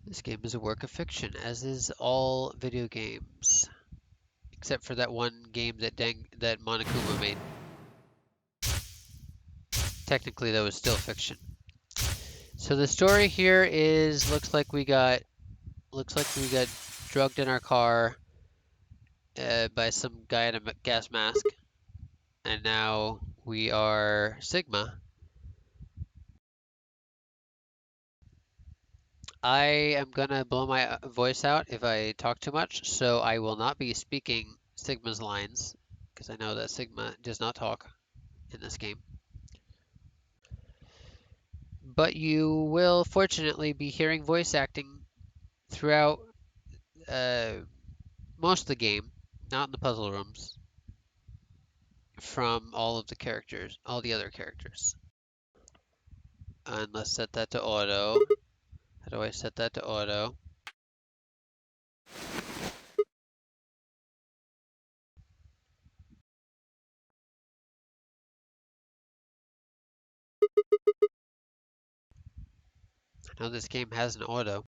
This game is a work of fiction, as is all video games, except for that one game that Monokuma made. Technically, that was still fiction. So the story here is looks like we got drugged in our car by some guy in a gas mask, and now we are Sigma. I am gonna blow my voice out if I talk too much, so I will not be speaking Sigma's lines, because I know that Sigma does not talk in this game. But you will fortunately be hearing voice acting throughout uh, most of the game, not in the puzzle rooms, from all of the characters, all the other characters. And let's set that to auto. How do I set that to auto? I know this game has an auto.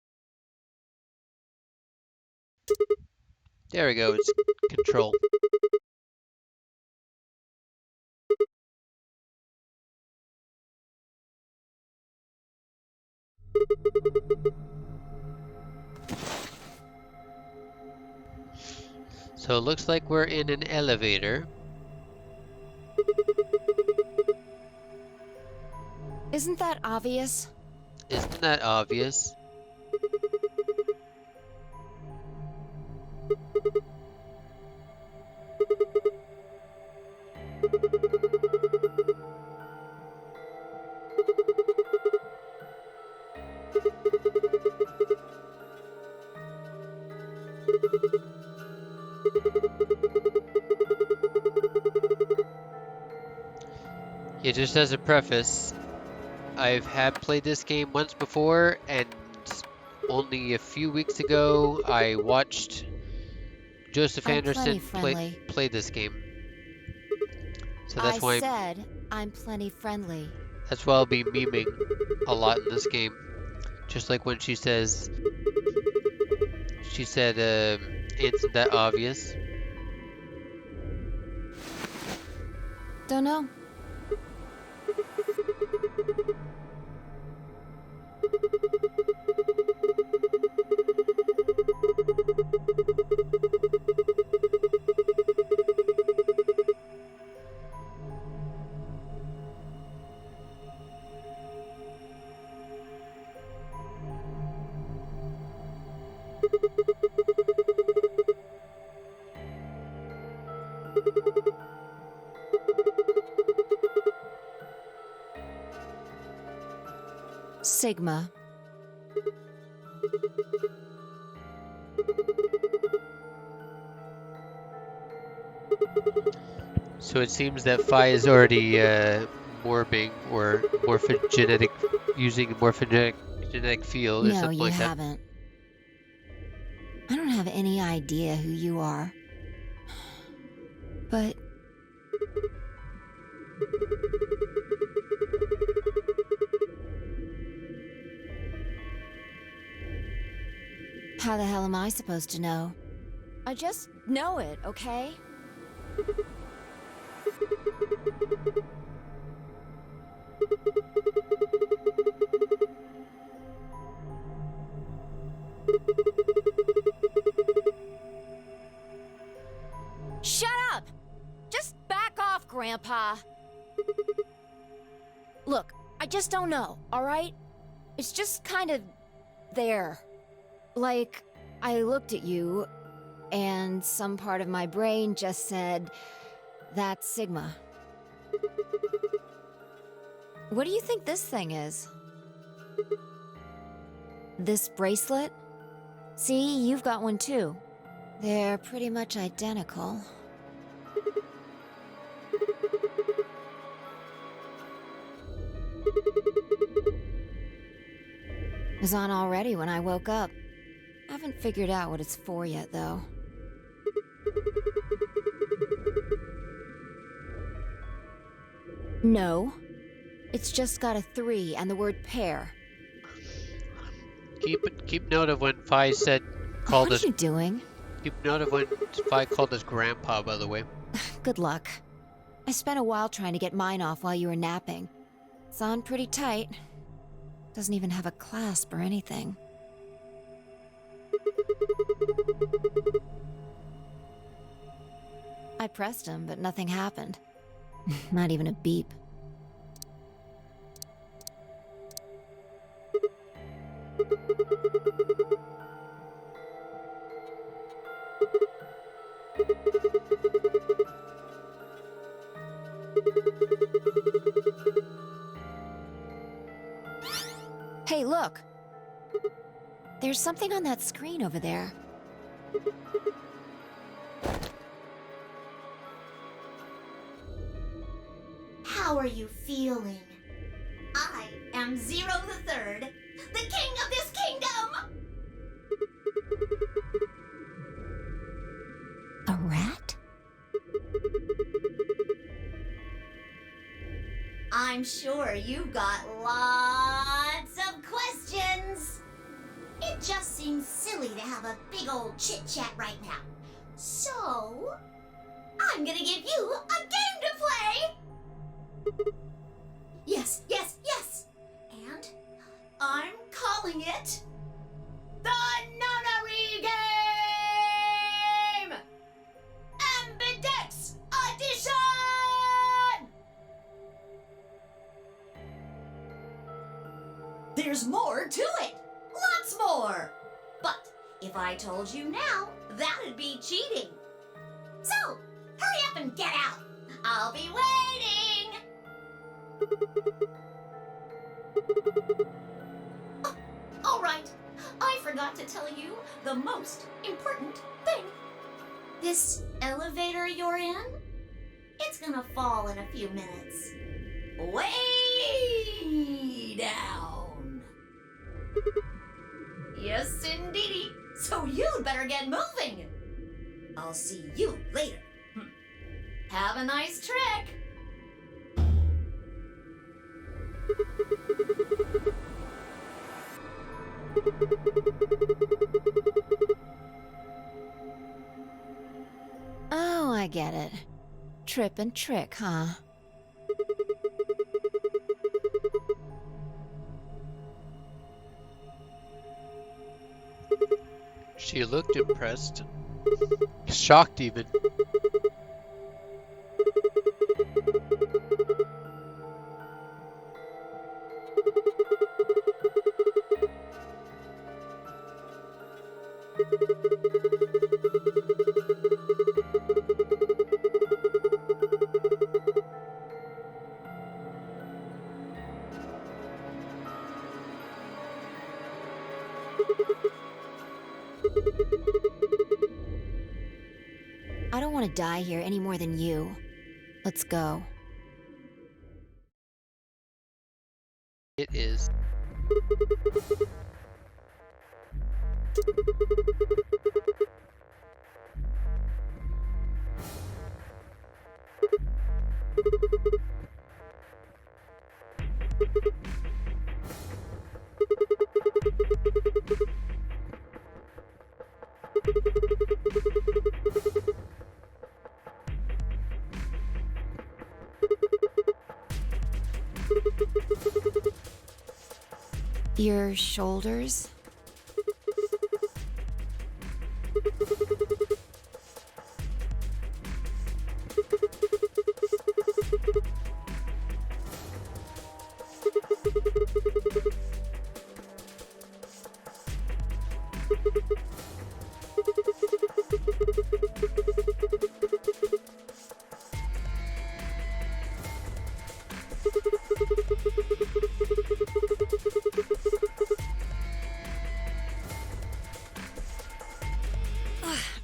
There we go, it's control. So it looks like we're in an elevator. Isn't that obvious? Isn't that obvious? Yeah, just as a preface, I've played this game once before, and only a few weeks ago I watched Joseph Anderson play this game. So that's why I'm plenty friendly. That's why I'll be memeing a lot in this game. Just like when she said, "Isn't that obvious?" Don't know. Sigma. So it seems that Phi is already morphing or using a morphogenetic field or something like that. No, you haven't. I don't have any idea who you are. But... how the hell am I supposed to know? I just know it, okay? Shut up! Just back off, Grandpa. Look, I just don't know, alright? It's just kind of there. Like, I looked at you, and some part of my brain just said, that's Sigma. What do you think this thing is? This bracelet? See, you've got one too. They're pretty much identical. It was on already when I woke up. I haven't figured out what it's for yet, though. No. It's just got a 3 and the word pair. Keep note of when Fi said called What us. are you doing? Keep note of when Fi called us grandpa. By the way. Good luck. I spent a while trying to get mine off while you were napping. It's on pretty tight. Doesn't even have a clasp or anything. I pressed him, but nothing happened. Not even a beep. Hey, look! There's something on that screen over there. How are you feeling? I am Zero the Third, the king of this kingdom! A rat? I'm sure you've got lots of questions. It just seems silly to have a big old chit-chat right now. So, I'm gonna give you a game to play! Yes, yes, yes! And I'm calling it the Nunnery Game! Ambidex Edition! There's more to it! Lots more! But if I told you now, that'd be cheating. So, hurry up and get out! I'll be waiting! Oh, all right, I forgot to tell you the most important thing. This elevator you're in, it's gonna fall in a few minutes. Way down. Yes, indeedy. So you'd better get moving. I'll see you later. Have a nice trick. Oh, I get it. Trip and trick, huh? She looked impressed, shocked even. I don't want to die here any more than you. Let's go. It is. Your shoulders?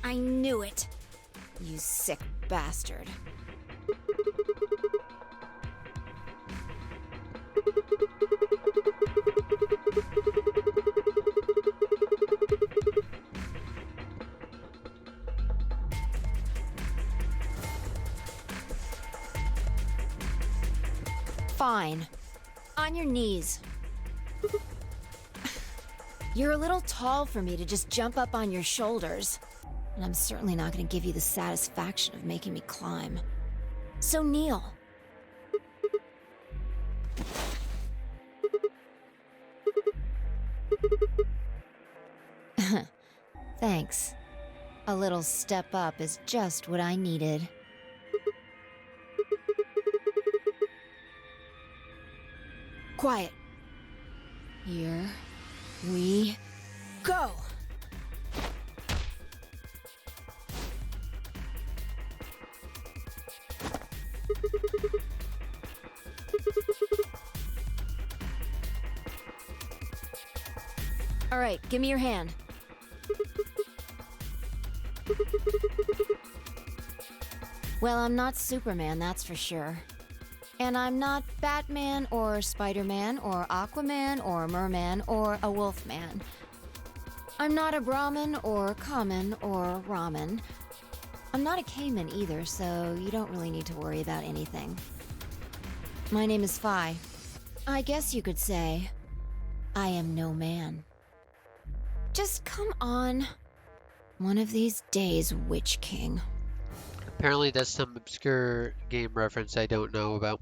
I knew it. You sick bastard. Fine. On your knees. You're a little tall for me to just jump up on your shoulders. And I'm certainly not going to give you the satisfaction of making me climb. So kneel. Thanks. A little step up is just what I needed. Quiet. Here we go. All right, give me your hand. Well, I'm not Superman, that's for sure. And I'm not Batman or Spider-Man or Aquaman or Merman or a Wolfman. I'm not a Brahmin or Common or Ramen. I'm not a Cayman either, so you don't really need to worry about anything. My name is Phi. I guess you could say I am no man. Just come on. One of these days, Witch King. Apparently that's some obscure game reference I don't know about.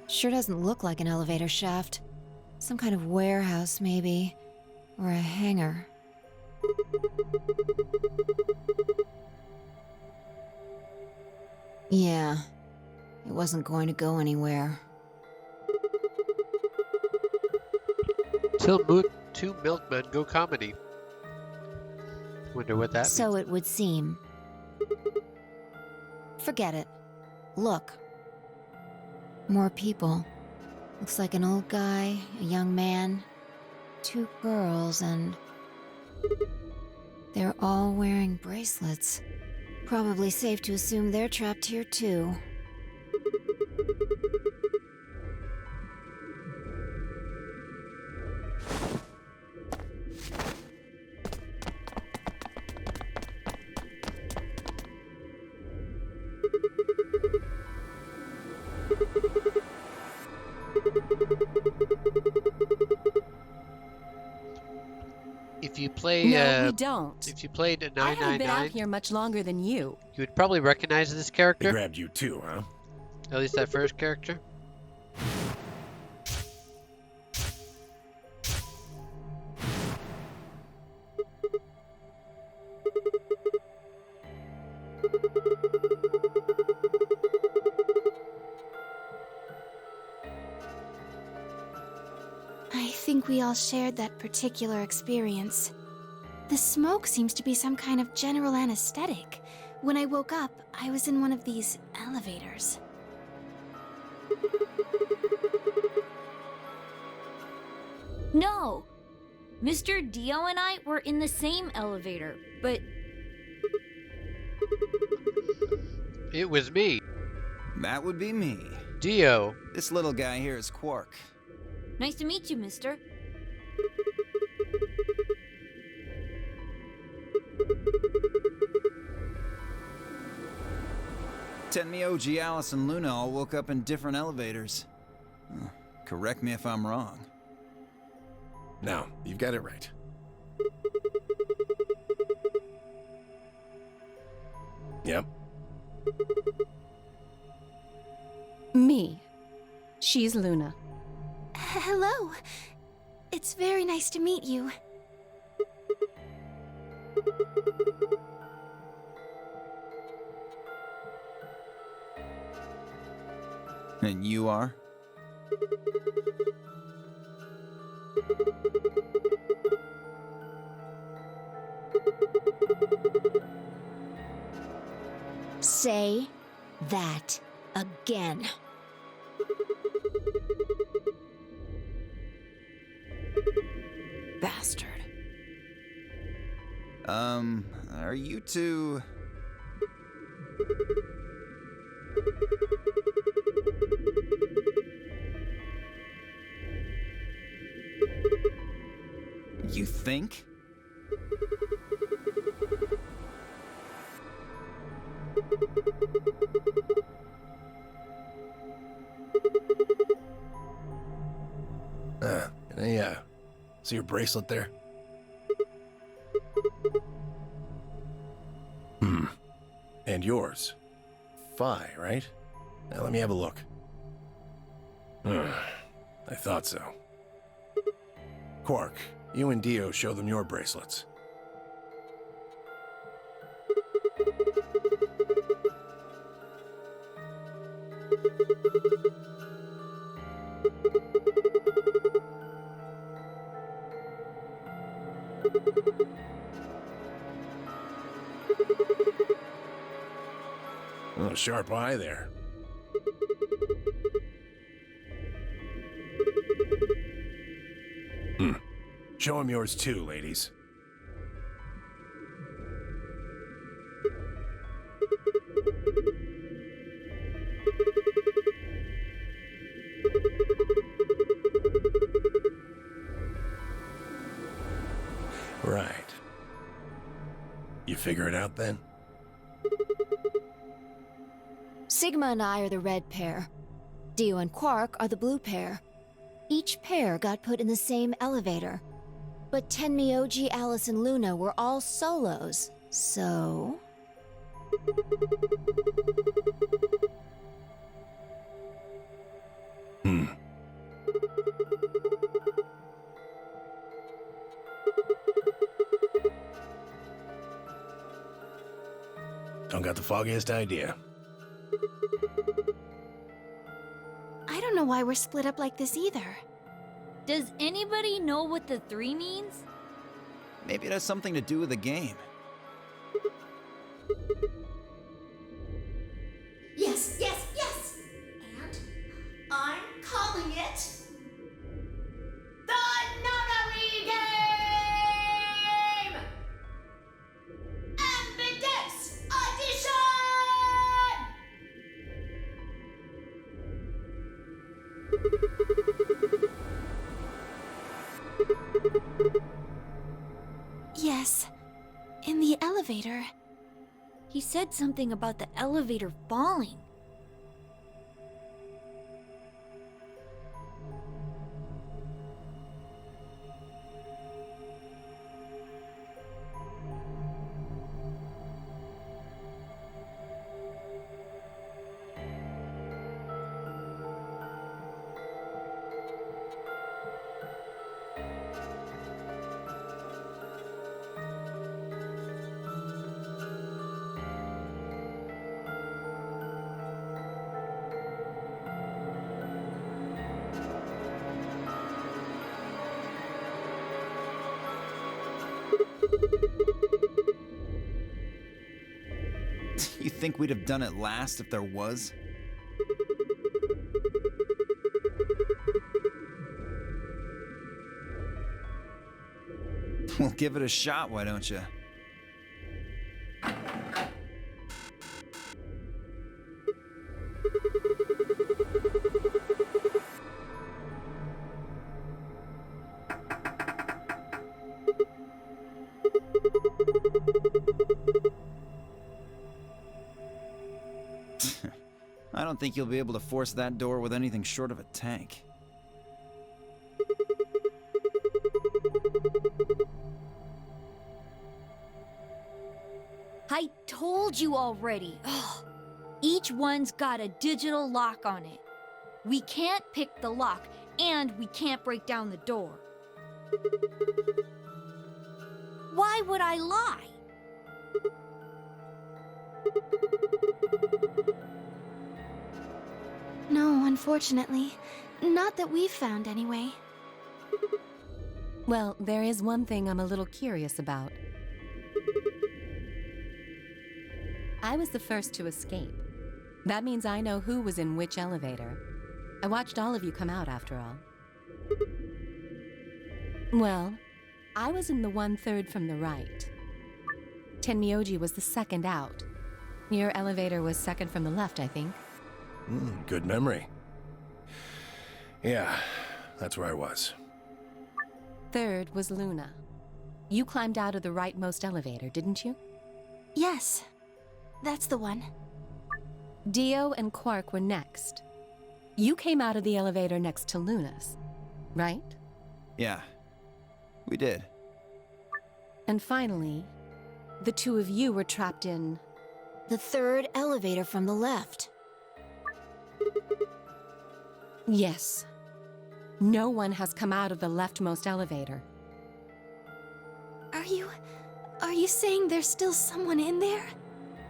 Sure doesn't look like an elevator shaft. Some kind of warehouse, maybe. Or a hangar. Yeah, it wasn't going to go anywhere. Till two milkmen go comedy. Wonder what that So means. it would seem. Forget it. Look. More people. Looks like an old guy, a young man, 2 girls, and they're all wearing bracelets. Probably safe to assume they're trapped here too. If you play, No, we don't. if you played a I haven't been out 999, here much longer than you. you would probably recognize this They character. grabbed you too, huh? At least that first character. I think we all shared that particular experience. The smoke seems to be some kind of general anesthetic. When I woke up, I was in one of these elevators. No! Mr. Dio and I were in the same elevator, but It was me, That would be me. Dio. This little guy here is Quark. nice to meet you, mister. Tenmyo, Gialis, and Luna all woke up in different elevators. Correct me if I'm wrong. No, you've got it right. Yep. Me. She's Luna. Hello. It's very nice to meet you. And you are? Say that again. Bastard. Are you two... You think? Can I, see your bracelet there? And yours. Phi, right? Now let me have a look. I thought so. Quark, you and Dio show them your bracelets. Oh, sharp eye there. Show him yours too, ladies. Right. You figure it out then? Sigma and I are the red pair. Dio and Quark are the blue pair. Each pair got put in the same elevator. But Tenmyoji, Alice, and Luna were all solos, so... Don't got the foggiest idea. I don't know why we're split up like this either. Does anybody know what the 3 means? Maybe it has something to do with the game. Yes, yes, yes! And I'm calling it the Nunnery Game! Ambidextrous Audition! Yes, in the elevator. He said something about the elevator falling. You think we'd have done it last if there was? Well, give it a shot, why don't you? I don't think you'll be able to force that door with anything short of a tank. I told you already. Ugh. Each one's got a digital lock on it. We can't pick the lock, and we can't break down the door. Why would I lie? No, unfortunately. Not that we've found, anyway. Well, there is one thing I'm a little curious about. I was the first to escape. That means I know who was in which elevator. I watched all of you come out, after all. Well, I was in the 1/3 from the right. Tenmyoji was the second out. Your elevator was second from the left, I think. Good memory. Yeah, that's where I was. Third was Luna. You climbed out of the rightmost elevator, didn't you? Yes, that's the one. Dio and Quark were next. You came out of the elevator next to Luna's, right? Yeah, we did. And finally, the two of you were trapped in... The third elevator from the left. Yes. No one has come out of the leftmost elevator. Are you saying there's still someone in there?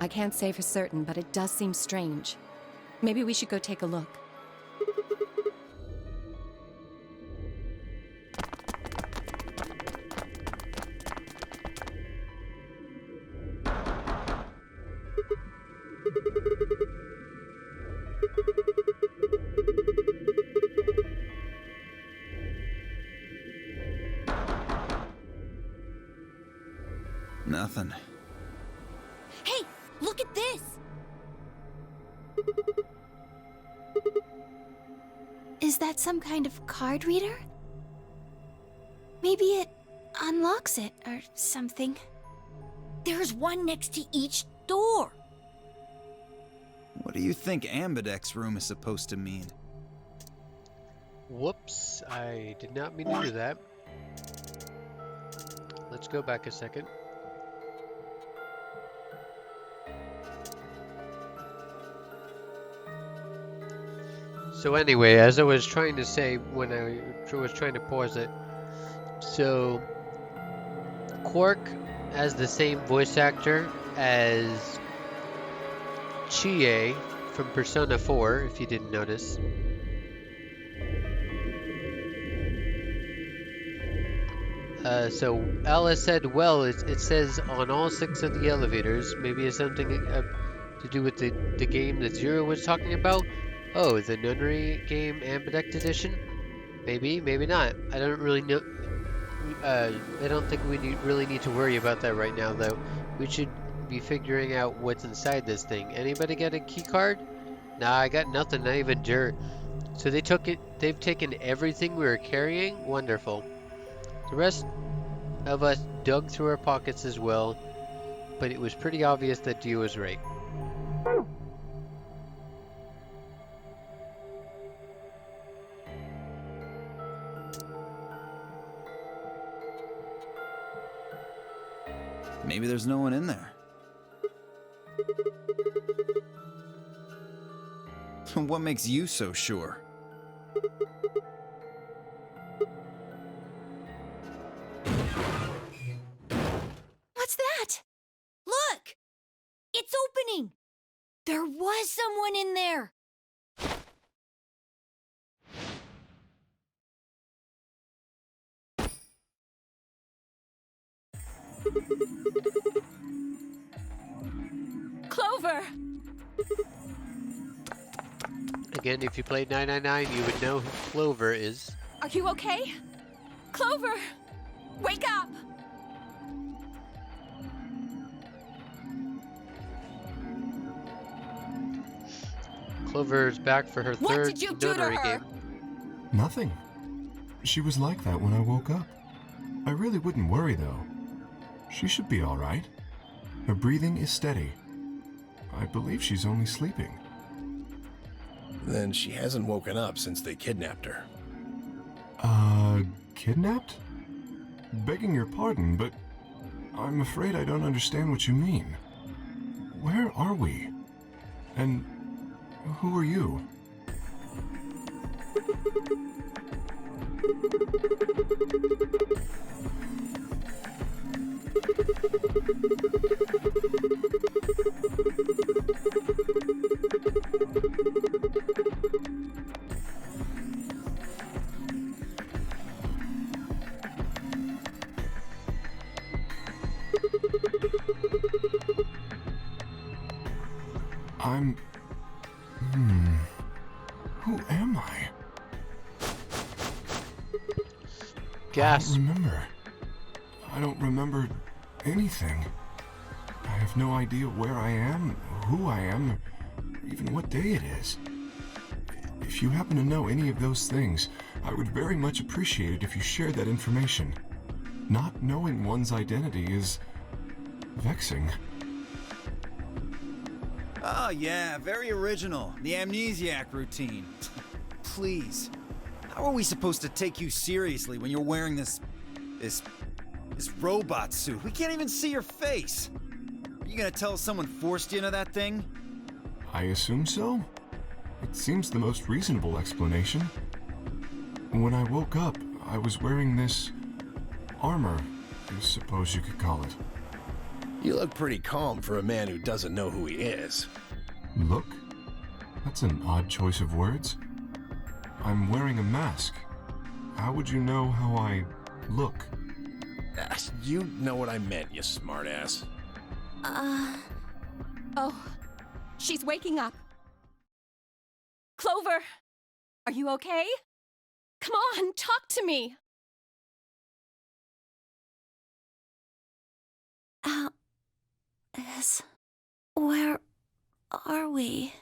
I can't say for certain, but it does seem strange. Maybe we should go take a look. Nothing. Hey, look at this! Is that some kind of card reader? Maybe it unlocks it or something. There's one next to each door. What do you think Ambidex's room is supposed to mean? Whoops, I did not mean to do that. Let's go back a second. So anyway, as I was trying to say when I was trying to pause it, so Quark has the same voice actor as Chie from Persona 4, if you didn't notice. So Alice said, well, it says on all 6 of the elevators. Maybe it's something to do with the game that Zero was talking about. Oh, the Nunnery game Ambidex Edition? Maybe, maybe not. I don't really know. I don't think we really need to worry about that right now, though. We should be figuring out what's inside this thing. Anybody got a key card? Nah, I got nothing, not even dirt. So they've taken everything we were carrying? Wonderful. The rest of us dug through our pockets as well, but it was pretty obvious that Dio was right. Maybe there's no one in there. What makes you so sure? What's that? Look! It's opening! There was someone in there! Clover! Again, if you played 999, you would know who Clover is. Are you okay? Clover! Wake up! Clover's back for her What third did you do to Nunnery her? game. Nothing. She was like that when I woke up. I really wouldn't worry, though. She should be all right. Her breathing is steady. I believe she's only sleeping. Then she hasn't woken up since they kidnapped her. Kidnapped? Begging your pardon, but I'm afraid I don't understand what you mean. Where are we? And who are you? Who am I? Gasp. I don't remember anything. I have no idea where I am, who I am, or even what day it is. If you happen to know any of those things, I would very much appreciate it if you shared that information. Not knowing one's identity is vexing. Oh, yeah, very original. The amnesiac routine. Please. How are we supposed to take you seriously when you're wearing this robot suit? We can't even see your face. Are you gonna tell us someone forced you into that thing? I assume so. It seems the most reasonable explanation. When I woke up, I was wearing this armor, I suppose you could call it. You look pretty calm for a man who doesn't know who he is. Look? That's an odd choice of words. I'm wearing a mask. How would you know how I look? You know what I meant, you smartass. Oh, she's waking up. Clover, are you okay? Come on, talk to me. Alice, where are we?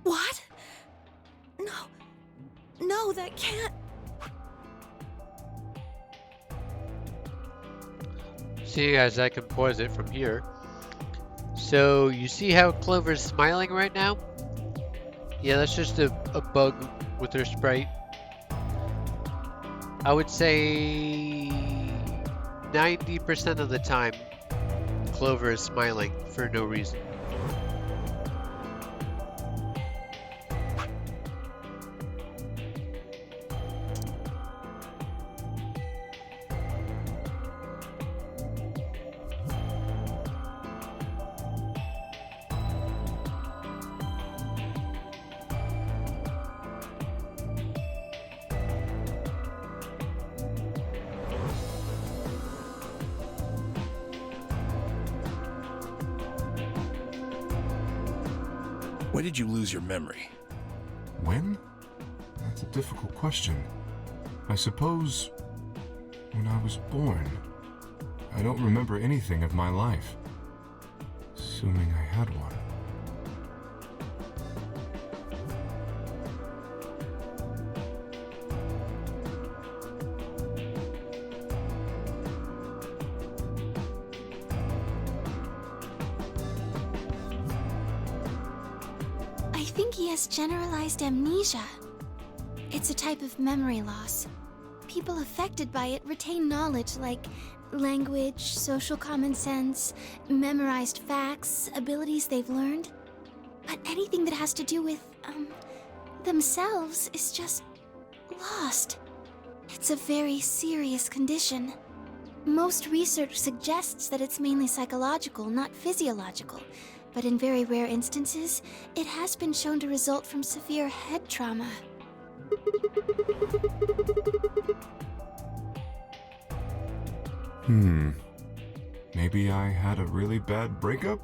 What? No, that can't. See, as I can pause it from here. So, you see how Clover's smiling right now? Yeah, that's just a bug with her sprite. I would say 90% of the time, Clover is smiling for no reason. When did you lose your memory? When? That's a difficult question. I suppose when I was born. I don't remember anything of my life. Assuming I had one. I think he has generalized amnesia. It's a type of memory loss. People affected by it retain knowledge like language, social common sense, memorized facts, abilities they've learned. But anything that has to do with, themselves is just lost. It's a very serious condition. Most research suggests that it's mainly psychological, not physiological. But in very rare instances, it has been shown to result from severe head trauma. Maybe I had a really bad breakup?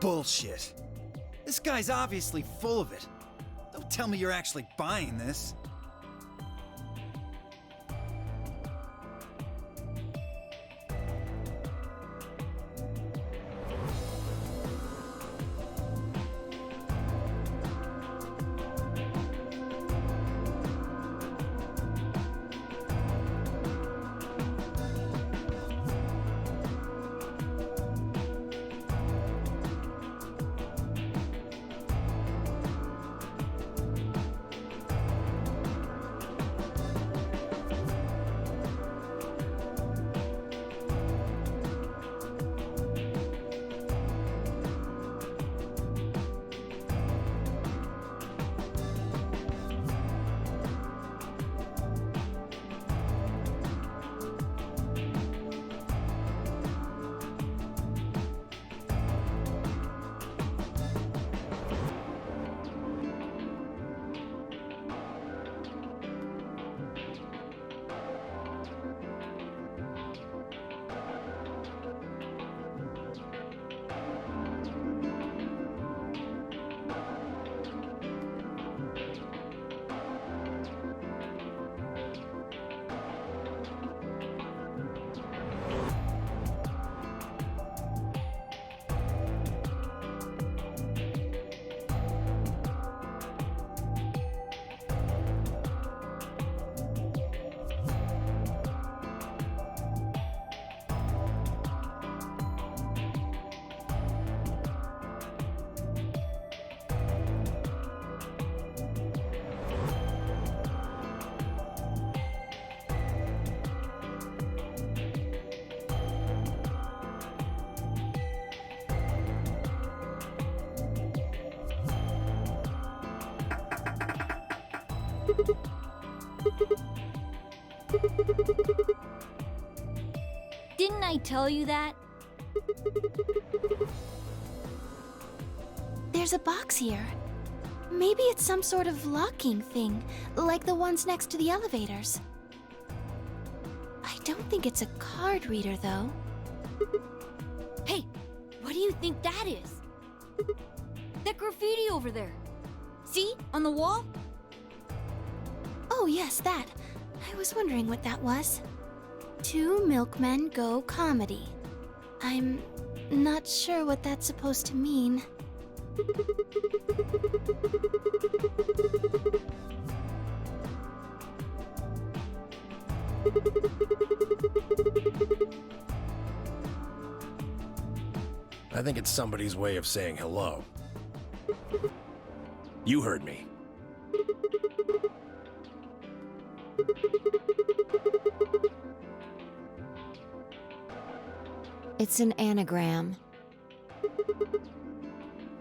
Bullshit. This guy's obviously full of it. Don't tell me you're actually buying this. Didn't I tell you that? There's a box here. Maybe it's some sort of locking thing, like the ones next to the elevators. I don't think it's a card reader, though. Hey, what do you think that is? That graffiti over there. See? On the wall? Oh, yes, that. I was wondering what that was. Two milkmen go comedy. I'm not sure what that's supposed to mean. I think it's somebody's way of saying hello. You heard me. It's an anagram.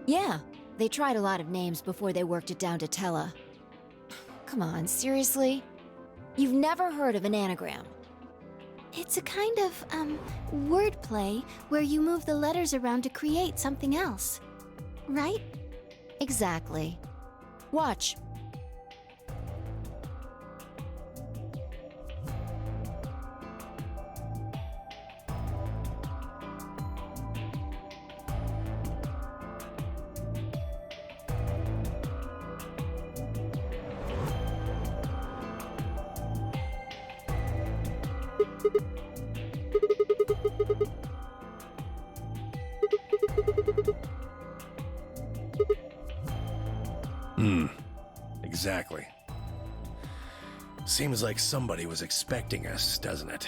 Yeah, they tried a lot of names before they worked it down to Tella. Come on, seriously? You've never heard of an anagram? It's a kind of, wordplay where you move the letters around to create something else. Right? Exactly. Watch. Exactly. Seems like somebody was expecting us, doesn't it?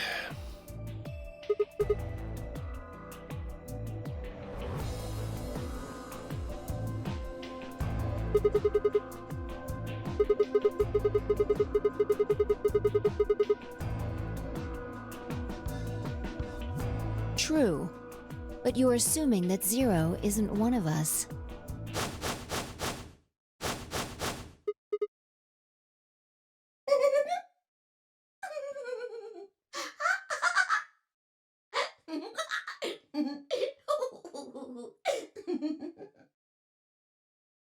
True. But you're assuming that Zero isn't one of us.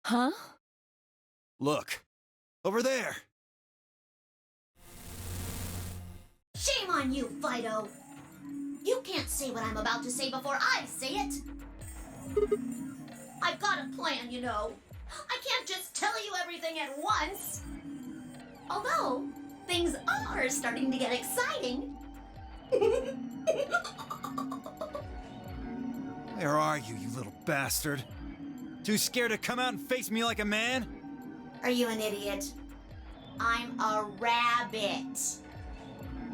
Huh? Look, over there. Shame on you, Fido. You can't say what I'm about to say before I say it. I've got a plan, you know. I can't just tell you everything at once. Although, things are starting to get exciting. Where are you, you little bastard? Too scared to come out and face me like a man? Are you an idiot? I'm a rabbit.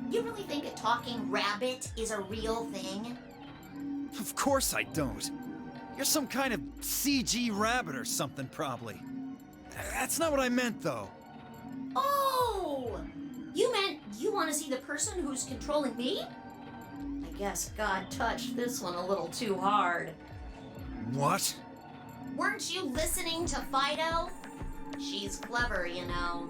You really think a talking rabbit is a real thing? Of course I don't. You're some kind of CG rabbit or something, probably. That's not what I meant, though. Oh! You meant you want to see the person who's controlling me? I guess God touched this one a little too hard. What? Weren't you listening to Fido? She's clever, you know.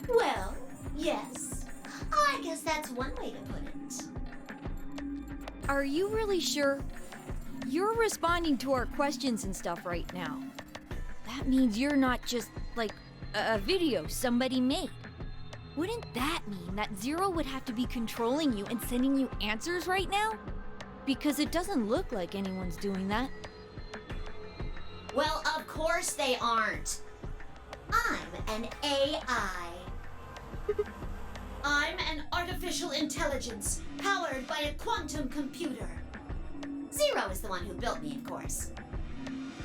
Well, yes. I guess that's one way to put it. Are you really sure? You're responding to our questions and stuff right now. That means you're not just, like, a video somebody made. Wouldn't that mean that Zero would have to be controlling you and sending you answers right now? Because it doesn't look like anyone's doing that. Well, of course they aren't. I'm an AI. I'm an artificial intelligence powered by a quantum computer. Zero is the one who built me, of course.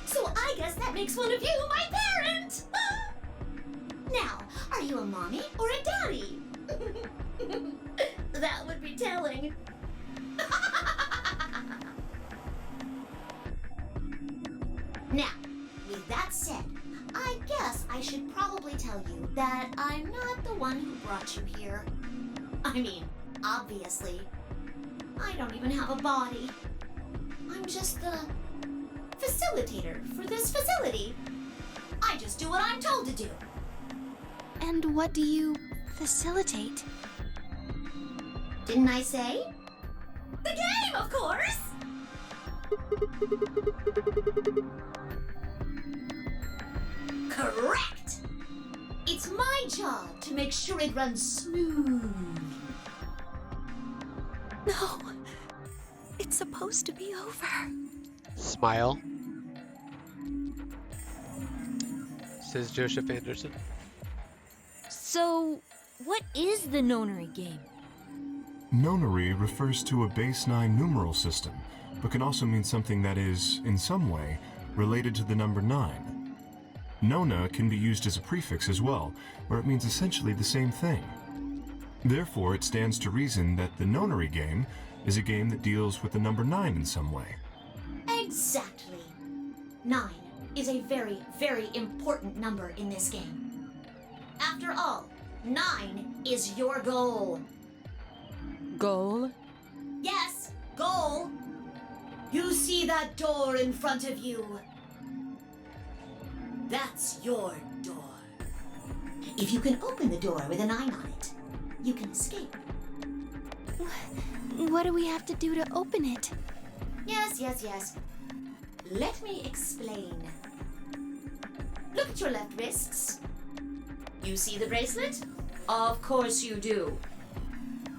So I guess that makes one of you my parent! Now, are you a mommy or a daddy? That would be telling. Now, with that said, I guess I should probably tell you that I'm not the one who brought you here. I mean, obviously. I don't even have a body. I'm just the facilitator for this facility. I just do what I'm told to do. And what do you facilitate? Didn't I say? The game, of course! Correct! It's my job to make sure it runs smooth. No. It's supposed to be over. Smile, says Joseph Anderson. So, what is the nonary game? Nonary refers to a base 9 numeral system, but can also mean something that is, in some way, related to the number 9. Nona can be used as a prefix as well, where it means essentially the same thing. Therefore, it stands to reason that the nonary game is a game that deals with the number 9 in some way. Exactly. 9 is a very, very important number in this game. After all, 9 is your goal. Goal? Yes, goal. You see that door in front of you? That's your door. If you can open the door with a 9 on it, you can escape. What do we have to do to open it? Yes. Let me explain. Look at your left wrists. You see the bracelet? Of course you do.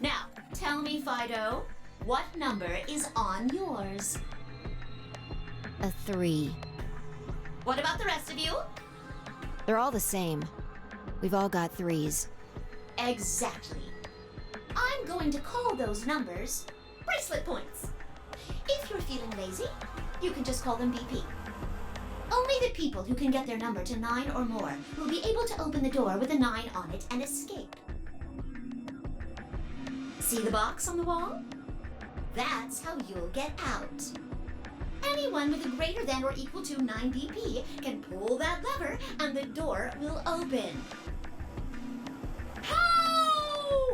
Now, tell me, Fido, what number is on yours? A 3. What about the rest of you? They're all the same. We've all got 3s. Exactly. I'm going to call those numbers bracelet points. If you're feeling lazy, you can just call them BP. Only the people who can get their number to 9 or more will be able to open the door with a 9 on it and escape. See the box on the wall? That's how you'll get out. Anyone with a greater than or equal to 9 BP can pull that lever and the door will open.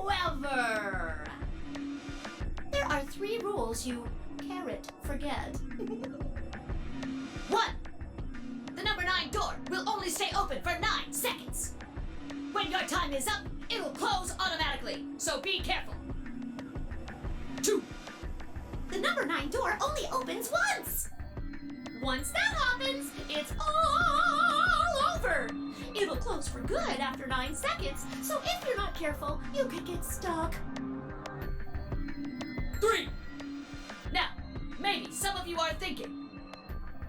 However, there are 3 rules you forget. 1. The number 9 door will only stay open for 9 seconds. When your time is up, it'll close automatically, so be careful. 2. The number 9 door only opens once. Once that happens, it's all over. It'll close for good after 9 seconds, so if you're not careful, you could get stuck. 3. Now, maybe some of you are thinking.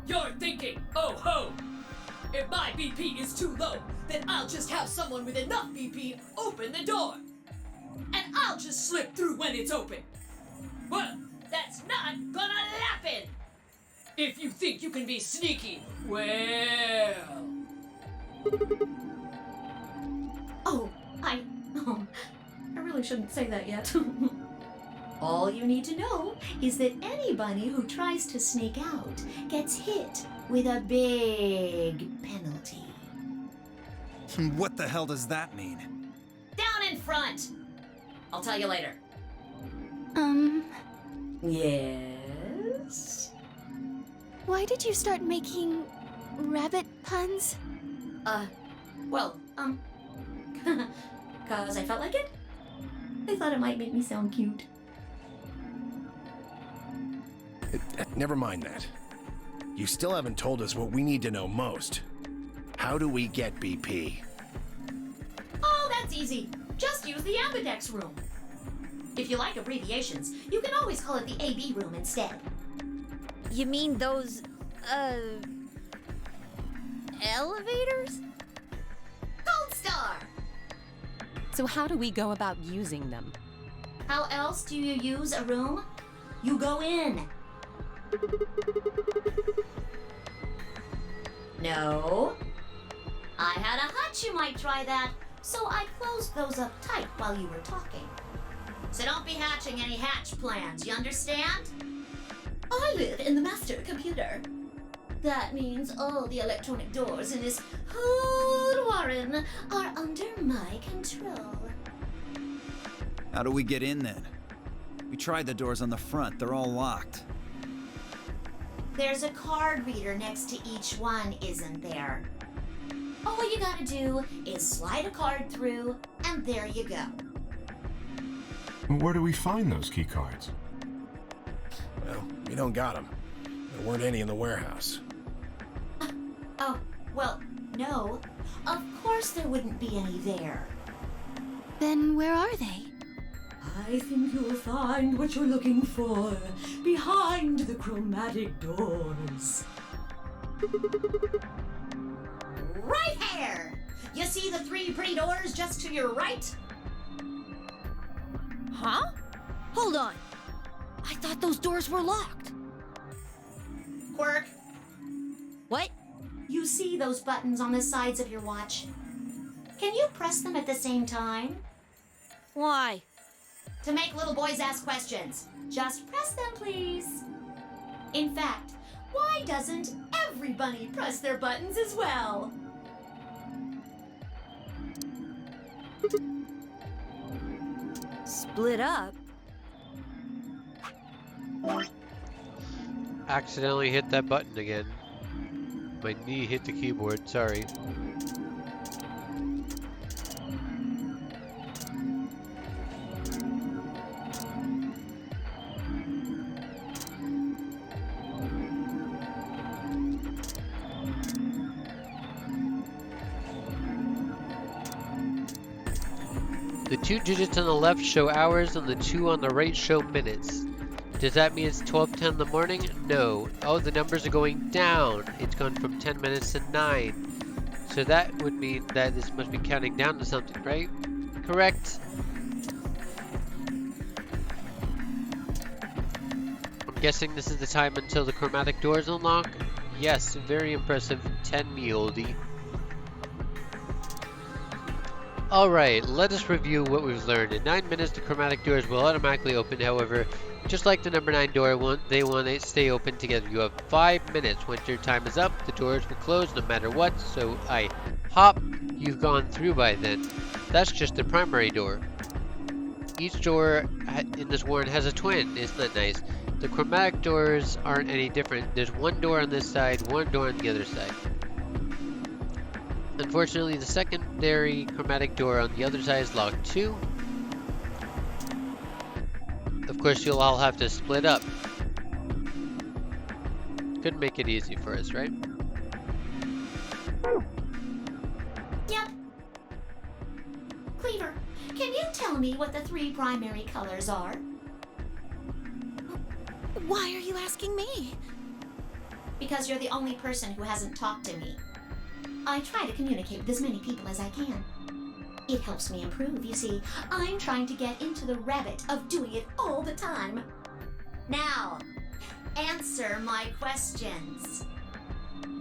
You're thinking, oh ho! If my BP is too low, then I'll just have someone with enough BP open the door. And I'll just slip through when it's open. Well, that's not gonna happen! If you think you can be sneaky, well... I really shouldn't say that yet. All you need to know is that anybody who tries to sneak out gets hit with a big penalty. What the hell does that mean? Down in front! I'll tell you later. Yes? Why did you start making rabbit puns? Cause I felt like it. I thought it might make me sound cute. Never mind that. You still haven't told us what we need to know most. How do we get BP? Oh, that's easy. Just use the ambidex room. If you like abbreviations, you can always call it the AB room instead. You mean those, elevators? Gold Star! So how do we go about using them? How else do you use a room? You go in. No. I had a hunch you might try that, so I closed those up tight while you were talking. So don't be hatching any hatch plans, you understand? I live in the master computer. That means all the electronic doors in this whole warren are under my control. How do we get in then? We tried the doors on the front, they're all locked. There's a card reader next to each one, isn't there? All you gotta do is slide a card through, and there you go. Where do we find those key cards? Well, we don't got them. There weren't any in the warehouse. Oh, well, no. Of course there wouldn't be any there. Then where are they? I think you'll find what you're looking for behind the chromatic doors. Right here! You see the 3 pretty doors just to your right? Huh? Hold on. I thought those doors were locked. Quirk, What? you see those buttons on the sides of your watch? Can you press them at the same time? Why? To make little boys ask questions. Just press them, please. In fact, why doesn't every bunny press their buttons as well? Split up? Accidentally hit that button again. My knee hit the keyboard, sorry. The 2 digits on the left show hours and the 2 on the right show minutes. Does that mean it's 12:10 in the morning? No. Oh, the numbers are going down. It's gone from 10 minutes to 9. So that would mean that this must be counting down to something, right? Correct. I'm guessing this is the time until the chromatic doors unlock? Yes, very impressive. 10 me oldie. Alright, let us review what we've learned. In 9 minutes, the chromatic doors will automatically open. However, just like the number 9 door, they want to stay open together. You have 5 minutes. Once your time is up, the doors will close no matter what. So I hop, you've gone through by then. That's just the primary door. Each door in this warren has a twin. Isn't that nice? The chromatic doors aren't any different. There's one door on this side, one door on the other side. Unfortunately, the secondary chromatic door on the other side is locked too. Of course, you'll all have to split up. Could make it easy for us, right? Yep. Cleaver, can you tell me what the 3 primary colors are? Why are you asking me? Because you're the only person who hasn't talked to me. I try to communicate with as many people as I can. It helps me improve, you see. I'm trying to get into the habit of doing it all the time. Now, answer my questions.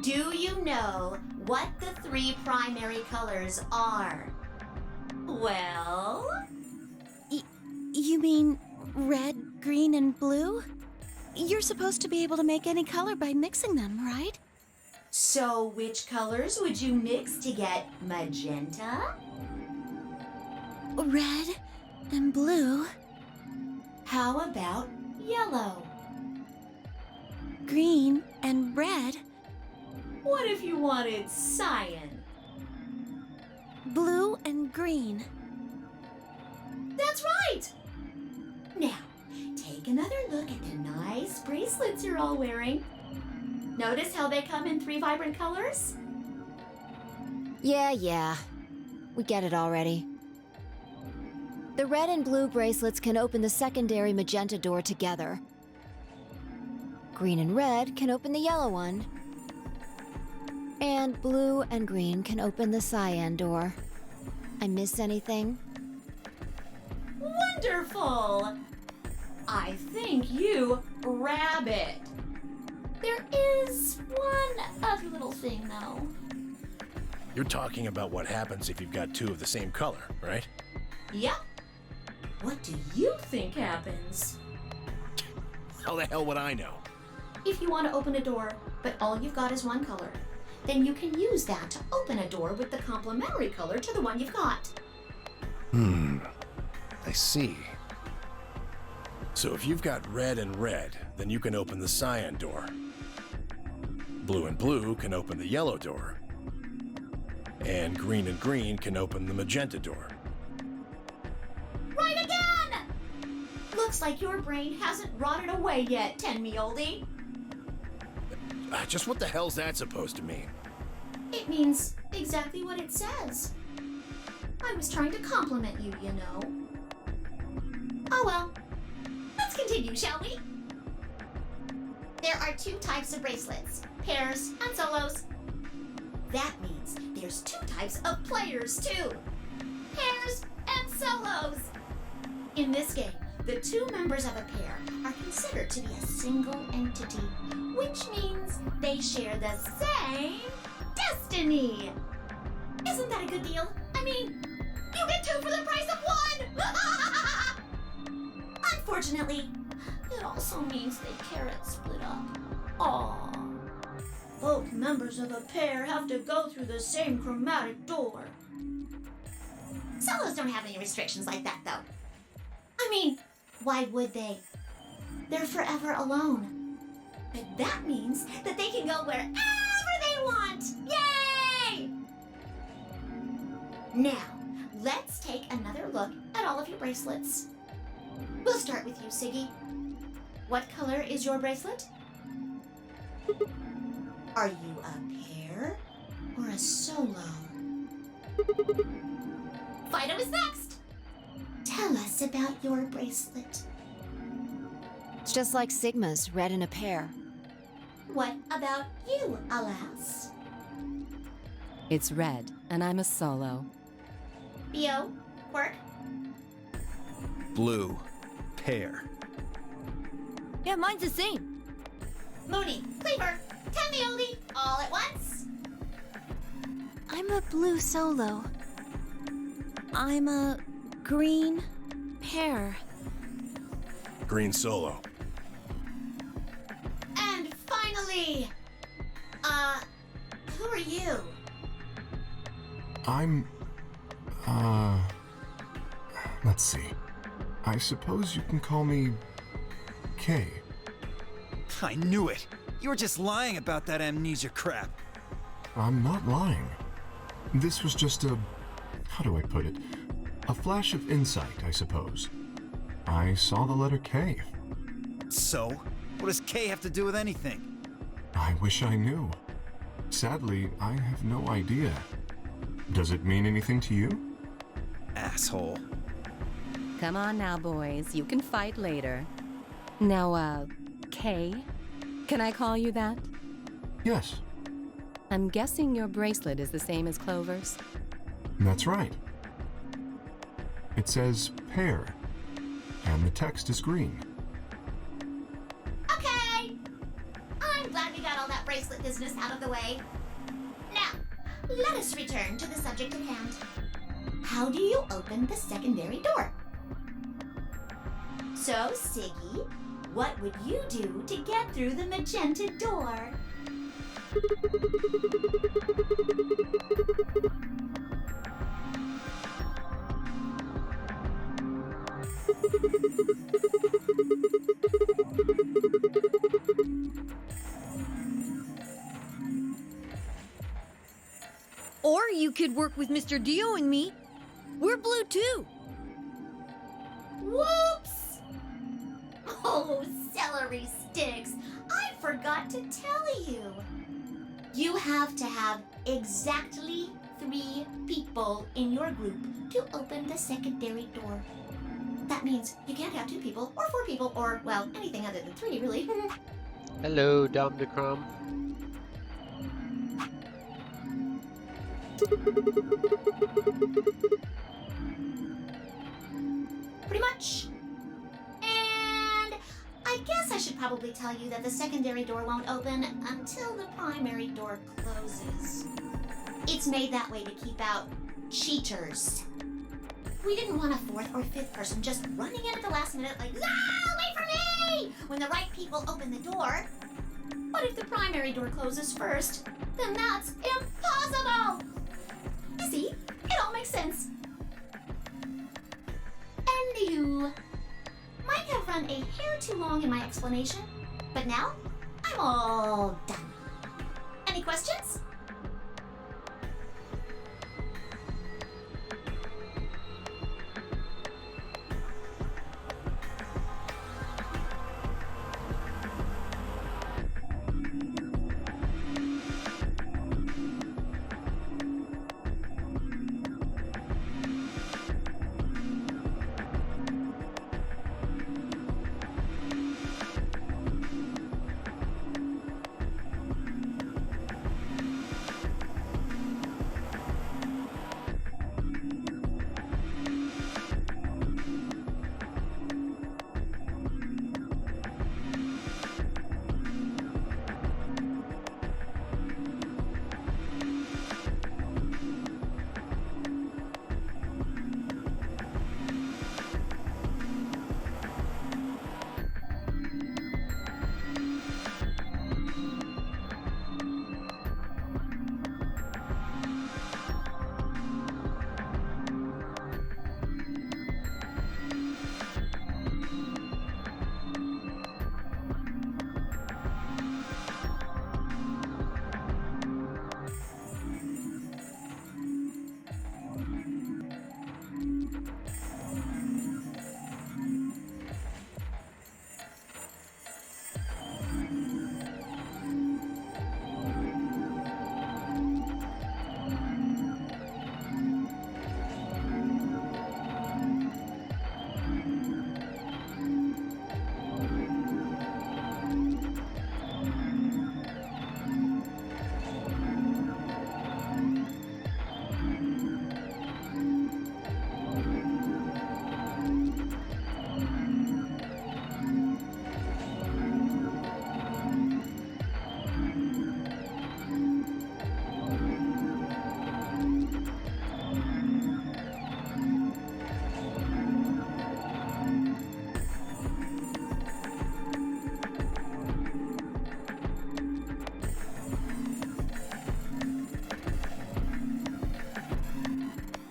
Do you know what the 3 primary colors are? Well? You mean red, green, and blue? You're supposed to be able to make any color by mixing them, right? So which colors would you mix to get magenta? Red and blue. How about yellow? Green and red. What if you wanted cyan? Blue and green. That's right! Now, take another look at the nice bracelets you're all wearing. Notice how they come in 3 vibrant colors? Yeah. We get it already. The red and blue bracelets can open the secondary magenta door together. Green and red can open the yellow one. And blue and green can open the cyan door. I miss anything? Wonderful! I think you rabbit. There is one other little thing, though. You're talking about what happens if you've got 2 of the same color, right? Yep. What do you think happens? How the hell would I know? If you want to open a door, but all you've got is one color, then you can use that to open a door with the complementary color to the one you've got. I see. So if you've got red and red, then you can open the cyan door. Blue and blue can open the yellow door. And green can open the magenta door. Right again! Looks like your brain hasn't rotted away yet, Tenmi-oldie. Just what the hell's that supposed to mean? It means exactly what it says. I was trying to compliment you, you know. Oh well. Let's continue, shall we? There are 2 types of bracelets, pairs and solos. That means there's 2 types of players, too. Pairs and solos. In this game, the 2 members of a pair are considered to be a single entity, which means they share the same destiny. Isn't that a good deal? I mean, you get 2 for the price of 1! Unfortunately, it also means they can't split up. Aww. Both members of a pair have to go through the same chromatic door. Solos don't have any restrictions like that, though. I mean, why would they? They're forever alone. But that means that they can go wherever they want! Yay! Now, let's take another look at all of your bracelets. We'll start with you, Siggy. What color is your bracelet? Are you a pair or a solo? Fido is next. Tell us about your bracelet. It's just like Sigma's, red in a pair. What about you, alas? It's red, and I'm a solo. Bio, Quirk, Blue. Pair. Yeah, mine's the same. Mooney, Cleaver, Tenmi-oldie, all at once. I'm a blue solo. I'm a green pair. Green solo. And finally, who are you? I'm... let's see. I suppose you can call me... Kay. I knew it. You were just lying about that amnesia crap. I'm not lying. This was just a... how do I put it? A flash of insight, I suppose. I saw the letter K. So? What does K have to do with anything? I wish I knew. Sadly, I have no idea. Does it mean anything to you? Asshole. Come on now, boys. You can fight later. Now, Kay? Can I call you that? Yes, I'm guessing your bracelet is the same as Clover's. that's right. It says pair, and the text is green. Okay. I'm glad we got all that bracelet business out of the way. Now, let us return to the subject at hand. How do you open the secondary door? So, Siggy, what would you do to get through the magenta door? Or you could work with Mr. Dio and me. We're blue too. Whoops! Oh, celery sticks! I forgot to tell you. You have to have exactly 3 people in your group to open the secondary door. That means you can't have 2 people, or 4 people, or, well, anything other than 3, really. Hello, Domnicrom. Pretty much. And I guess I should probably tell you that the secondary door won't open until the primary door closes. It's made that way to keep out cheaters. We didn't want a 4th or 5th person just running in at the last minute like, ah, wait for me! When the right people open the door. But if the primary door closes first, then that's impossible! You see, it all makes sense. Anywho, might have run a hair too long in my explanation, but now I'm all done. Any questions?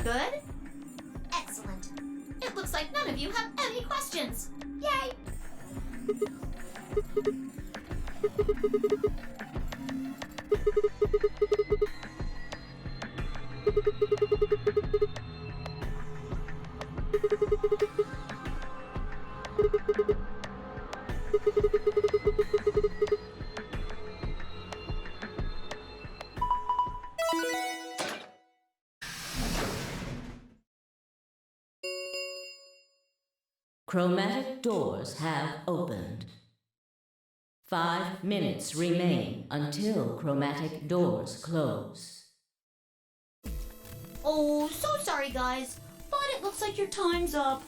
Good? Excellent. It looks like none of you have any questions. Yay! Chromatic doors have opened. 5 minutes remain until chromatic doors close. Oh, so sorry, guys, but it looks like your time's up.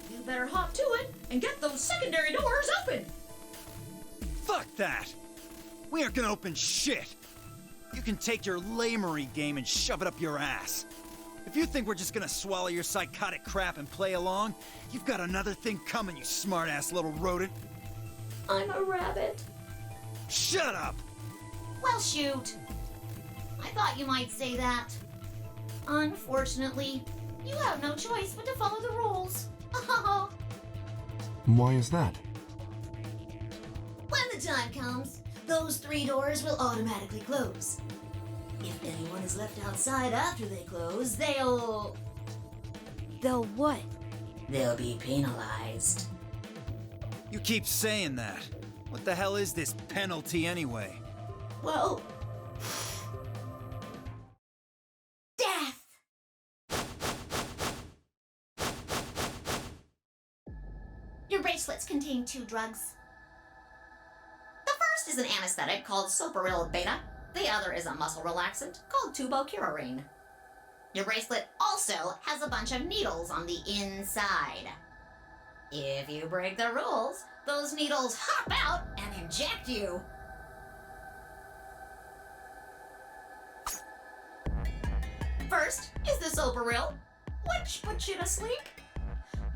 You better hop to it and get those secondary doors open. Fuck that! We aren't gonna open shit! You can take your lamery game and shove it up your ass. If you think we're just gonna swallow your psychotic crap and play along, you've got another thing coming, you smart-ass little rodent. I'm a rabbit. Shut up! Well, shoot. I thought you might say that. Unfortunately, you have no choice but to follow the rules. Why is that? When the time comes, those 3 doors will automatically close. If anyone is left outside after they close, they'll what? They'll be penalized. You keep saying that. What the hell is this penalty anyway? Well, death! Your bracelets contain 2 drugs. The first is an anesthetic called Soparil Beta. The other is a muscle relaxant called tubocurarine. Your bracelet also has a bunch of needles on the inside. If you break the rules, those needles hop out and inject you. First is the Soparil, which puts you to sleep.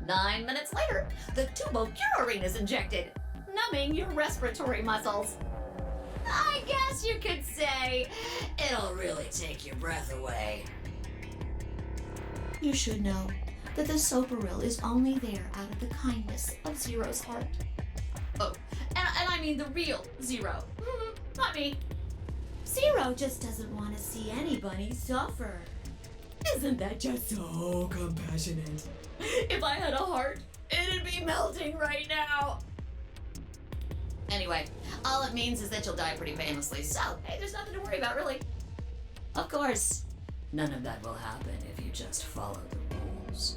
9 minutes later, the tubocurarine is injected, numbing your respiratory muscles. I guess you could say it'll really take your breath away. You should know that the Soparil is only there out of the kindness of Zero's heart. Oh, and I mean the real Zero, not me. Zero just doesn't want to see anybody suffer. Isn't that just so compassionate? If I had a heart, it'd be melting right now. Anyway, all it means is that you'll die pretty painlessly, so hey, there's nothing to worry about, really. Of course, none of that will happen if you just follow the rules.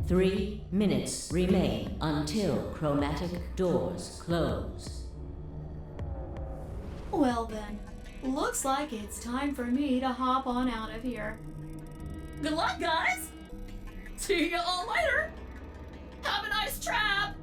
3 minutes remain until chromatic doors close. Well then, looks like it's time for me to hop on out of here. Good luck, guys! See you all later! Have a nice trap!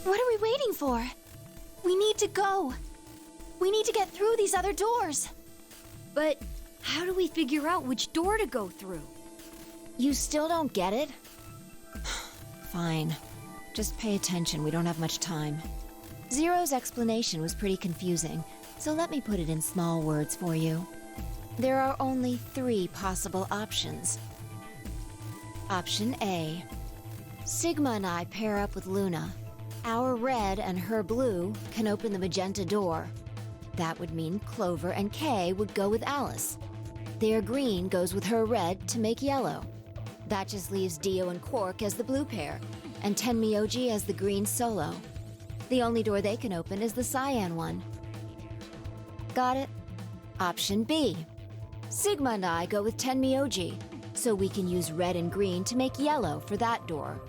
What are we waiting for? We need to go. We need to get through these other doors. But how do we figure out which door to go through? You still don't get it? Fine. Just pay attention, we don't have much time. Zero's explanation was pretty confusing, so let me put it in small words for you. There are only 3 possible options. Option A. Sigma and I pair up with Luna. Our red and her blue can open the magenta door. That would mean Clover and Kay would go with Alice. Their green goes with her red to make yellow. That just leaves Dio and Quark as the blue pair, and Tenmyoji as the green solo. The only door they can open is the cyan one. Got it? Option B. Sigma and I go with Tenmyoji, so we can use red and green to make yellow for that door.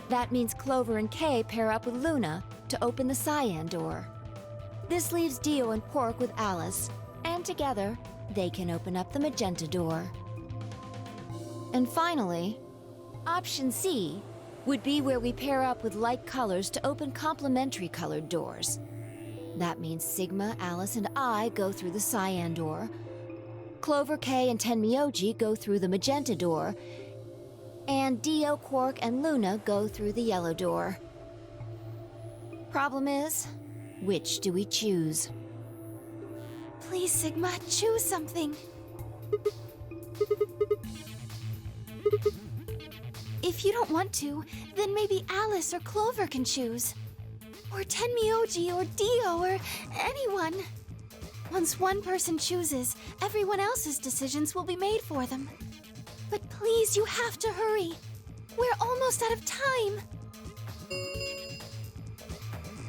That means Clover and Kay pair up with Luna to open the cyan door. This leaves Dio and Quark with Alice, and together, they can open up the magenta door. And finally, option C would be where we pair up with light colors to open complementary colored doors. That means Sigma, Alice, and I go through the cyan door, Clover, Kay, and Tenmyoji go through the magenta door, and Dio, Quark, and Luna go through the yellow door. Problem is, which do we choose? Please, Sigma, choose something. If you don't want to, then maybe Alice or Clover can choose. Or Tenmyoji or Dio or anyone. Once one person chooses, everyone else's decisions will be made for them. But please, you have to hurry. We're almost out of time.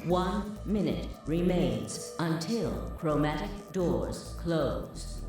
1 minute remains until chromatic doors close.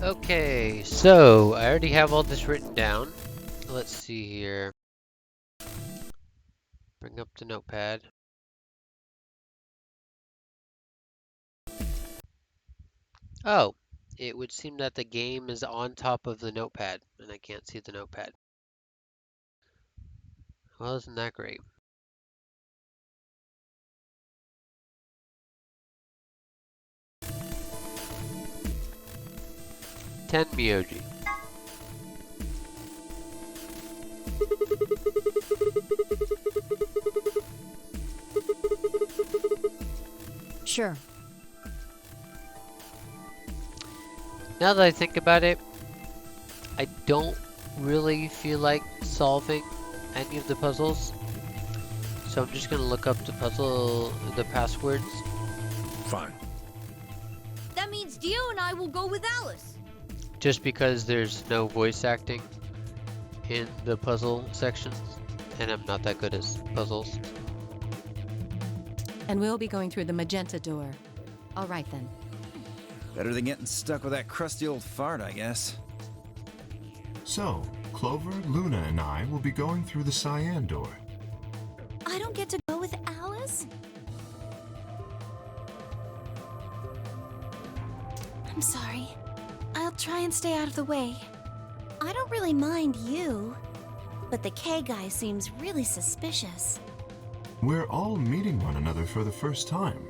Okay, so I already have all this written down. Let's see here. Bring up the notepad. Oh, it would seem that the game is on top of the notepad, and I can't see the notepad. Well, isn't that great? Tenmyoji. Sure. Now that I think about it, I don't really feel like solving any of the puzzles. So I'm just gonna look up the passwords. Fine. That means Dio and I will go with Alice. just because there's no voice acting in the puzzle sections, and I'm not that good at puzzles. And we'll be going through the magenta door. All right then. Better than getting stuck with that crusty old fart, I guess. So, Clover, Luna, and I will be going through the cyan door. I don't get to go with Alice? I'm sorry. I'll try and stay out of the way. I don't really mind you, but the K guy seems really suspicious. We're all meeting one another for the first time.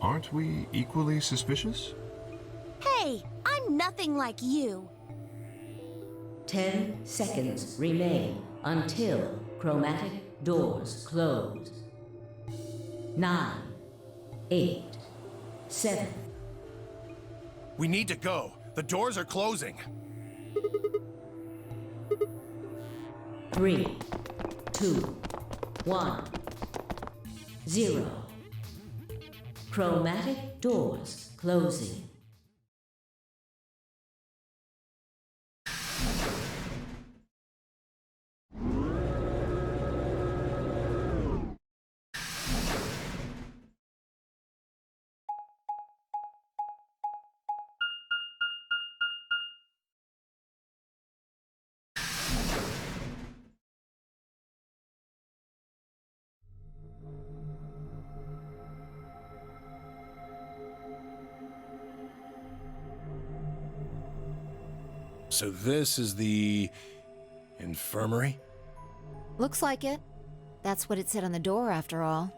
Aren't we equally suspicious? Hey, I'm nothing like you. 10 seconds remain until chromatic doors close. 9, 8, 7. We need to go. The doors are closing. 3, 2, 1, 0. Chromatic doors closing. So this is the infirmary? Looks like it. That's what it said on the door, after all.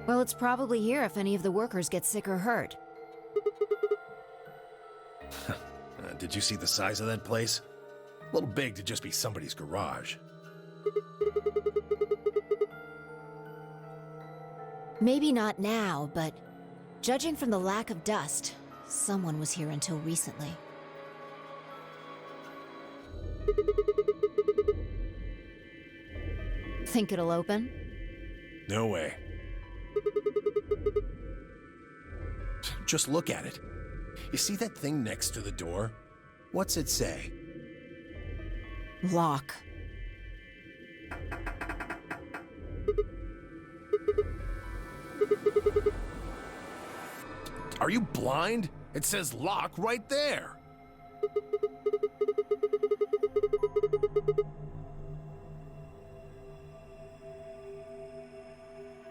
Well, it's probably here if any of the workers get sick or hurt. Did you see the size of that place? A little big to just be somebody's garage. Maybe not now, but judging from the lack of dust, someone was here until recently. Think it'll open? No way. Just look at it. You see that thing next to the door? What's it say? Lock. Are you blind? It says lock right there.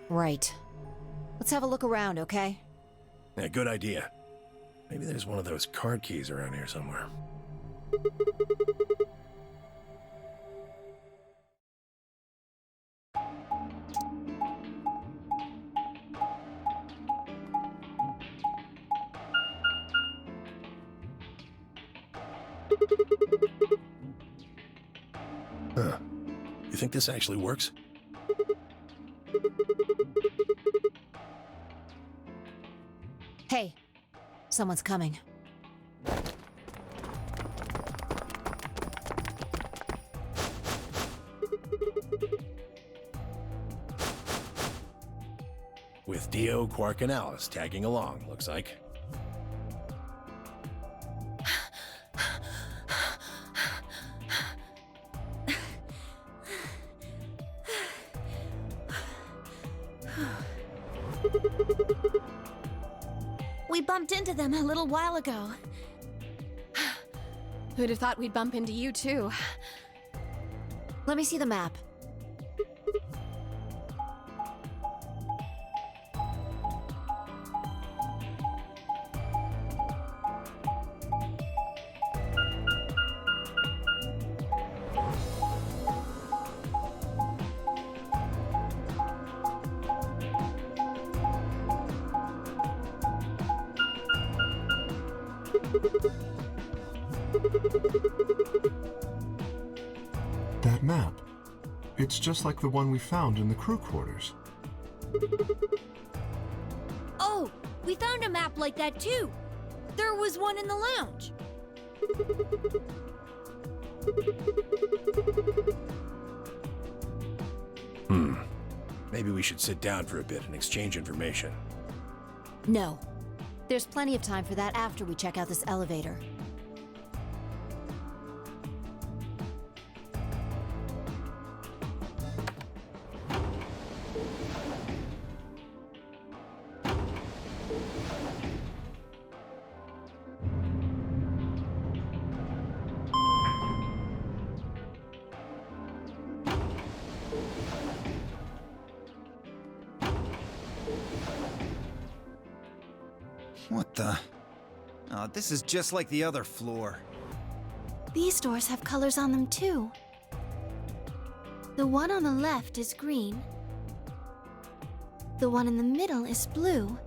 Right. Let's have a look around, okay? Yeah, good idea. Maybe there's one of those card keys around here somewhere. Huh. You think this actually works? Hey, someone's coming. With Dio, Quark, and Alice tagging along, looks like. We bumped into them a little while ago. Who'd have thought we'd bump into you, too? Let me see the map. That map. It's just like the one we found in the crew quarters. Oh, we found a map like that too. There was one in the lounge. Maybe we should sit down for a bit and exchange information. No. There's plenty of time for that after we check out this elevator. What the? Oh, this is just like the other floor. These doors have colors on them too. The one on the left is green. The one in the middle is blue.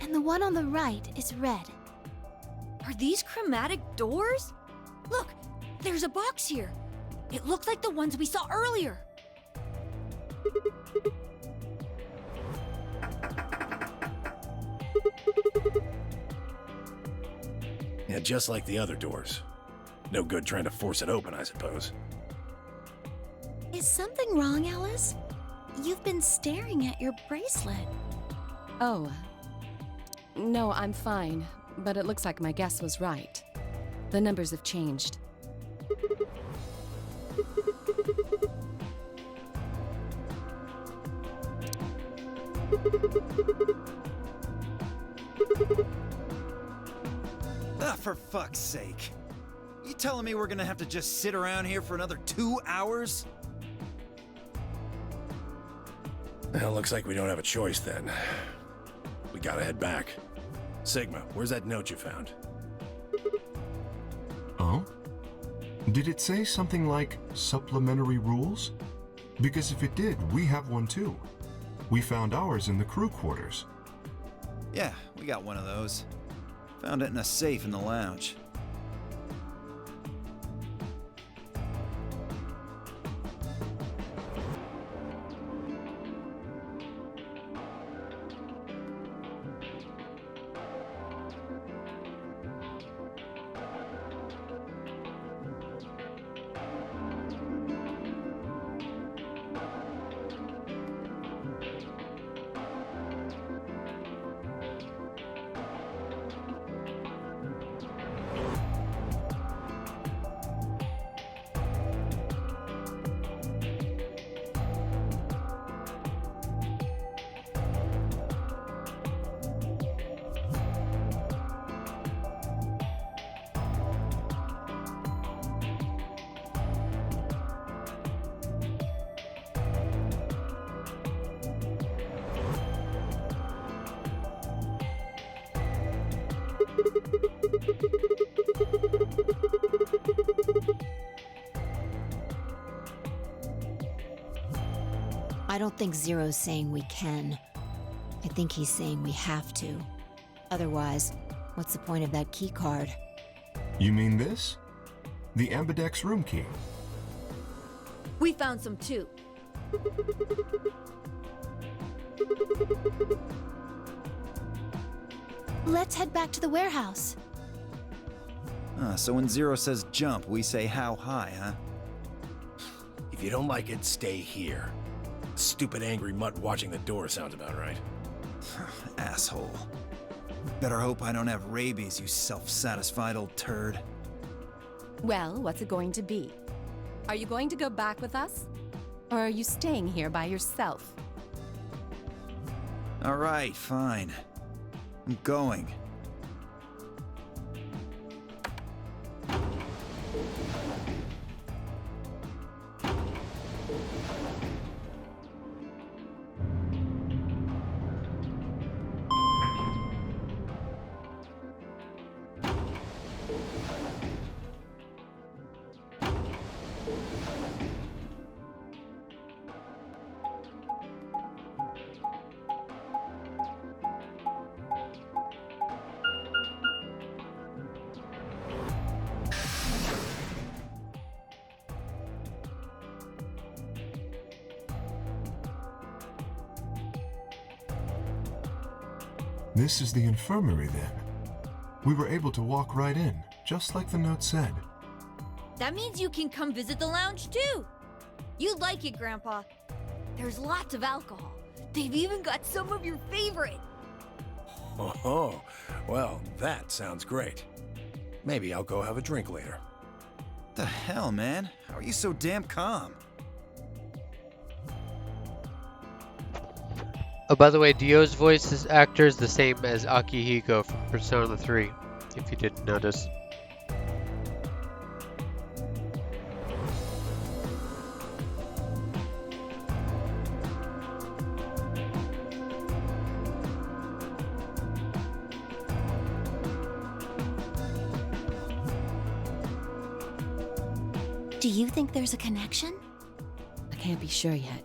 And the one on the right is red. Are these chromatic doors? Look, there's a box here. It looked like the ones we saw earlier. Yeah, just like the other doors. No good trying to force it open, I suppose. Is something wrong, Alice? You've been staring at your bracelet. Oh. No, I'm fine. But it looks like my guess was right. The numbers have changed. Ah, for fuck's sake. You telling me we're gonna have to just sit around here for another 2 hours? Well, looks like we don't have a choice then. We gotta head back. Sigma, where's that note you found? Oh? Did it say something like supplementary rules? Because if it did, we have one too. We found ours in the crew quarters. Yeah, we got one of those. Found it in a safe in the lounge. I don't think Zero's saying we can. I think he's saying we have to. Otherwise, what's the point of that key card? You mean this? The Ambidex room key. We found some too. Let's head back to the warehouse. Ah, so when Zero says jump, we say how high, huh? If you don't like it, stay here. Stupid angry mutt watching the door sounds about right. Asshole. Better hope I don't have rabies, you self-satisfied old turd. Well, what's it going to be? Are you going to go back with us? Or are you staying here by yourself? All right, fine. I'm going. This is the infirmary then. We were able to walk right in, just like the note said. That means you can come visit the lounge too. You'd like it, Grandpa. There's lots of alcohol. They've even got some of your favorite. Oh, well, that sounds great. Maybe I'll go have a drink later. The hell, man? How are you so damn calm? Oh, by the way, Dio's voice actor is the same as Akihiko from Persona 3, if you didn't notice. Do you think there's a connection? I can't be sure yet,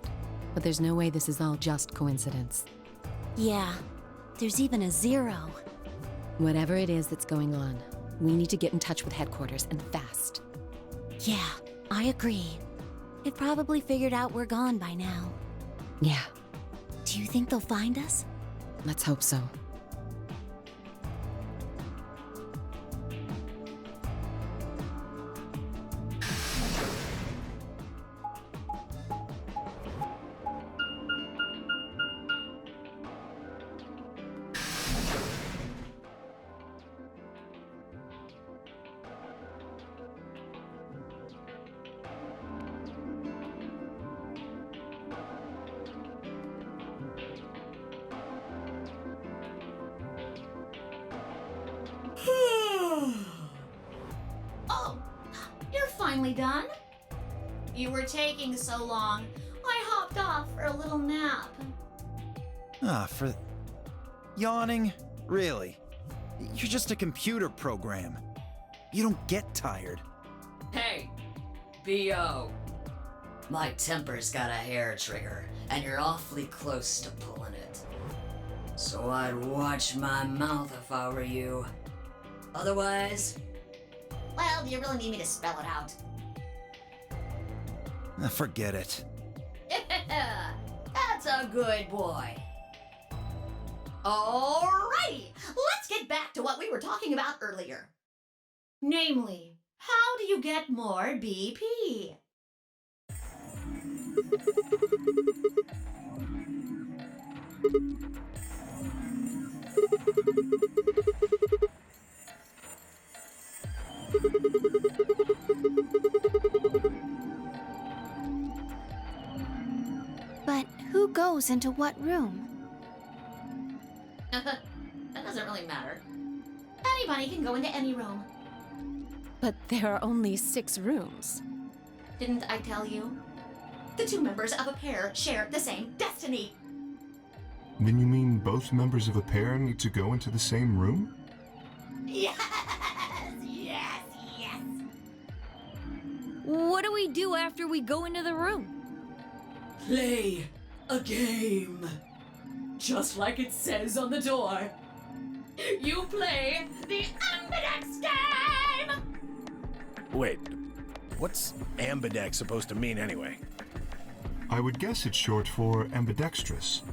but there's no way this is all just coincidence. Yeah, there's even a 0. Whatever it is that's going on, we need to get in touch with headquarters, and fast. Yeah, I agree. It probably figured out we're gone by now. Yeah, Do you think they'll find us? let's hope so. Oh, you're finally done? You were taking so long. I hopped off for a little nap. For... Yawning? Really? You're just a computer program. You don't get tired. Hey, B.O. My temper's got a hair trigger, and you're awfully close to pulling it. So I'd watch my mouth if I were you. Otherwise... Well, do you really need me to spell it out? Forget it. That's a good boy. Alrighty, let's get back to what we were talking about earlier. Namely, how do you get more BP? But who goes into what room? That doesn't really matter. Anybody can go into any room. But there are only 6 rooms. Didn't I tell you? The 2 members of a pair share the same destiny. Then you mean both members of a pair need to go into the same room? Yes, yes, yes. What do we do after we go into the room? Play a game. Just like it says on the door. You play the Ambidex game! Wait, what's ambidex supposed to mean anyway? I would guess it's short for ambidextrous.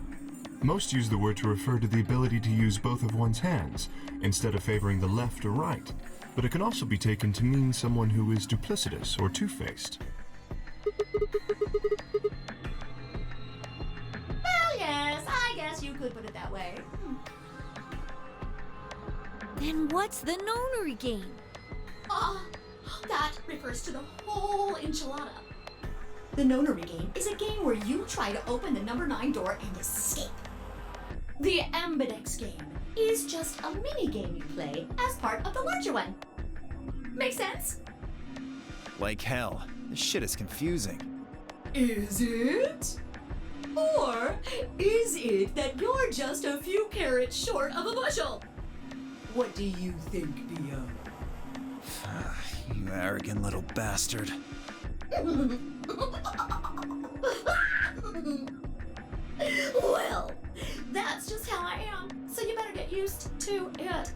Most use the word to refer to the ability to use both of one's hands, instead of favoring the left or right. But it can also be taken to mean someone who is duplicitous or two-faced. Well, yes, I guess you could put it that way. Then what's the nonary game? That refers to the whole enchilada. The nonary game is a game where you try to open the number 9 door and escape. The Ambidex game is just a mini game you play as part of the larger one. Make sense? Like hell. This shit is confusing. Is it? Or is it that you're just a few carrots short of a bushel? What do you think, B.O.? You arrogant little bastard. Well, that's just how I am, so you better get used to it.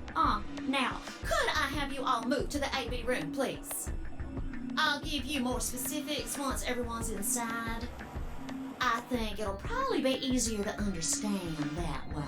Now, could I have you all move to the AB room, please? I'll give you more specifics once everyone's inside. I think it'll probably be easier to understand that way.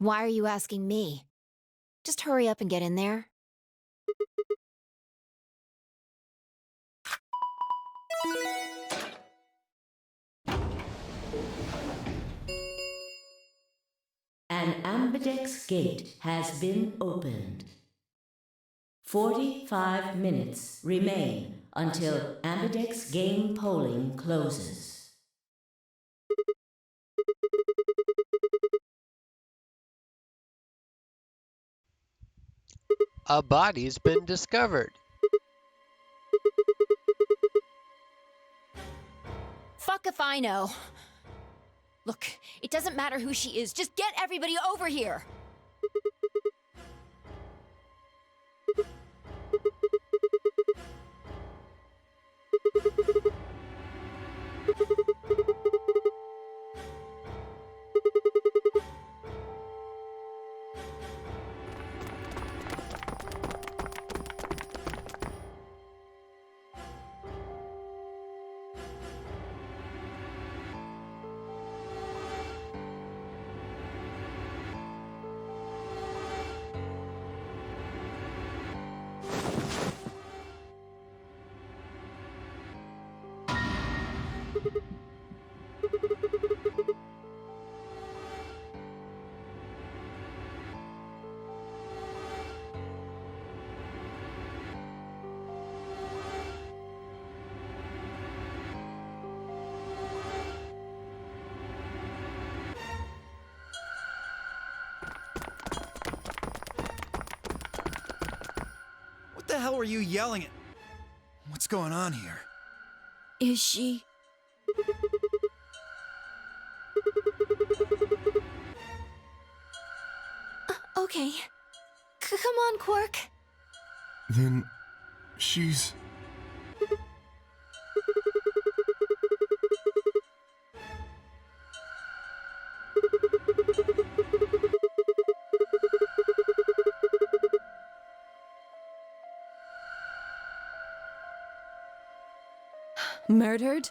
Why are you asking me? Just hurry up and get in there. An ambidex gate has been opened. 45 minutes remain until ambidex game polling closes. A body's been discovered. Fuck if I know. Look, it doesn't matter who she is. Just get everybody over here. What the hell were you yelling at? What's going on here? Is she? Okay. Come on, Quark. Then she's... Murdered?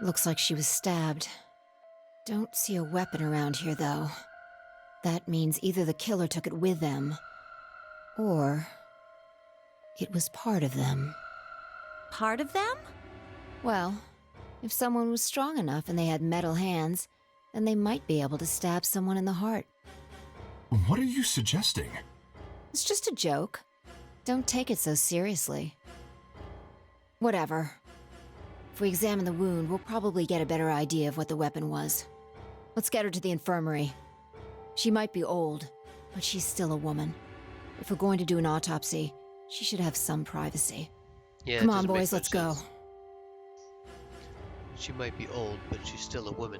Looks like she was stabbed. Don't see a weapon around here, though. That means either the killer took it with them, or it was part of them. Part of them? Well, if someone was strong enough and they had metal hands, then they might be able to stab someone in the heart. What are you suggesting? It's just a joke. Don't take it so seriously. Whatever. If we examine the wound, we'll probably get a better idea of what the weapon was. Let's get her to the infirmary. She might be old, but she's still a woman. If we're going to do an autopsy, she should have some privacy. Yeah, Come it on, doesn't make boys, much let's go. sense. She might be old, but she's still a woman.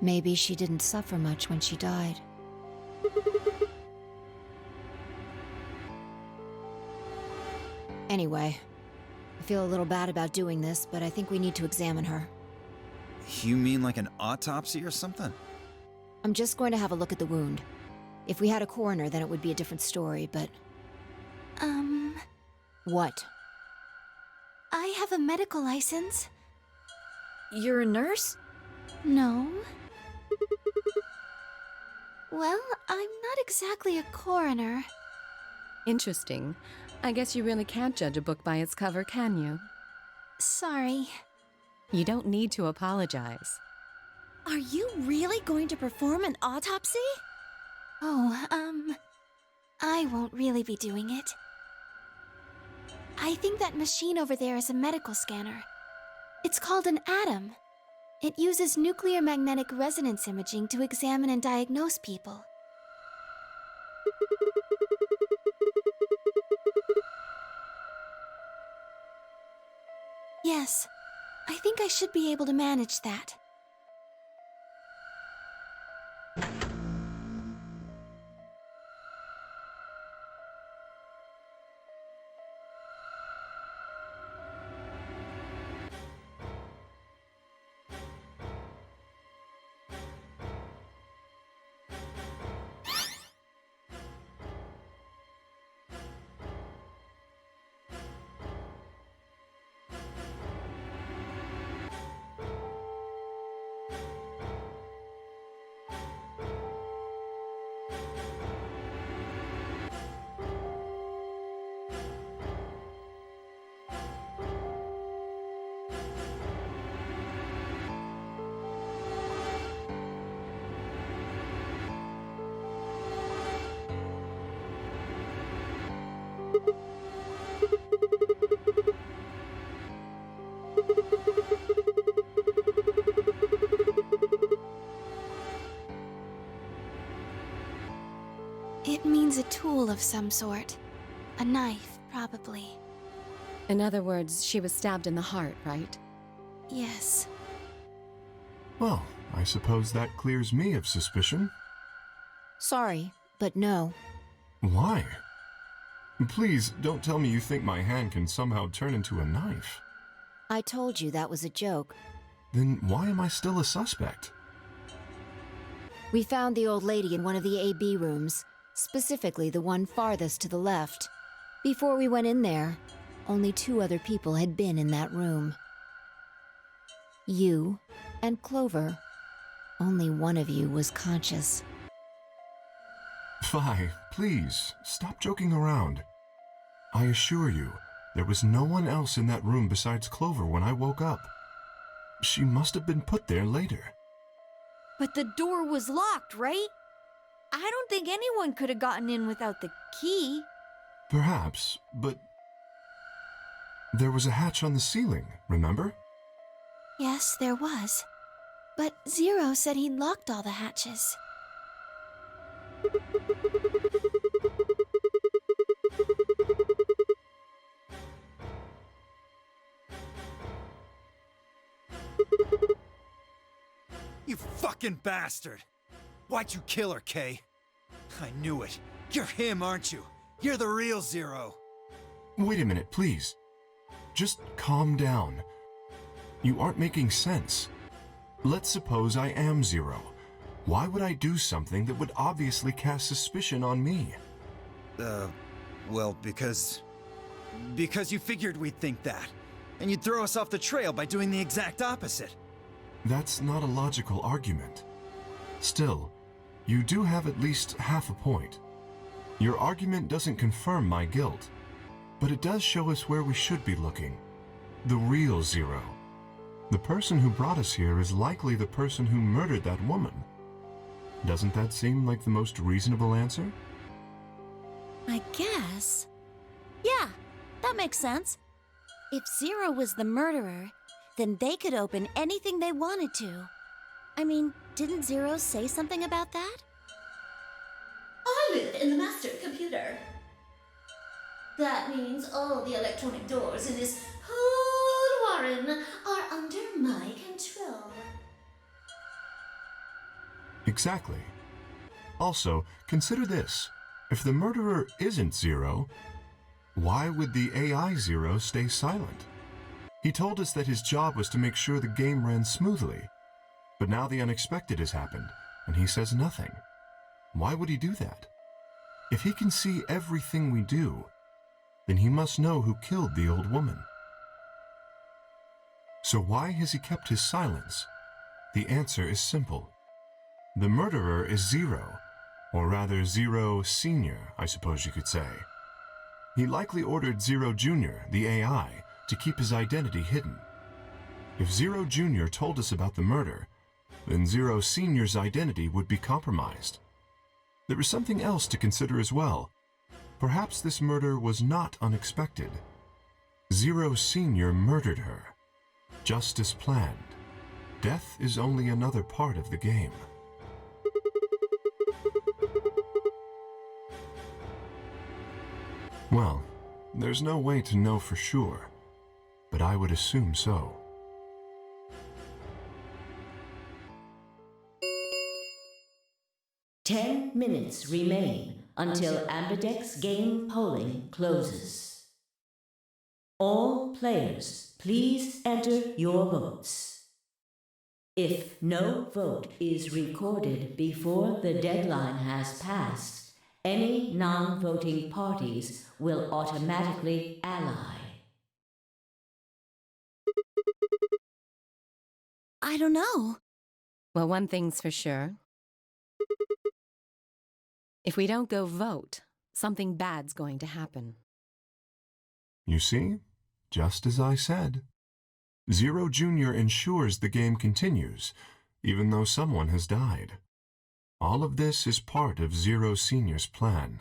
Maybe she didn't suffer much when she died. Anyway, I feel a little bad about doing this, but I think we need to examine her. You mean like an autopsy or something? I'm just going to have a look at the wound. If we had a coroner, then it would be a different story, but... What? I have a medical license. You're a nurse? No. Well, I'm not exactly a coroner. Interesting. I guess you really can't judge a book by its cover, can you? Sorry. You don't need to apologize. Are you really going to perform an autopsy? Oh, I won't really be doing it. I think that machine over there is a medical scanner. It's called an ATOM. It uses nuclear magnetic resonance imaging to examine and diagnose people. Yes, I think I should be able to manage that. It means a tool of some sort. A knife, probably. In other words, she was stabbed in the heart, right? Yes. Well, I suppose that clears me of suspicion. Sorry, but no. Why? Please, don't tell me you think my hand can somehow turn into a knife. I told you that was a joke. Then why am I still a suspect? We found the old lady in one of the AB rooms, specifically the one farthest to the left. Before we went in there, only 2 other people had been in that room. You and Clover. Only one of you was conscious. Fi, please, stop joking around. I assure you, there was no one else in that room besides Clover when I woke up. She must have been put there later. But the door was locked, right? I don't think anyone could have gotten in without the key. Perhaps, but there was a hatch on the ceiling, remember? Yes, there was. But Zero said he'd locked all the hatches. You fucking bastard! Why'd you kill her, Kay? I knew it. You're him, aren't you? You're the real Zero. Wait a minute, please. Just calm down. You aren't making sense. Let's suppose I am Zero. Why would I do something that would obviously cast suspicion on me? Well, because you figured we'd think that. And you'd throw us off the trail by doing the exact opposite. That's not a logical argument. Still, you do have at least half a point. Your argument doesn't confirm my guilt, but it does show us where we should be looking. The real Zero. The person who brought us here is likely the person who murdered that woman. Doesn't that seem like the most reasonable answer? I guess. Yeah, that makes sense. If Zero was the murderer, then they could open anything they wanted to. I mean, didn't Zero say something about that? I live in the master computer. That means all the electronic doors in this whole warren are under my control. Exactly. Also, consider this. If the murderer isn't Zero, why would the AI Zero stay silent? He told us that his job was to make sure the game ran smoothly. But now the unexpected has happened, and he says nothing. Why would he do that? If he can see everything we do, then he must know who killed the old woman. So why has he kept his silence? The answer is simple. The murderer is Zero, or rather Zero Senior, I suppose you could say. He likely ordered Zero Junior, the AI, to keep his identity hidden. If Zero Junior told us about the murder, then Zero Senior's identity would be compromised. There is something else to consider as well. Perhaps this murder was not unexpected. Zero Senior murdered her, just as planned. Death is only another part of the game. Well, there's no way to know for sure, but I would assume so. Ten minutes remain until Ambidex game polling closes. All players, please enter your votes. If no vote is recorded before the deadline has passed, any non-voting parties will automatically ally. I don't know. Well, one thing's for sure. If we don't go vote, something bad's going to happen. You see? Just as I said. Zero Junior ensures the game continues, even though someone has died. All of this is part of Zero Senior's plan.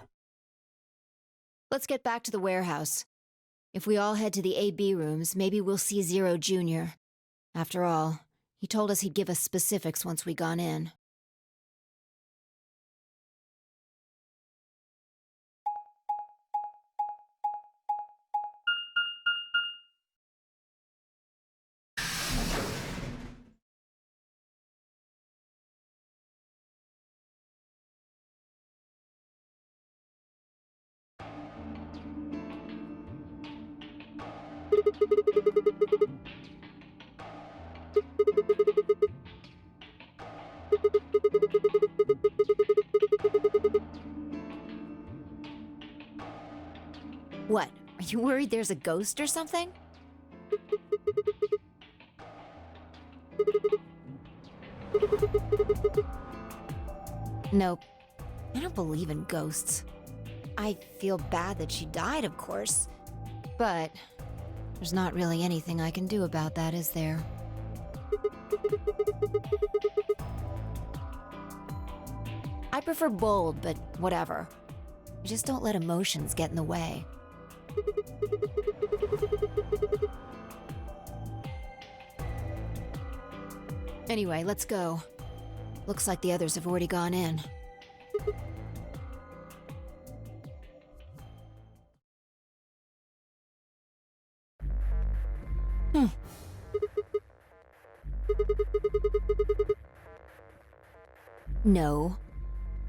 Let's get back to the warehouse. If we all head to the AB rooms, maybe we'll see Zero Junior. After all, he told us he'd give us specifics once we gone in. What? Are you worried there's a ghost or something? Nope. I don't believe in ghosts. I feel bad that she died, of course. But there's not really anything I can do about that, is there? I prefer bold, but whatever. Just don't let emotions get in the way. Anyway, let's go. Looks like the others have already gone in. No.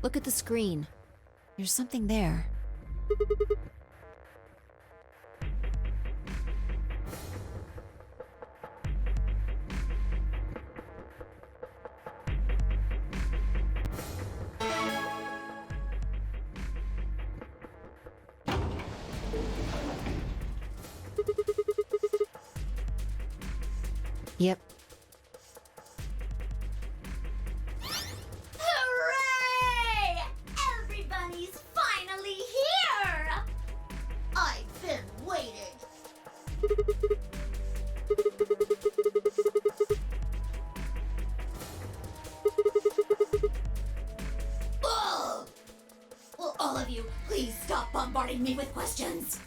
Look at the screen. There's something there. Yep. Hooray! Everybody's finally here! I've been waiting. Ugh! Will all of you please stop bombarding me with questions?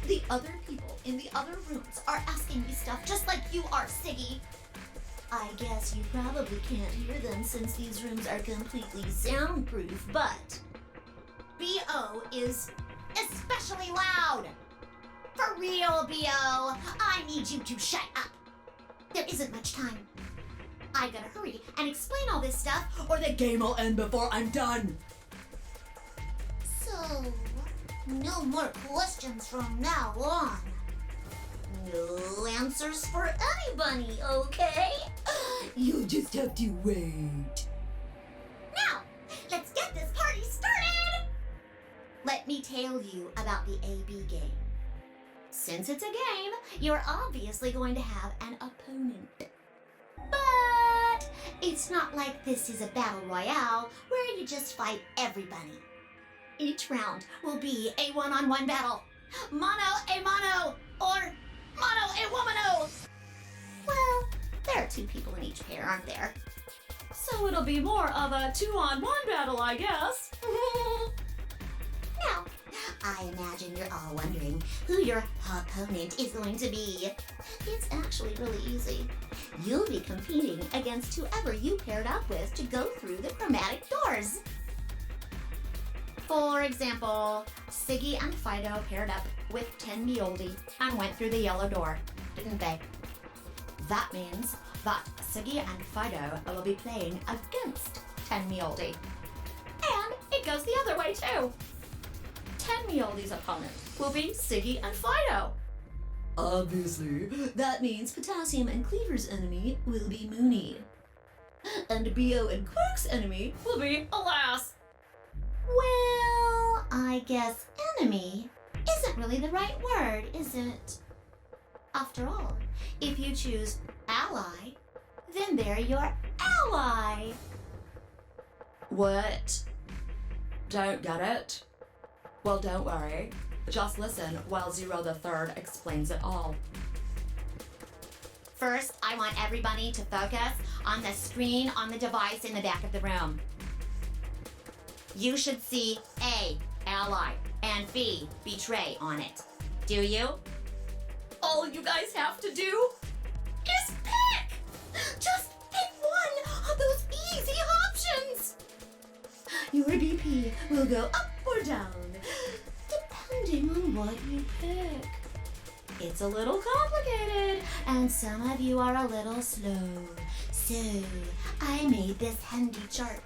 The other people in the other rooms are asking me stuff just like you are, Siggy. I guess you probably can't hear them since these rooms are completely soundproof, but B.O. is especially loud. For real, B.O., I need you to shut up. There isn't much time. I gotta hurry and explain all this stuff, or the game will end before I'm done. So, no more questions from now on. No answers for anybody, okay? You'll just have to wait. Now, let's get this party started! Let me tell you about the AB game. Since it's a game, you're obviously going to have an opponent. But it's not like this is a battle royale where you just fight everybody. Each round will be a one-on-one battle. Mono a mono, or mono a womano. Well, there are 2 people in each pair, aren't there? So it'll be more of a 2-on-1 battle, I guess. Now, I imagine you're all wondering who your opponent is going to be. It's actually really easy. You'll be competing against whoever you paired up with to go through the chromatic doors. For example, Siggy and Fido paired up with 10 Mioldi and went through the yellow door, didn't they? That means that Siggy and Fido will be playing against 10 Mioldi. And it goes the other way too. 10 Mioldi's opponent will be Siggy and Fido. Obviously, that means Potassium and Cleaver's enemy will be Mooney. And B.O. and Quirk's enemy will be Alas. Well, I guess enemy isn't really the right word, is it? After all, if you choose ally, then they're your ally. What? Don't get it? Well, don't worry. Just listen while Zero the Third explains it all. First, I want everybody to focus on the screen on the device in the back of the room. You should see A, ally, and B, betray on it. Do you? All you guys have to do is pick! Just pick one of those easy options! Your BP will go up or down, depending on what you pick. It's a little complicated, and some of you are a little slow. So, I made this handy chart.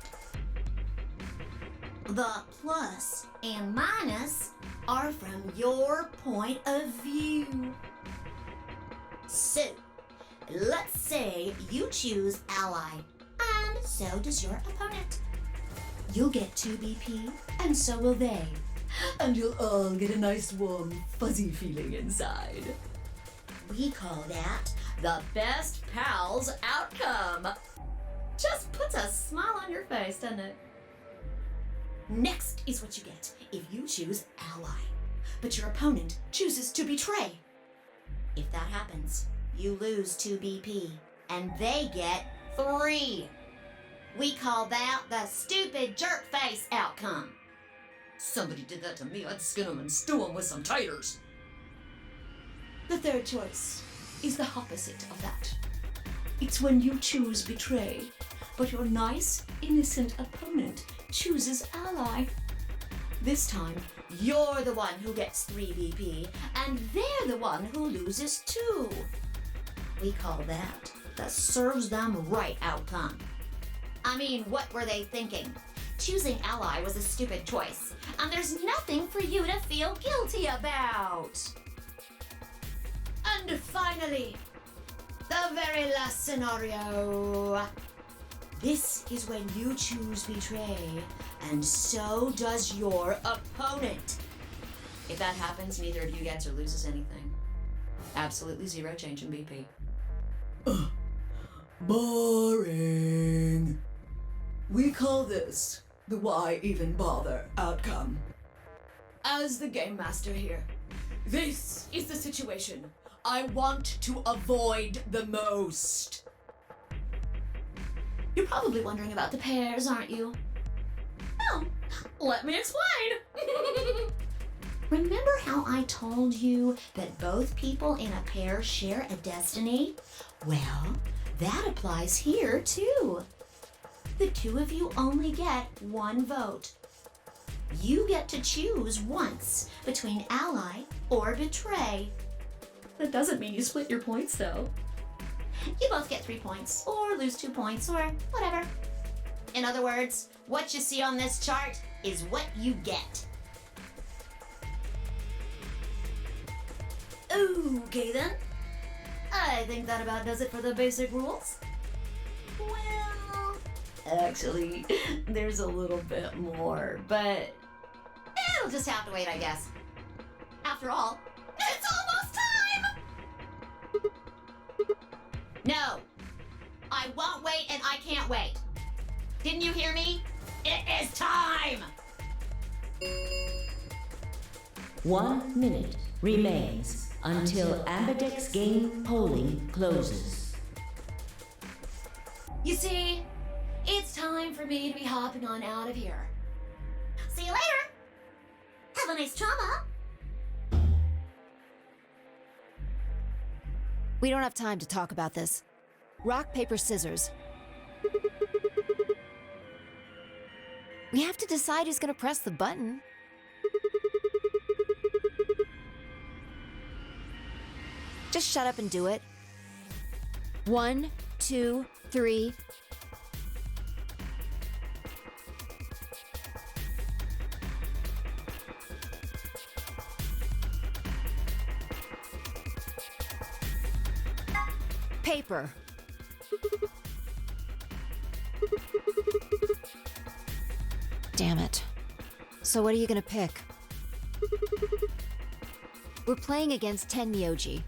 The plus and minus are from your point of view. So, let's say you choose ally, and so does your opponent. You'll get 2 BP, and so will they. And you'll all get a nice warm, fuzzy feeling inside. We call that the best pals outcome. Just puts a smile on your face, doesn't it? Next is what you get if you choose ally, but your opponent chooses to betray. If that happens, you lose 2 BP, and they get 3. We call that the stupid jerk face outcome. Somebody did that to me, I'd skin them and stew them with some taters. The third choice is the opposite of that. It's when you choose betray, but your nice, innocent opponent chooses ally. This time, you're the one who gets 3 BP, and they're the one who loses 2. We call that the serves them right outcome. I mean, what were they thinking? Choosing ally was a stupid choice, and there's nothing for you to feel guilty about. And finally, the very last scenario. This is when you choose betray, and so does your opponent. If that happens, neither of you gets or loses anything. Absolutely 0 change in BP. Boring. We call this the why even bother outcome. As the game master here, this is the situation I want to avoid the most. You're probably wondering about the pairs, aren't you? Well, let me explain. Remember how I told you that both people in a pair share a destiny? Well, that applies here too. The two of you only get one vote. You get to choose once between ally or betray. That doesn't mean you split your points, though. You both get 3 points, or lose 2 points, or whatever. In other words, what you see on this chart is what you get. Okay then. I think that about does it for the basic rules. Well, actually, there's a little bit more, but it'll just have to wait, I guess. After all, it's almost time! No, I won't wait and I can't wait. Didn't you hear me? It is time! 1 minute remains until Ambidex game polling closes. You see, it's time for me to be hopping on out of here. See you later! Have a nice trauma! We don't have time to talk about this. Rock, paper, scissors. We have to decide who's gonna press the button. Just shut up and do it. 1, 2, 3. Paper. Damn it. So what are you gonna pick? We're playing against Tenmyoji.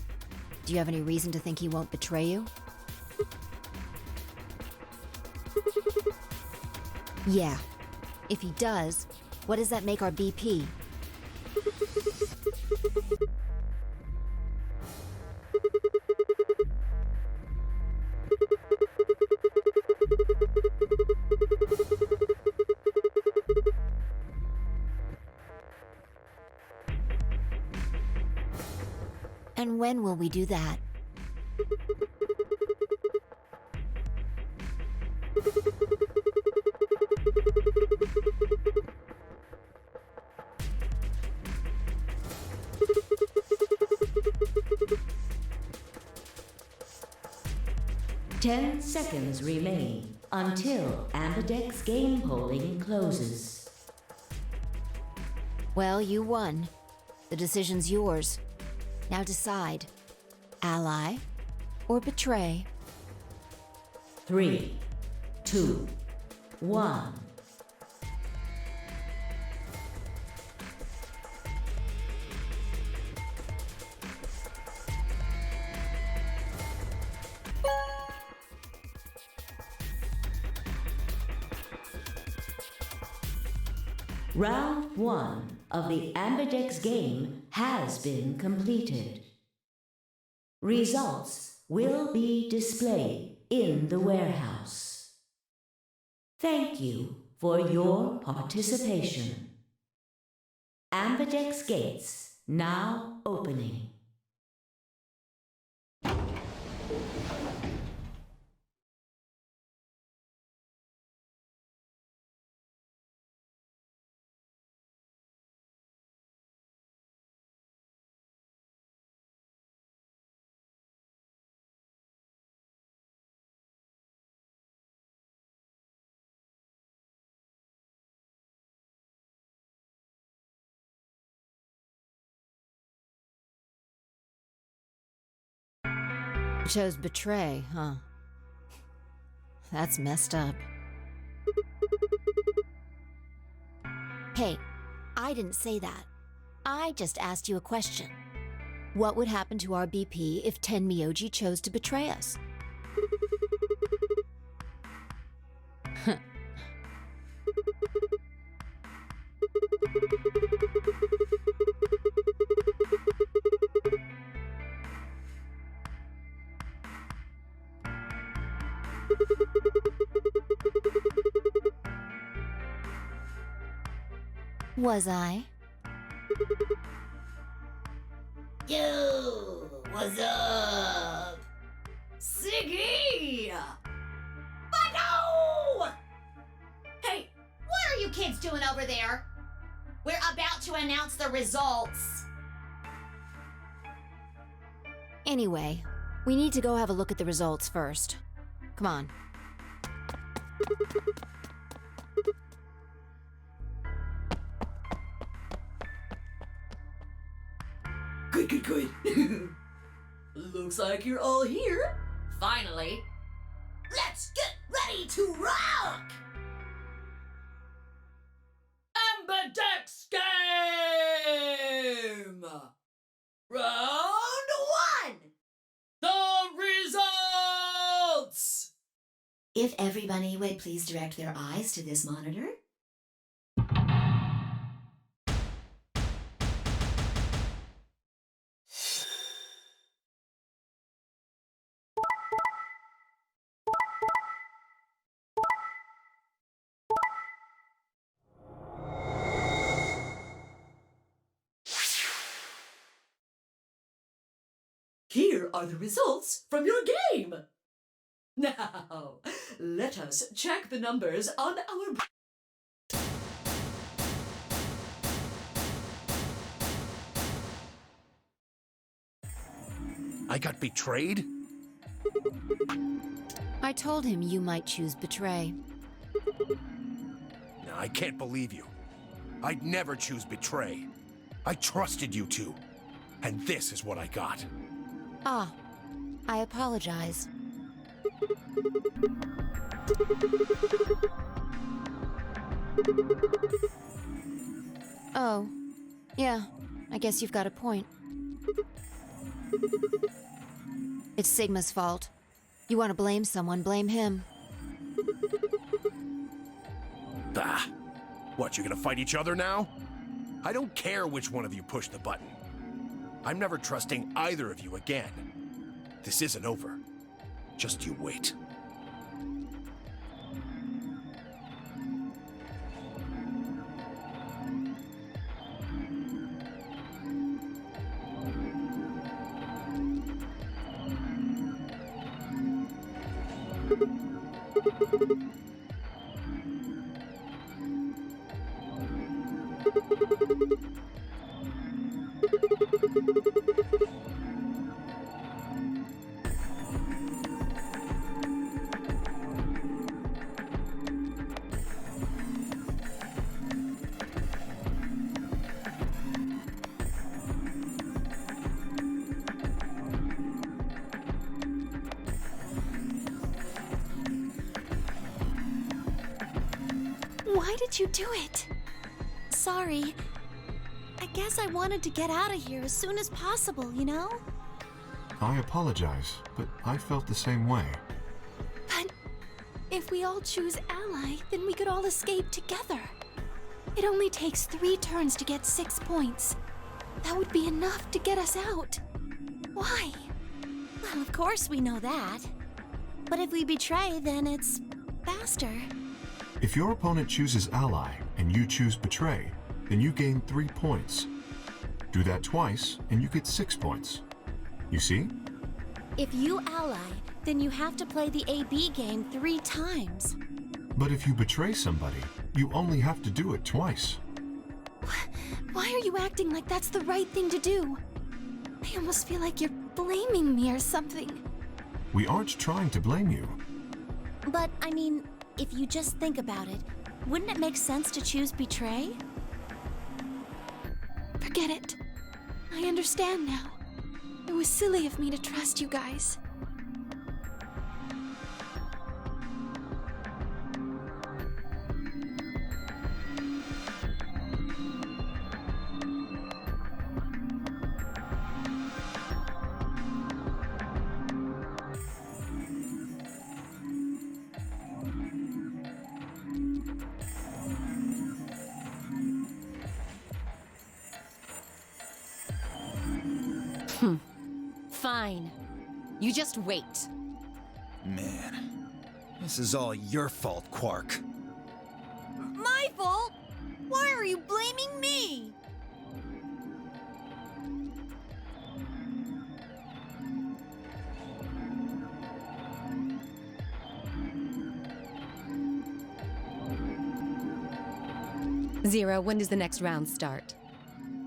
Do you have any reason to think he won't betray you? Yeah. If he does, what does that make our BP? And when will we do that? Ten seconds remain until Ambidex game polling closes. Well, you won. The decision's yours. Now decide. Ally or betray? 3, 2, 1. Round 1 of the Ambidex game has been completed. Results will be displayed in the warehouse. Thank you for your participation. Ambidex gates now opening. You chose betray, huh? That's messed up. Hey, I didn't say that. I just asked you a question. What would happen to our BP if Tenmyoji chose to betray us? Was I? Yo, what's up? Siggy! But no! Hey, what are you kids doing over there? We're about to announce the results. Anyway, we need to go have a look at the results first. Come on. Good. Looks like you're all here. Finally. Let's get ready to rock! Ambidex game! Round 1! The results! If everybody would please direct their eyes to this monitor. Here are the results from your game. Now, let us check the numbers on our... I got betrayed? I told him you might choose betray. No, I can't believe you. I'd never choose betray. I trusted you two. And this is what I got. Ah, I apologize. Oh, yeah, I guess you've got a point. It's Sigma's fault. You want to blame someone, blame him. Bah. What, you gonna fight each other now? I don't care which one of you pushed the button. I'm never trusting either of you again. This isn't over. Just you wait. Why did you do it? Sorry. I guess I wanted to get out of here as soon as possible, you know? I apologize, but I felt the same way. But if we all choose ally, then we could all escape together. It only takes 3 turns to get 6 points. That would be enough to get us out. Why? Well, of course we know that. But if we betray, then it's faster. If your opponent chooses ally and you choose betray, then you gain 3 points. Do that twice and you get 6 points. You see? If you ally, then you have to play the AB game 3 times. But if you betray somebody, you only have to do it twice. Why are you acting like that's the right thing to do? I almost feel like you're blaming me or something. We aren't trying to blame you. But, I mean, if you just think about it, wouldn't it make sense to choose betray? Forget it. I understand now. It was silly of me to trust you guys. Fine. You just wait. Man, this is all your fault, Quark. My fault? Why are you blaming me? Zero, when does the next round start?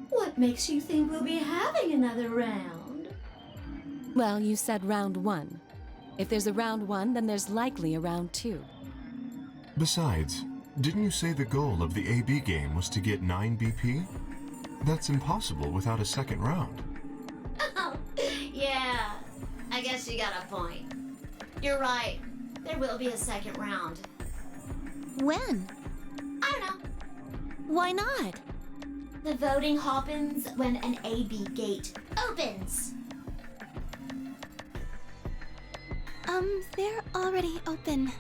What makes you think we'll be having another round? Well, you said round 1. If there's a round 1, then there's likely a round 2. Besides, didn't you say the goal of the AB game was to get 9 BP? That's impossible without a second round. Oh, yeah. I guess you got a point. You're right. There will be a second round. When? I don't know. Why not? The voting happens when an AB gate opens. They're already open.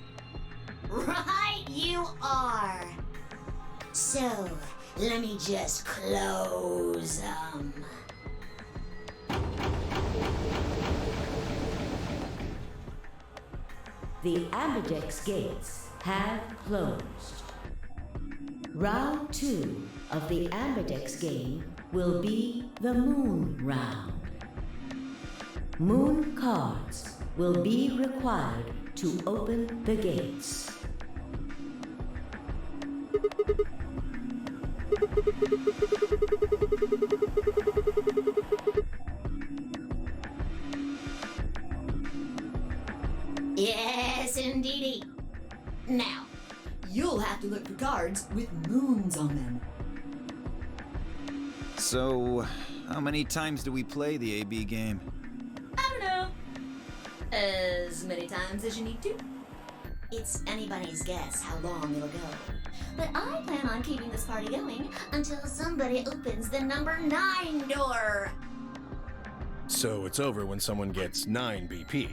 Right you are. So, let me just close them. The Ambidex gates have closed. Round 2 of the Ambidex game will be the Moon Round. Moon cards will be required to open the gates. Yes, indeedy. Now, you'll have to look for cards with moons on them. So, how many times do we play the AB game? I don't know. As many times as you need to. It's anybody's guess how long it'll go. But I plan on keeping this party going until somebody opens the number 9 door. So it's over when someone gets 9 BP.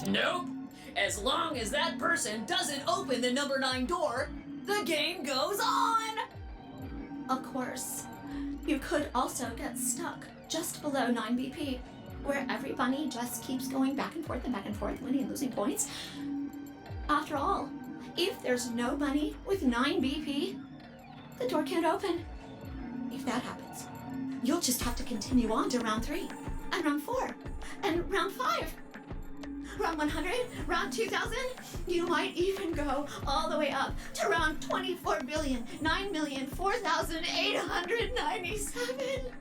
Nope. As long as that person doesn't open the number 9 door, the game goes on! Of course. You could also get stuck just below 9 BP, where every bunny just keeps going back and forth, winning and losing points. After all, if there's no bunny with 9 BP, the door can't open. If that happens, you'll just have to continue on to round 3, and round 4, and round 5. Round 100, round 2000, you might even go all the way up to round 24,009,004,897.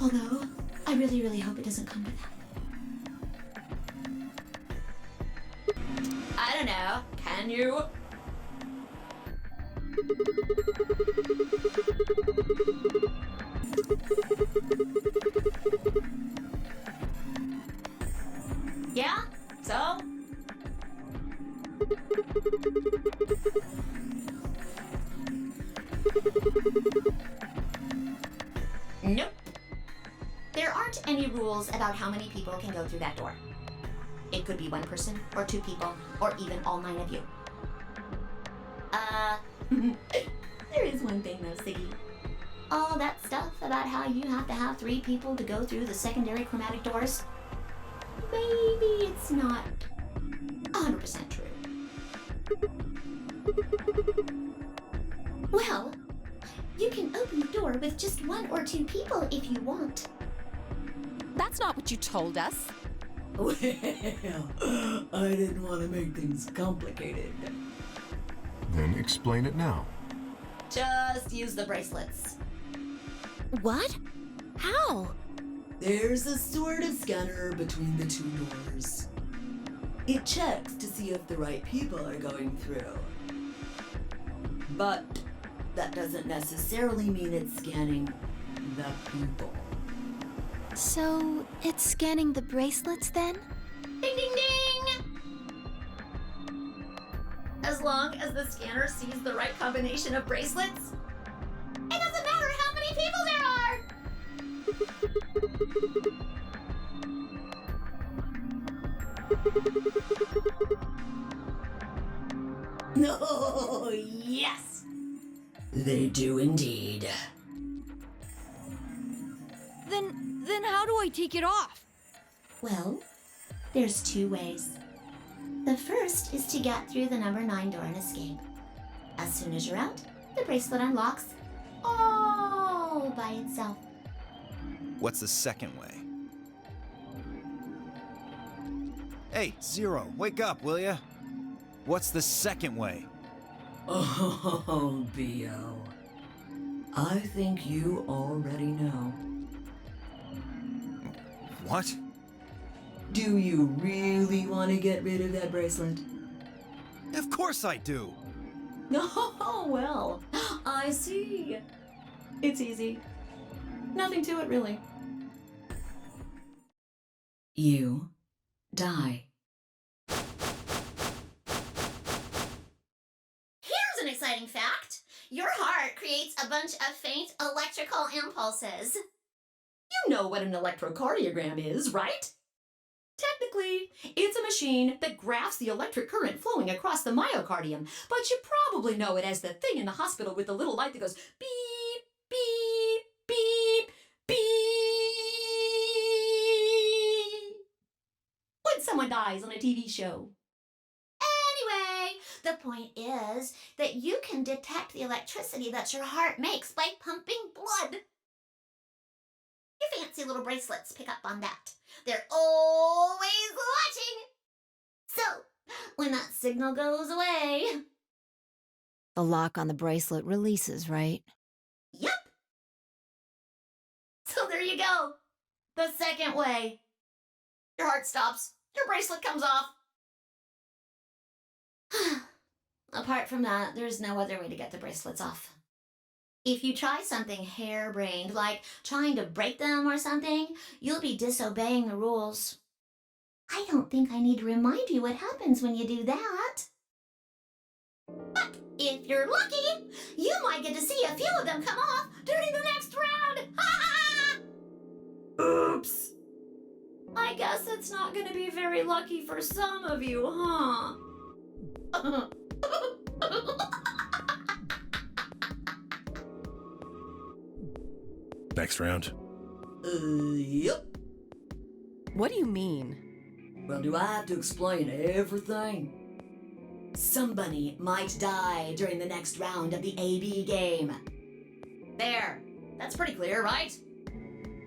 Although, I really, really hope it doesn't come to that. I don't know. Can you? Yeah? So? Nope. There aren't any rules about how many people can go through that door. It could be 1 person, or 2 people, or even all 9 of you. There is one thing though, Siggy. All that stuff about how you have to have 3 people to go through the secondary chromatic doors, maybe it's not 100% true. Well, you can open the door with just 1 or 2 people if you want. That's not what you told us. Well, I didn't want to make things complicated. Then explain it now. Just use the bracelets. What? How? There's a sort of scanner between the 2 doors. It checks to see if the right people are going through. But that doesn't necessarily mean it's scanning the people. So, it's scanning the bracelets then? Ding ding ding! As long as the scanner sees the right combination of bracelets, it doesn't matter how many people there are! No, yes! They do indeed. Then how do I take it off? Well, there's two ways. The first is to get through the number 9 door and escape. As soon as you're out, the bracelet unlocks all by itself. What's the second way? Hey, Zero, wake up, will ya? What's the second way? Oh, B.O. I think you already know. What? Do you really want to get rid of that bracelet? Of course I do! Oh, well, I see. It's easy. Nothing to it, really. You die. Here's an exciting fact. Your heart creates a bunch of faint electrical impulses. You know what an electrocardiogram is, right? Technically, it's a machine that graphs the electric current flowing across the myocardium, but you probably know it as the thing in the hospital with the little light that goes beep, beep, beep, beep. When someone dies on a TV show. Anyway, the point is that you can detect the electricity that your heart makes by pumping blood. Your fancy little bracelets pick up on that. They're always watching. So, when that signal goes away... The lock on the bracelet releases, right? Yep. So there you go. The second way. Your heart stops. Your bracelet comes off. Apart from that, there's no other way to get the bracelets off. If you try something harebrained, like trying to break them or something, you'll be disobeying the rules. I don't think I need to remind you what happens when you do that. But if you're lucky, you might get to see a few of them come off during the next round. Oops. I guess it's not going to be very lucky for some of you, huh? Next round. Yep. What do you mean? Well, do I have to explain everything? Somebody might die during the next round of the AB game. There. That's pretty clear, right?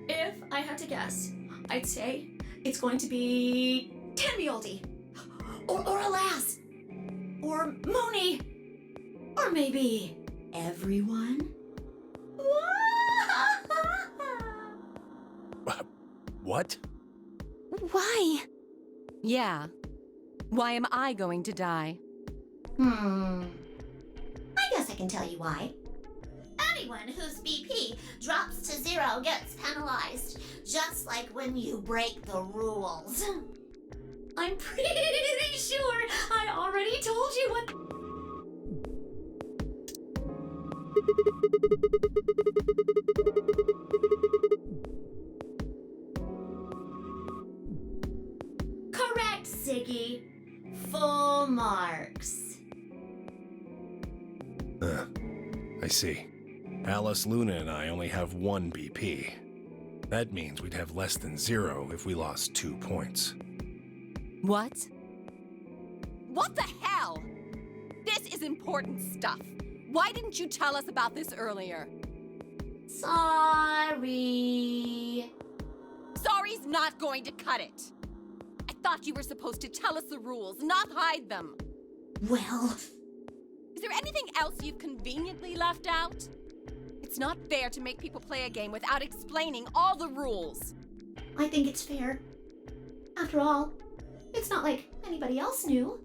If I had to guess, I'd say it's going to be Tenbioldi. Or Alas. Or Mooney. Or maybe everyone? What? Why? Yeah. Why am I going to die? I guess I can tell you why. Anyone whose BP drops to 0 gets penalized, just like when you break the rules. I'm pretty sure I already told you what... Correct, Siggy. Full marks. I see. Alice, Luna, and I only have 1 BP. That means we'd have less than 0 if we lost 2 points. What? What the hell? This is important stuff. Why didn't you tell us about this earlier? Sorry. Sorry's not going to cut it. I thought you were supposed to tell us the rules, not hide them. Well... Is there anything else you've conveniently left out? It's not fair to make people play a game without explaining all the rules. I think it's fair. After all, it's not like anybody else knew.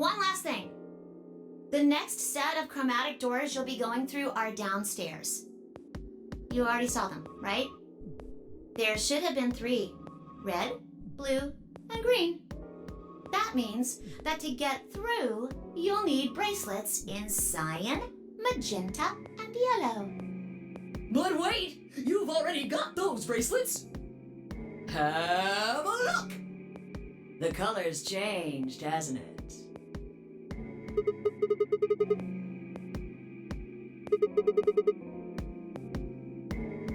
one last thing. The next set of chromatic doors you'll be going through are downstairs. You already saw them, right? There should have been 3. Red, blue, and green. That means that to get through, you'll need bracelets in cyan, magenta, and yellow. But wait! You've already got those bracelets! Have a look! The color's changed, hasn't it?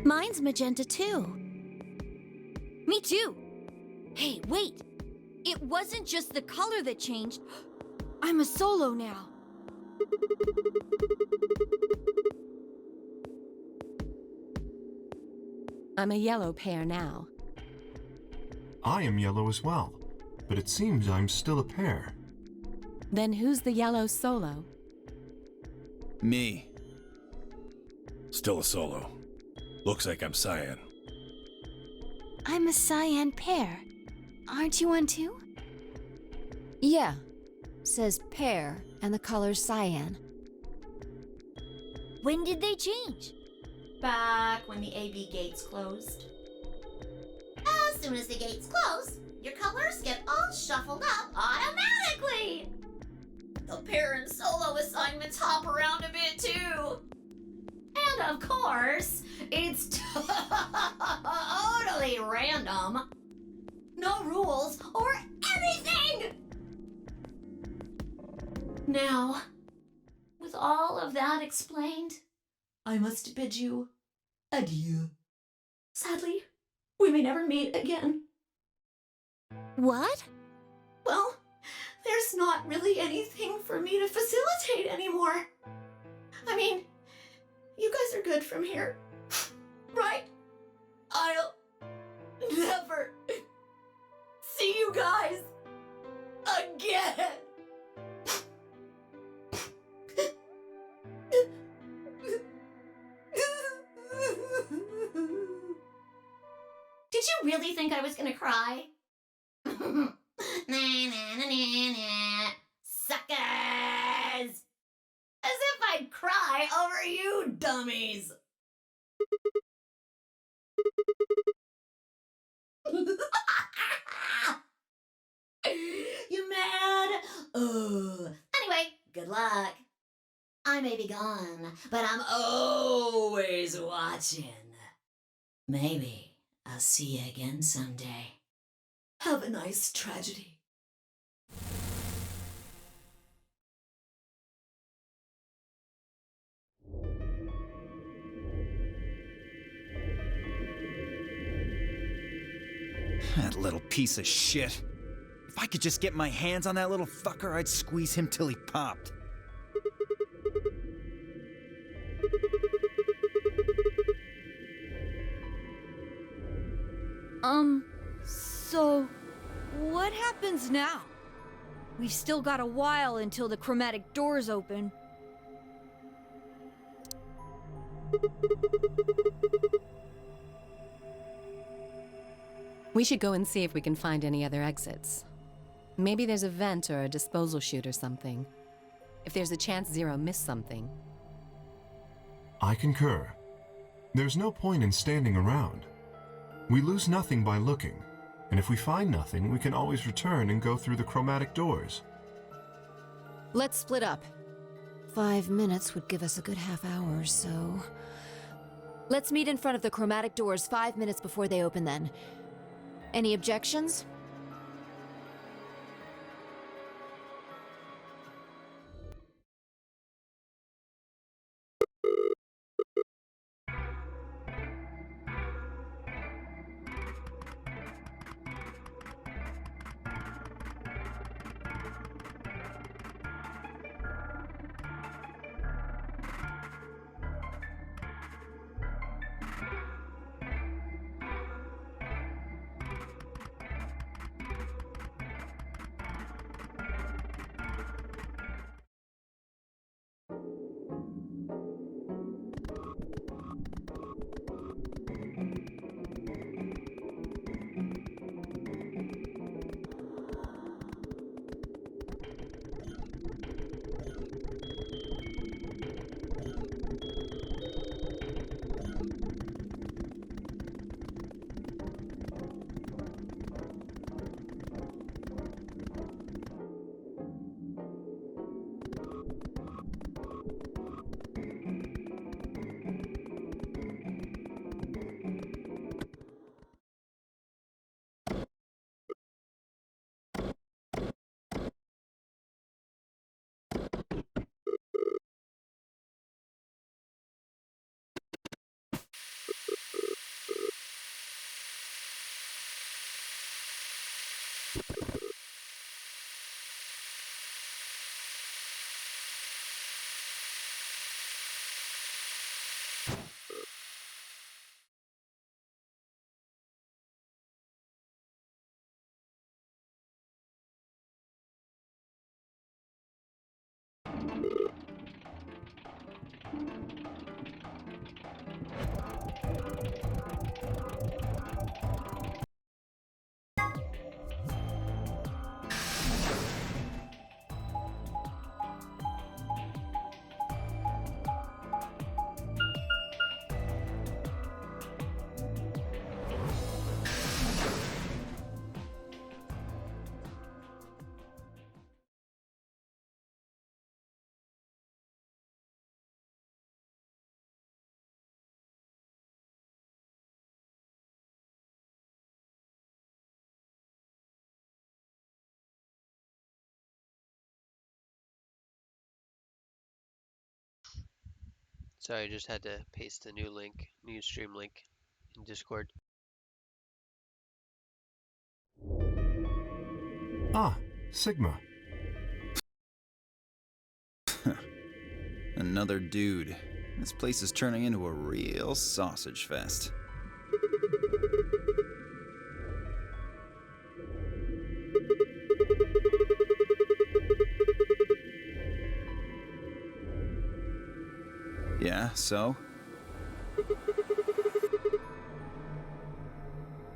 Mine's magenta too. Me too. Hey, wait. It wasn't just the color that changed. I'm a solo now. I'm a yellow pair now. I am yellow as well, but it seems I'm still a pair. Then who's the yellow solo? Me. Still a solo. Looks like I'm cyan. I'm a cyan pair. Aren't you one too? Yeah. Says pear, and the color's cyan. When did they change? Back when the AB gates closed. As soon as the gates close, your colors get all shuffled up automatically. The pair and solo assignments hop around a bit too. And of course, it's totally random. No rules or anything! Now, with all of that explained, I must bid you adieu. Sadly, we may never meet again. What? Well, there's not really anything for me to facilitate anymore. I mean, you guys are good from here, right? I'll never see you guys again. Did you really think I was gonna cry? Nah, nah, nah, nah, nah. Suckers! As if I'd cry over you dummies! You mad? Anyway, good luck. I may be gone, but I'm always watching. Maybe I'll see you again someday. Have a nice tragedy. That little piece of shit. If I could just get my hands on that little fucker, I'd squeeze him till he popped. So what happens now? We've still got a while until the chromatic doors open. We should go and see if we can find any other exits. Maybe there's a vent or a disposal chute or something. If there's a chance Zero missed something. I concur. There's no point in standing around. We lose nothing by looking, and if we find nothing, we can always return and go through the chromatic doors. Let's split up. 5 minutes would give us a good half hour or so. Let's meet in front of the chromatic doors 5 minutes before they open then. Any objections? Sorry, I just had to paste a new stream link in Discord. Ah, Sigma. Another dude. This place is turning into a real sausage fest. Yeah, so?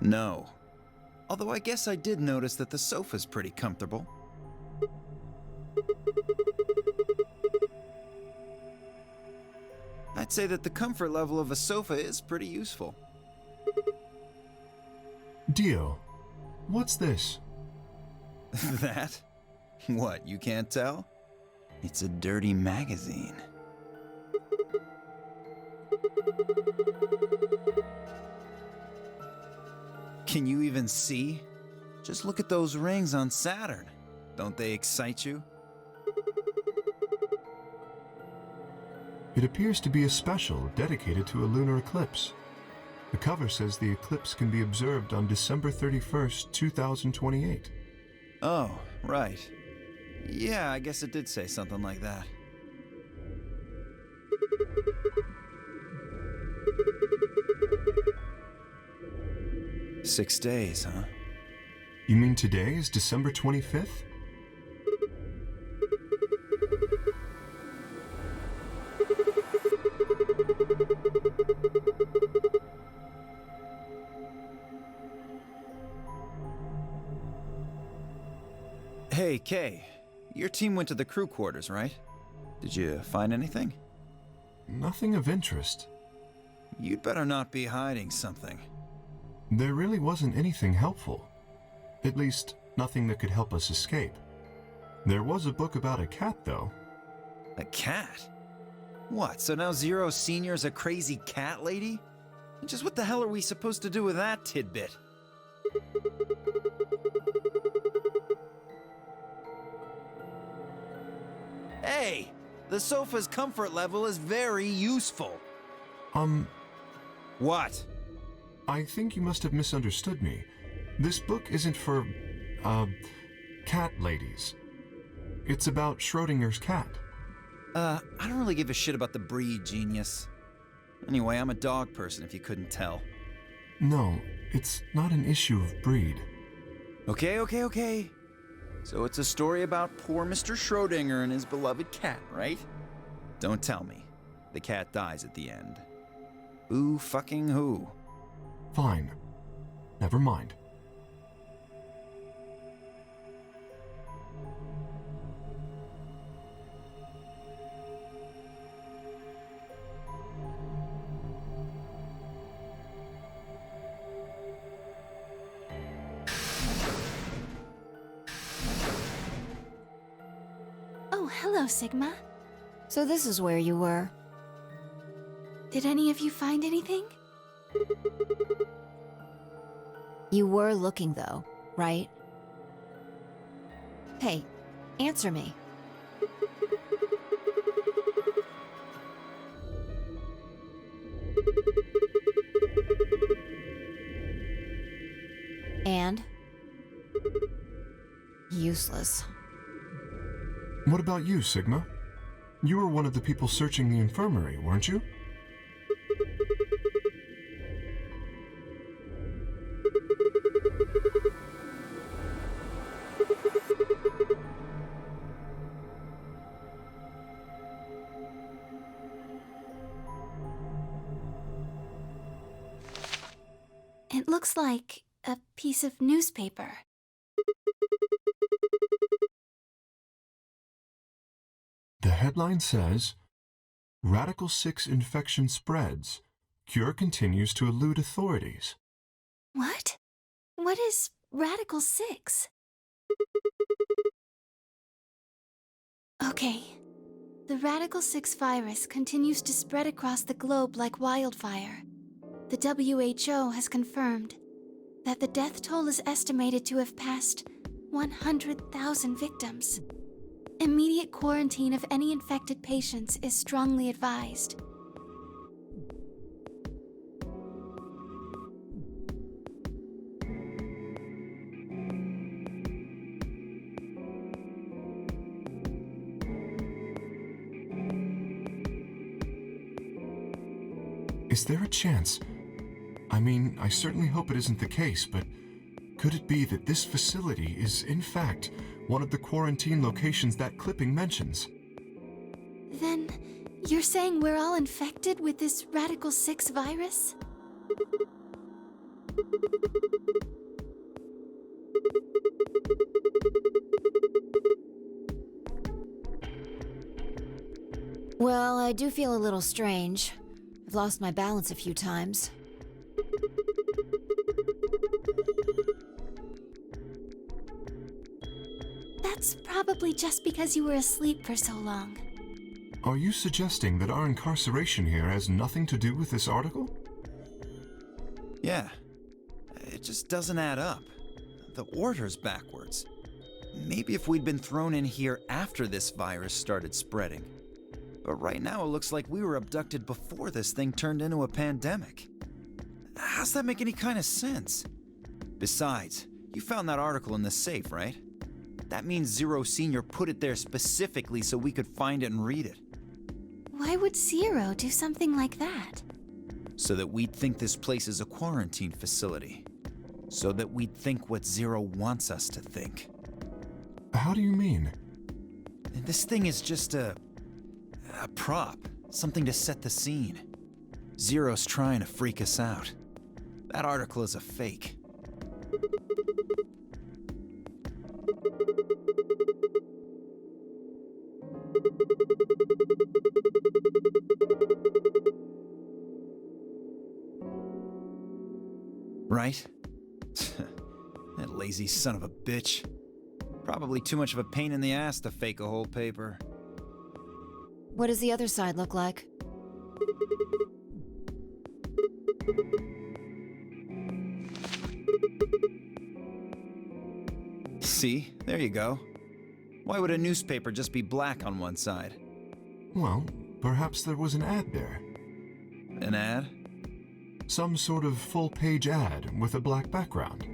No. Although I guess I did notice that the sofa's pretty comfortable. I'd say that the comfort level of a sofa is pretty useful. Dio, what's this? That? What, you can't tell? It's a dirty magazine. Can you even see? Just look at those rings on Saturn. Don't they excite you? It appears to be a special dedicated to a lunar eclipse. The cover says the eclipse can be observed on December 31st, 2028. Oh, right. Yeah, I guess it did say something like that. "6 days, huh? You mean today is December 25th? Hey, Kay. Your team went to the crew quarters, right? Did you find anything? Nothing of interest. You'd better not be hiding something. There really wasn't anything helpful. At least, nothing that could help us escape. There was a book about a cat, though. A cat? What, so now Zero Senior's a crazy cat lady? Just what the hell are we supposed to do with that tidbit? Hey! The sofa's comfort level is very useful. What? I think you must have misunderstood me. This book isn't for, cat ladies. It's about Schrodinger's cat. I don't really give a shit about the breed, genius. Anyway, I'm a dog person, if you couldn't tell. No, it's not an issue of breed. Okay. So it's a story about poor Mr. Schrodinger and his beloved cat, right? Don't tell me. The cat dies at the end. Who fucking who? Fine. Never mind. Oh, hello, Sigma. So this is where you were. Did any of you find anything? You were looking, though, right? Hey, answer me. And? Useless. What about you, Sigma? You were one of the people searching the infirmary, weren't you? It looks like a piece of newspaper. The headline says, Radical 6 infection spreads. Cure continues to elude authorities. What? What is Radical 6? Okay. The Radical 6 virus continues to spread across the globe like wildfire. The WHO has confirmed that the death toll is estimated to have passed 100,000 victims. Immediate quarantine of any infected patients is strongly advised. Is there a chance? I mean, I certainly hope it isn't the case, but could it be that this facility is, in fact, one of the quarantine locations that clipping mentions? Then, you're saying we're all infected with this Radical 6 virus? Well, I do feel a little strange. I've lost my balance a few times. That's probably just because you were asleep for so long. Are you suggesting that our incarceration here has nothing to do with this article? Yeah. It just doesn't add up. The order's backwards. Maybe if we'd been thrown in here after this virus started spreading. But right now it looks like we were abducted before this thing turned into a pandemic. How's that make any kind of sense? Besides, you found that article in the safe, right? That means Zero Senior put it there specifically so we could find it and read it. Why would Zero do something like that? So that we'd think this place is a quarantine facility. So that we'd think what Zero wants us to think. How do you mean? And this thing is just a prop, something to set the scene. Zero's trying to freak us out. That article is a fake. Right? That lazy son of a bitch. Probably too much of a pain in the ass to fake a whole paper. What does the other side look like? See? There you go. Why would a newspaper just be black on one side? Well, perhaps there was an ad there. An ad? Some sort of full-page ad with a black background.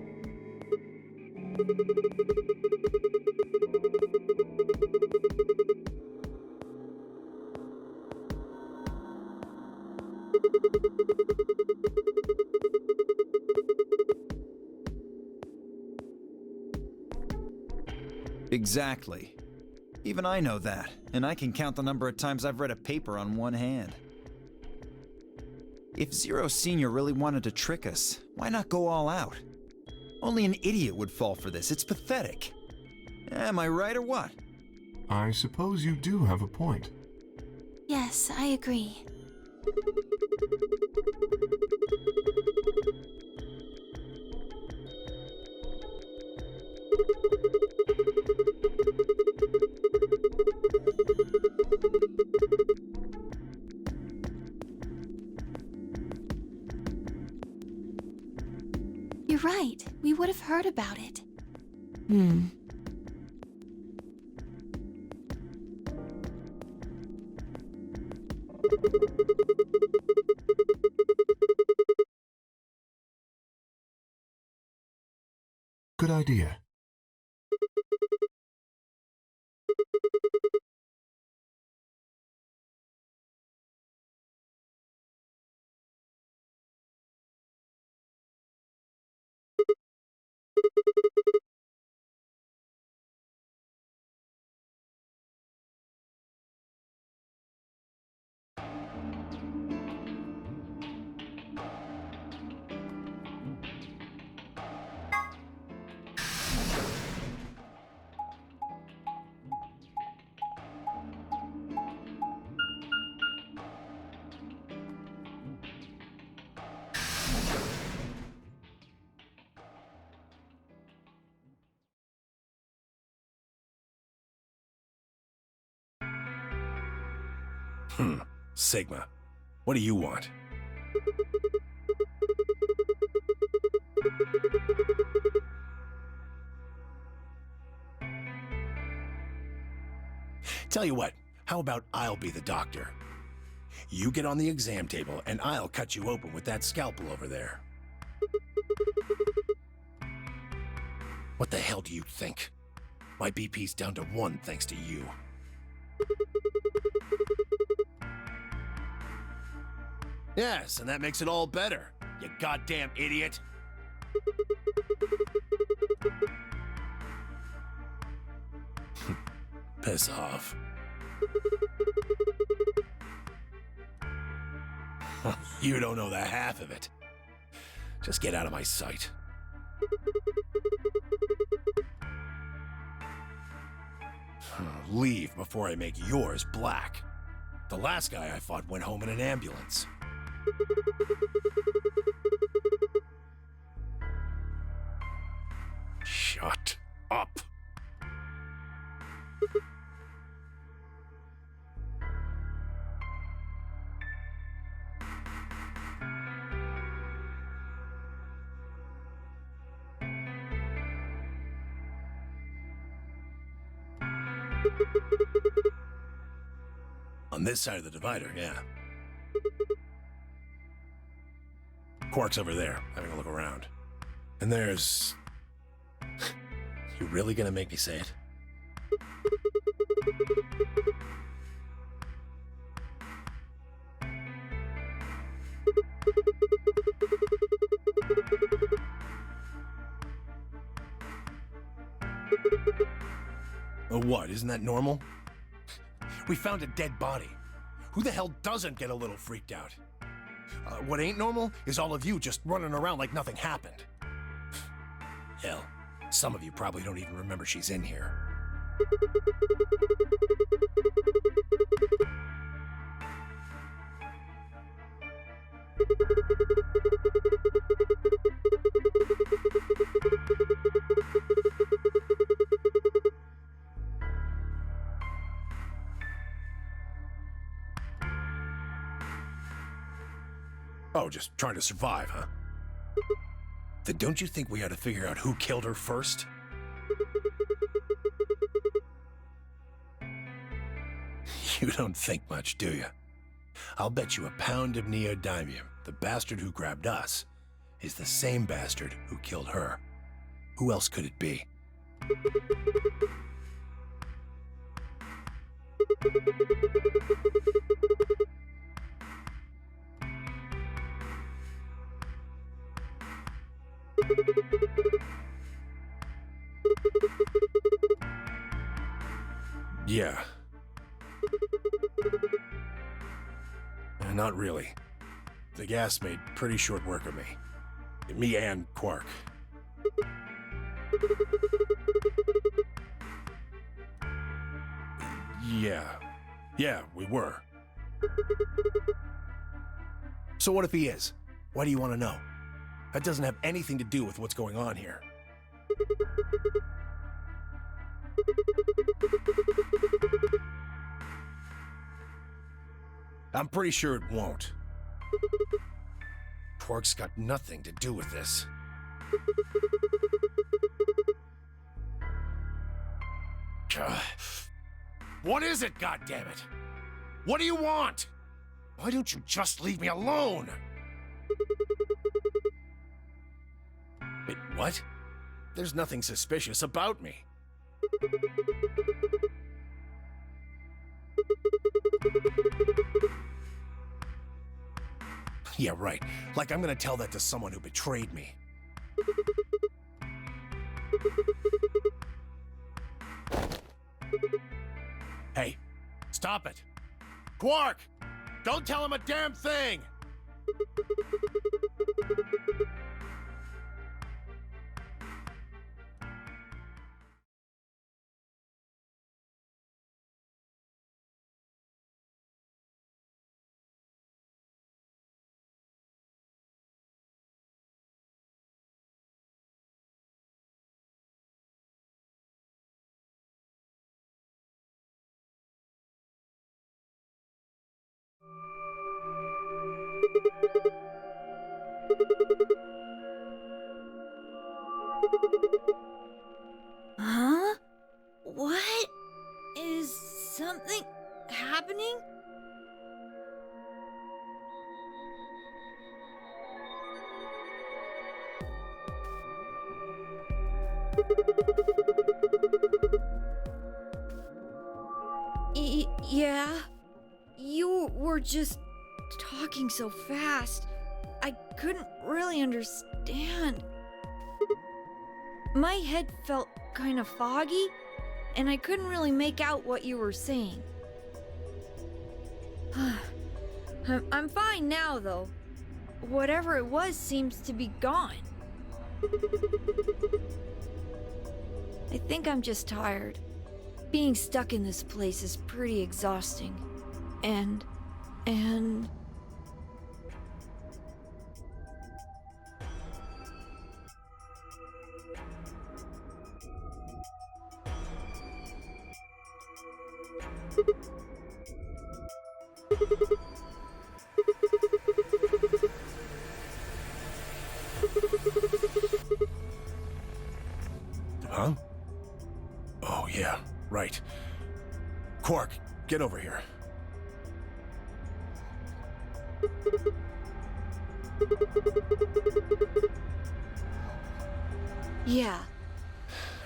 Exactly. Even I know that, and I can count the number of times I've read a paper on one hand. If Zero Senior really wanted to trick us, why not go all out? Only an idiot would fall for this. It's pathetic. Am I right or what? I suppose you do have a point. Yes, I agree. You're right. We would have heard about it. Good idea. Sigma, what do you want? Tell you what, how about I'll be the doctor? You get on the exam table, and I'll cut you open with that scalpel over there. What the hell do you think? My BP's down to 1 thanks to you. Yes, and that makes it all better, you goddamn idiot. Piss off. You don't know the half of it. Just get out of my sight. Leave before I make yours black. The last guy I fought went home in an ambulance. Shut up. On this side of the divider, yeah. Quark's over there, having a look around. And there's... You really gonna make me say it? Oh, what? Isn't that normal? We found a dead body. Who the hell doesn't get a little freaked out? What ain't normal is all of you just running around like nothing happened. Hell, some of you probably don't even remember she's in here. Oh, just trying to survive, huh? Then don't you think we ought to figure out who killed her first? You don't think much, do you? I'll bet you a pound of neodymium the bastard who grabbed us is the same bastard who killed her. Who else could it be? Yeah. Not really. The gas made pretty short work of me. Me and Quark. Yeah, we were. So what if he is? Why do you want to know? That doesn't have anything to do with what's going on here. I'm pretty sure it won't. Quark's got nothing to do with this. What is it, goddammit? What do you want? Why don't you just leave me alone? Wait, what? There's nothing suspicious about me. Yeah, right. Like I'm gonna tell that to someone who betrayed me. Hey, stop it. Quark! Don't tell him a damn thing! something happening? Yeah. You were just talking so fast. I couldn't really understand. My head felt kind of foggy, and I couldn't really make out what you were saying. I'm fine now, though. Whatever it was seems to be gone. I think I'm just tired. Being stuck in this place is pretty exhausting. And... Huh? Oh, yeah, right. Quark, get over here. yeah.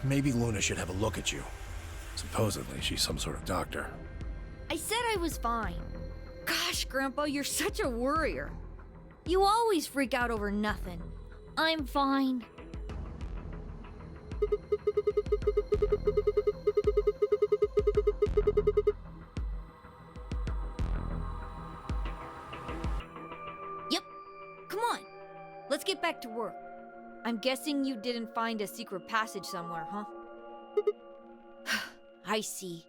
Maybe Luna should have a look at you. Supposedly, she's some sort of doctor. I said I was fine. Gosh, Grandpa, you're such a worrier. You always freak out over nothing. I'm fine. Yep. Come on. Let's get back to work. I'm guessing you didn't find a secret passage somewhere, huh? I see.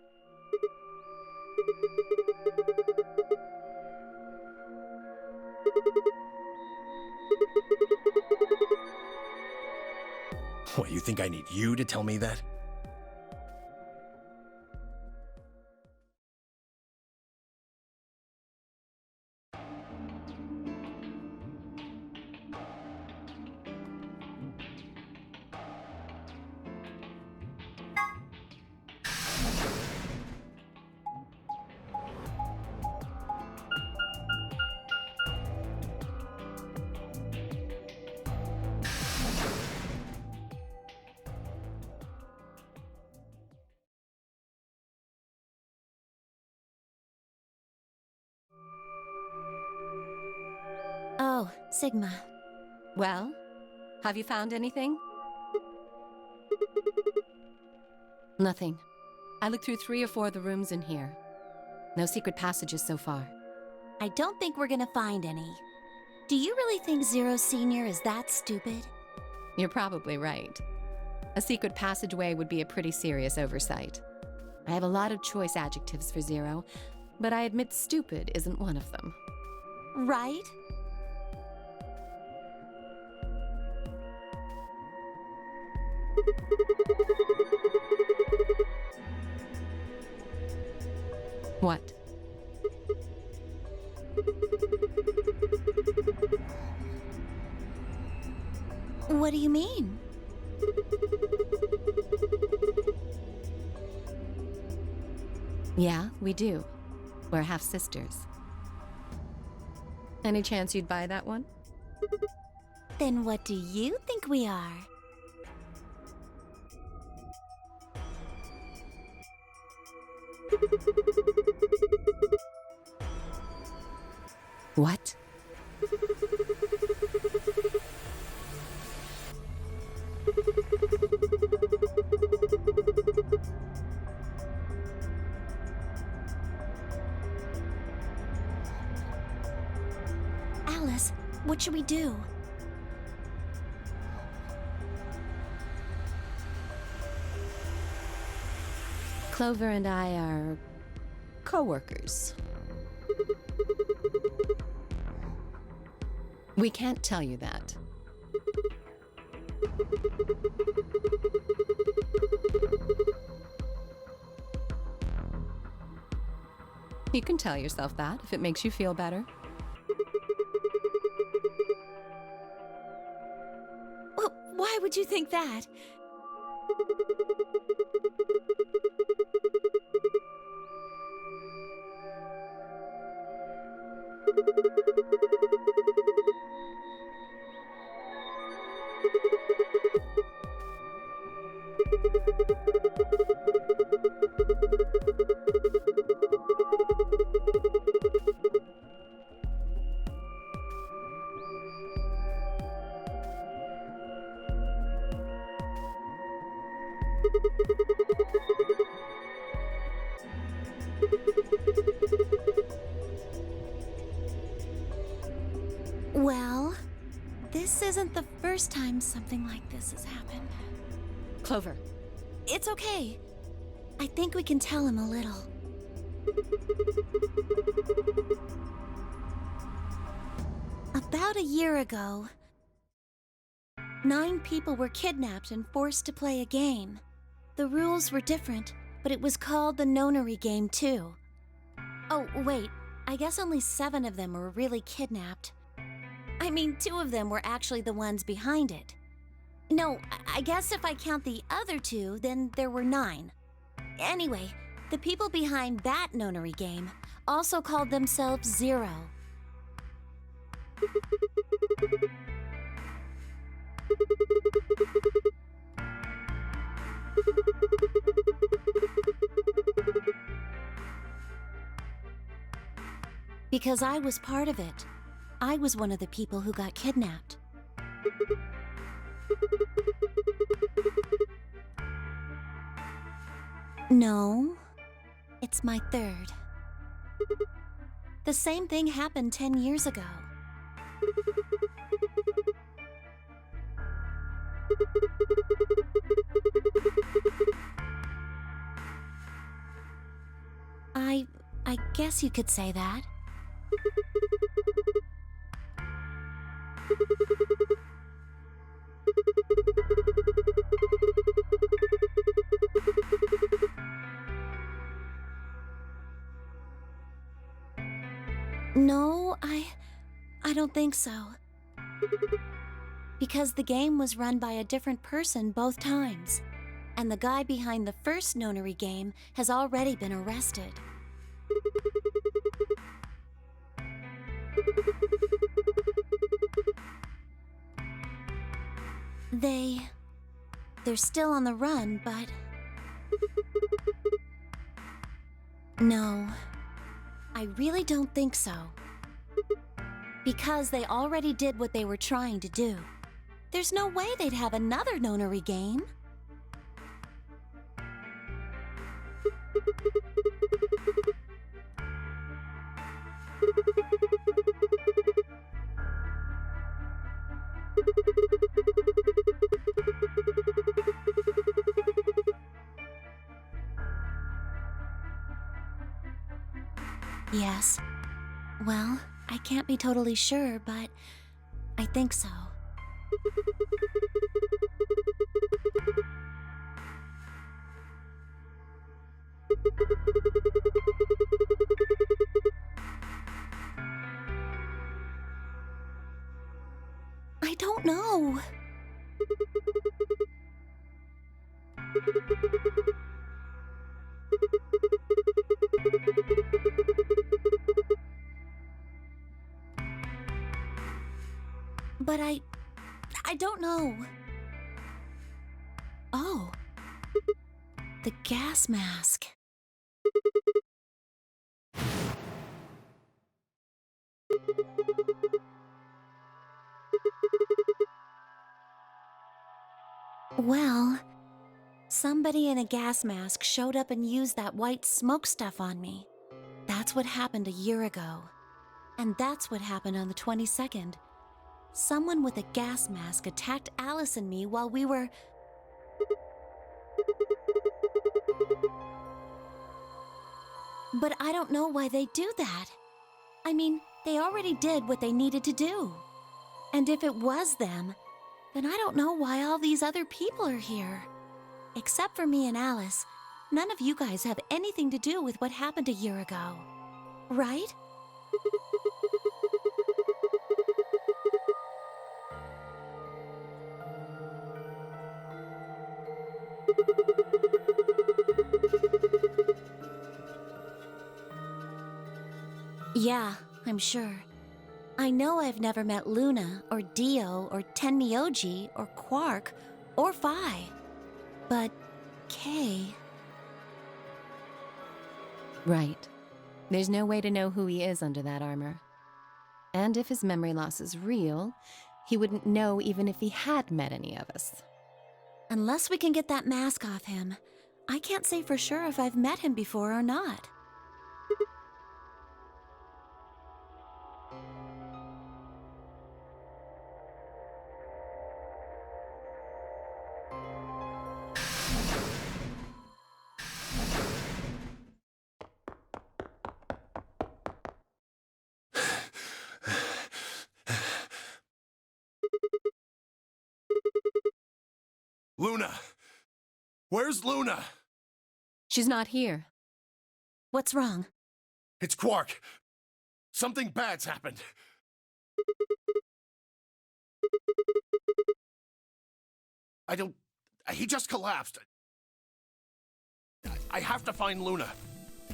What, you think I need you to tell me that? Oh, Sigma. Well, have you found anything? Nothing. I looked through 3 or 4 of the rooms in here. No secret passages so far. I don't think we're gonna find any. Do you really think Zero Senior is that stupid? You're probably right. A secret passageway would be a pretty serious oversight. I have a lot of choice adjectives for Zero, but I admit stupid isn't one of them. Right? What? What do you mean? Yeah, we do. We're half sisters. Any chance you'd buy that one? Then what do you think we are? What? Alice, what should we do? Clover and I are co-workers. We can't tell you that. You can tell yourself that if it makes you feel better. Well, why would you think that? Well, this isn't the first time something like this has happened. Clover, It's okay. I think we can tell him a little. About a year ago, 9 people were kidnapped and forced to play a game. The rules were different, but it was called the nonary game too. Oh, wait, I guess only 7 of them were really kidnapped. I mean, 2 of them were actually the ones behind it. No, I guess if I count the other 2, then there were 9. Anyway, the people behind that nonary game also called themselves Zero. Because I was part of it. I was one of the people who got kidnapped. No, it's my 3rd. The same thing happened 10 years ago. I guess you could say that. No, I don't think so. Because the game was run by a different person both times. And the guy behind the first nonary game has already been arrested. They're still on the run, but... No, I really don't think so. Because they already did what they were trying to do. There's no way they'd have another nonary game. Yes. Well, I can't be totally sure, but I think so. I don't know. But I don't know. Oh. The gas mask. Well, somebody in a gas mask showed up and used that white smoke stuff on me. That's what happened a year ago. And that's what happened on the 22nd. Someone with a gas mask attacked Alice and me while we were... But I don't know why they do that. I mean, they already did what they needed to do. And if it was them, then I don't know why all these other people are here. Except for me and Alice, none of you guys have anything to do with what happened a year ago. Right? Yeah, I'm sure. I know I've never met Luna, or Dio, or Tenmyoji, or Quark, or Phi. But Kay... Right. There's no way to know who he is under that armor. And if his memory loss is real, he wouldn't know even if he had met any of us. Unless we can get that mask off him, I can't say for sure if I've met him before or not. Luna! Where's Luna? She's not here. What's wrong? It's Quark. Something bad's happened. He just collapsed. I have to find Luna.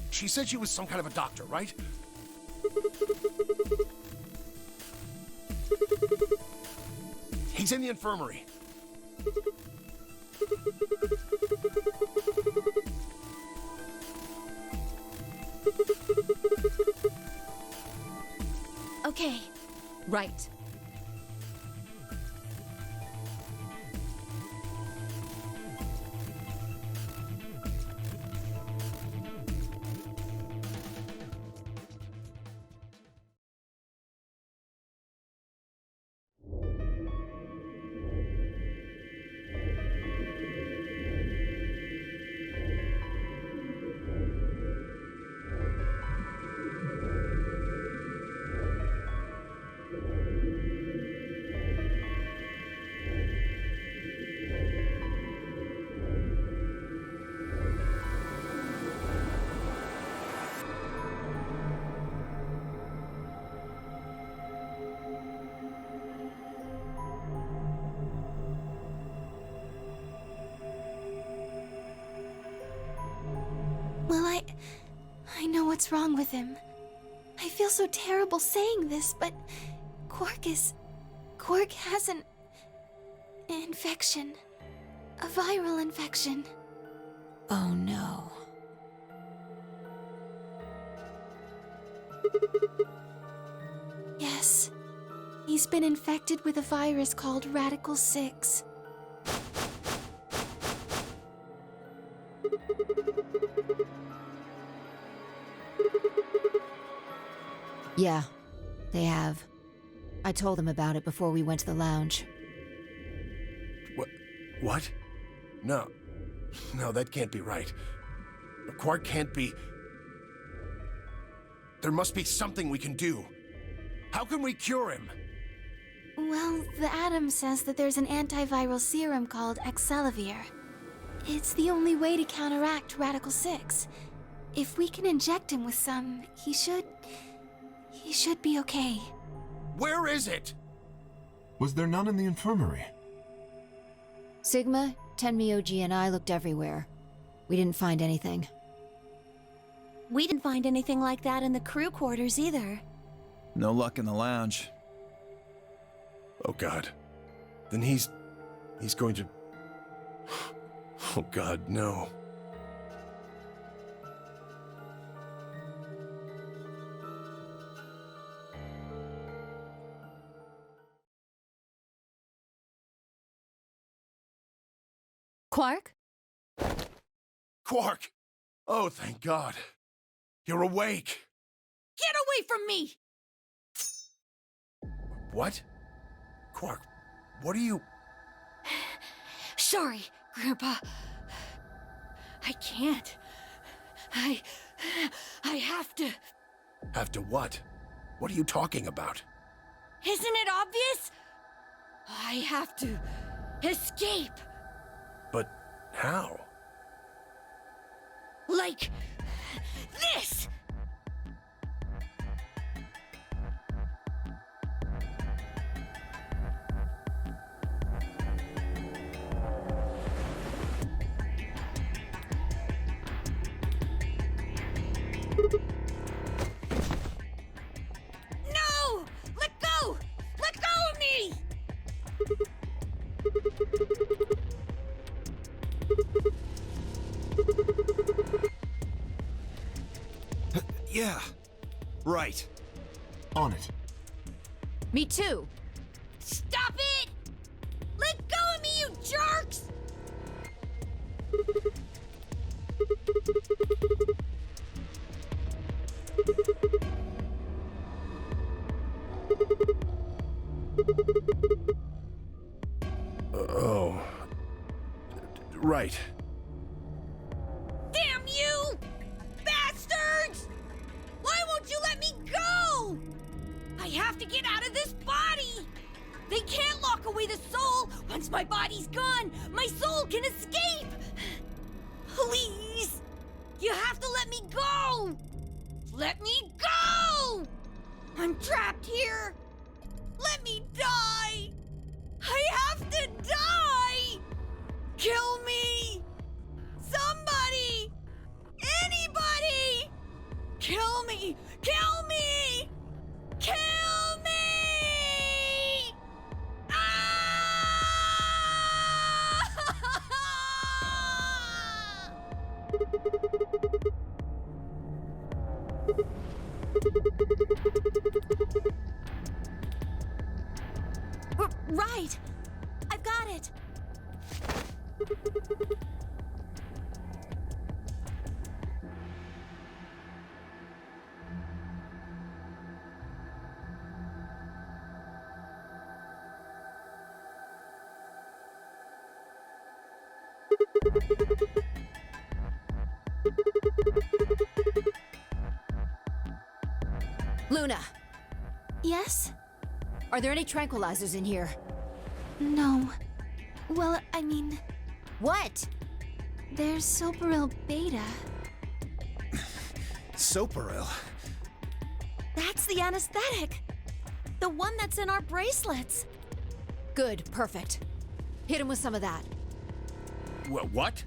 She said she was some kind of a doctor, right? He's in the infirmary. Okay. Right. Well, I know what's wrong with him. I feel so terrible saying this, but Quark has an infection. A viral infection. Oh no. Yes. He's been infected with a virus called Radical 6. Yeah, they have. I told them about it before we went to the lounge. What? No, that can't be right. Quark can't be... There must be something we can do. How can we cure him? Well, the Atom says that there's an antiviral serum called Excelavir. It's the only way to counteract Radical 6. If we can inject him with some, he should be okay. Where is it? Was there none in the infirmary? Sigma, Tenmyoji, and I looked everywhere. We didn't find anything. We didn't find anything like that in the crew quarters either. No luck in the lounge. Oh God. Then he's going to... Oh God, no. Quark? Quark! Oh, thank God. You're awake. Get away from me! What? Quark, what are you... Sorry, Grandpa. I can't. I have to. Have to what? What are you talking about? Isn't it obvious? I have to escape. But how? Like this! No! Let Yeah. Right. On it. Me too. Stop it! Let go of me, you jerks! Oh. Right. Damn you! Bastards! Why won't you let me go? I have to get out of this body! They can't lock away the soul! Once my body's gone, my soul can escape! Please! You have to let me go! Let me go! I'm trapped here! Let me die! I have to die! Kill me! Somebody! Anybody! Kill me! Kill me! Kill me! Ah! Right! I've got it! Luna, Yes? are there any tranquilizers in here? No. Well, I mean, What? there's Soparil Beta. Soparil. That's the anesthetic! The one that's in our bracelets! Good, perfect. Hit him with some of that. What?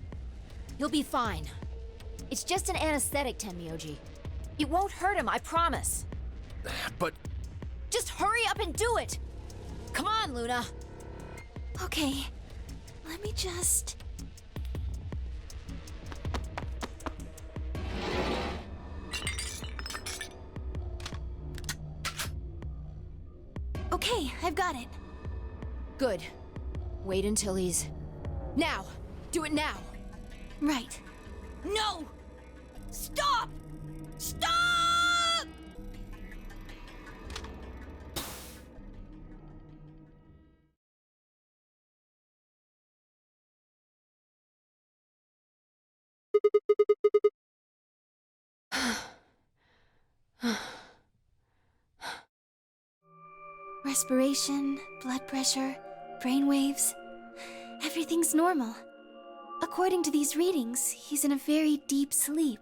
He'll be fine. It's just an anesthetic, Tenmyoji. It won't hurt him, I promise. But Just hurry up and do it! Come on, Luna! Okay, let me just... Okay, I've got it. Good. Wait until he's... Now! Do it now! Right. No! Stop! Stop! Respiration, blood pressure, brain waves. Everything's normal. According to these readings, he's in a very deep sleep.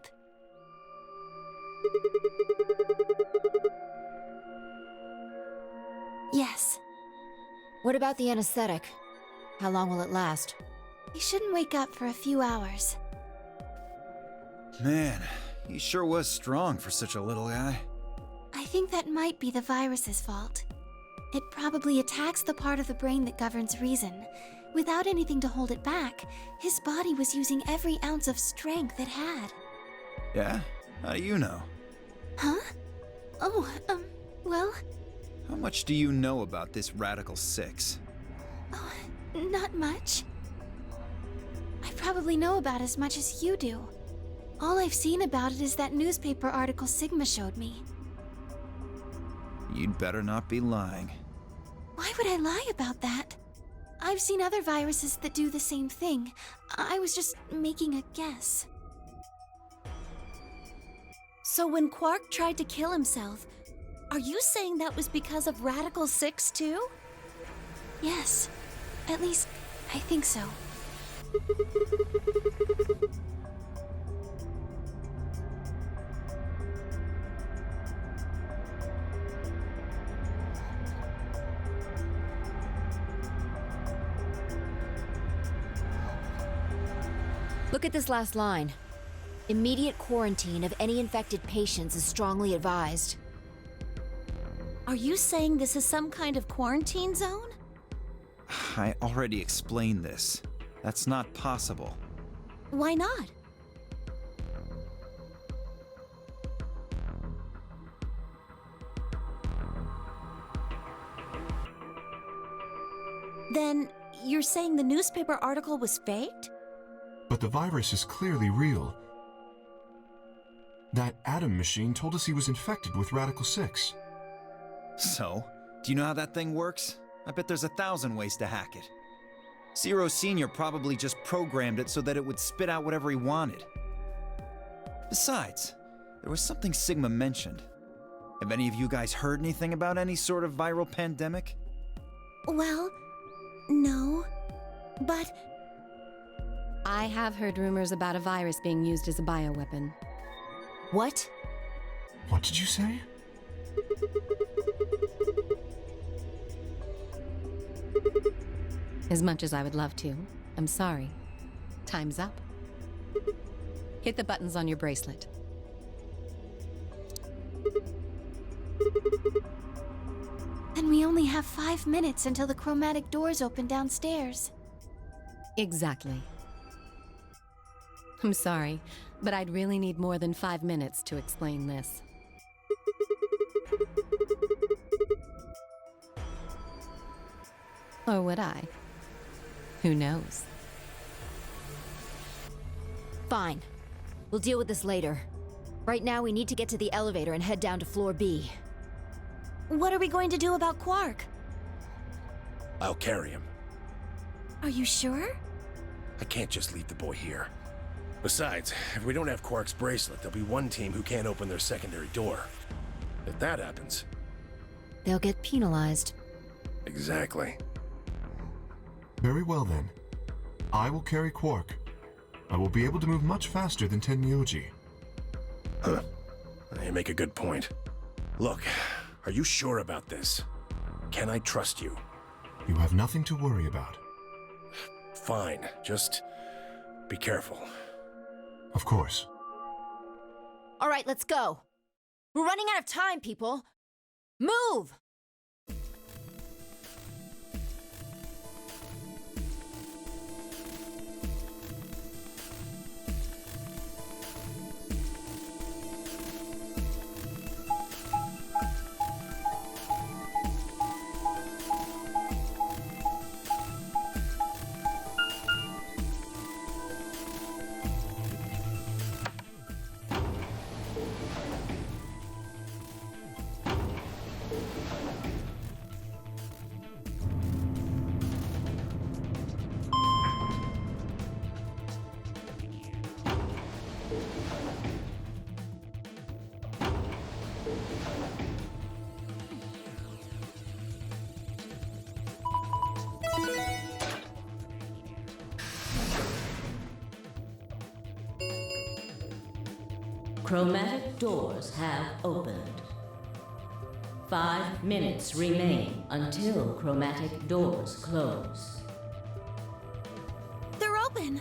Yes, What about the anesthetic? How long will it last? he shouldn't wake up for a few hours. Man, he sure was strong for such a little guy. I think that might be the virus's fault. It probably attacks the part of the brain that governs reason. Without anything to hold it back, his body was using every ounce of strength it had. Yeah? How do you know? Huh? Oh, well, How much do you know about this Radical 6? oh, not much. I probably know about as much as you do. All I've seen about it is that newspaper article Sigma showed me. You'd better not be lying. Why would I lie about that? I've seen other viruses that do the same thing. I was just making a guess. So when Quark tried to kill himself, are you saying that was because of Radical 6 too? Yes. At least, I think so. Look at this last line. Immediate quarantine of any infected patients is strongly advised. Are you saying this is some kind of quarantine zone? I already explained this. That's not possible. Why not? Then you're saying the newspaper article was faked? But the virus is clearly real. That Adam machine told us he was infected with Radical 6. So, do you know how that thing works? I bet there's 1,000 ways to hack it. Zero Senior probably just programmed it so that it would spit out whatever he wanted. Besides, there was something Sigma mentioned. Have any of you guys heard anything about any sort of viral pandemic? Well, no. But I have heard rumors about a virus being used as a bioweapon. What? What did you say? As much as I would love to, I'm sorry. Time's up. Hit the buttons on your bracelet. then we only have 5 minutes until the chromatic doors open downstairs. Exactly. I'm sorry, but I'd really need more than 5 minutes to explain this. Or would I? Who knows? Fine. We'll deal with this later. Right now, we need to get to the elevator and head down to floor B. What are we going to do about Quark? I'll carry him. Are you sure? I can't just leave the boy here. Besides, if we don't have Quark's bracelet, there'll be one team who can't open their secondary door. If that happens... They'll get penalized. Exactly. Very well then. I will carry Quark. I will be able to move much faster than Tenmyoji. Huh. You make a good point. Look, are you sure about this? Can I trust you? You have nothing to worry about. Fine, just be careful. Of course. All right, let's go. We're running out of time, people. Move! Chromatic doors have opened. 5 minutes remain until chromatic doors close. They're open!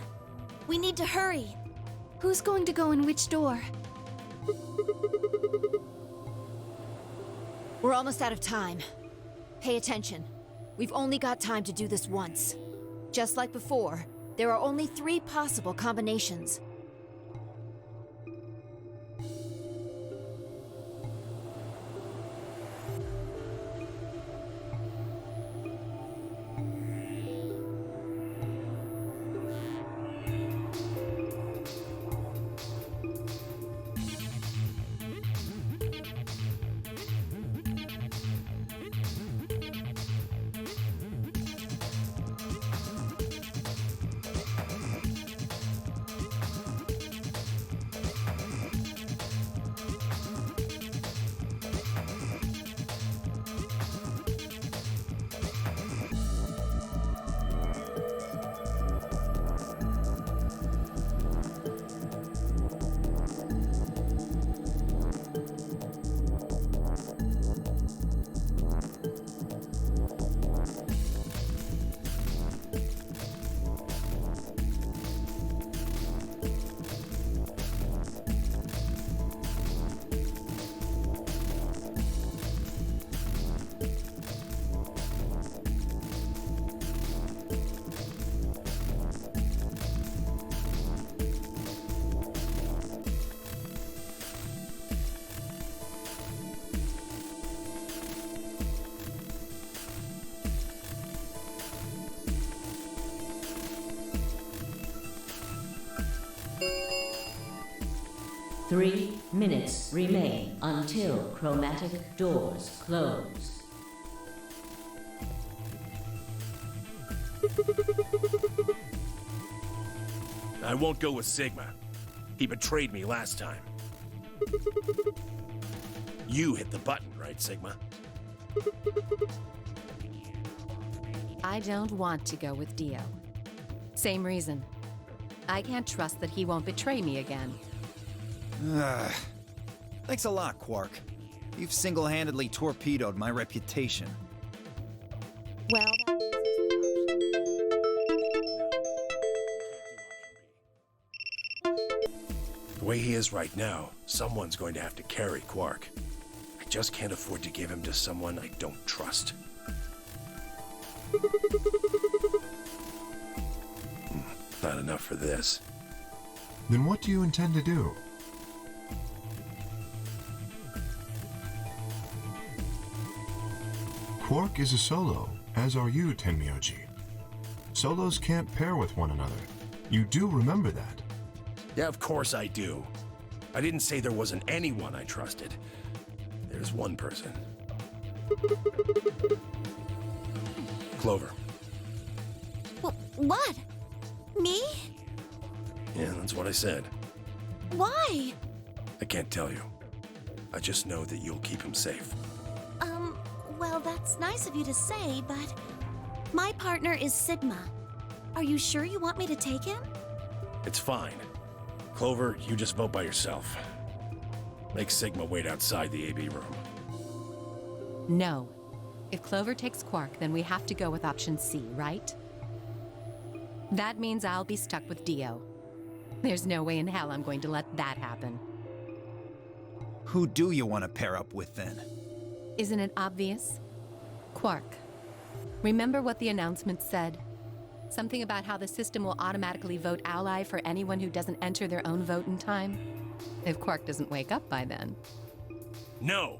We need to hurry. Who's going to go in which door? We're almost out of time. Pay attention. We've only got time to do this once. Just like before, there are only 3 possible combinations. 3 minutes remain until chromatic doors close. I won't go with Sigma. He betrayed me last time. You hit the button, right, Sigma? I don't want to go with Dio. Same reason. I can't trust that he won't betray me again. Thanks a lot, Quark. You've single-handedly torpedoed my reputation. Well, that The way he is right now, someone's going to have to carry Quark. I just can't afford to give him to someone I don't trust. Not enough for this. Then what do you intend to do? Quark is a solo, as are you, Tenmyoji. Solos can't pair with one another. You do remember that. Yeah, of course I do. I didn't say there wasn't anyone I trusted. There's one person. Clover. What? Me? Yeah, that's what I said. Why? I can't tell you. I just know that you'll keep him safe. Well, that's nice of you to say, but my partner is Sigma. Are you sure you want me to take him? It's fine. Clover, you just vote by yourself. Make Sigma wait outside the AB room. No. If Clover takes Quark, then we have to go with option C, right? That means I'll be stuck with Dio. There's no way in hell I'm going to let that happen. Who do you want to pair up with, then? Isn't it obvious? Quark. Remember what the announcement said? Something about how the system will automatically vote ally for anyone who doesn't enter their own vote in time? If Quark doesn't wake up by then. No!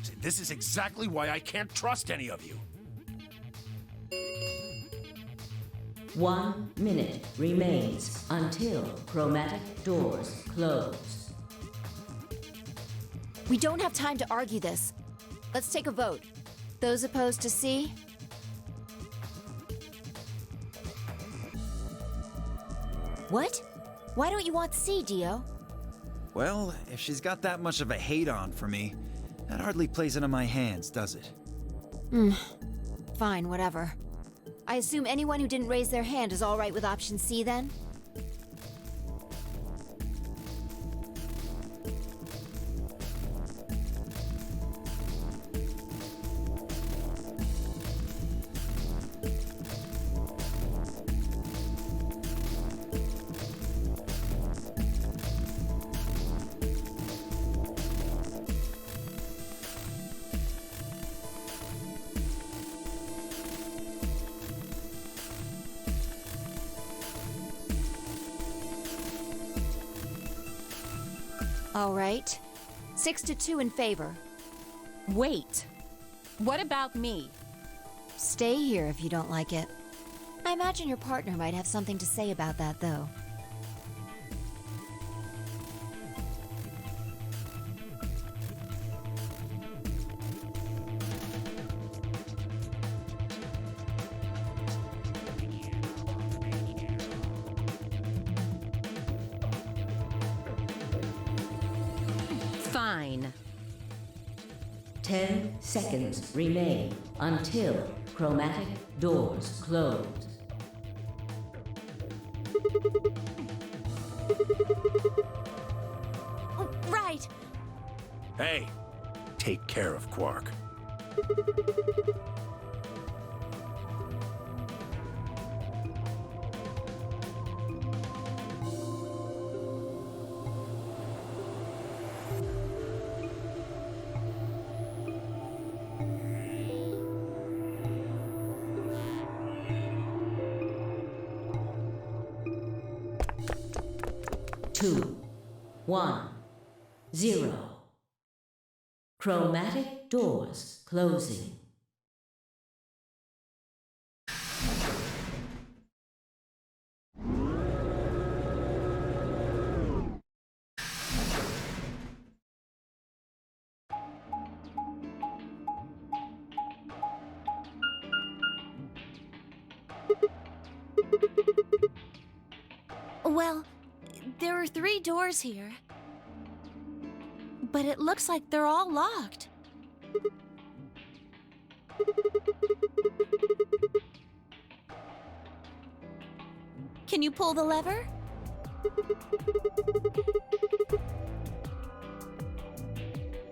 See, this is exactly why I can't trust any of you. 1 minute remains until chromatic doors close. We don't have time to argue this. Let's take a vote. Those opposed to C? What? Why don't you want C, Dio? Well, if she's got that much of a hate-on for me, that hardly plays into my hands, does it? Fine, whatever. I assume anyone who didn't raise their hand is all right with option C, then? All right. 6-2 in favor. Wait. What about me? Stay here if you don't like it. I imagine your partner might have something to say about that, though. Fine. 10 seconds remain until chromatic doors close. Right. Hey, take care of Quark. Two, 1, 0. Chromatic doors closing. Well, there are 3 doors here. But it looks like they're all locked. Can you pull the lever?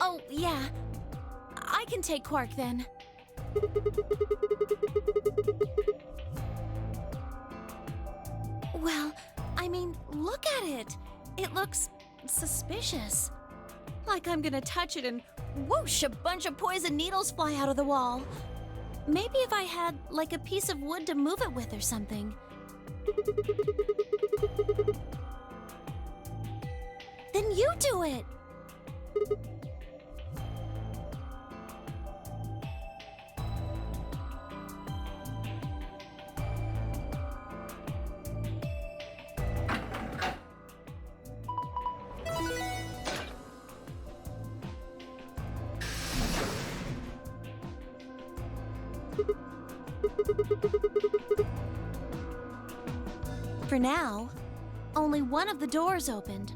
Oh, yeah. I can take Quark then. Well, I mean, look at it. It looks suspicious. Like I'm gonna touch it and whoosh, a bunch of poison needles fly out of the wall. Maybe if I had, like, a piece of wood to move it with or something. Then you do it! For now, only one of the doors opened.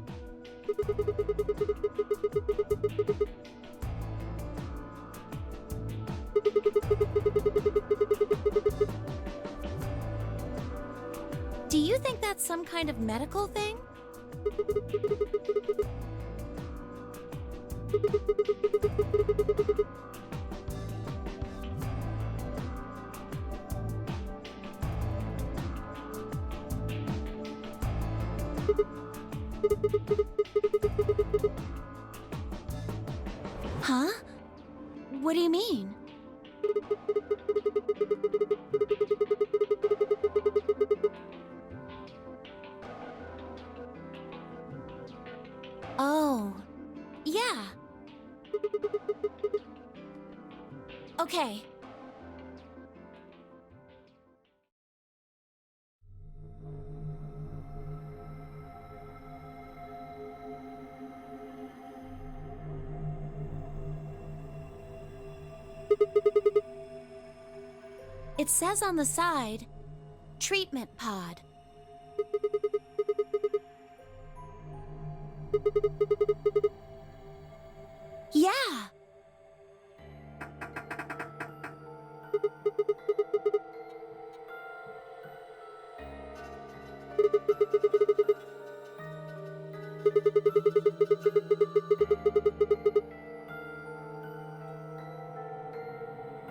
Do you think that's some kind of medical thing? Huh? What do you mean? Oh, yeah. Okay. It says on the side, treatment pod. Yeah.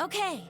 Okay.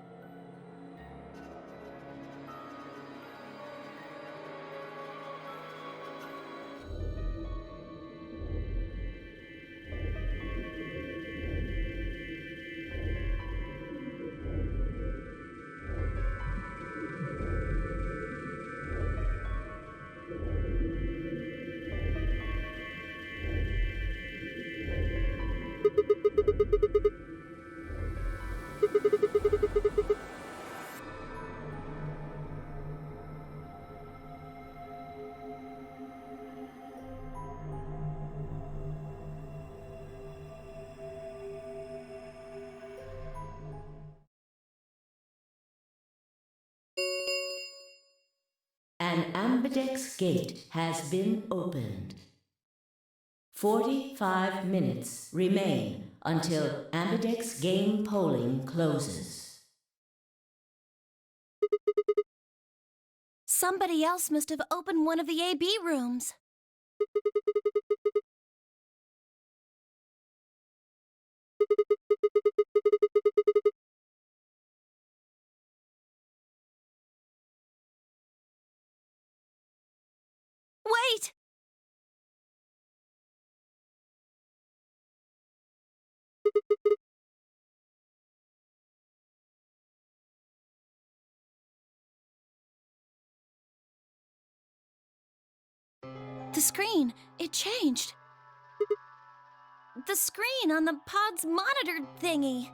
An ambidex gate has been opened. 45 minutes remain until ambidex game polling closes. Somebody else must have opened one of the AB rooms. Wait! The screen, it changed. The screen on the pod's monitor thingy.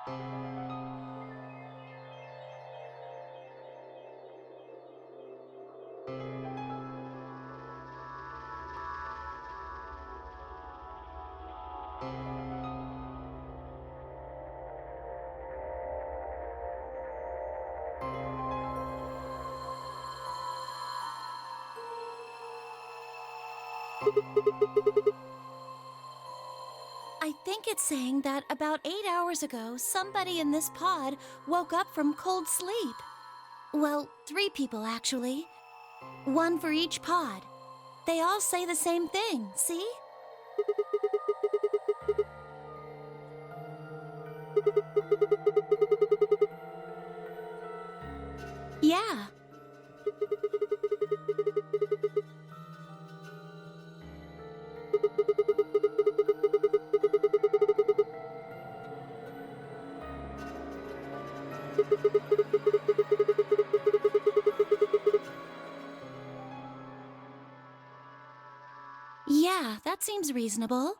I think it's saying that about 8 hours ago, somebody in this pod woke up from cold sleep. Well, 3 people actually. 1 for each pod. They all say the same thing, see? Yeah. Yeah, that seems reasonable.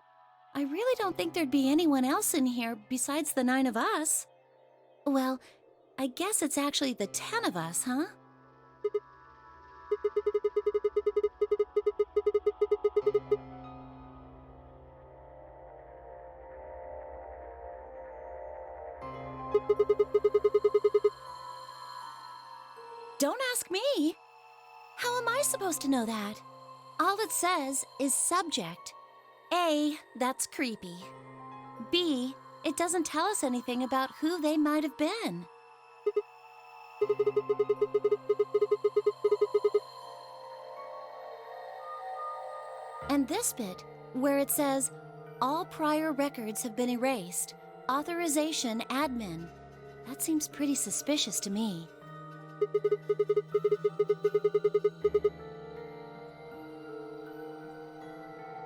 I really don't think there'd be anyone else in here besides the 9 of us. Well, I guess it's actually the 10 of us, huh? Don't ask me. How am I supposed to know that? All it says is subject. A, that's creepy. B, it doesn't tell us anything about who they might have been. And this bit, where it says, all prior records have been erased. Authorization admin. That seems pretty suspicious to me.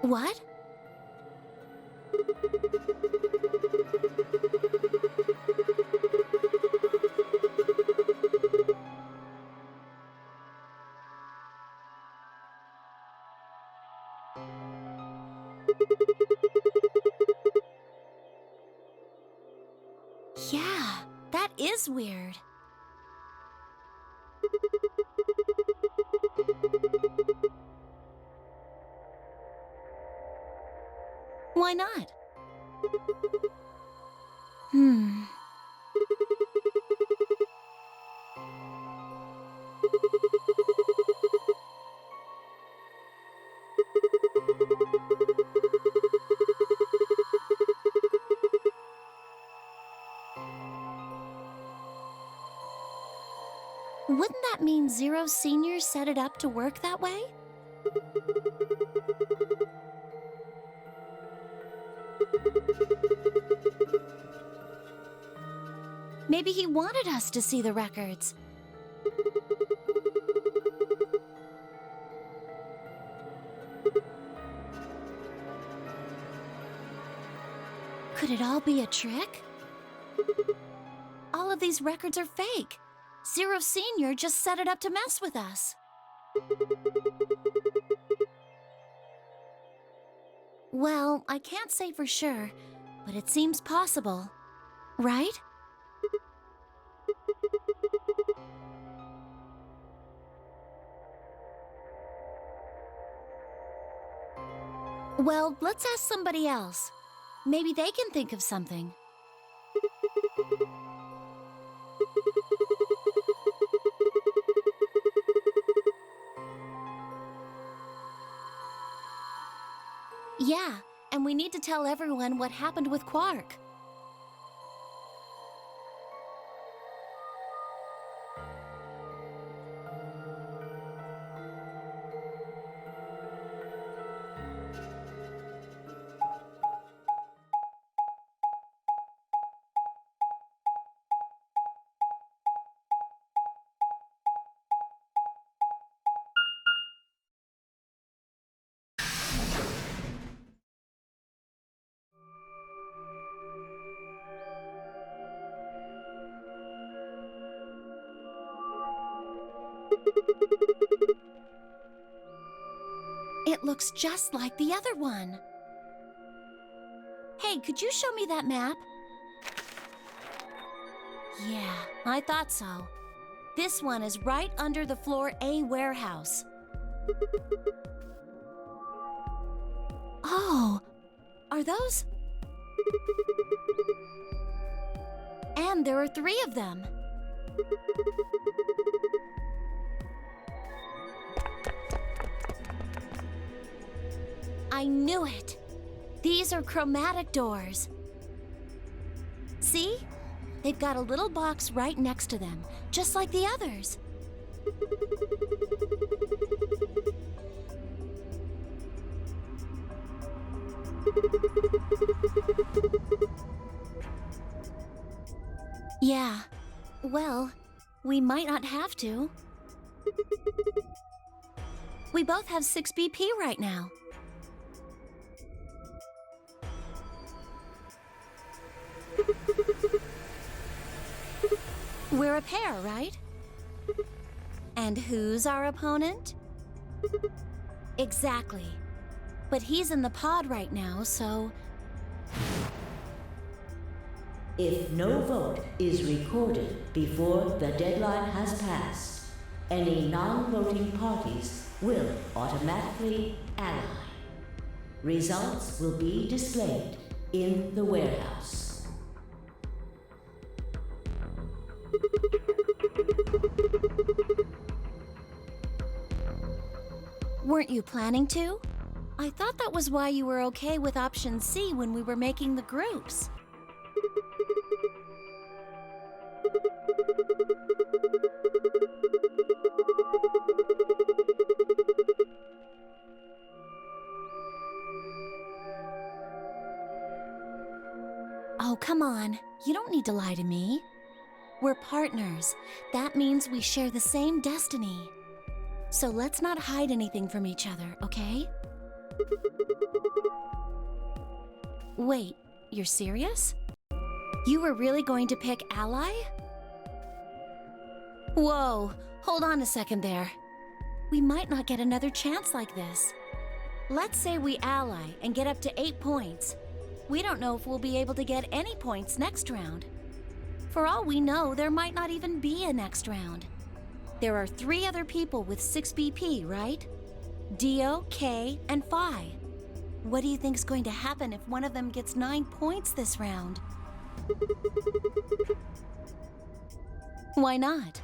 What? Yeah, that is weird. Why not? Wouldn't that mean Zero Senior set it up to work that way? Maybe he wanted us to see the records. Could it all be a trick? All of these records are fake. Zero Senior just set it up to mess with us. Well, I can't say for sure, but it seems possible, right? Well, let's ask somebody else. Maybe they can think of something. Yeah, and we need to tell everyone what happened with Quark. It looks just like the other one. Hey, could you show me that map? Yeah, I thought so. This one is right under the floor A warehouse. Oh, are those? And there are 3 of them. I knew it. These are chromatic doors. See? They've got a little box right next to them, just like the others. Yeah. Well, we might not have to. We both have 6 BP right now. We're a pair, right? And who's our opponent? Exactly. But he's in the pod right now, so... If no vote is recorded before the deadline has passed, any non-voting parties will automatically ally. Results will be displayed in the warehouse. Weren't you planning to? I thought that was why you were okay with option C when we were making the groups. Oh, come on. You don't need to lie to me. We're partners. That means we share the same destiny. So let's not hide anything from each other, okay? Wait, you're serious? You were really going to pick ally? Whoa, hold on a second there. We might not get another chance like this. Let's say we ally and get up to 8 points. We don't know if we'll be able to get any points next round. For all we know, there might not even be a next round. There are 3 other people with 6 BP, right? Dio, Kay, and Phi. What do you think's going to happen if one of them gets 9 points this round? Why not?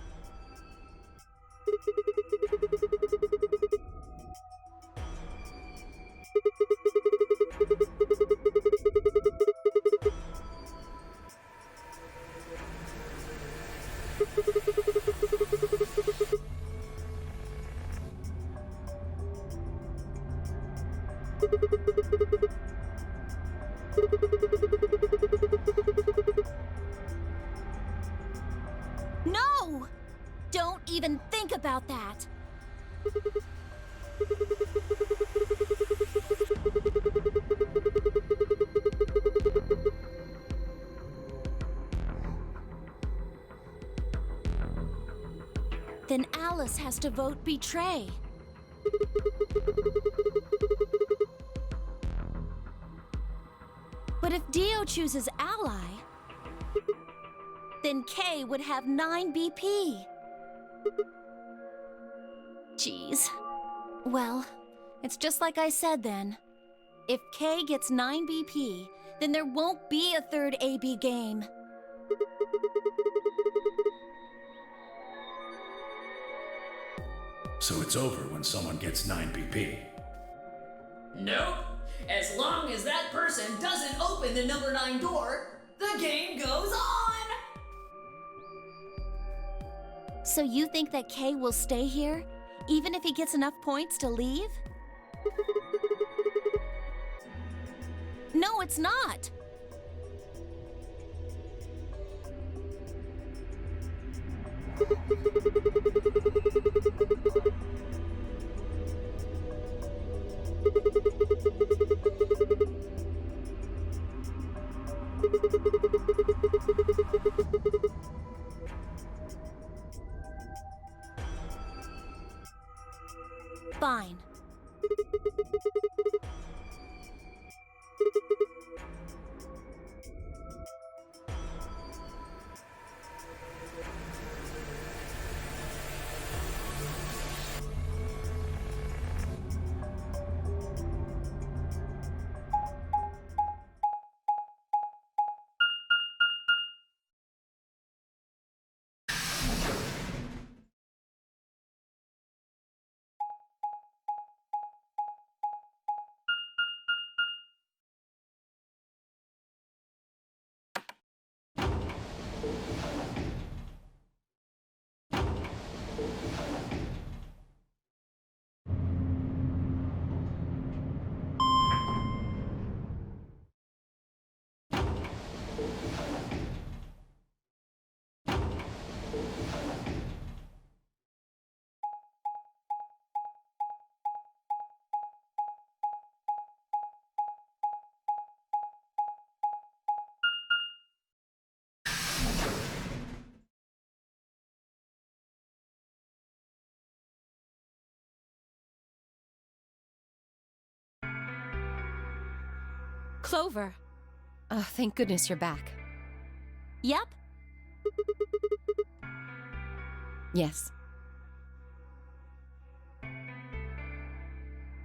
No! Don't even think about that! Then Alice has to vote betray. But if Dio chooses ally, then Kay would have 9 BP. Jeez. Well, it's just like I said then. If Kay gets 9 BP, then there won't be a third AB game. So it's over when someone gets 9 BP. Nope. As long as that person doesn't open the number 9 door, the game goes on! So you think that Kay will stay here, even if he gets enough points to leave? No, it's not! Fine. Clover. Oh, thank goodness you're back. Yep. Yes.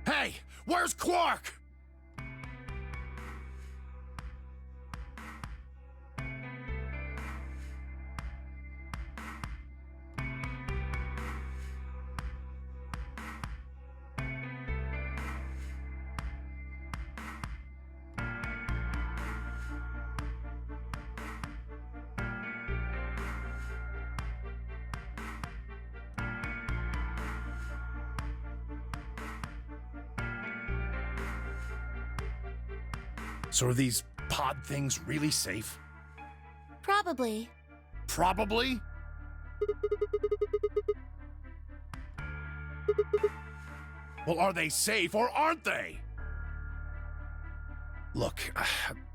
Hey, where's Quark? So are these pod things really safe? Probably. Probably? Well, are they safe or aren't they? Look,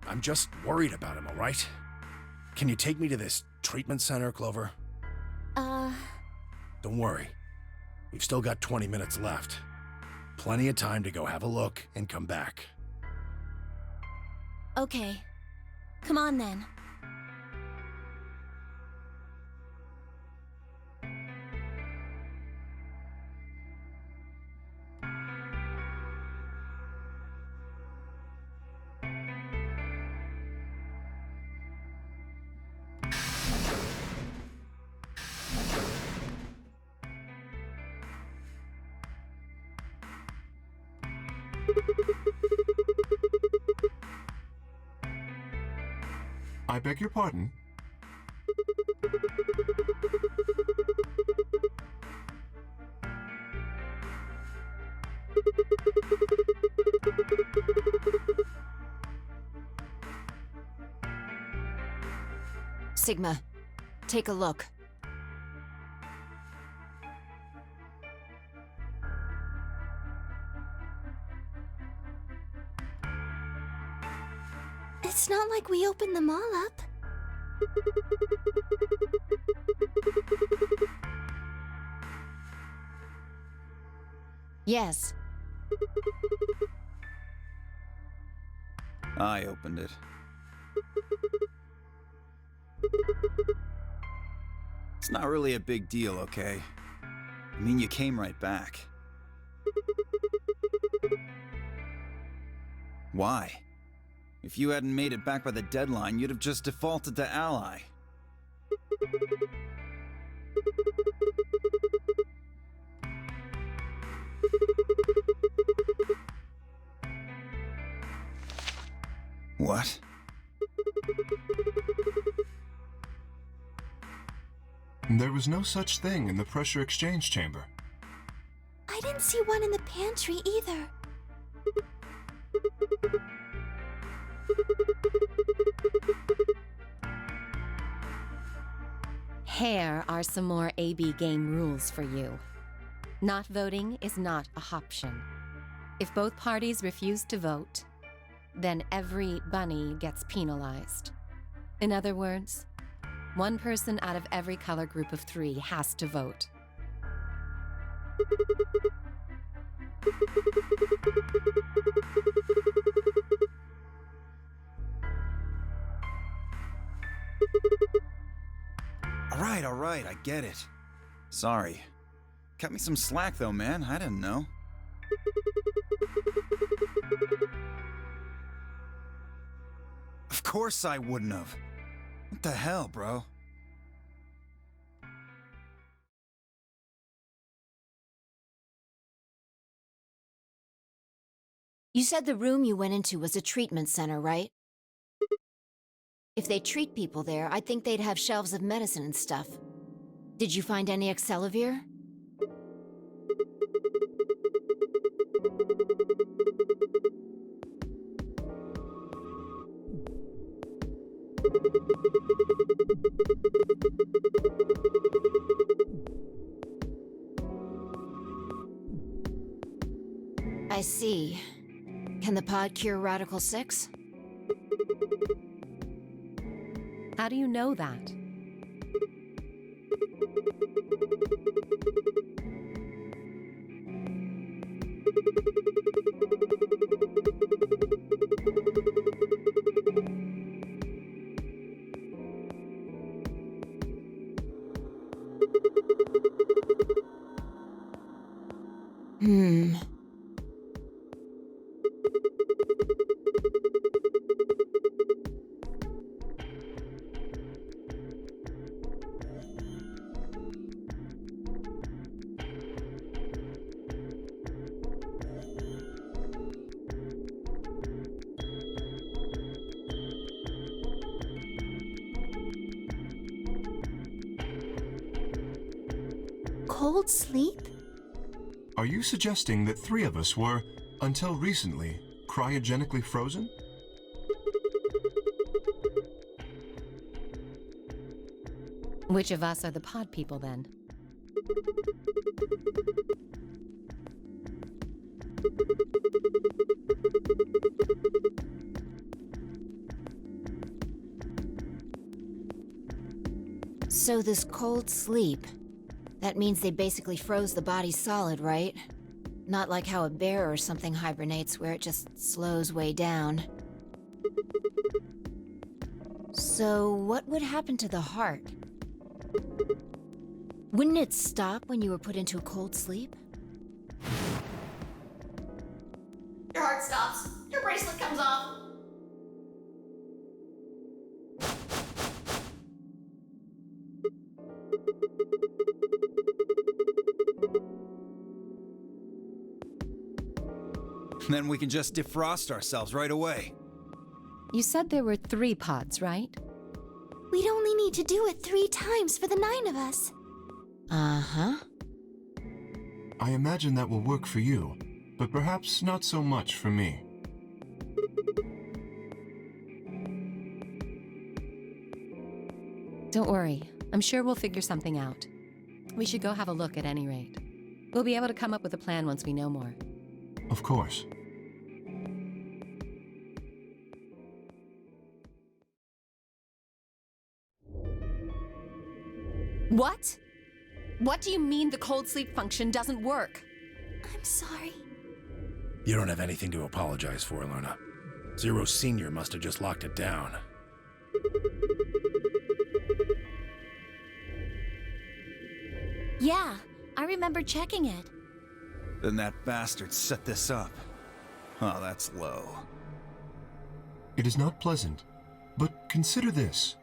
I'm just worried about him, all right? Can you take me to this treatment center, Clover? Don't worry. We've still got 20 minutes left. Plenty of time to go have a look and come back. Okay. Come on then. I beg your pardon? Sigma, take a look. It's not like we opened them all up. Yes. I opened it. It's not really a big deal, okay? I mean, you came right back. Why? If you hadn't made it back by the deadline, you'd have just defaulted to Ally. What? There was no such thing in the pressure exchange chamber. I didn't see one in the pantry either. Here are some more AB game rules for you. Not voting is not a option. If both parties refuse to vote, then every bunny gets penalized. In other words, one person out of every color group of 3 has to vote. All right, I get it. Sorry. Cut me some slack though, man. I didn't know. Of course I wouldn't have. What the hell, bro? You said the room you went into was a treatment center, right? If they treat people there, I'd think they'd have shelves of medicine and stuff. Did you find any Excelavir? I see. Can the pod cure Radical 6? How do you know that? Cold sleep? Are you suggesting that 3 of us were, until recently, cryogenically frozen? Which of us are the pod people then? So this cold sleep, that means they basically froze the body solid, right? Not like how a bear or something hibernates where it just slows way down. So what would happen to the heart? Wouldn't it stop when you were put into a cold sleep? Your heart stops. Your bracelet comes off. Then we can just defrost ourselves right away. You said there were 3 pods, right? We'd only need to do it 3 times for the 9 of us. Uh-huh. I imagine that will work for you, but perhaps not so much for me. Don't worry. I'm sure we'll figure something out. We should go have a look at any rate. We'll be able to come up with a plan once we know more. Of course. What? What do you mean the cold sleep function doesn't work? I'm sorry. You don't have anything to apologize for, Luna. Zero Senior must have just locked it down. Yeah, I remember checking it. Then that bastard set this up. Oh, that's low. It is not pleasant, but consider this.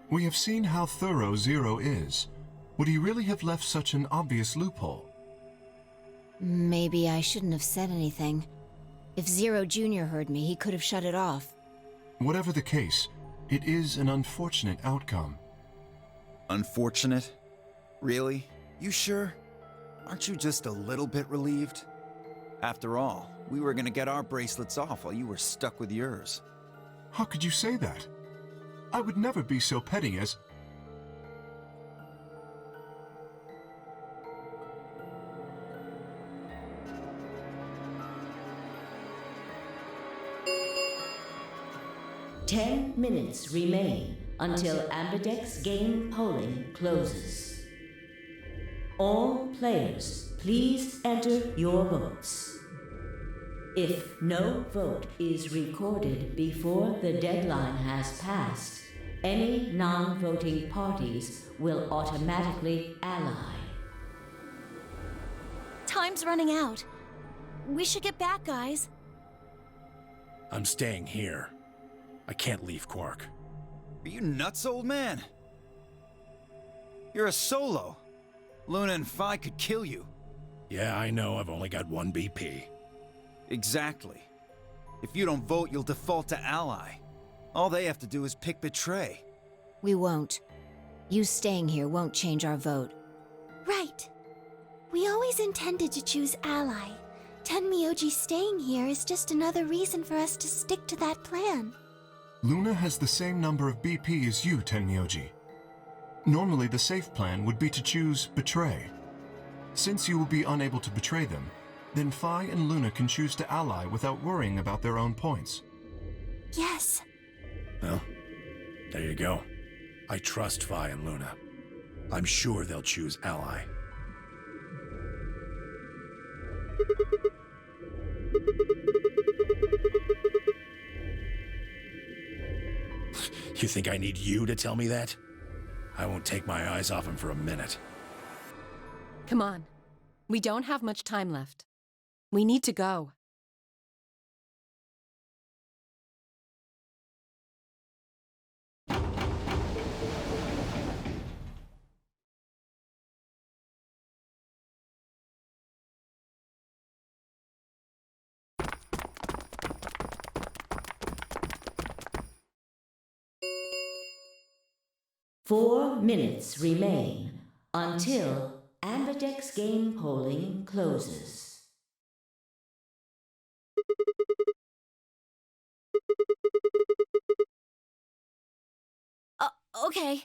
We have seen how thorough Zero is. Would he really have left such an obvious loophole? Maybe I shouldn't have said anything. If Zero Jr. heard me, he could have shut it off. Whatever the case, it is an unfortunate outcome. Unfortunate? Really? You sure? Aren't you just a little bit relieved? After all, we were gonna get our bracelets off while you were stuck with yours. How could you say that? I would never be so petty as... Ten minutes remain until Ambidex game polling closes. All players, please enter your votes. If no vote is recorded before the deadline has passed, any non-voting parties will automatically ally. Time's running out. We should get back, guys. I'm staying here. I can't leave Quark. Are you nuts, old man? You're a solo. Luna and Phi could kill you. Yeah, I know. I've only got 1 BP. Exactly. If you don't vote, you'll default to ally. All they have to do is pick betray. We won't. You staying here won't change our vote. Right. We always intended to choose ally. Tenmyoji staying here is just another reason for us to stick to that plan. Luna has the same number of BP as you, Tenmyoji. Normally, the safe plan would be to choose Betray. Since you will be unable to betray them, then Phi and Luna can choose to ally without worrying about their own points. Yes. Well, there you go. I trust Phi and Luna. I'm sure they'll choose ally. You think I need you to tell me that? I won't take my eyes off him for a minute. Come on. We don't have much time left. We need to go. Four minutes remain until Ambidex game polling closes. Okay.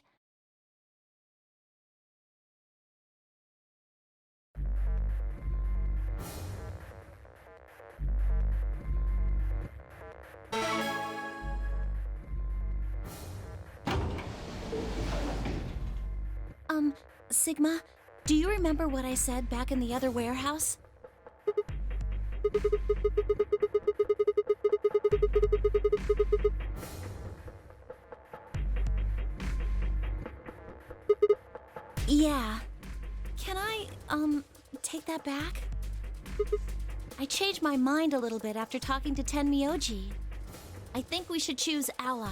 Sigma, do you remember what I said back in the other warehouse? Yeah. Can I, take that back? I changed my mind a little bit after talking to Tenmyoji. I think we should choose ally.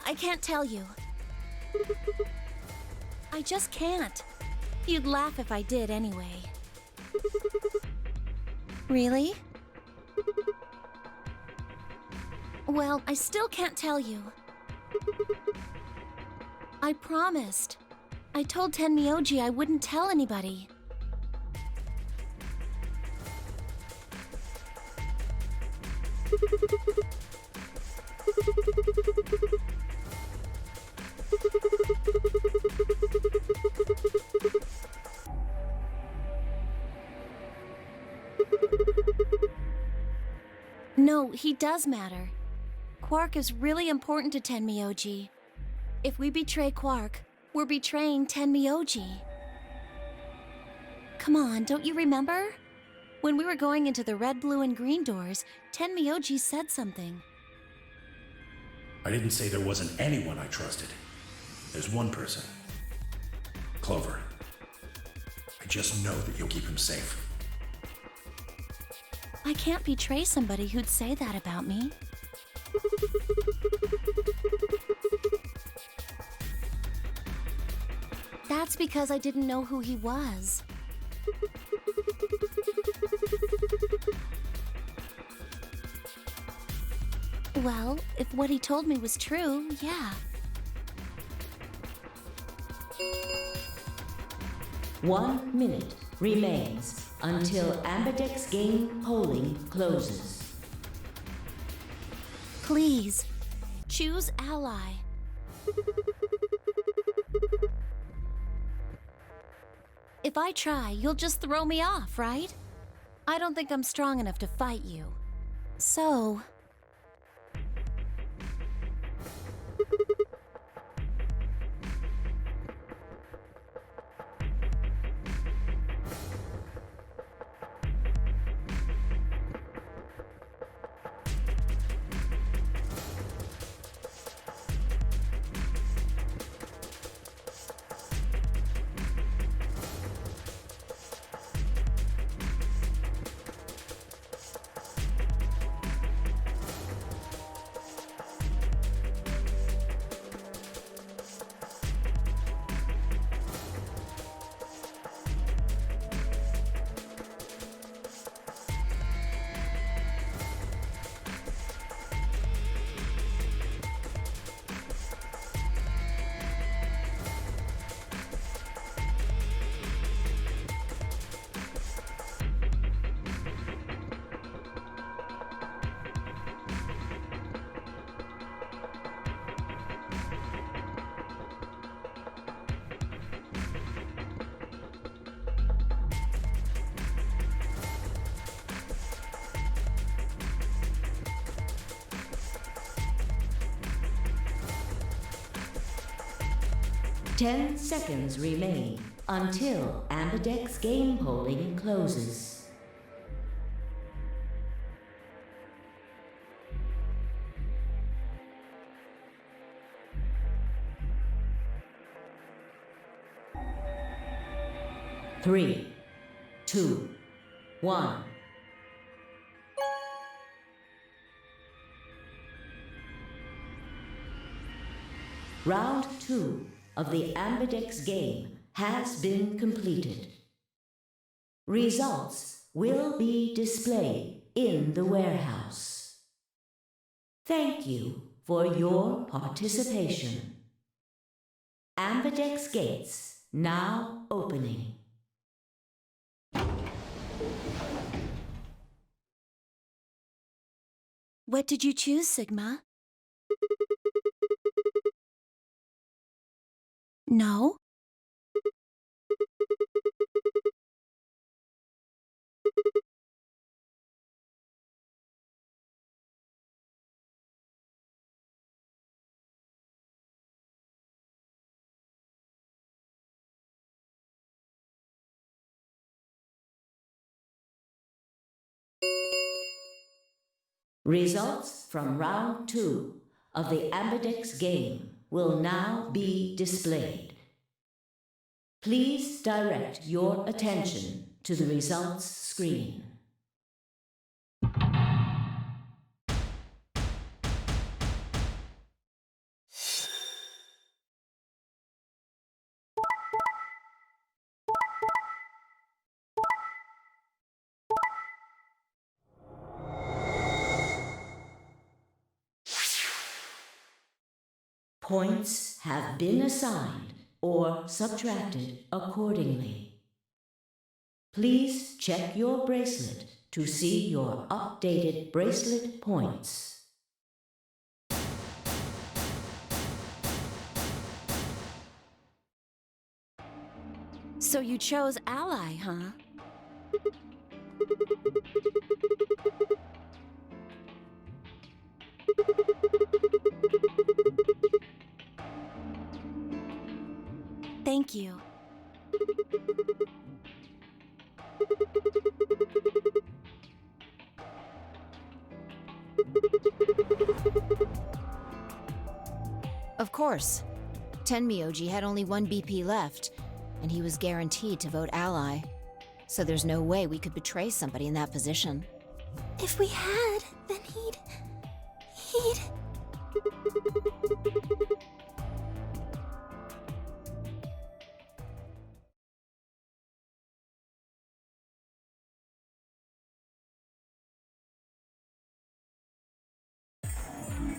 I can't tell you. I just can't. You'd laugh if I did anyway. Really? Well, I still can't tell you. I promised. I told Tenmyoji I wouldn't tell anybody. No, he does matter. Quark is really important to Tenmyoji. If we betray Quark, we're betraying Tenmyoji. Come on, don't you remember? When we were going into the red, blue, and green doors, Tenmyoji said something. I didn't say there wasn't anyone I trusted. There's one person. Clover. I just know that you'll keep him safe. I can't betray somebody who'd say that about me. That's because I didn't know who he was. Well, if what he told me was true, yeah. 1 minute remains until Ambidex game polling closes. Please, choose ally. If I try, you'll just throw me off, right? I don't think I'm strong enough to fight you. So... 10 seconds remain until Ambidex game polling closes. Three, two, one. Round 2 of the Ambidex game has been completed. Results will be displayed in the warehouse. Thank you for your participation. Ambidex gates now opening. What did you choose, Sigma? No? Results from round 2 of the Ambidex game will now be displayed. Please direct your attention to the results screen. Points have been assigned or subtracted accordingly. Please check your bracelet to see your updated bracelet points. So you chose Ally, huh? Thank you. Of course. Tenmyoji had only one BP left, and he was guaranteed to vote ally. So there's no way we could betray somebody in that position. If we had, then he'd...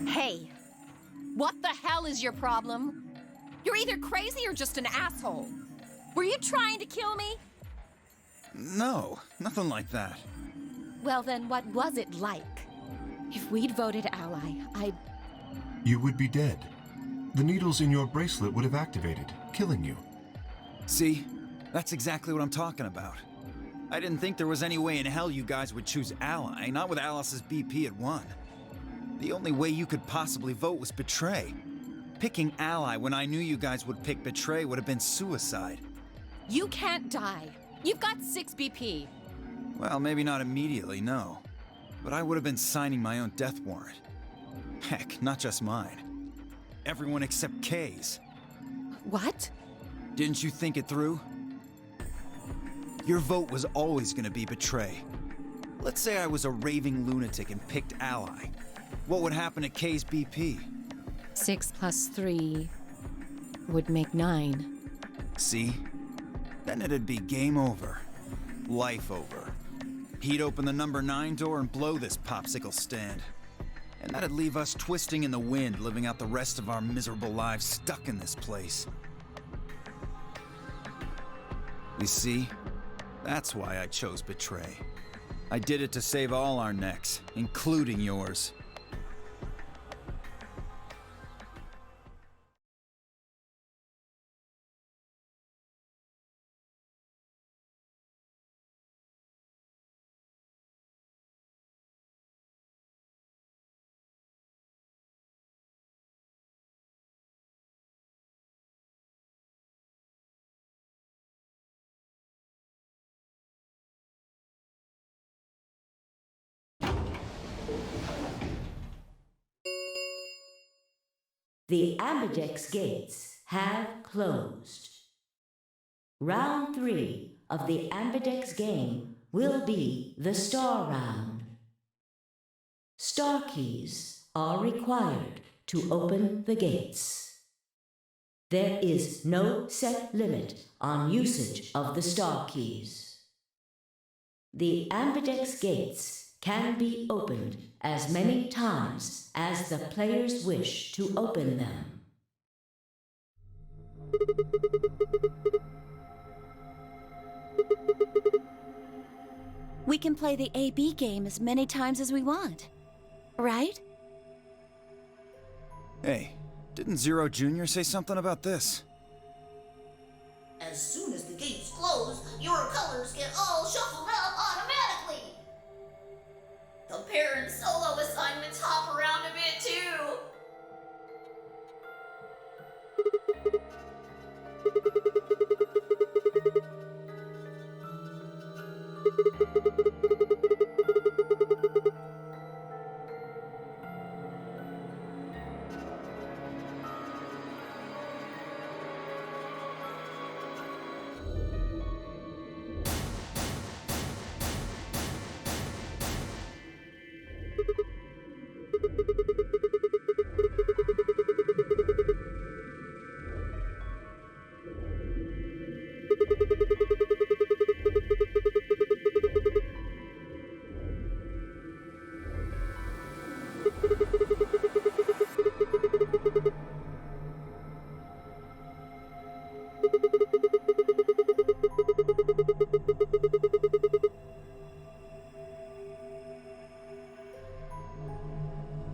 Hey, what the hell is your problem? You're either crazy or just an asshole. Were you trying to kill me? No, nothing like that. Well then, what was it like? If we'd voted ally, You would be dead. The needles in your bracelet would have activated, killing you. See? That's exactly what I'm talking about. I didn't think there was any way in hell you guys would choose Ally, not with Alice's BP at 1. The only way you could possibly vote was Betray. Picking Ally when I knew you guys would pick Betray would have been suicide. You can't die. You've got 6 BP. Well, maybe not immediately, no. But I would have been signing my own death warrant. Heck, not just mine. Everyone except Kay's. What? Didn't you think it through? Your vote was always gonna be Betray. Let's say I was a raving lunatic and picked Ally. What would happen to Kay's BP? 6 plus 3 would make 9. See? Then it'd be game over. Life over. He'd open the number 9 door and blow this popsicle stand. And that'd leave us twisting in the wind, living out the rest of our miserable lives stuck in this place. You see? That's why I chose Betray. I did it to save all our necks, including yours. The Ambidex gates have closed. Round 3 of the Ambidex game will be the Star Round. Star keys are required to open the gates. There is no set limit on usage of the Star keys. The Ambidex gates can be opened as many times as the players wish to open them. We can play the AB game as many times as we want, right? Hey, didn't Zero Jr. say something about this? As soon as the gates close, your colors get all shuffled up automatically. The parent solo assignments hop around a bit too.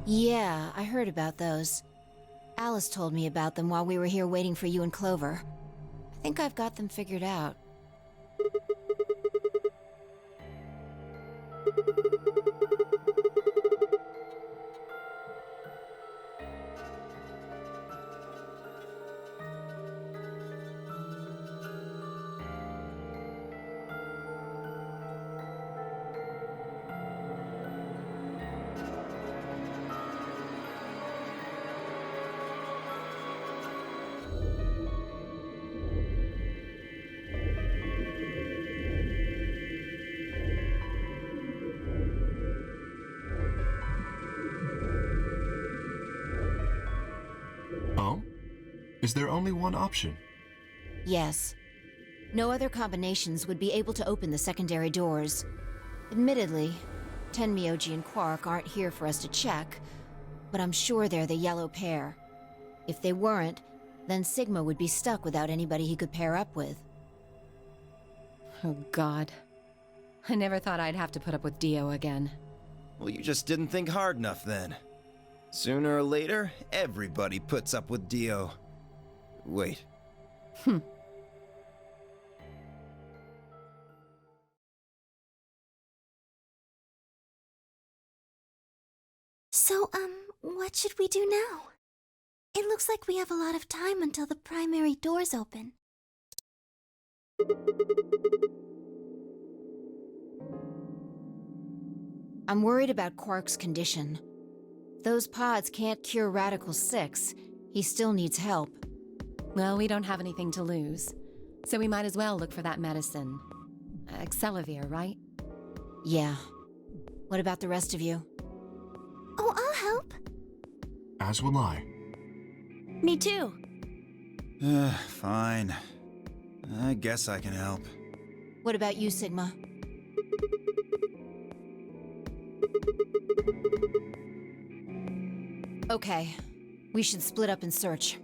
Yeah, I heard about those. Alice told me about them while we were here waiting for you and Clover. I think I've got them figured out. Oh? Is there only one option? Yes. No other combinations would be able to open the secondary doors. Admittedly, Tenmyoji and Quark aren't here for us to check, but I'm sure they're the yellow pair. If they weren't, then Sigma would be stuck without anybody he could pair up with. Oh, God. I never thought I'd have to put up with Dio again. Well, you just didn't think hard enough then. Sooner or later, everybody puts up with Dio. Wait. So, what should we do now? It looks like we have a lot of time until the primary doors open. I'm worried about Quark's condition. Those pods can't cure Radical 6. He still needs help. Well, we don't have anything to lose, so we might as well look for that medicine. Excelavir, right? Yeah. What about the rest of you? Oh, I'll help. As will I. Me too. Fine. I guess I can help. What about you, Sigma? Okay. We should split up and search.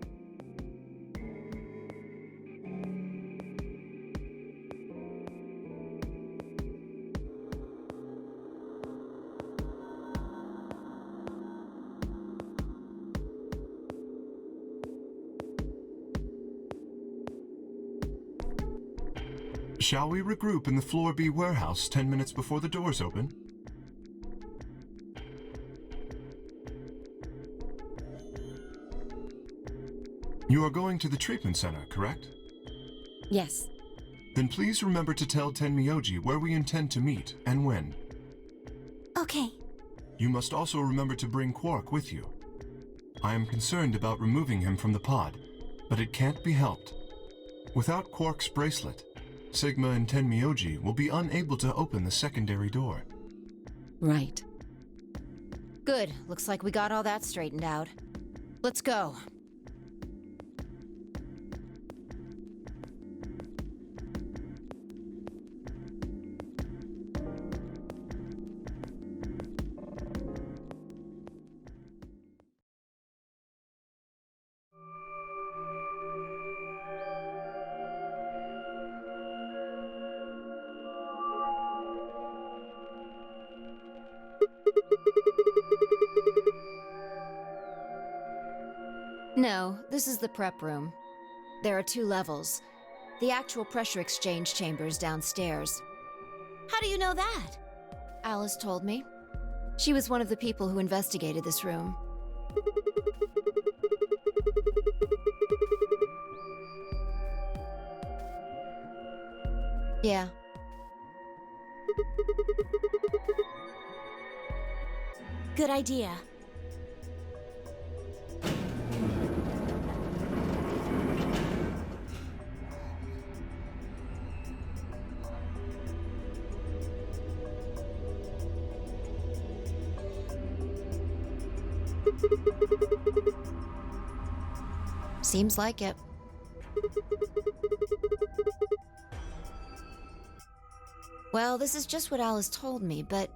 Shall we regroup in the Floor B warehouse 10 minutes before the doors open? You are going to the treatment center, correct? Yes. Then please remember to tell Tenmyoji where we intend to meet and when. Okay. You must also remember to bring Quark with you. I am concerned about removing him from the pod, but it can't be helped. Without Quark's bracelet, Sigma and Tenmyoji will be unable to open the secondary door. Right. Good. Looks like we got all that straightened out. Let's go. No, this is the prep room. There are 2 levels. The actual pressure exchange chamber is downstairs. How do you know that? Alice told me. She was one of the people who investigated this room. Yeah. Good idea. Seems like it. Well, this is just what Alice told me, but...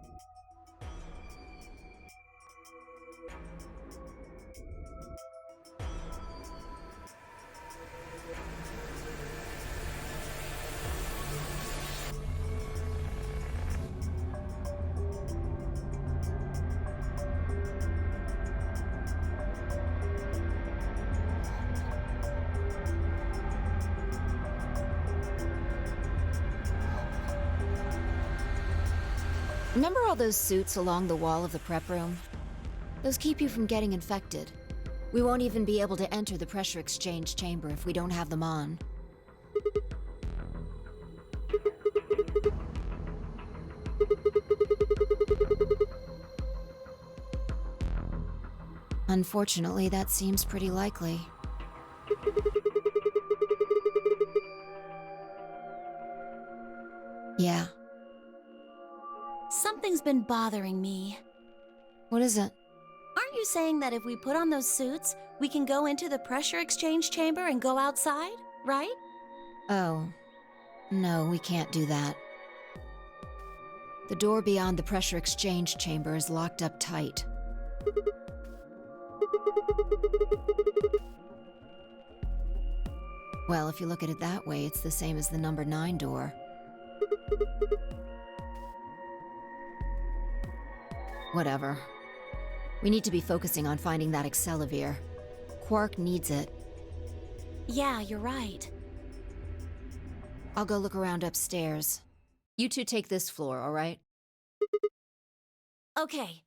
Remember all those suits along the wall of the prep room? Those keep you from getting infected. We won't even be able to enter the pressure exchange chamber if we don't have them on. Unfortunately, that seems pretty likely. Yeah. Something's been bothering me. What is it? Aren't you saying that if we put on those suits, we can go into the pressure exchange chamber and go outside, right? Oh. No, we can't do that. The door beyond the pressure exchange chamber is locked up tight. Well, if you look at it that way, it's the same as the number 9 door. Whatever. We need to be focusing on finding that Accelavir. Quark needs it. Yeah, you're right. I'll go look around upstairs. You 2 take this floor, all right? Okay.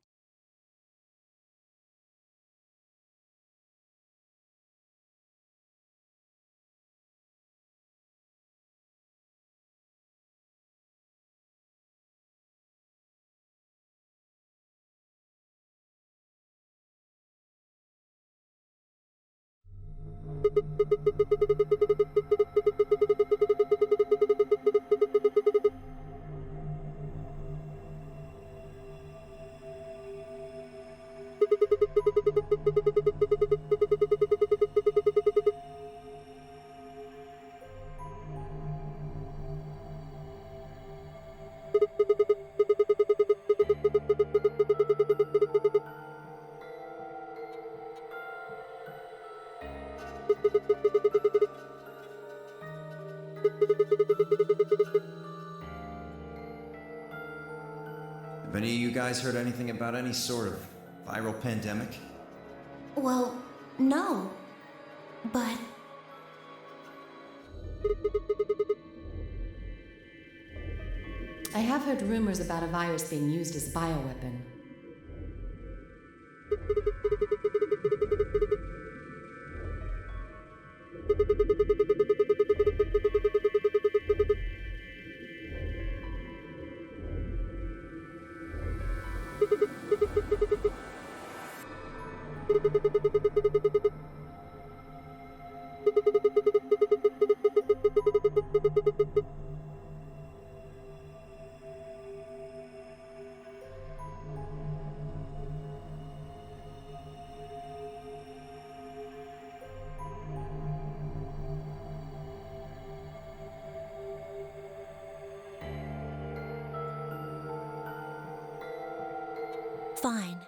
Have any of you guys heard anything about any sort of viral pandemic? Well, no. But... I have heard rumors about a virus being used as a bioweapon. Fine.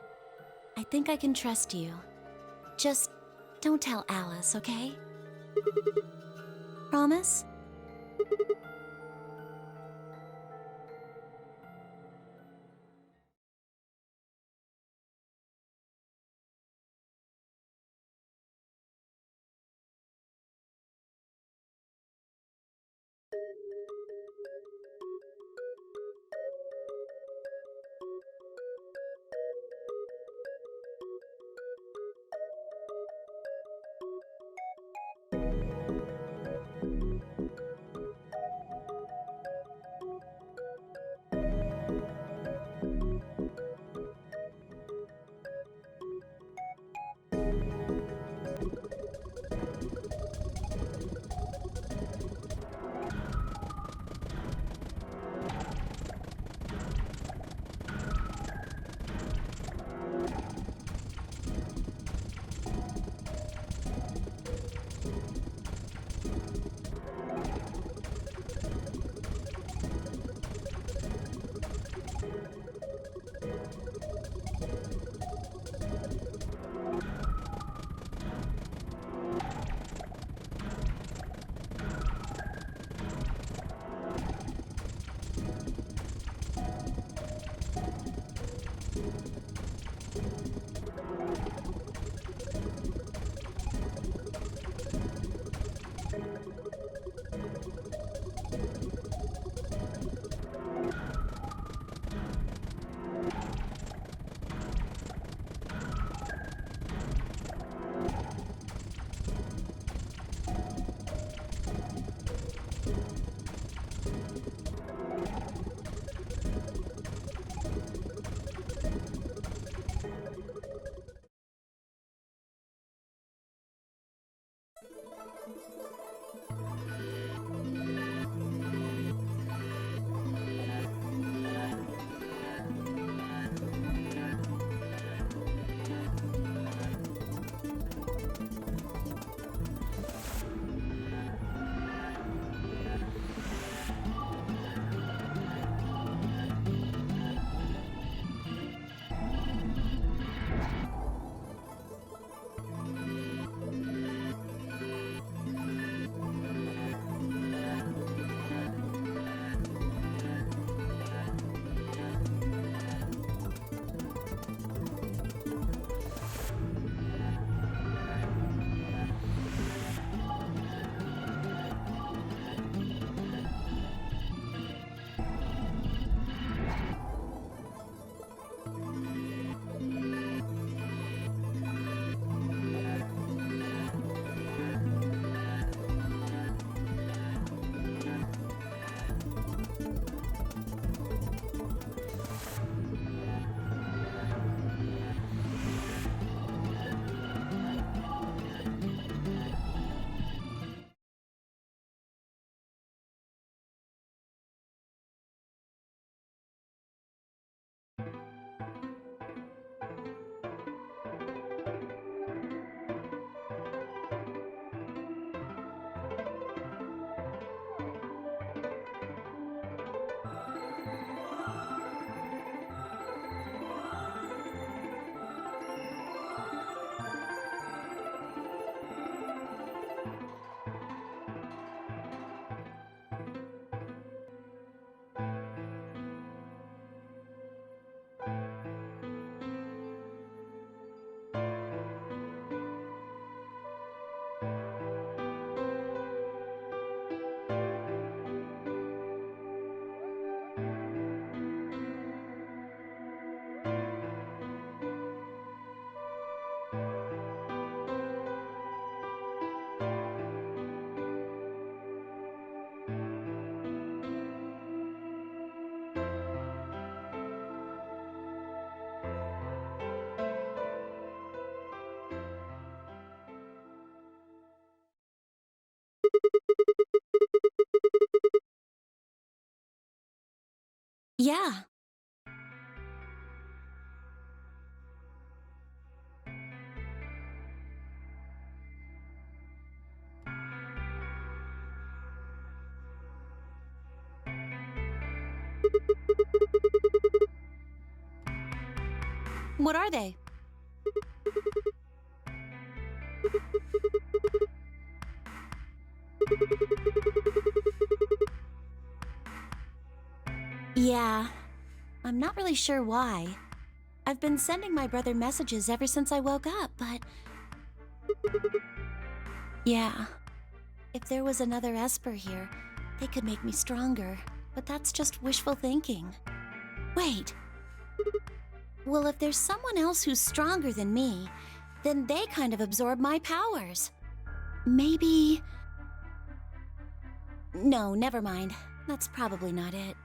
I think I can trust you. Just don't tell Alice, okay? Promise? Yeah. What are they? Yeah, I'm not really sure why. I've been sending my brother messages ever since I woke up, but... Yeah. If there was another Esper here, they could make me stronger. But that's just wishful thinking. Wait. Well, if there's someone else who's stronger than me, then they kind of absorb my powers. Maybe... No, never mind. That's probably not it.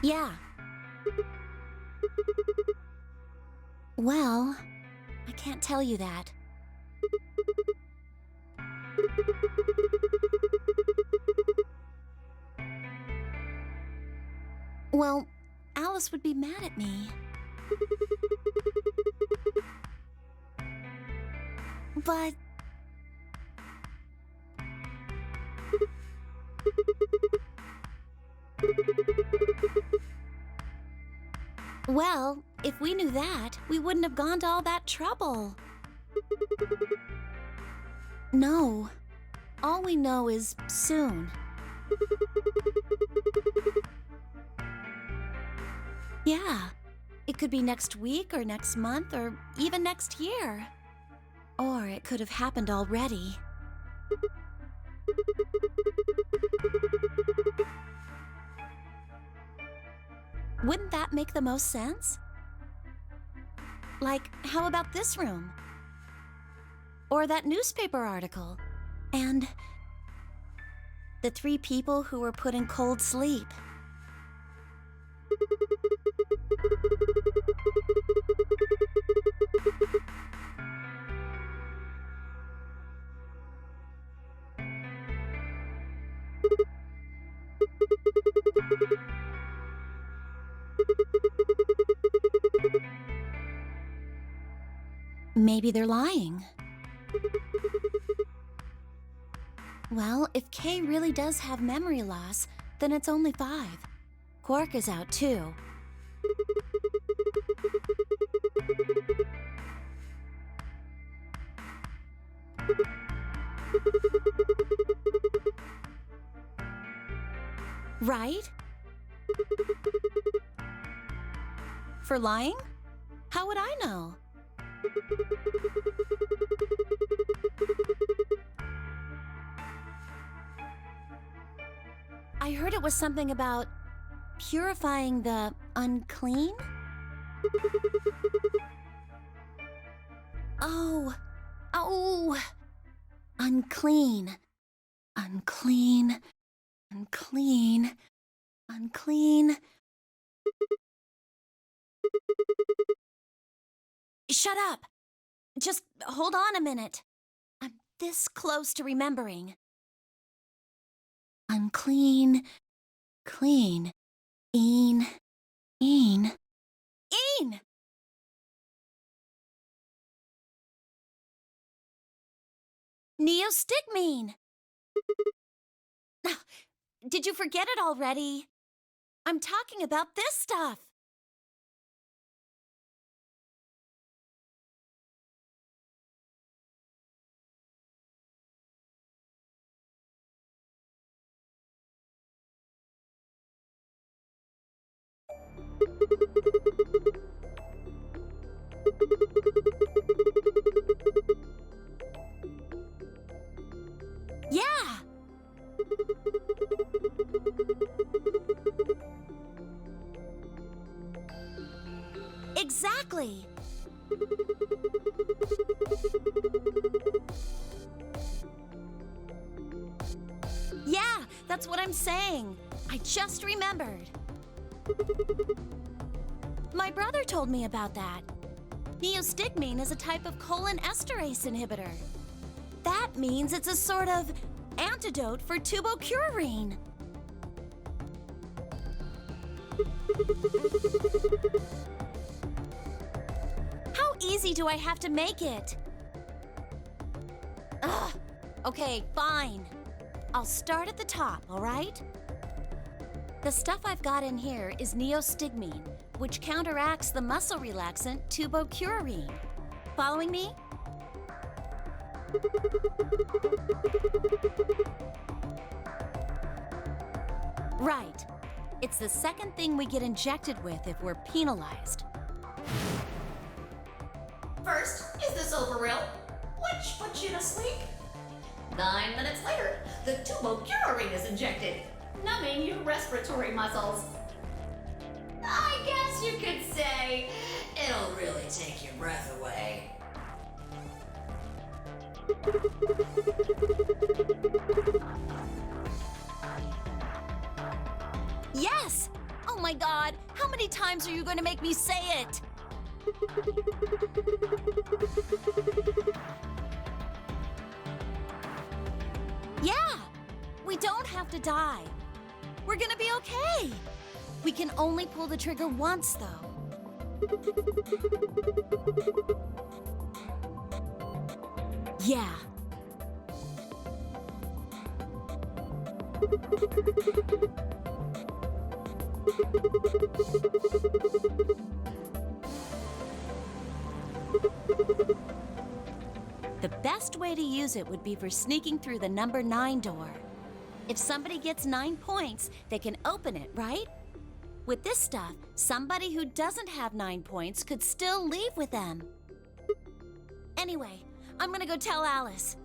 Yeah. Well, I can't tell you that. Well, Alice would be mad at me. But... Well, if we knew that, we wouldn't have gone to all that trouble. No. All we know is soon. Yeah. It could be next week or next month or even next year. Or it could have happened already. Wouldn't that make the most sense? Like, how about this room? Or that newspaper article? And the 3 people who were put in cold sleep. Maybe they're lying. Well, if Kay really does have memory loss, then it's only 5. Quark is out too. Right? For lying? How would I know? I heard it was something about purifying the unclean? Oh. Unclean. Unclean. Unclean. Unclean. Shut up! Just hold on a minute. I'm this close to remembering. Unclean. Clean. Een. Neostigmine! Did you forget it already? I'm talking about this stuff. Yeah! Exactly! Yeah, that's what I'm saying. I just remembered. My brother told me about that. Neostigmine is a type of cholinesterase inhibitor. That means it's a sort of antidote for tubocurarine. How easy do I have to make it? Ugh. Okay, fine. I'll start at the top, all right? The stuff I've got in here is neostigmine, which counteracts the muscle relaxant tubocurarine. Following me? Right. It's the second thing we get injected with if we're penalized. First, is this over real? Which puts you to sleep. 9 minutes later, the tubocurarine is injected, numbing your respiratory muscles. I guess you could say It'll really take your breath away. Yes! Oh my god, how many times are you going to make me say it? Yeah! We don't have to die. We're gonna be okay. We can only pull the trigger once, though. Yeah. The best way to use it would be for sneaking through the number 9 door. If somebody gets 9 points, they can open it, right? With this stuff, somebody who doesn't have 9 points could still leave with them. Anyway, I'm gonna go tell Alice.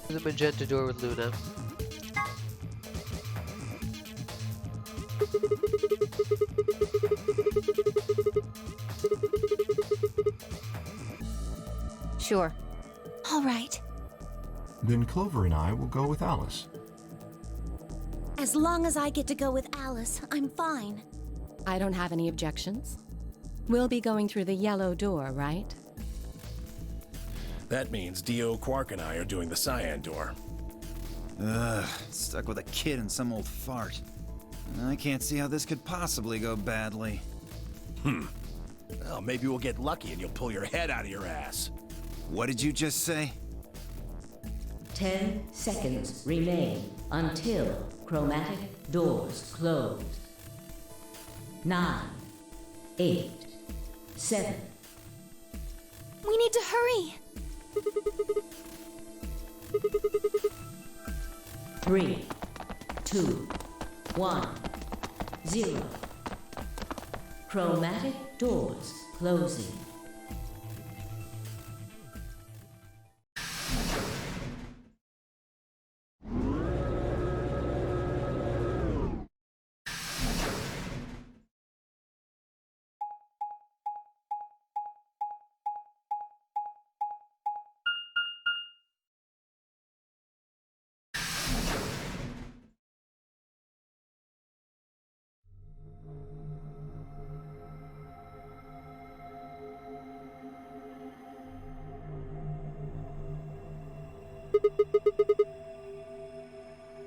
The magenta door with Luna. Sure. All right. Then Clover and I will go with Alice. As long as I get to go with Alice, I'm fine. I don't have any objections. We'll be going through the yellow door, right? That means Dio, Quark, and I are doing the cyan door. Ugh, stuck with a kid and some old fart. I can't see how this could possibly go badly. Well, maybe we'll get lucky and you'll pull your head out of your ass. What did you just say? 10 seconds remain until chromatic doors close. 9, 8, 7. We need to hurry. 3, 2, 1, 0. Chromatic doors closing.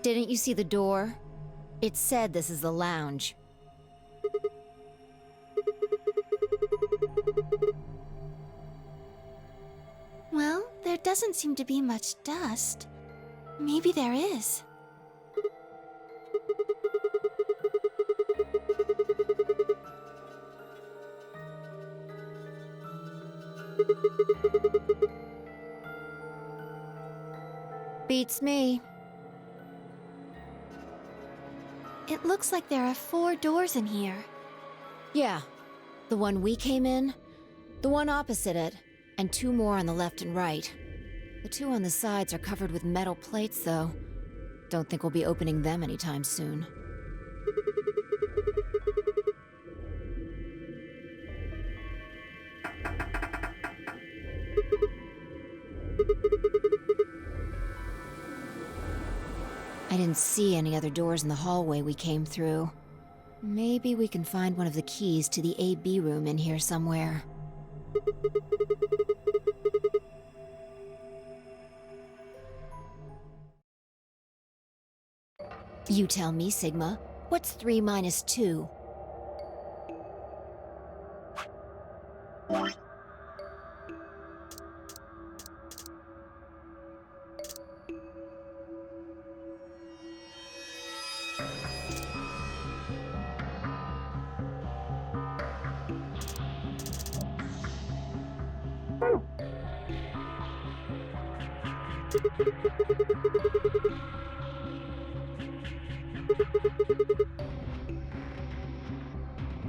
Didn't you see the door? It said this is the lounge. Well, there doesn't seem to be much dust. Maybe there is. Beats me. It looks like there are 4 doors in here. Yeah. The one we came in, the one opposite it, and 2 more on the left and right. The 2 on the sides are covered with metal plates, though. Don't think we'll be opening them anytime soon. I didn't see any other doors in the hallway we came through. Maybe we can find one of the keys to the AB room in here somewhere. You tell me, Sigma. What's 3 minus 2?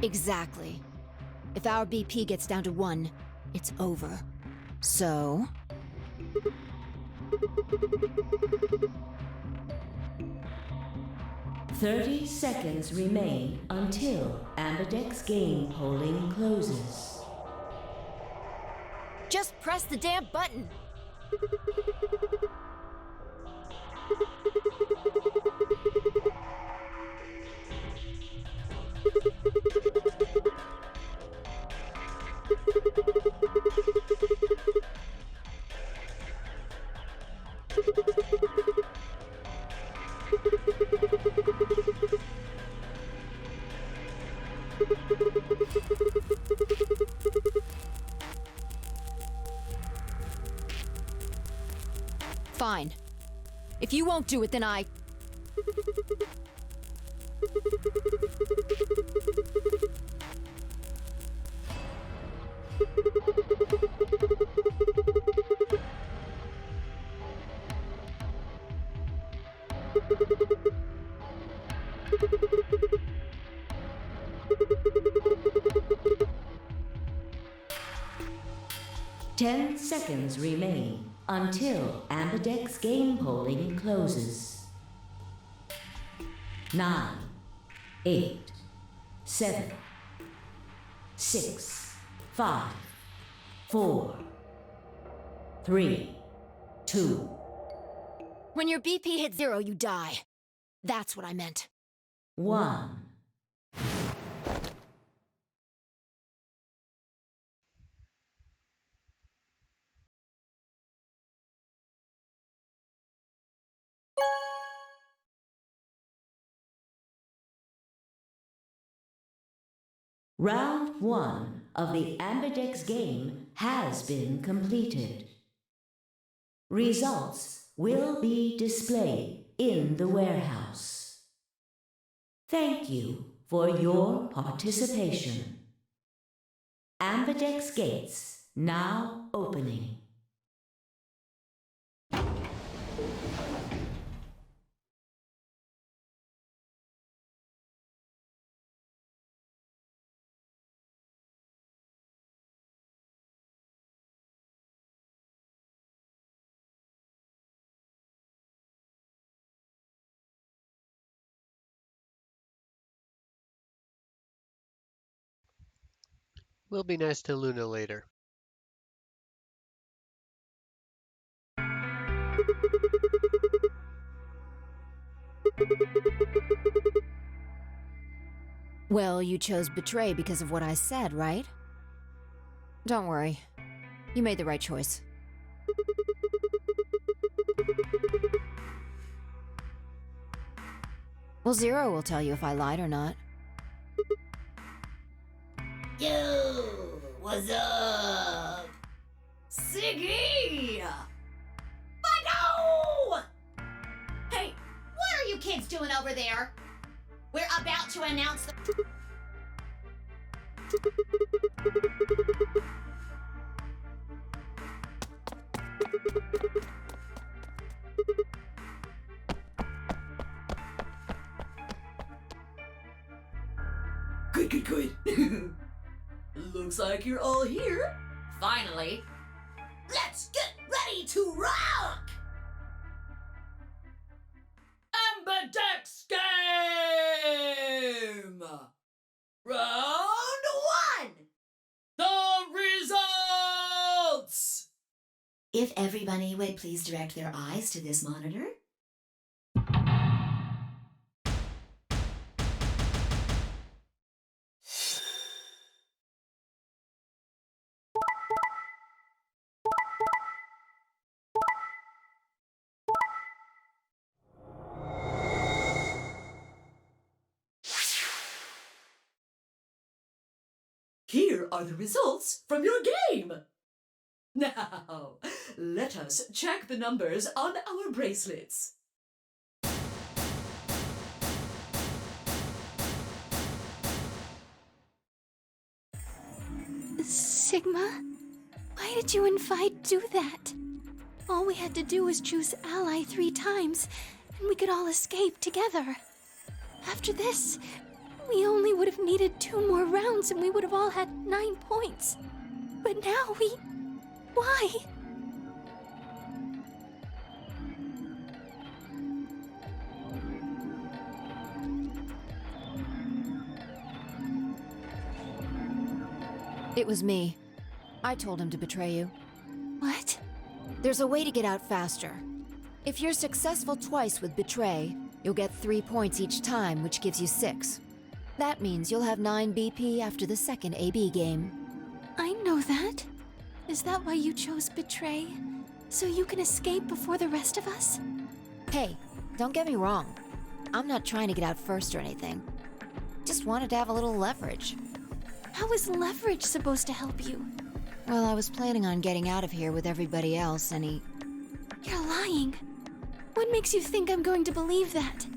Exactly. If our BP gets down to 1, it's over. So... 30 seconds remain until Ambidex game polling closes. just press the damn button! Fine. If you won't do it, then I... 10 seconds remain until Ambidex game polling closes. 9, 8, 7, 6, 5, 4, 3, 2. When your BP hits 0, you die. That's what I meant. 1. Round 1 of the Ambidex game has been completed. Results will be displayed in the warehouse. Thank you for your participation. Ambidex gates now opening. Will be nice to Luna later. Well, you chose betray because of what I said, right? Don't worry. You made the right choice. Well, Zero will tell you if I lied or not. Yo, what's up? Siggy! But no! Hey, what are you kids doing over there? We're about to announce the... Good. Looks like you're all here. Finally. Let's get ready to rock! Ambidex game! Round 1! The results! If everybody would please direct their eyes to this monitor. Here are the results from your game. Now, let us check the numbers on our bracelets. Sigma? Why did you and Vi do that? All we had to do was choose ally 3 times, and we could all escape together. After this, we only would have needed 2 more rounds and we would have all had 9 points. But now we... Why? It was me. I told him to betray you. What? There's a way to get out faster. If you're successful twice with betray, you'll get 3 points each time, which gives you 6. That means you'll have 9 BP after the second AB game. I know that. Is that why you chose betray? So you can escape before the rest of us? Hey, don't get me wrong. I'm not trying to get out first or anything. Just wanted to have a little leverage. How is leverage supposed to help you? Well, I was planning on getting out of here with everybody else, and he... You're lying. What makes you think I'm going to believe that?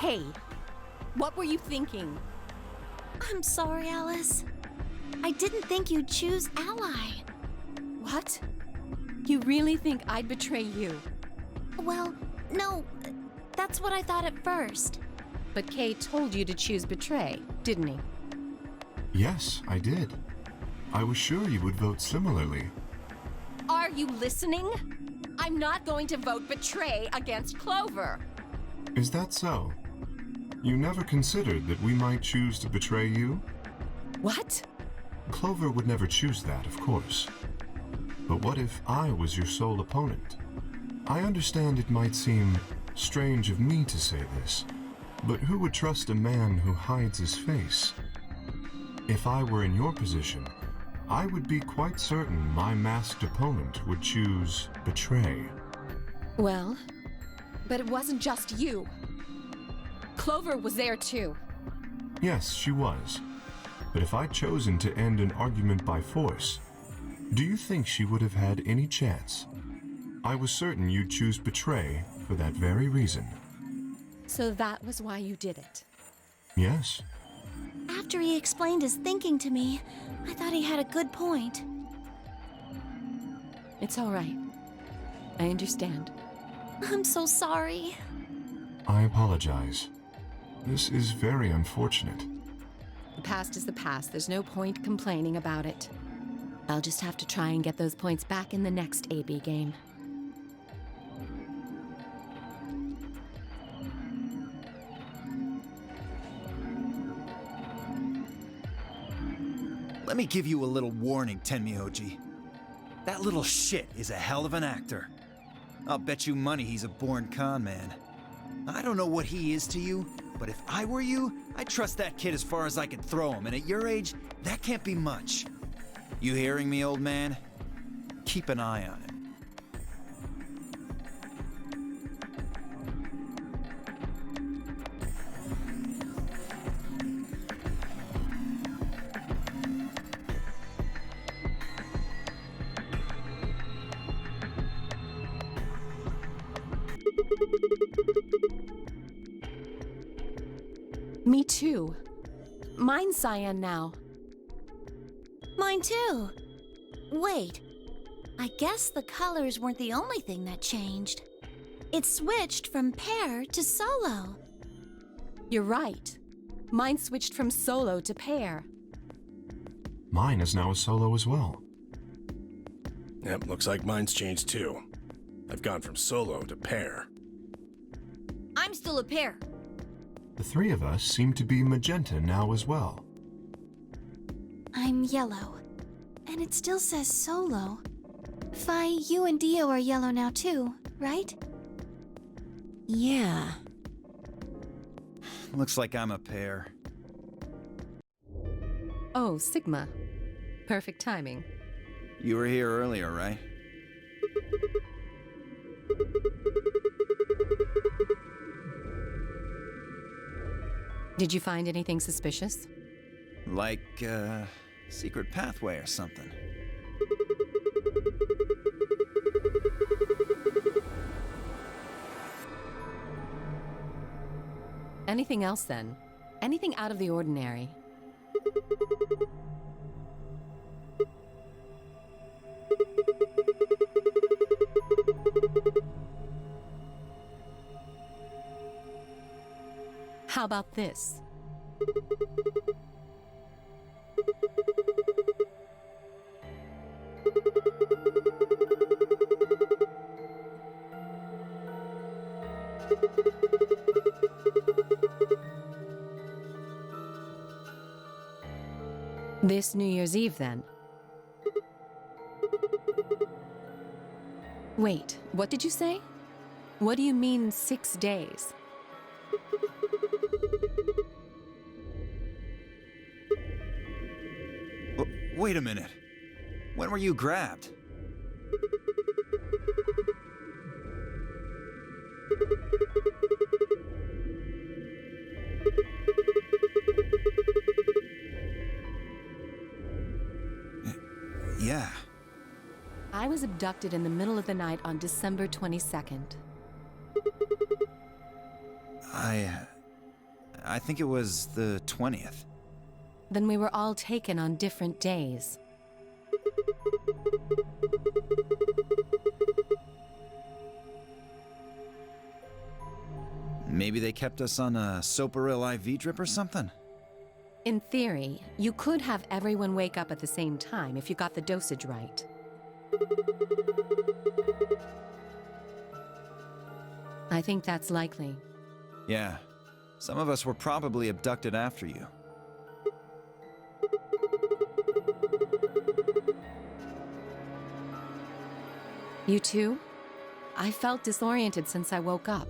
Hey, What were you thinking? I'm sorry, Alice. I didn't think you'd choose Ally. What? You really think I'd betray you? Well, no, that's what I thought at first. But Kay told you to choose betray, didn't he? Yes, I did. I was sure you would vote similarly. Are you listening? I'm not going to vote betray against Clover. Is that so? You never considered that we might choose to betray you? What? Clover would never choose that, of course. But what if I was your sole opponent? I understand it might seem strange of me to say this, but who would trust a man who hides his face? If I were in your position, I would be quite certain my masked opponent would choose betray. Well, but it wasn't just you. Clover was there too. Yes, she was. But if I'd chosen to end an argument by force, do you think she would have had any chance? I was certain you'd choose betray for that very reason. So that was why you did it. Yes. After he explained his thinking to me, I thought he had a good point. It's all right. I understand. I'm so sorry. I apologize. This is very unfortunate. The past is the past. There's no point complaining about it. I'll just have to try and get those points back in the next AB game. Let me give you a little warning, Tenmyoji. That little shit is a hell of an actor. I'll bet you money he's a born con man. I don't know what he is to you, but if I were you, I'd trust that kid as far as I could throw him, and at your age, that can't be much. You hearing me, old man? Keep an eye on him. Me too. Mine's cyan now. Mine too. Wait, I guess the colors weren't the only thing that changed. It switched from pair to solo. You're right. Mine switched from solo to pair. Mine is now a solo as well. Yep, looks like mine's changed too. I've gone from solo to pair. I'm still a pair. The three of us seem to be magenta now as well. I'm yellow. And it still says solo. Fi, you and Dio are yellow now too, right? Yeah. Looks like I'm a pair. Oh, Sigma. Perfect timing. You were here earlier, right? Did you find anything suspicious? Like, secret pathway or something. Anything else then? Anything out of the ordinary? How about this? This New Year's Eve, then? Wait, what did you say? What do you mean 6 days? Wait a minute. When were you grabbed? Yeah. I was abducted in the middle of the night on December 22nd. I think it was the 20th. Then we were all taken on different days. Maybe they kept us on a Soparil IV drip or something? In theory, you could have everyone wake up at the same time if you got the dosage right. I think that's likely. Yeah. Some of us were probably abducted after you. You too? I felt disoriented since I woke up.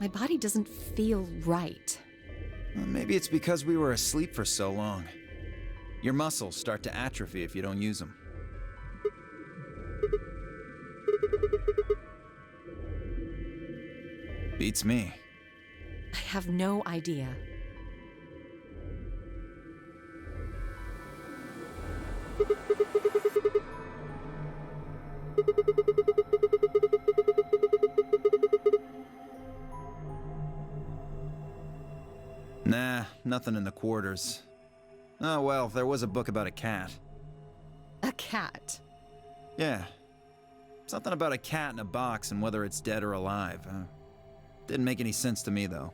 My body doesn't feel right. Well, maybe it's because we were asleep for so long. Your muscles start to atrophy if you don't use them. Beats me. I have no idea. Nah, nothing in the quarters. Oh well, there was a book about a cat. A cat? Yeah. Something about a cat in a box and whether it's dead or alive. Didn't make any sense to me, though.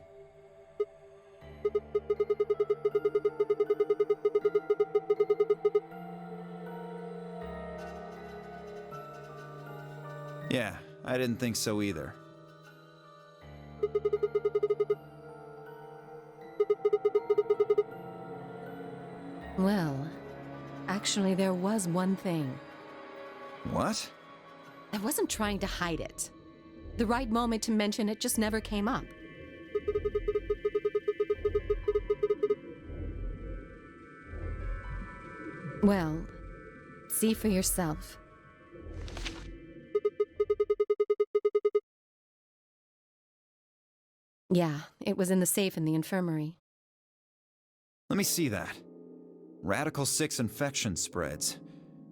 Yeah, I didn't think so either. Well, actually there was one thing. What? I wasn't trying to hide it. The right moment to mention it just never came up. Well, see for yourself. Yeah, it was in the safe in the infirmary. Let me see that. Radical 6 infection spreads.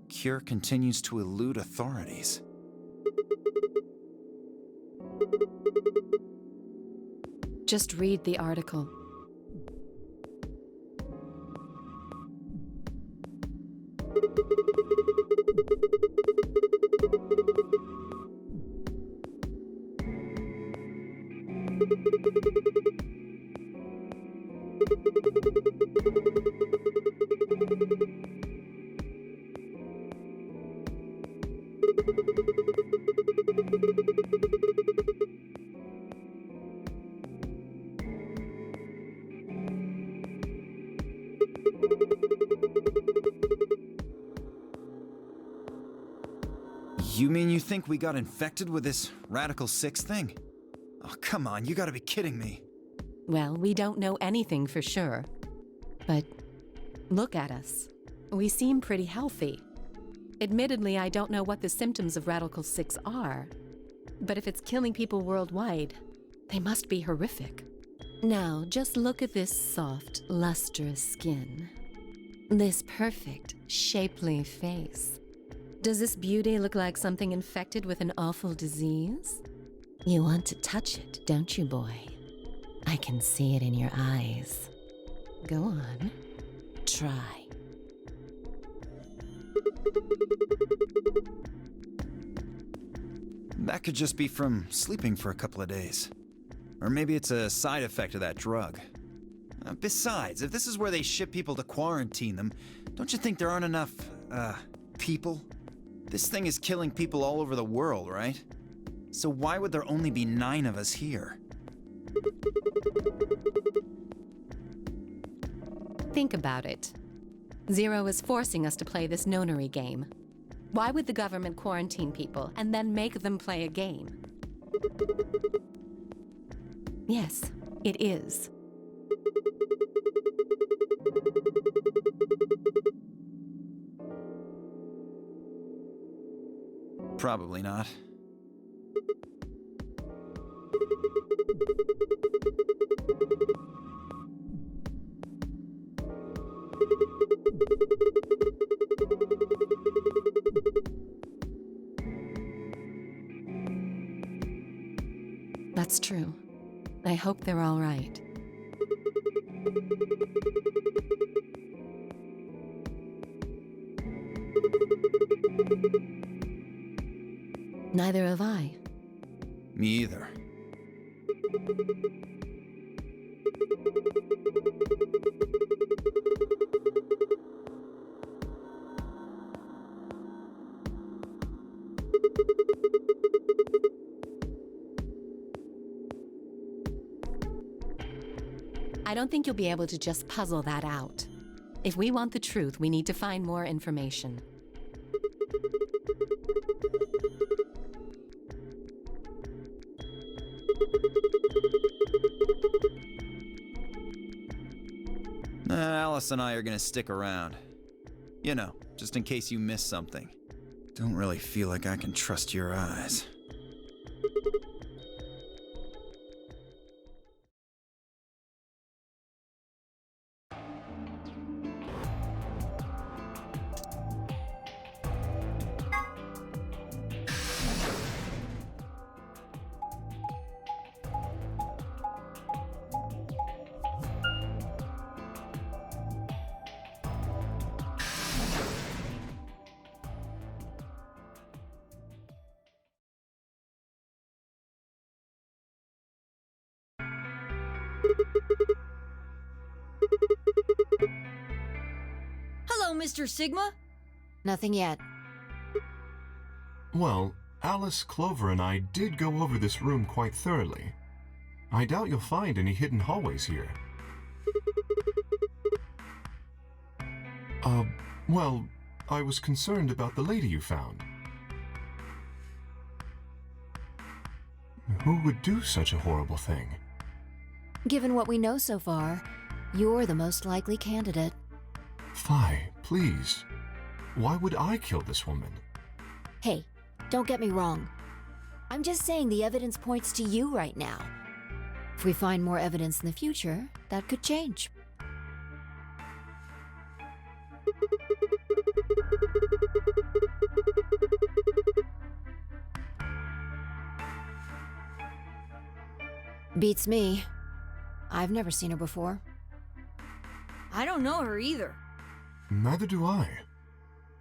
Cure continues to elude authorities. Just read the article. You mean you think we got infected with this Radical 6 thing? Oh, come on, you gotta be kidding me. Well, we don't know anything for sure. But look at us. We seem pretty healthy. Admittedly, I don't know what the symptoms of Radical 6 are. But if it's killing people worldwide, they must be horrific. Now, just look at this soft, lustrous skin. This perfect, shapely face. Does this beauty look like something infected with an awful disease? You want to touch it, don't you, boy? I can see it in your eyes. Go on. Try. That could just be from sleeping for a couple of days. Or maybe it's a side effect of that drug. Besides, if this is where they ship people to quarantine them, don't you think there aren't enough, people? This thing is killing people all over the world, right? So why would there only be 9 of us here? Think about it. Zero is forcing us to play this nonary game. Why would the government quarantine people and then make them play a game? Yes, it is. Probably not. That's true. I hope they're all right. Neither have I. Me either. I don't think you'll be able to just puzzle that out. If we want the truth, we need to find more information. Alice and I are gonna stick around. You know, just in case you miss something. Don't really feel like I can trust your eyes. Hello, Mr. Sigma. Nothing yet. Well, Alice, Clover, and I did go over this room quite thoroughly. I doubt you'll find any hidden hallways here. Well, I was concerned about the lady you found. Who would do such a horrible thing? Given what we know so far, you're the most likely candidate. Phi, please. Why would I kill this woman? Hey, don't get me wrong. I'm just saying the evidence points to you right now. If we find more evidence in the future, that could change. Beats me. I've never seen her before. I don't know her either. Neither do I.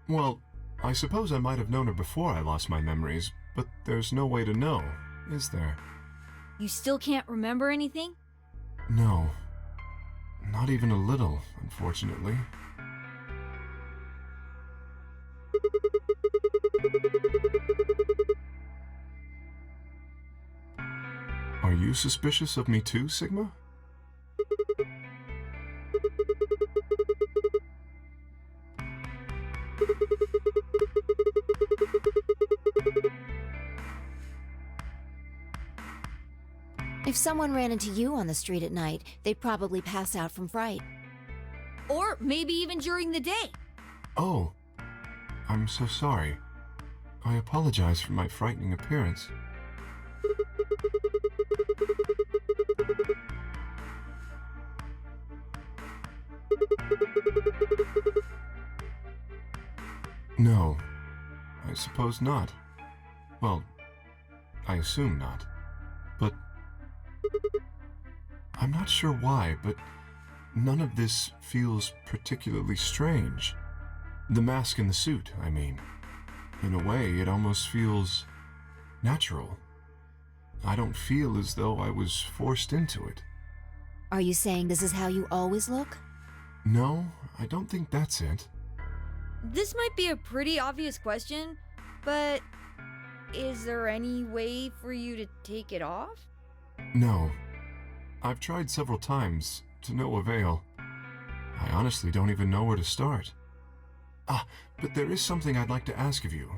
Well, I suppose I might have known her before I lost my memories, but there's no way to know, is there? You still can't remember anything? No. Not even a little, unfortunately. Are you suspicious of me too, Sigma? If someone ran into you on the street at night, they'd probably pass out from fright. Or maybe even during the day. Oh, I'm so sorry. I apologize for my frightening appearance. No, I suppose not. Well, I assume not. But I'm not sure why, but none of this feels particularly strange. The mask and the suit, I mean. In a way, it almost feels natural. I don't feel as though I was forced into it. Are you saying this is how you always look? No, I don't think that's it. This might be a pretty obvious question, but is there any way for you to take it off? No. I've tried several times, to no avail. I honestly don't even know where to start. But there is something I'd like to ask of you.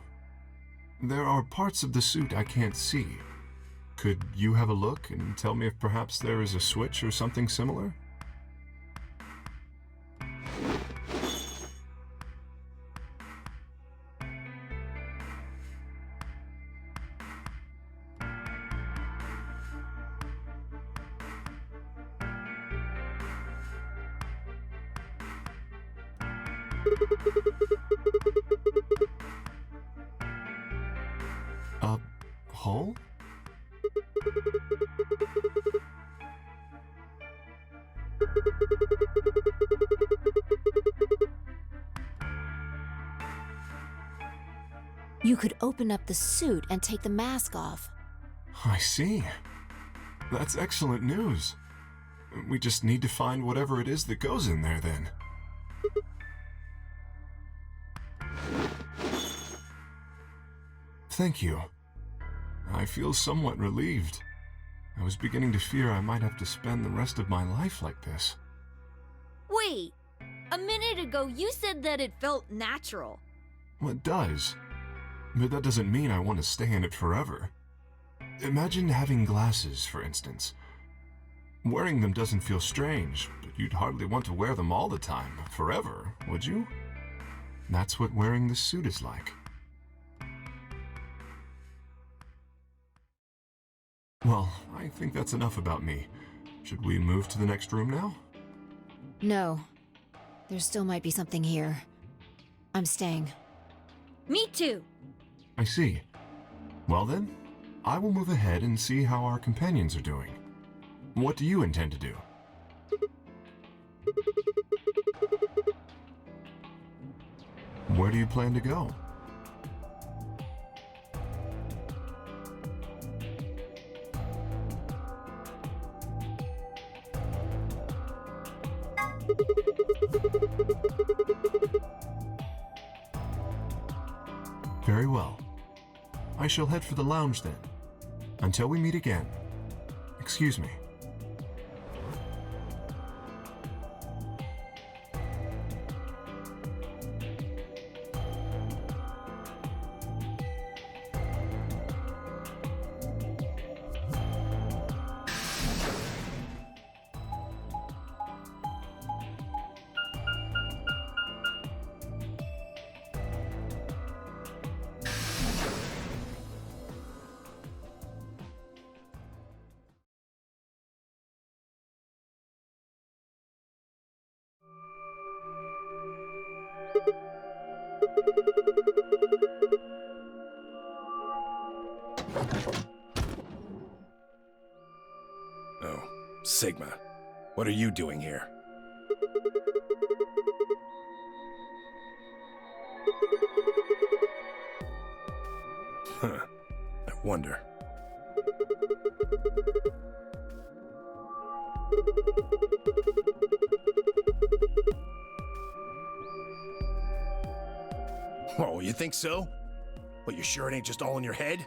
There are parts of the suit I can't see. Could you have a look and tell me if perhaps there is a switch or something similar? A hole? You could open up the suit and take the mask off. I see. That's excellent news. We just need to find whatever it is that goes in there then. Thank you. I feel somewhat relieved. I was beginning to fear I might have to spend the rest of my life like this. Wait, a minute ago you said that it felt natural. Well, it does. But that doesn't mean I want to stay in it forever. Imagine having glasses, for instance. Wearing them doesn't feel strange, but you'd hardly want to wear them all the time, forever, would you? That's what wearing this suit is like. Well, I think that's enough about me. Should we move to the next room now? No. There still might be something here. I'm staying. Me too. I see. Well then, I will move ahead and see how our companions are doing. What do you intend to do? Where do you plan to go? Very well. I shall head for the lounge then. Until we meet again. Excuse me. Oh, Sigma. What are you doing here? Huh. I wonder. Oh, you think so? But you sure it ain't just all in your head?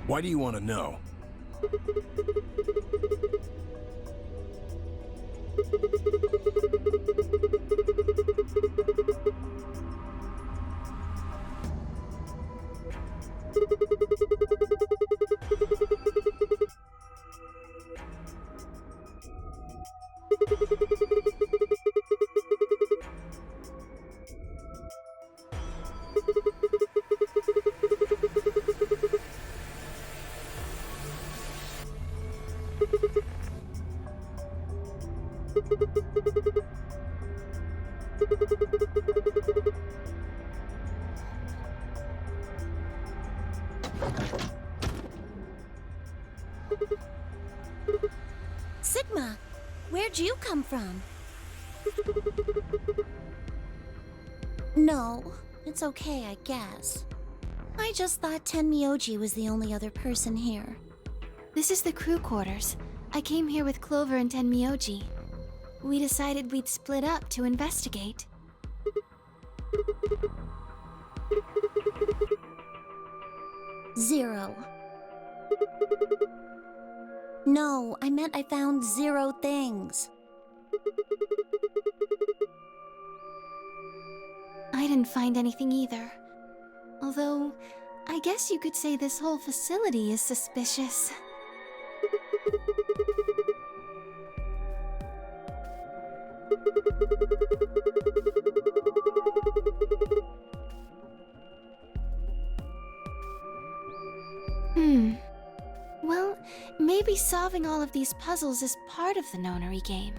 Why do you want to know? Sigma, where'd you come from? No, it's okay, I guess. I just thought Tenmyoji was the only other person here. This is the crew quarters. I came here with Clover and Tenmyoji. We decided we'd split up to investigate. Zero. No, I meant I found 0 things. I didn't find anything either. Although, I guess you could say this whole facility is suspicious. Well, maybe solving all of these puzzles is part of the nonary game.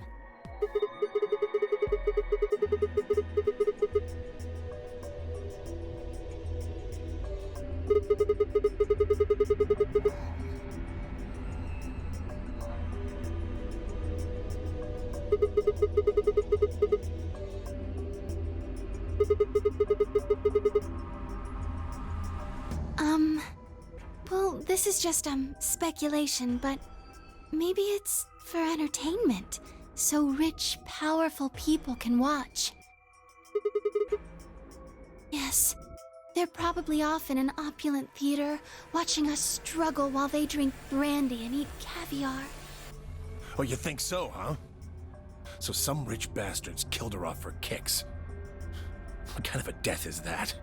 This is just, speculation, but maybe it's for entertainment, so rich, powerful people can watch. Yes, they're probably off in an opulent theater, watching us struggle while they drink brandy and eat caviar. Oh, you think so, huh? So some rich bastards killed her off for kicks. What kind of a death is that?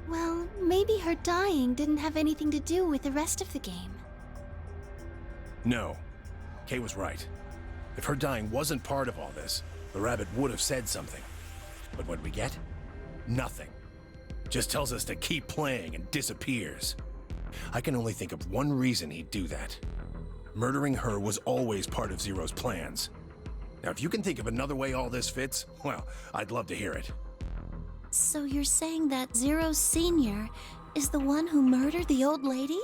Well, maybe her dying didn't have anything to do with the rest of the game. No. Kay was right. If her dying wasn't part of all this, the rabbit would have said something. But what we get? Nothing. Just tells us to keep playing and disappears. I can only think of one reason he'd do that. Murdering her was always part of Zero's plans. Now, if you can think of another way all this fits, well, I'd love to hear it. So you're saying that Zero Sr. is the one who murdered the old lady?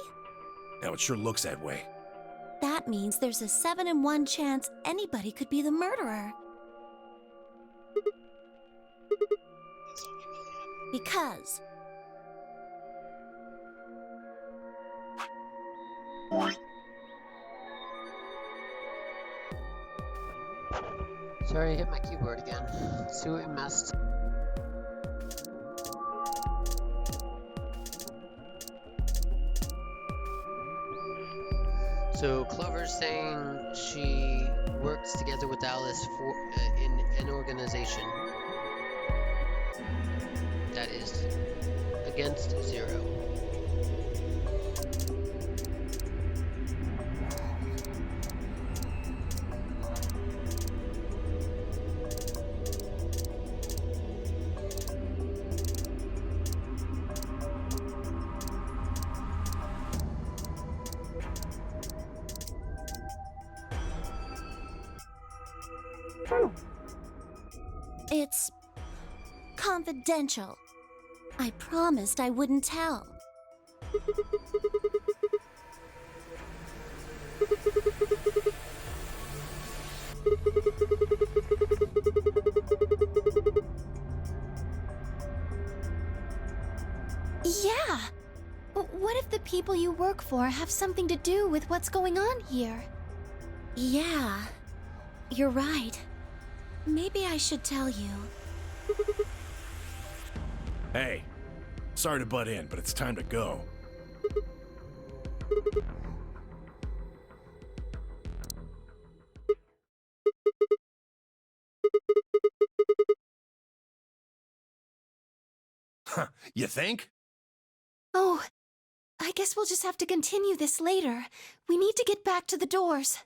Now, it sure looks that way. That means there's a 7 in 1 chance anybody could be the murderer. Because... Sorry, I hit my keyboard again. Let's see what we missed. So Clover's saying she works together with Alice in an organization that is against Zero. It's confidential. I promised I wouldn't tell. Yeah! What if the people you work for have something to do with what's going on here? Yeah, you're right. Maybe I should tell you. Hey, sorry to butt in, but it's time to go. Huh, you think? Oh, I guess we'll just have to continue this later. We need to get back to the doors.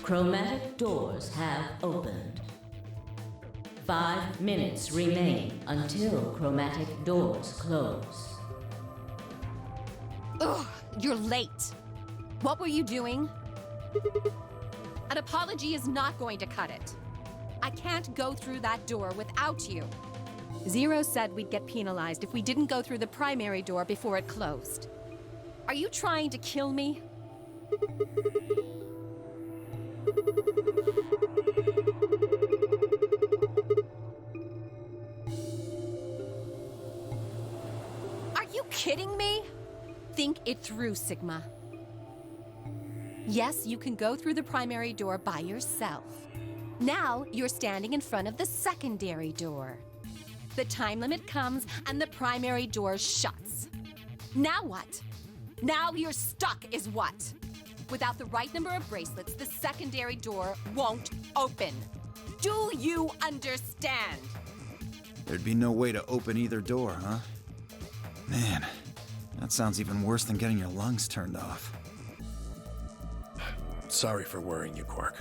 Chromatic doors have opened. 5 minutes remain until chromatic doors close. Ugh, you're late. What were you doing? An apology is not going to cut it. I can't go through that door without you. Zero said we'd get penalized if we didn't go through the primary door before it closed. Are you trying to kill me? Are you kidding me? Think it through, Sigma. Yes, you can go through the primary door by yourself. Now you're standing in front of the secondary door. The time limit comes and the primary door shuts. Now what? Now you're stuck is what? Without the right number of bracelets, the secondary door won't open. Do you understand? There'd be no way to open either door, huh? Man, that sounds even worse than getting your lungs turned off. Sorry for worrying you, Quark.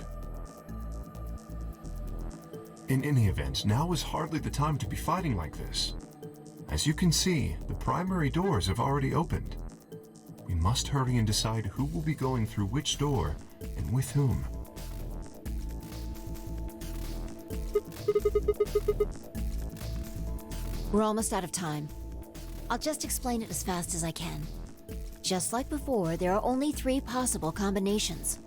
In any event, now is hardly the time to be fighting like this. As you can see, the primary doors have already opened. We must hurry and decide who will be going through which door and with whom. We're almost out of time. I'll just explain it as fast as I can. Just like before, there are only 3 possible combinations.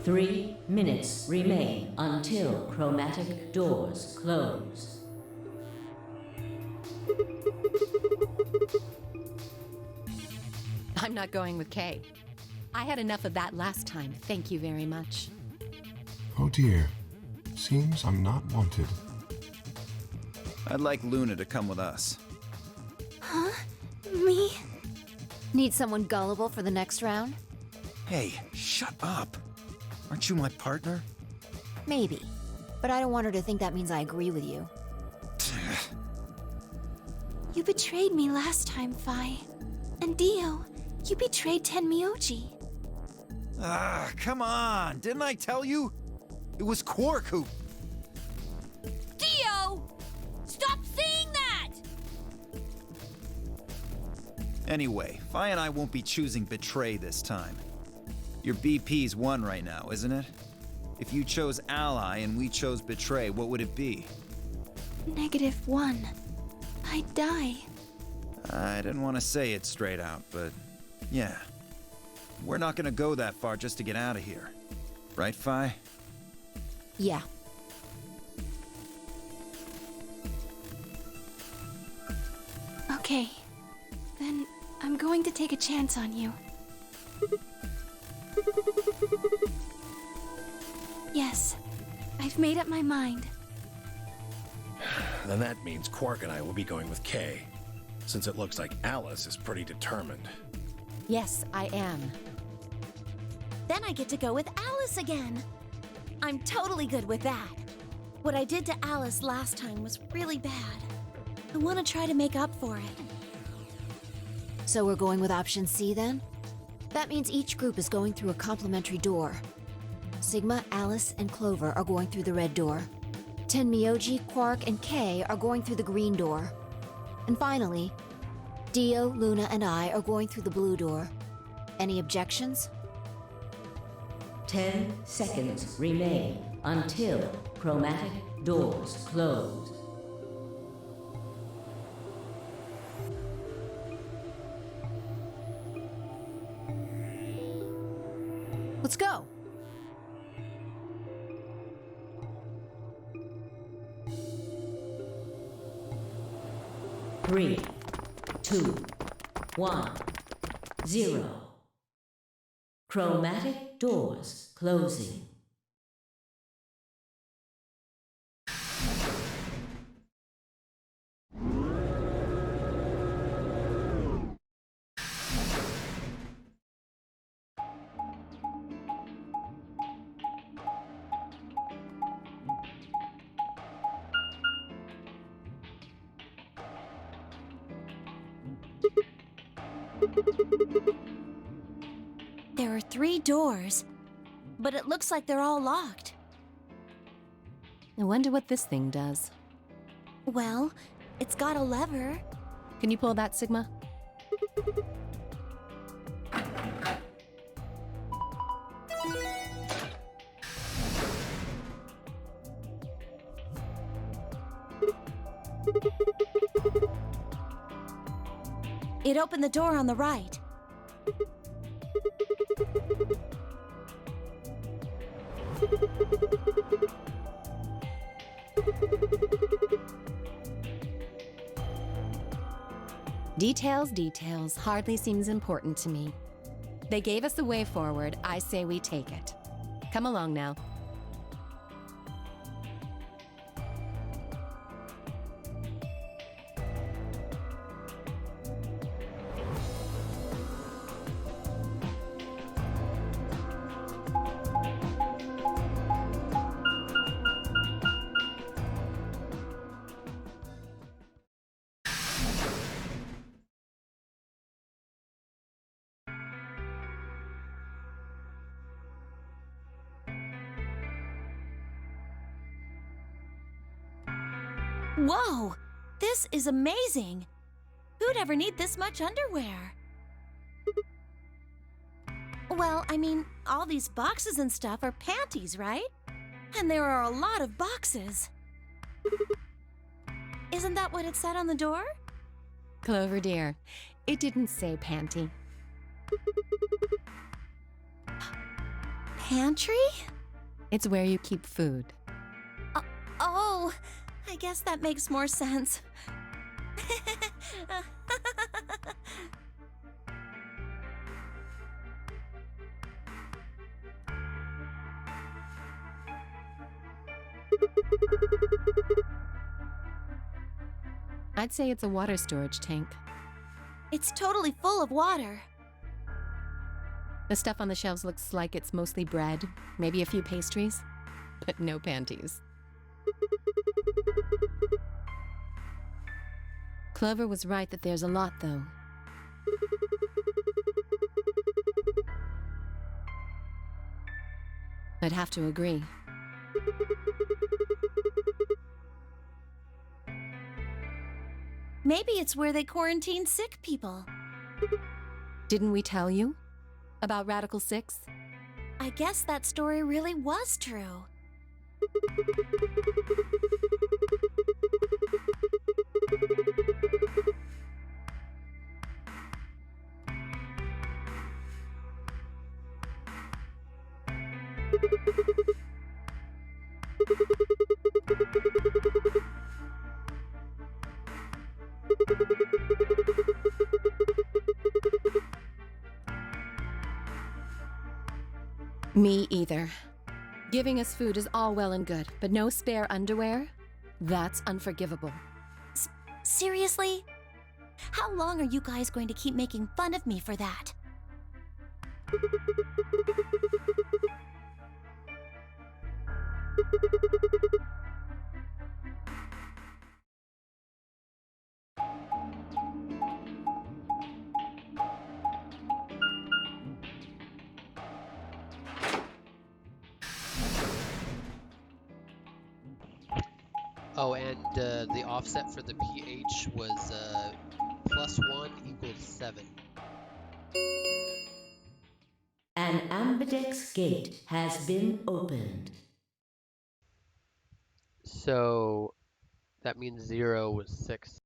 Three minutes remain until chromatic doors close. I'm not going with Kay. I had enough of that last time. Thank you very much. Oh dear. Seems I'm not wanted. I'd like Luna to come with us. Huh? Me? Need someone gullible for the next round? Hey, shut up. Aren't you my partner? Maybe. But I don't want her to think that means I agree with you. You betrayed me last time, Fi. And Dio, you betrayed Tenmyoji. Ah, come on. Didn't I tell you? It was Quark who... Dio! Stop saying that! Anyway, Fi and I won't be choosing betray this time. Your BP's 1 right now, isn't it? If you chose ally and we chose betray, what would it be? -1. I'd die. I didn't want to say it straight out, but yeah. We're not gonna go that far just to get out of here. Right, Fi? Yeah. Okay. Then I'm going to take a chance on you. Yes. I've made up my mind. Then that means Quark and I will be going with Kay, since it looks like Alice is pretty determined. Yes, I am. Then I get to go with Alice again. I'm totally good with that. What I did to Alice last time was really bad. I want to try to make up for it. So we're going with option C then? That means each group is going through a complementary door. Sigma, Alice, and Clover are going through the red door. Tenmyoji, Quark, and Kay are going through the green door. And finally, Dio, Luna, and I are going through the blue door. Any objections? 10 seconds remain until chromatic doors close. Let's go! Three, 2, 1, 0. Chromatic doors closing. There are 3 doors, but it looks like they're all locked. I wonder what this thing does. Well, it's got a lever. Can you pull that, Sigma? It opened the door on the right. Details hardly seems important to me. They gave us the way forward. I say we take it. Come along now. Whoa! This is amazing! Who'd ever need this much underwear? Well, I mean, all these boxes and stuff are panties, right? And there are a lot of boxes. Isn't that what it said on the door? Clover dear, it didn't say panty. Pantry? It's where you keep food. Oh, I guess that makes more sense. I'd say it's a water storage tank. It's totally full of water. The stuff on the shelves looks like it's mostly bread, maybe a few pastries, but no panties. Clover was right that there's a lot, though. I'd have to agree. Maybe it's where they quarantine sick people. Didn't we tell you about Radical 6? I guess that story really was true. Me either. Giving us food is all well and good, but no spare underwear? That's unforgivable. Seriously? How long are you guys going to keep making fun of me for that? Oh, and the offset for the pH was +1 equals 7. An ambidex gate has been opened. So that means 0 was 6.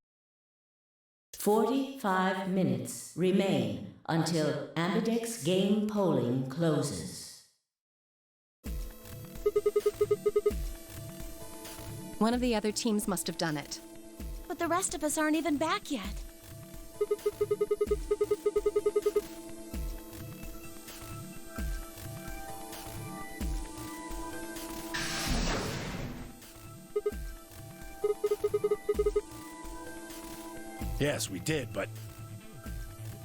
45 minutes remain until ambidex game polling closes. One of the other teams must have done it. But the rest of us aren't even back yet. Yes, we did, but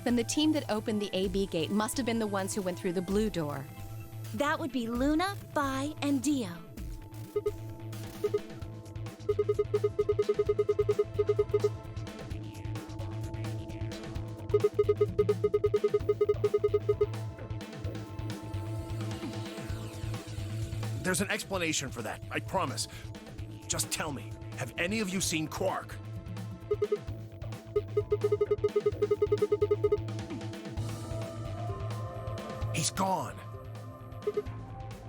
Then the team that opened the AB gate must have been the ones who went through the blue door. That would be Luna, Vi, and Dio. there's an explanation for that, I promise. Just tell me, have any of you seen Quark? He's gone.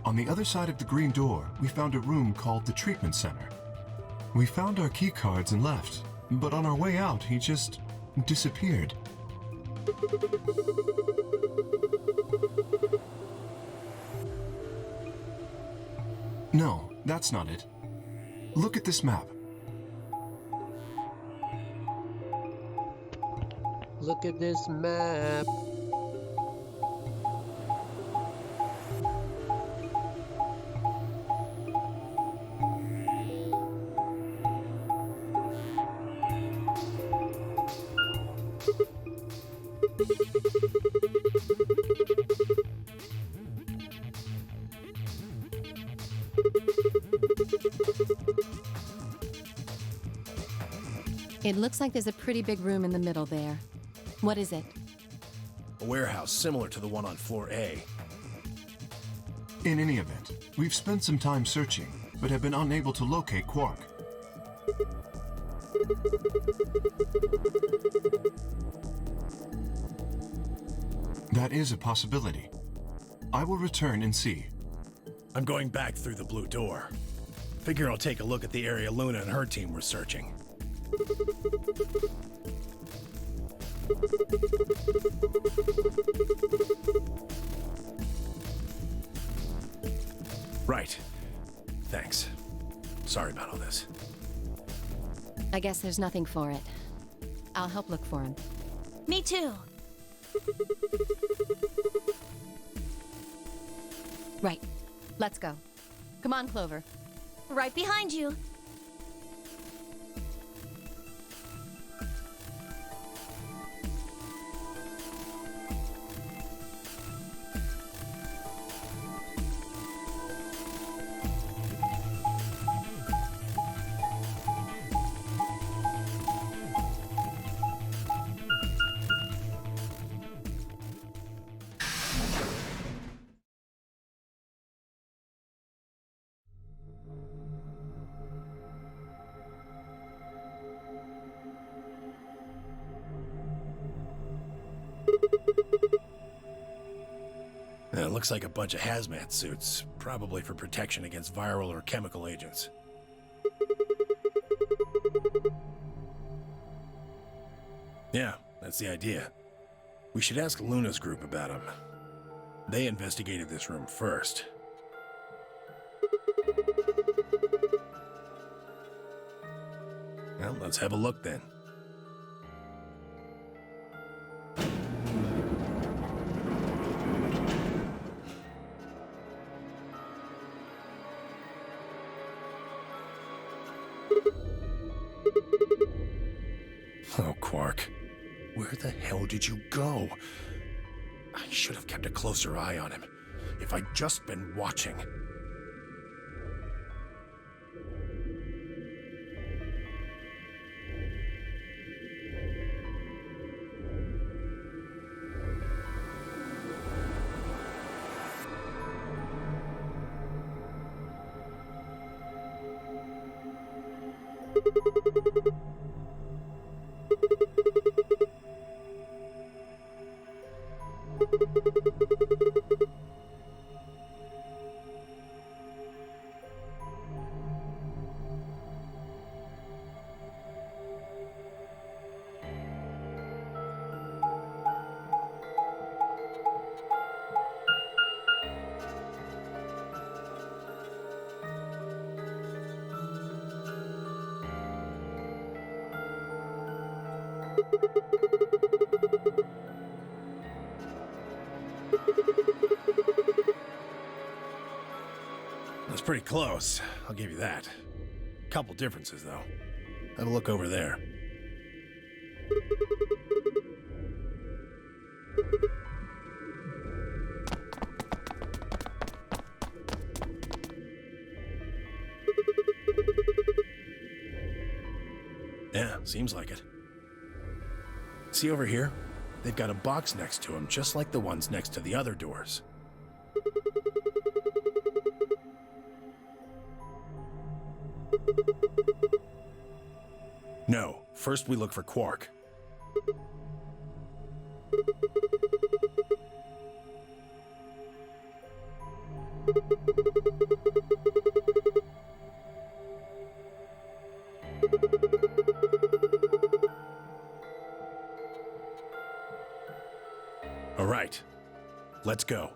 On the other side of the green door, we found a room called the treatment center. We found our key cards and left, but on our way out, he just disappeared. No, that's not it. Look at this map. Look at this map. It looks like there's a pretty big room in the middle there. What is it? A warehouse similar to the one on floor A. In any event, we've spent some time searching, but have been unable to locate Quark. That is a possibility. I will return and see. I'm going back through the blue door. Figure I'll take a look at the area Luna and her team were searching. Right. Thanks. Sorry about all this. I guess there's nothing for it. I'll help look for him. Me too. Right. Let's go. Come on, Clover. Right behind you. It looks like a bunch of hazmat suits, probably for protection against viral or chemical agents. Yeah, that's the idea. We should ask Luna's group about them. They investigated this room first. Well, let's have a look then. Oh, Quark. Where the hell did you go? I should have kept a closer eye on him. If I'd just been watching. That's pretty close, I'll give you that. Couple differences, though. Have a look over there. Yeah, seems like it. See over here? They've got a box next to them, just like the ones next to the other doors. No, first we look for Quark. All right, let's go.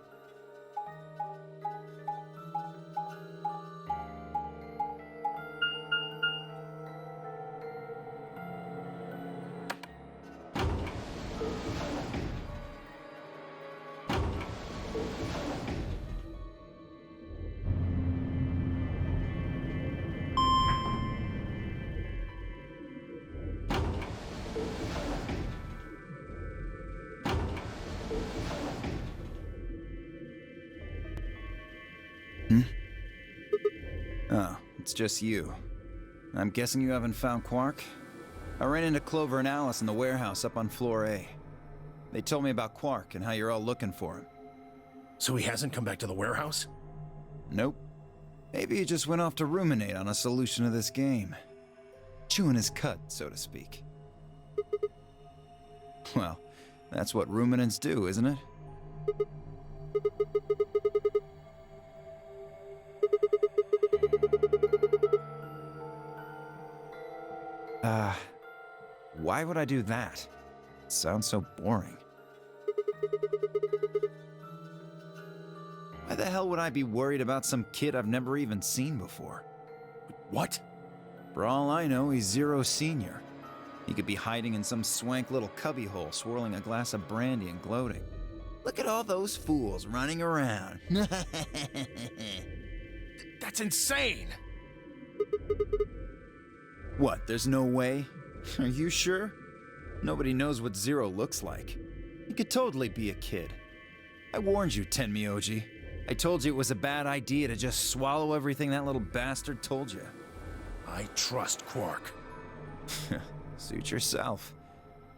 Oh, it's just you. I'm guessing you haven't found Quark? I ran into Clover and Alice in the warehouse up on floor A. They told me about Quark and how you're all looking for him. So he hasn't come back to the warehouse? Nope. Maybe he just went off to ruminate on a solution to this game. Chewing his cud, so to speak. Well, that's what ruminants do, isn't it? Why would I do that? It sounds so boring. Why the hell would I be worried about some kid I've never even seen before? What? For all I know, he's Zero Senior. He could be hiding in some swank little cubbyhole, swirling a glass of brandy and gloating. Look at all those fools running around. That's insane! What, there's no way? Are you sure? Nobody knows what Zero looks like. He could totally be a kid. I warned you, Tenmyoji. I told you it was a bad idea to just swallow everything that little bastard told you. I trust Quark. Suit yourself.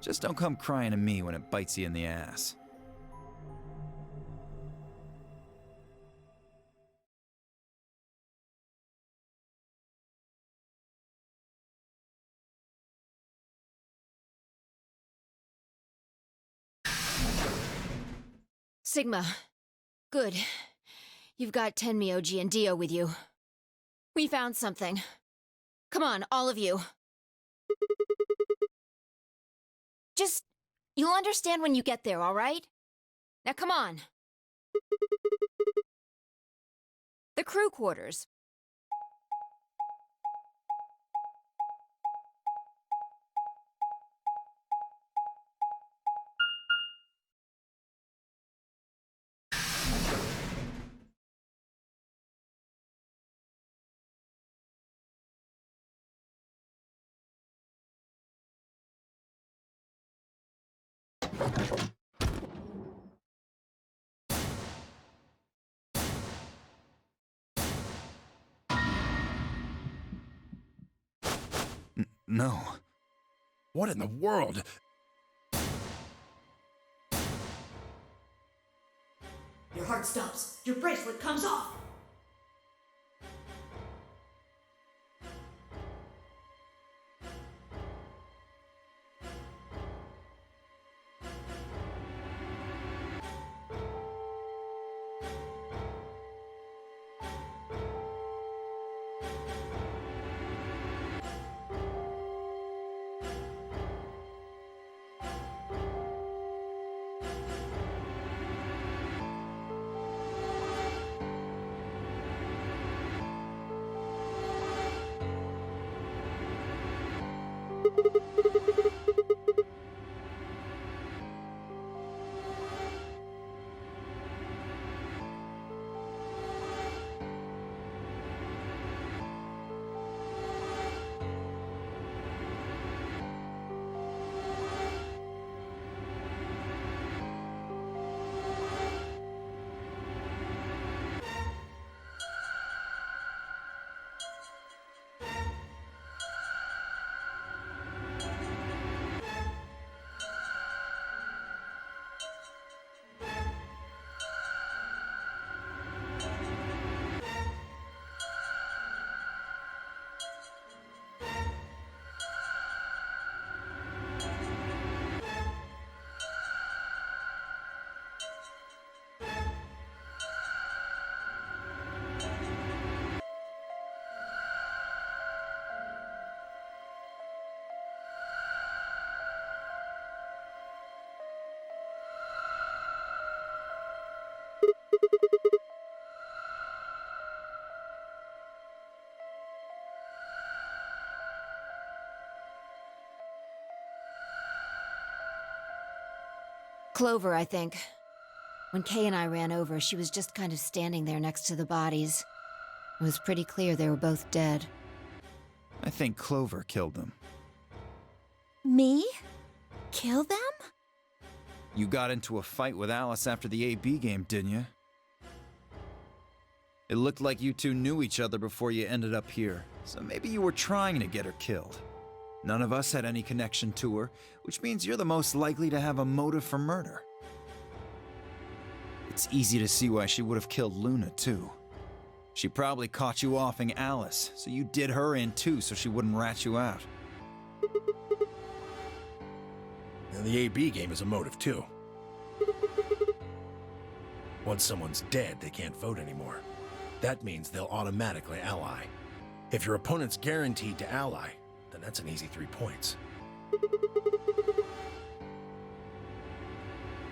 Just don't come crying to me when it bites you in the ass. Sigma. Good. You've got Tenmyoji and Dio with you. We found something. Come on, all of you. Just... you'll understand when you get there, all right? Now come on. The crew quarters. No. What in the world? Your heart stops. Your bracelet comes off. Clover, I think. When Kay and I ran over, she was just kind of standing there next to the bodies. It was pretty clear they were both dead. I think Clover killed them. Me? Kill them? You got into a fight with Alice after the AB game, didn't you? It looked like you two knew each other before you ended up here, so maybe you were trying to get her killed. None of us had any connection to her, which means you're the most likely to have a motive for murder. It's easy to see why she would have killed Luna, too. She probably caught you offing Alice, so you did her in too so she wouldn't rat you out. And the AB game is a motive, too. Once someone's dead, they can't vote anymore. That means they'll automatically ally. If your opponent's guaranteed to ally, then that's an easy 3 points.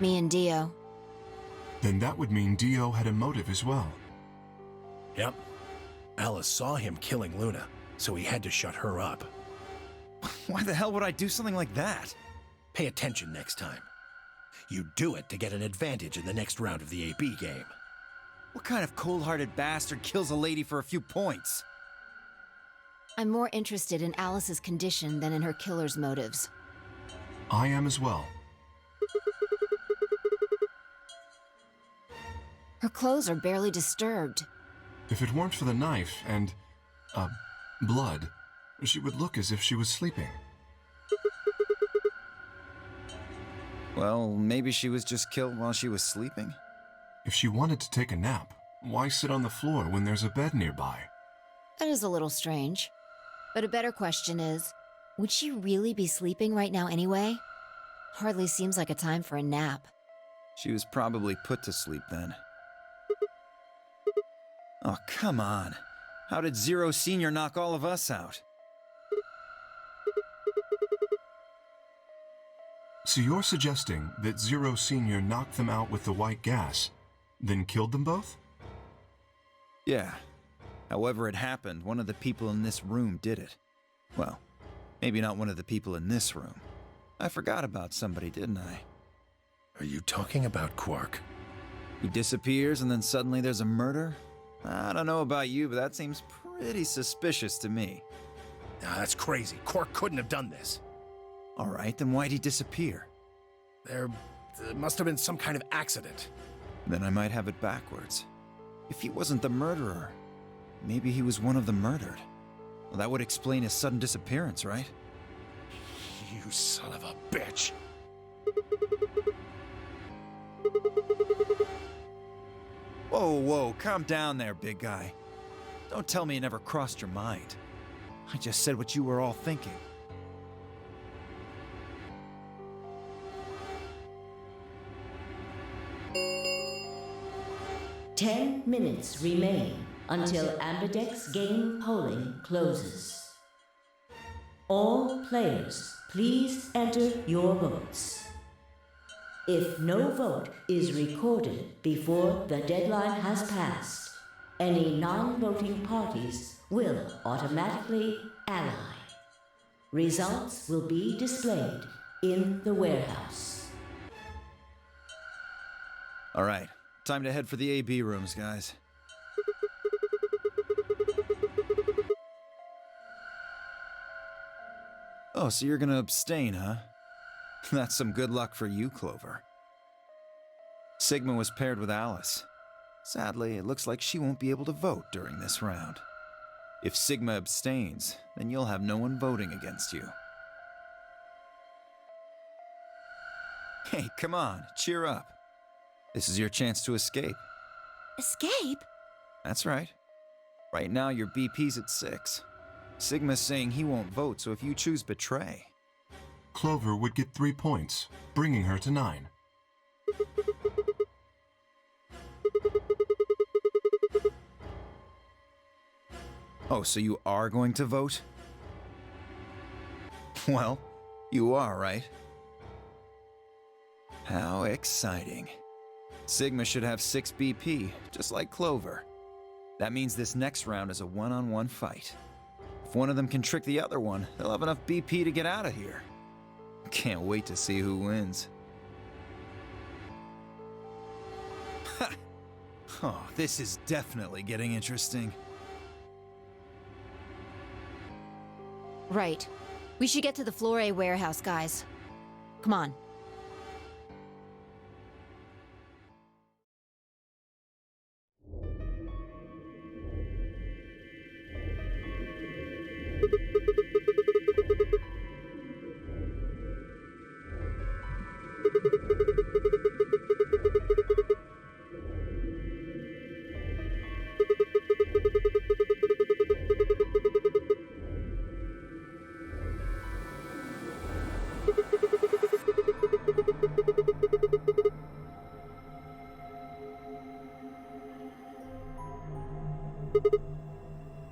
Me and Dio. Then that would mean Dio had a motive as well. Yep. Alice saw him killing Luna, so he had to shut her up. Why the hell would I do something like that? Pay attention next time. You do it to get an advantage in the next round of the AB game. What kind of cold-hearted bastard kills a lady for a few points? I'm more interested in Alice's condition than in her killer's motives. I am as well. Her clothes are barely disturbed. If it weren't for the knife and, blood, she would look as if she was sleeping. Well, maybe she was just killed while she was sleeping. If she wanted to take a nap, why sit on the floor when there's a bed nearby? That is a little strange. But a better question is, would she really be sleeping right now anyway? Hardly seems like a time for a nap. She was probably put to sleep then. Oh, come on. How did Zero Senior knock all of us out? So you're suggesting that Zero Senior knocked them out with the white gas, then killed them both? Yeah. However it happened, one of the people in this room did it. Well, maybe not one of the people in this room. I forgot about somebody, didn't I? Are you talking about Quark? He disappears and then suddenly there's a murder? I don't know about you, but that seems pretty suspicious to me. Nah, that's crazy. Quark couldn't have done this. All right, then why'd he disappear? There must have been some kind of accident. Then I might have it backwards. If he wasn't the murderer, maybe he was one of the murdered. Well, that would explain his sudden disappearance, right? You son of a bitch. Whoa, calm down there, big guy. Don't tell me it never crossed your mind. I just said what you were all thinking. Ten minutes remain until Ambidex game polling closes. All players, please enter your votes. If no vote is recorded before the deadline has passed, any non-voting parties will automatically ally. Results will be displayed in the warehouse. All right, time to head for the AB rooms, guys. Oh, so you're gonna abstain, huh? That's some good luck for you, Clover. Sigma was paired with Alice. Sadly, it looks like she won't be able to vote during this round. If Sigma abstains, then you'll have no one voting against you. Hey, come on, cheer up. This is your chance to escape. Escape? That's right. Right now, your BP's at 6. Sigma's saying he won't vote, so if you choose betray... Clover would get 3 points, bringing her to 9. Oh, so you are going to vote? Well, you are, right? How exciting. Sigma should have 6 BP, just like Clover. That means this next round is a one-on-one fight. If one of them can trick the other one, they'll have enough BP to get out of here. Can't wait to see who wins. Oh, this is definitely getting interesting. Right. We should get to the Flore warehouse, guys. Come on.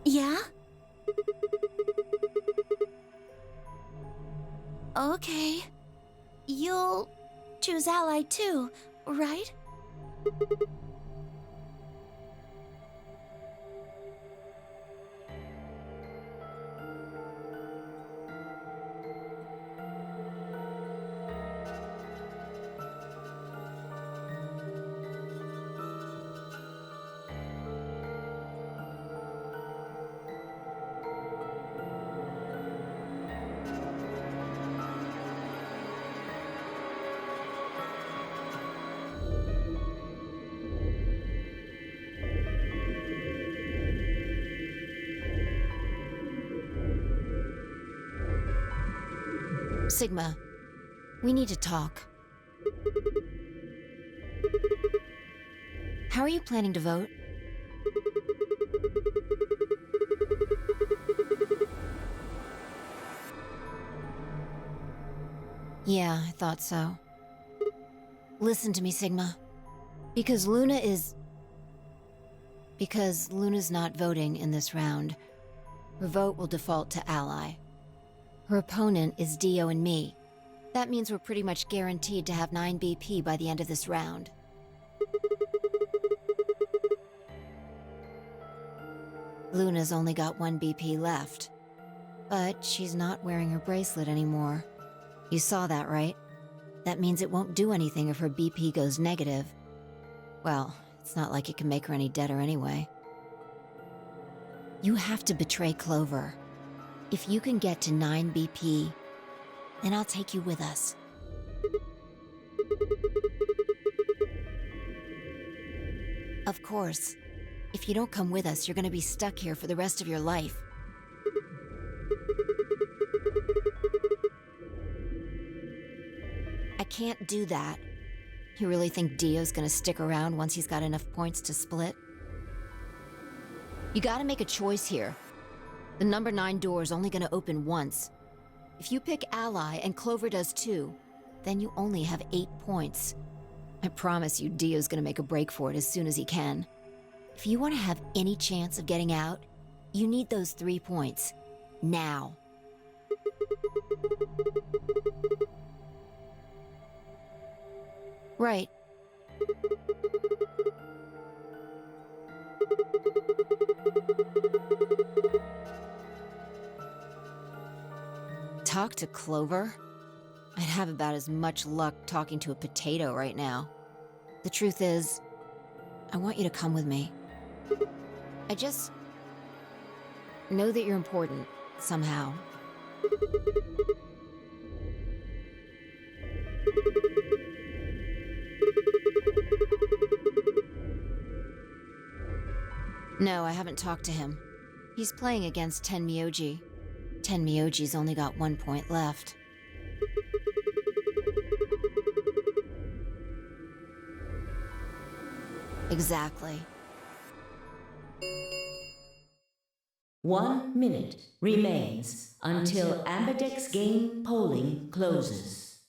Yeah? Okay. You'll choose ally too, right? Sigma, we need to talk. How are you planning to vote? Yeah, I thought so. Listen to me, Sigma. Because Luna's not voting in this round, her vote will default to ally. Her opponent is Dio and me. That means we're pretty much guaranteed to have 9 BP by the end of this round. Luna's only got 1 BP left. But she's not wearing her bracelet anymore. You saw that, right? That means it won't do anything if her BP goes negative. Well, it's not like it can make her any deader anyway. You have to betray Clover. If you can get to 9 BP, then I'll take you with us. Of course, if you don't come with us, you're gonna be stuck here for the rest of your life. I can't do that. You really think Dio's gonna stick around once he's got enough points to split? You gotta make a choice here. The number 9 door is only gonna open once. If you pick Ally and Clover does too, then you only have 8 points. I promise you Dio's gonna make a break for it as soon as he can. If you want to have any chance of getting out, you need those 3 points. Now. Right. Talk to Clover? I'd have about as much luck talking to a potato right now. The truth is, I want you to come with me. I just know that you're important, somehow. No, I haven't talked to him. He's playing against Tenmyoji. Tenmyoji's only got 1 point left. Exactly. 1 minute remains until Ambidex game polling closes.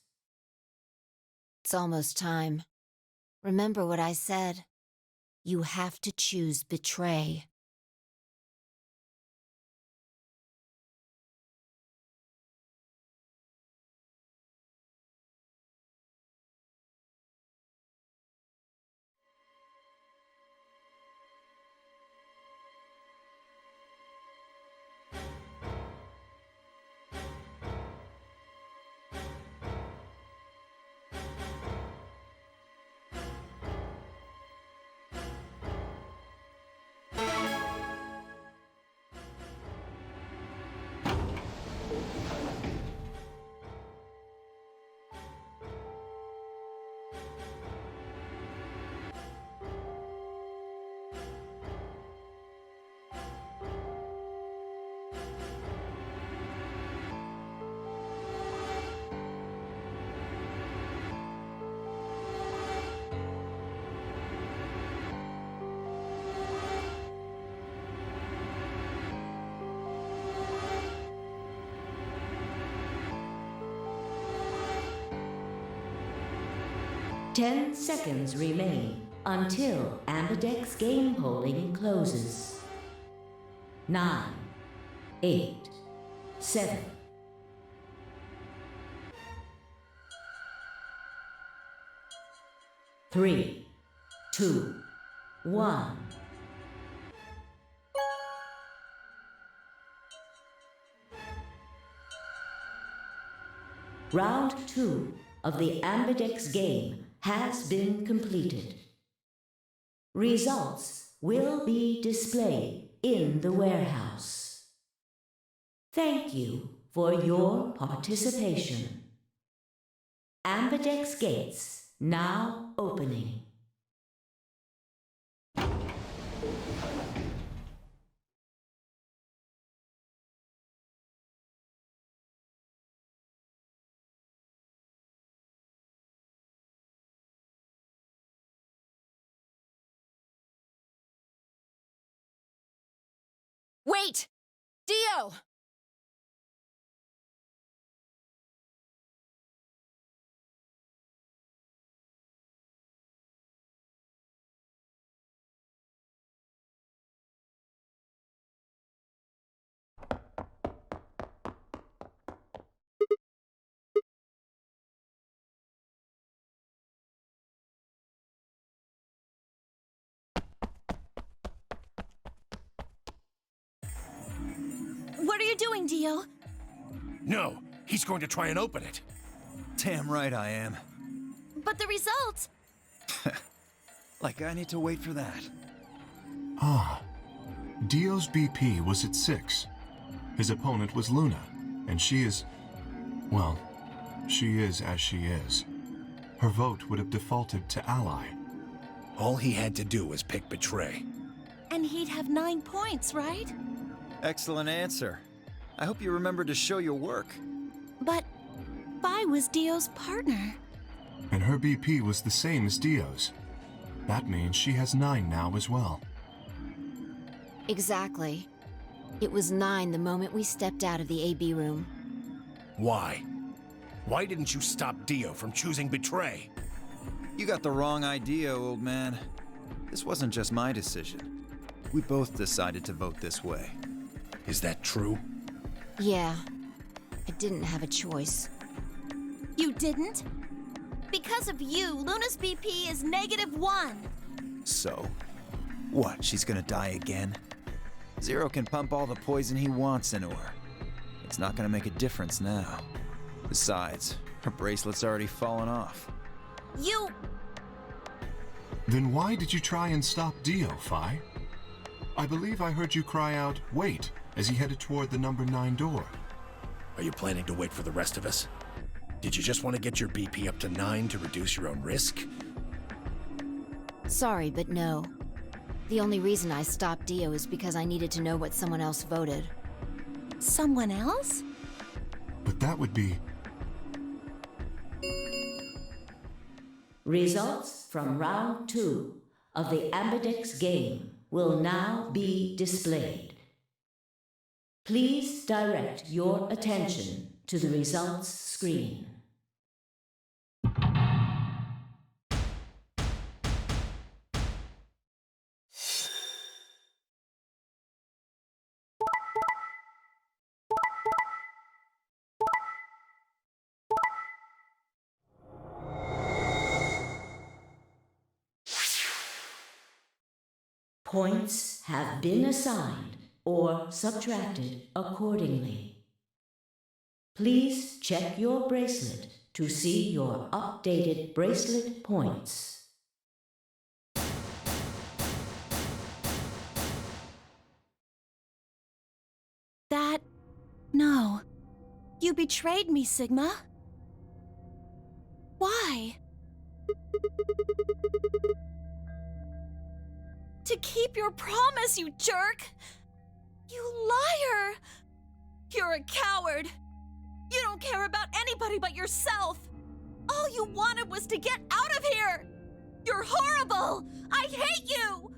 It's almost time. Remember what I said. You have to choose betray. 10 seconds remain until Ambidex game polling closes. 9, 8, 7. Three, two, one. Round 2 of the Ambidex game has been completed. Results will be displayed in the warehouse. Thank you for your participation. Ambidex gates now opening. Wait! Dio! What are you doing, Dio? No, he's going to try and open it. Damn right I am. But the results! Like I need to wait for that. Ah. Dio's BP was at 6. His opponent was Luna, and she is... well, she is as she is. Her vote would have defaulted to Ally. All he had to do was pick Betray. And he'd have 9 points, right? Excellent answer. I hope you remember to show your work. But Vi was Dio's partner. And her BP was the same as Dio's. That means she has 9 now as well. Exactly. It was 9 the moment we stepped out of the AB room. Why? Why didn't you stop Dio from choosing Betray? You got the wrong idea, old man. This wasn't just my decision. We both decided to vote this way. Is that true? Yeah. I didn't have a choice. You didn't? Because of you, Luna's BP is -1. So? What, she's gonna die again? Zero can pump all the poison he wants into her. It's not gonna make a difference now. Besides, her bracelet's already fallen off. You... Then why did you try and stop Dio, Fi? I believe I heard you cry out, "Wait," as he headed toward the number 9 door. Are you planning to wait for the rest of us? Did you just want to get your BP up to 9 to reduce your own risk? Sorry, but no. The only reason I stopped Dio is because I needed to know what someone else voted. Someone else? But that would be... Results from round 2 of the Ambidex game will now be displayed. Please direct your attention to the results screen. Points have been assigned or subtracted accordingly. Please check your bracelet to see your updated bracelet points. That... no. You betrayed me, Sigma. Why? To keep your promise, you jerk! You liar! You're a coward! You don't care about anybody but yourself! All you wanted was to get out of here! You're horrible! I hate you!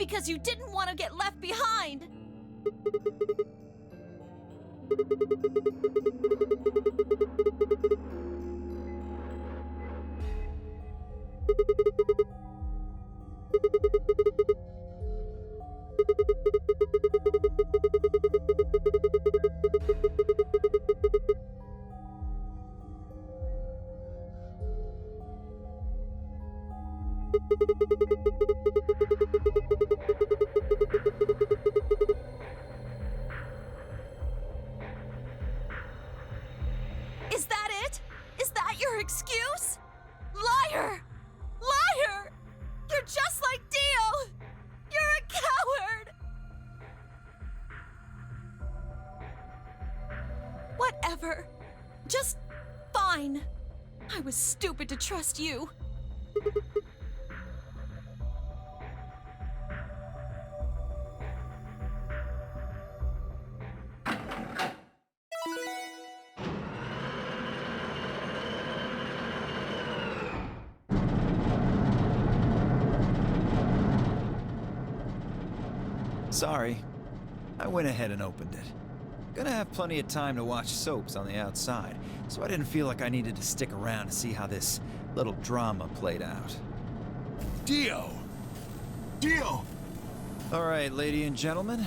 because you didn't want to get left behind. Is that it? Is that your excuse? Liar! Liar! You're just like Dio! You're a coward! Whatever. Just fine. I was stupid to trust you. Sorry. I went ahead and opened it. Gonna have plenty of time to watch soaps on the outside, so I didn't feel like I needed to stick around to see how this little drama played out. Dio! Dio! Alright, lady and gentlemen,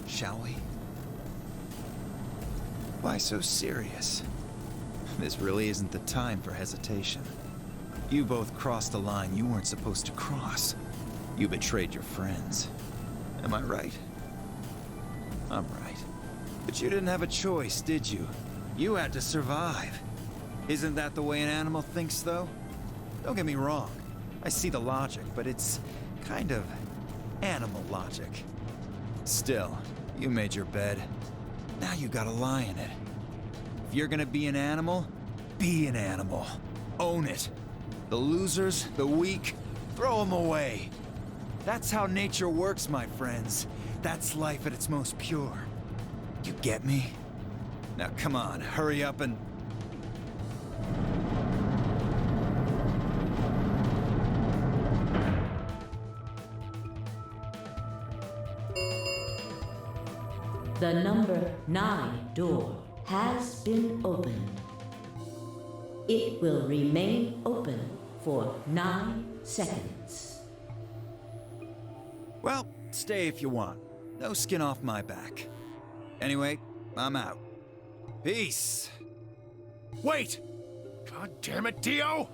shall we? Why so serious? This really isn't the time for hesitation. You both crossed the line you weren't supposed to cross. You betrayed your friends. Am I right? I'm right. But you didn't have a choice, did you? You had to survive. Isn't that the way an animal thinks, though? Don't get me wrong. I see the logic, but it's kind of animal logic. Still, you made your bed. Now you gotta lie in it. If you're gonna be an animal, be an animal. Own it. The losers, the weak, throw them away. That's how nature works, my friends. That's life at its most pure. You get me? Now come on, hurry up and... The number 9 door has been opened. It will remain open for 9 seconds. Well, stay if you want. No skin off my back. Anyway, I'm out. Peace! Wait! God damn it, Dio!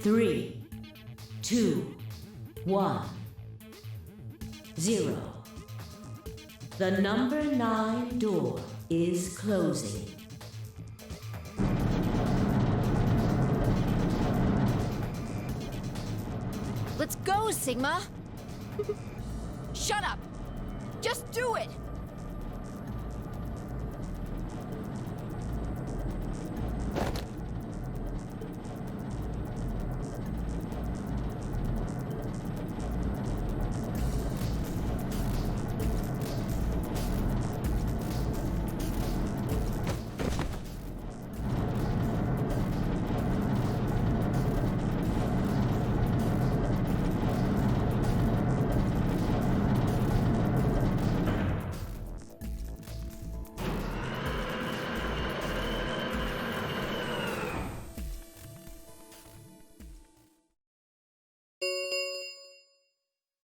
Three, 2, 1, 0. The number 9 door is closing. Let's go, Sigma! Shut up! Just do it!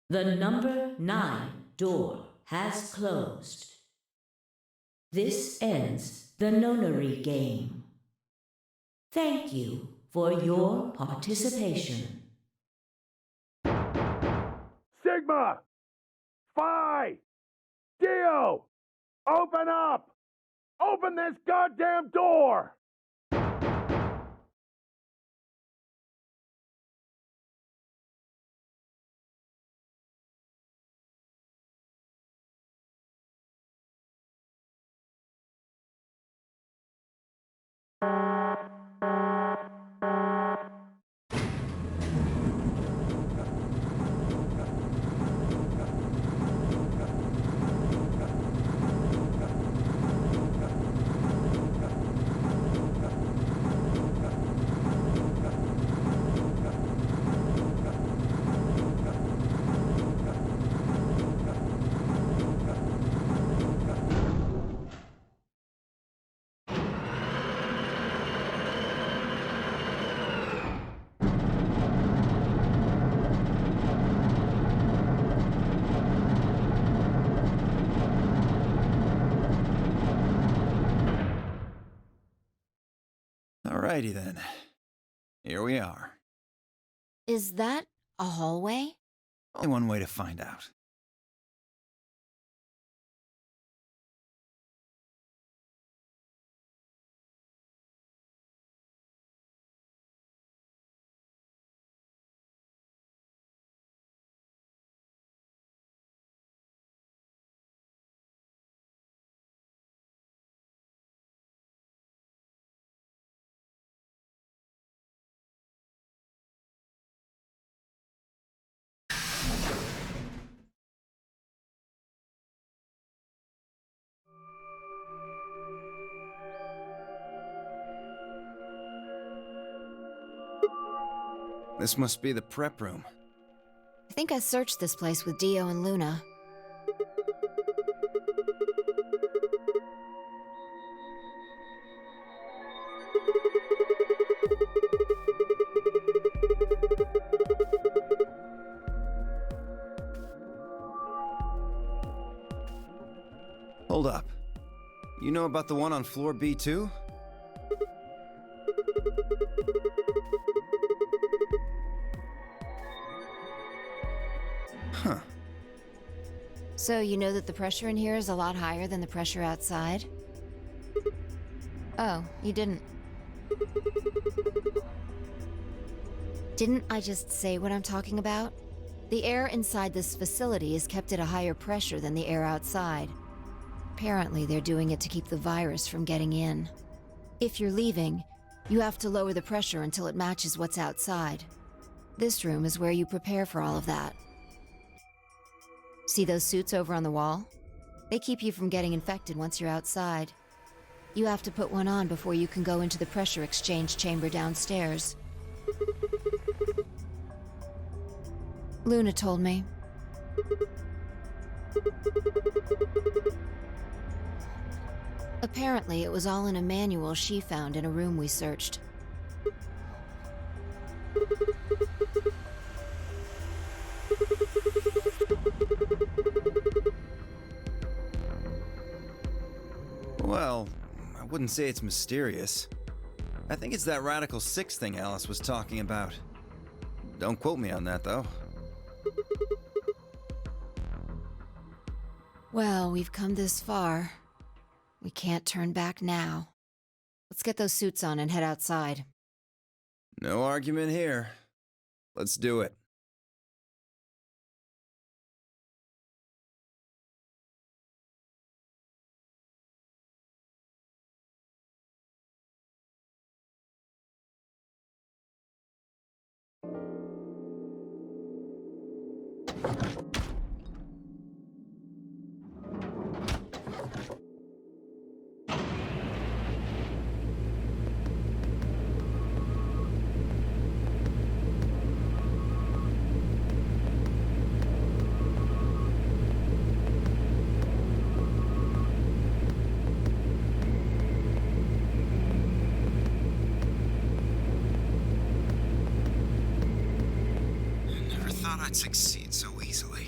The number 9 door has closed. This ends the nonary game. Thank you for your participation. Sigma! Phi! Dio! Open up! Open this goddamn door! Alrighty then. Here we are. Is that a hallway? Only one way to find out. This must be the prep room. I think I searched this place with Dio and Luna. Hold up. You know about the one on floor B2? Huh. So you know that the pressure in here is a lot higher than the pressure outside? Oh, you didn't. Didn't I just say what I'm talking about? The air inside this facility is kept at a higher pressure than the air outside. Apparently, they're doing it to keep the virus from getting in. If you're leaving, you have to lower the pressure until it matches what's outside. This room is where you prepare for all of that. See those suits over on the wall? They keep you from getting infected once you're outside. You have to put one on before you can go into the pressure exchange chamber downstairs. Luna told me. Apparently, it was all in a manual she found in a room we searched. Well, I wouldn't say it's mysterious. I think it's that Radical 6 thing Alice was talking about. Don't quote me on that, though. Well, we've come this far. We can't turn back now. Let's get those suits on and head outside. No argument here. Let's do it. Never thought I'd succeed so easily.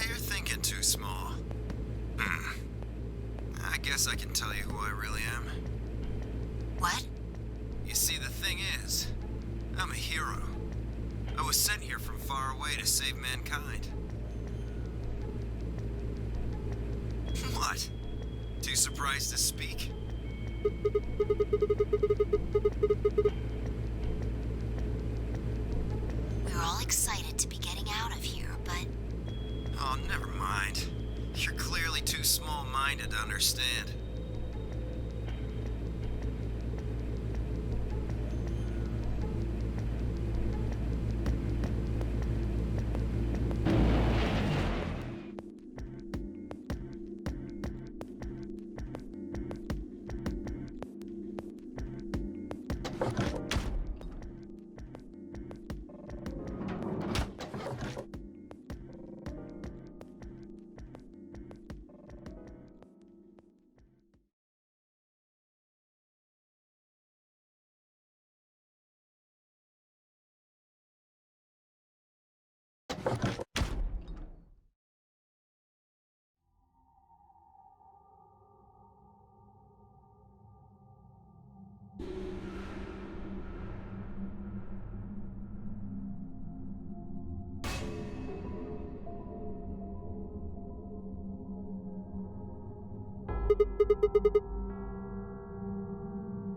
You're thinking too small. I guess I can tell you who I really am. What? You see, the thing is, I'm a hero. I was sent here from far away to save mankind. What? Too surprised to speak? We were all excited to be getting out of here, but... Oh, never mind. You're clearly too small-minded to understand.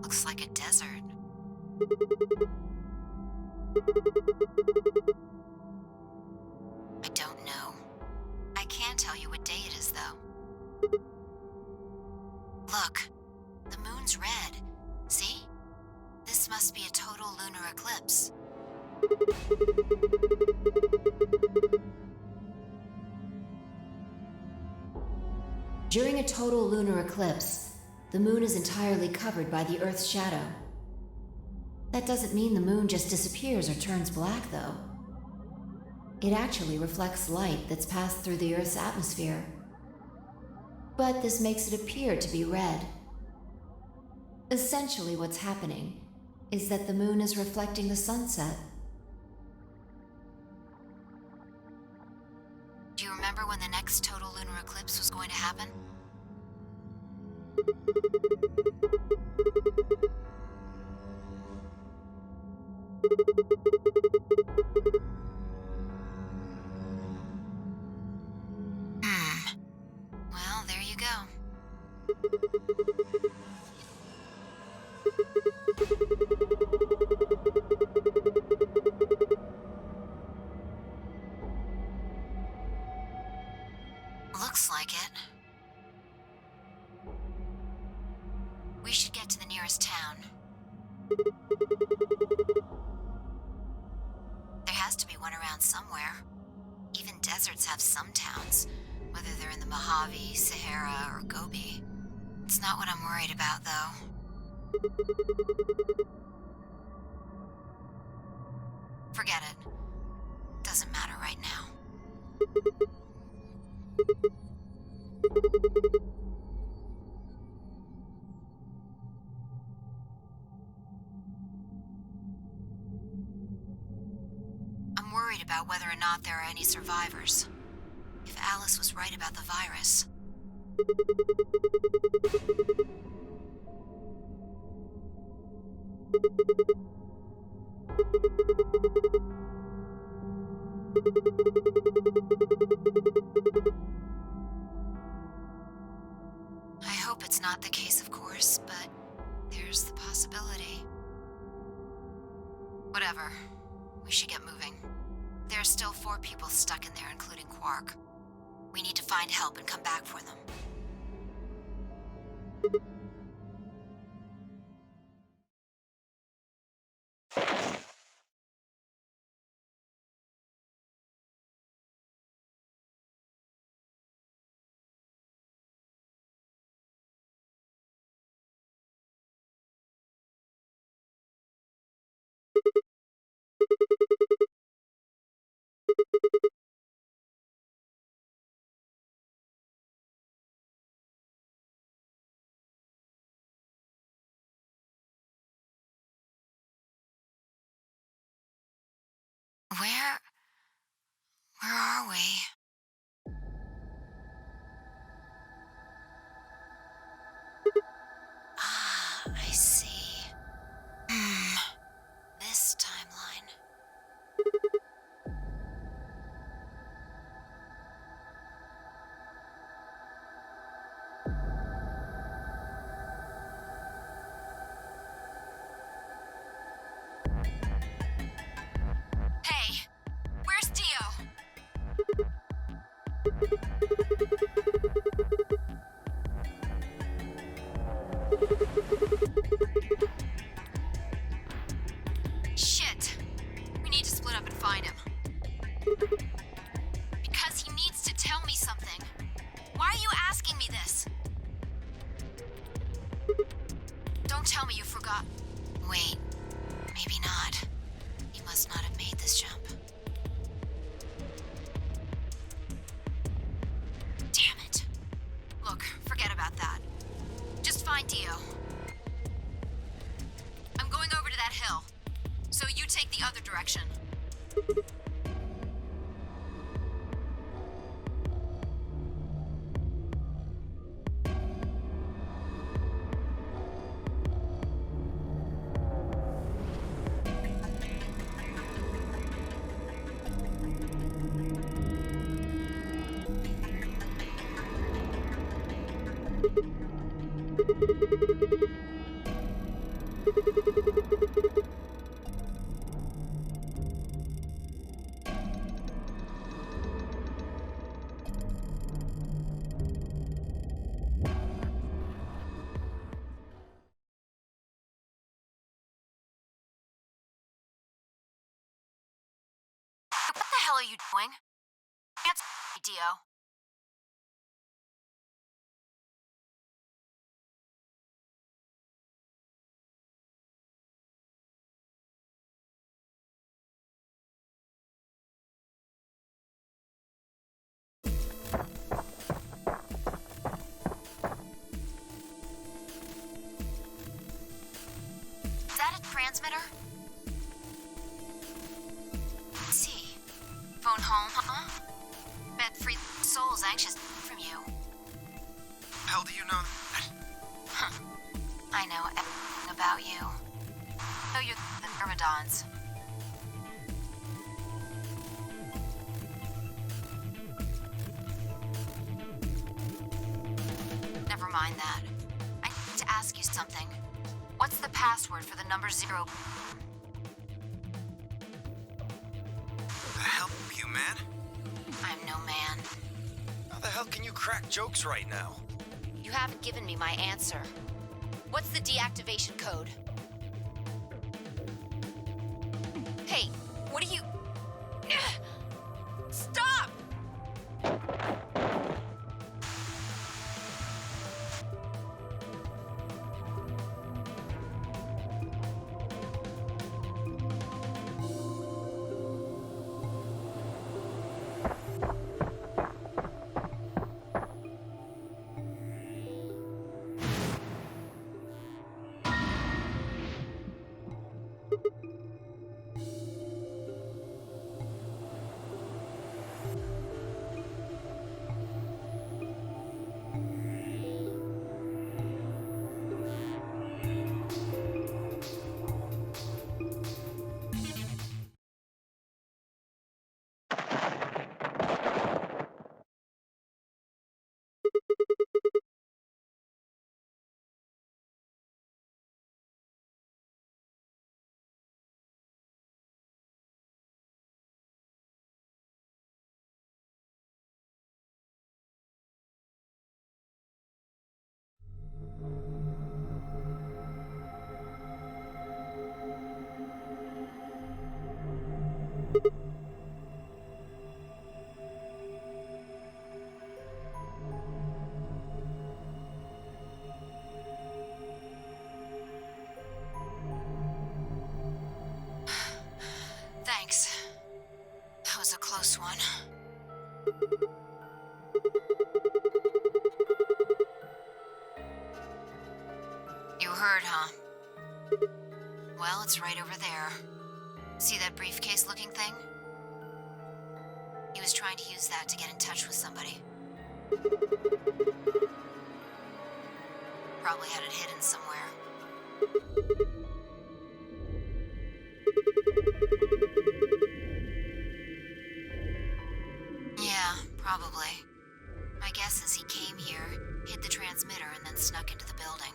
Looks like a desert. I don't know. I can tell you what day it is, though. Look, the moon's red. See? This must be a total lunar eclipse. During a total lunar eclipse, the moon is entirely covered by the Earth's shadow. That doesn't mean the moon just disappears or turns black, though. It actually reflects light that's passed through the Earth's atmosphere. But this makes it appear to be red. Essentially, what's happening is that the moon is reflecting the sunset. Do you remember when the next total lunar eclipse was going to happen? Well, there you go. Looks like it. We should get to the nearest town. There has to be one around somewhere. Even deserts have some towns, whether they're in the Mojave, Sahara, or Gobi. It's not what I'm worried about, though. Forget it. Doesn't matter right now. I'm worried about whether or not there are any survivors. If Alice was right about the virus. I hope it's not the case, of course, but there's the possibility. Whatever. We should get moving. There are still 4 people stuck in there, including Quark. We need to find help and come back for them. Where are we? Ah, I see. This timeline. Hey, where's Dio? Shit. We need to split up and find him. Because he needs to tell me something. Why are you asking me this? Don't tell me you forgot. Wait, maybe not. He must not have made this jump. Damn it. Look, forget about that. Just find Dio. I'm going over to that hill, so you take the other direction. What the hell are you doing? Answer me, Dio. Is that a transmitter? Let's see. Phone home, huh? Bet free soul's anxious from you. How do you know that? Huh. I know everything about you. Know you're the Myrmidons. Never mind that. I need to ask you something. What's the password for the number 0? The hell are you, man? I'm no man. How the hell can you crack jokes right now? You haven't given me my answer. What's the deactivation code? Hey, what are you... Stop! Thanks. That was a close one. You heard, huh? Well, it's right over there. See that briefcase-looking thing? He was trying to use that to get in touch with somebody. Probably had it hidden somewhere. Yeah, probably. My guess is he came here, hid the transmitter, and then snuck into the building.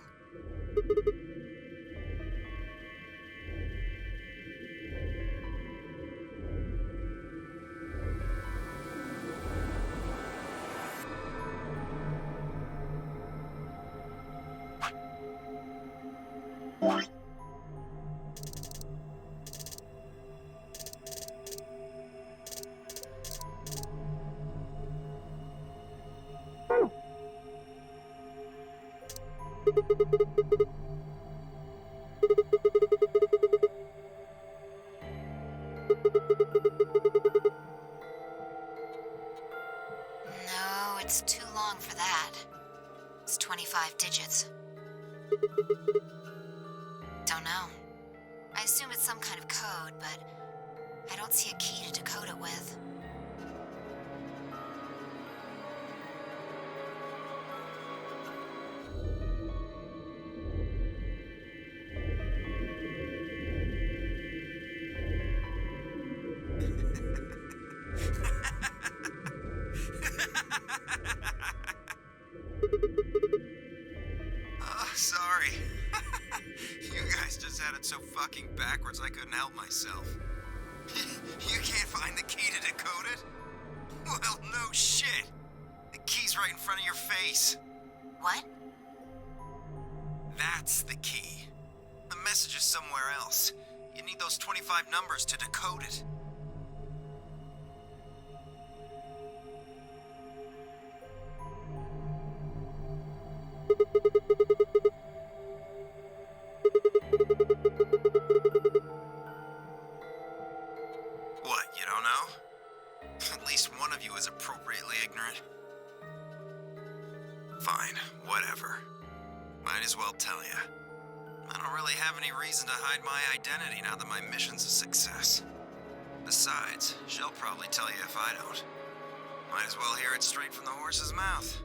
No, it's too long for that. It's 25 digits. Don't know. I assume it's some kind of code, but I don't see a key to decode it with. walking backwards, I couldn't help myself. You can't find the key to decode it? Well, no shit. The key's right in front of your face. What? That's the key. The message is somewhere else. You need those 25 numbers to decode it. What, you don't know? At least one of you is appropriately ignorant. Fine, whatever. Might as well tell you. I don't really have any reason to hide my identity now that my mission's a success. Besides, she'll probably tell you if I don't. Might as well hear it straight from the horse's mouth.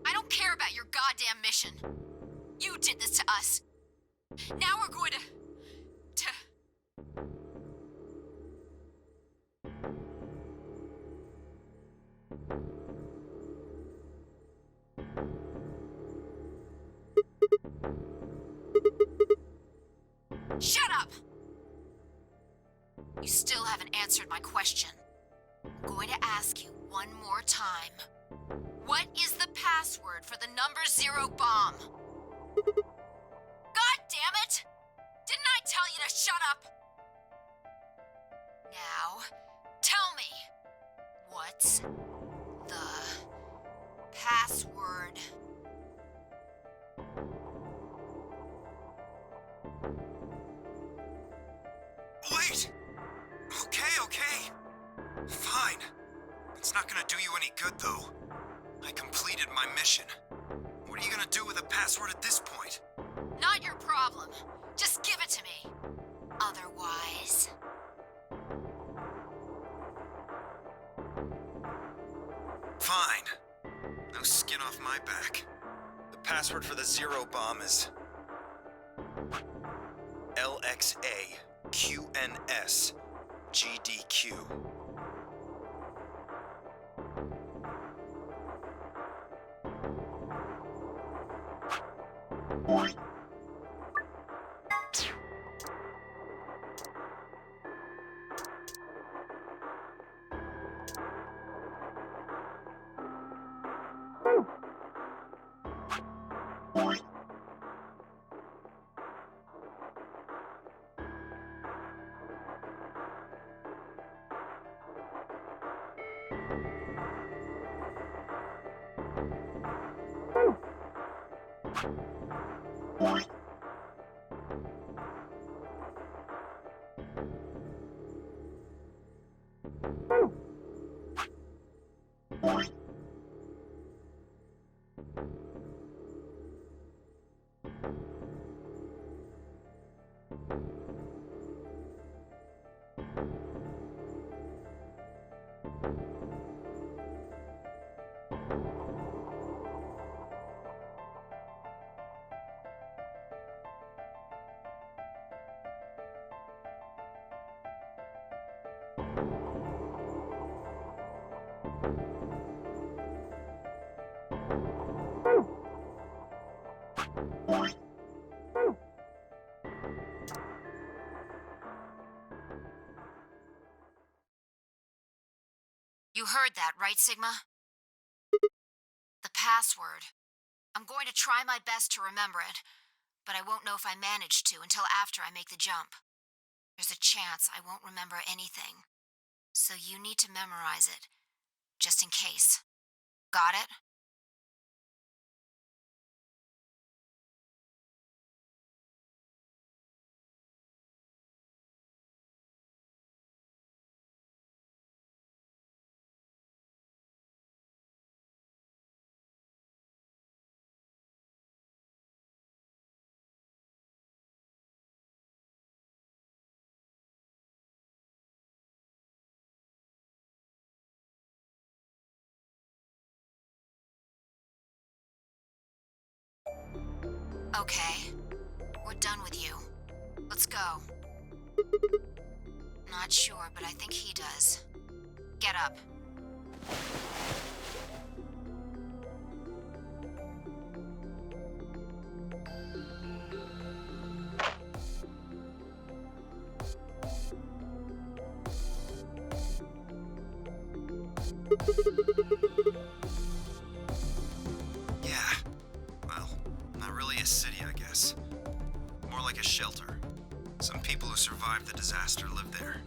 I don't care about your goddamn mission. You did this to us. Now we're going to... Shut up! You still haven't answered my question. I'm going to ask you one more time. What is the password for the number 0 bomb? God damn it! Didn't I tell you to shut up? Now, tell me, what's the password? Wait! Okay. Fine. It's not gonna do you any good, though. I completed my mission. What are you gonna do with the password at this point? Not your problem. Just give it to me. Otherwise... Fine. No skin off my back. The password for the 0 bomb is... LXA QNS GDQ. You heard that, right, Sigma? The password. I'm going to try my best to remember it, but I won't know if I manage to until after I make the jump. There's a chance I won't remember anything, so you need to memorize it, just in case. Got it? Okay, we're done with you. Let's go. Not sure, but I think he does. Get up. Yeah. Well, not really a city, I guess. More like a shelter. Some people who survived the disaster live there.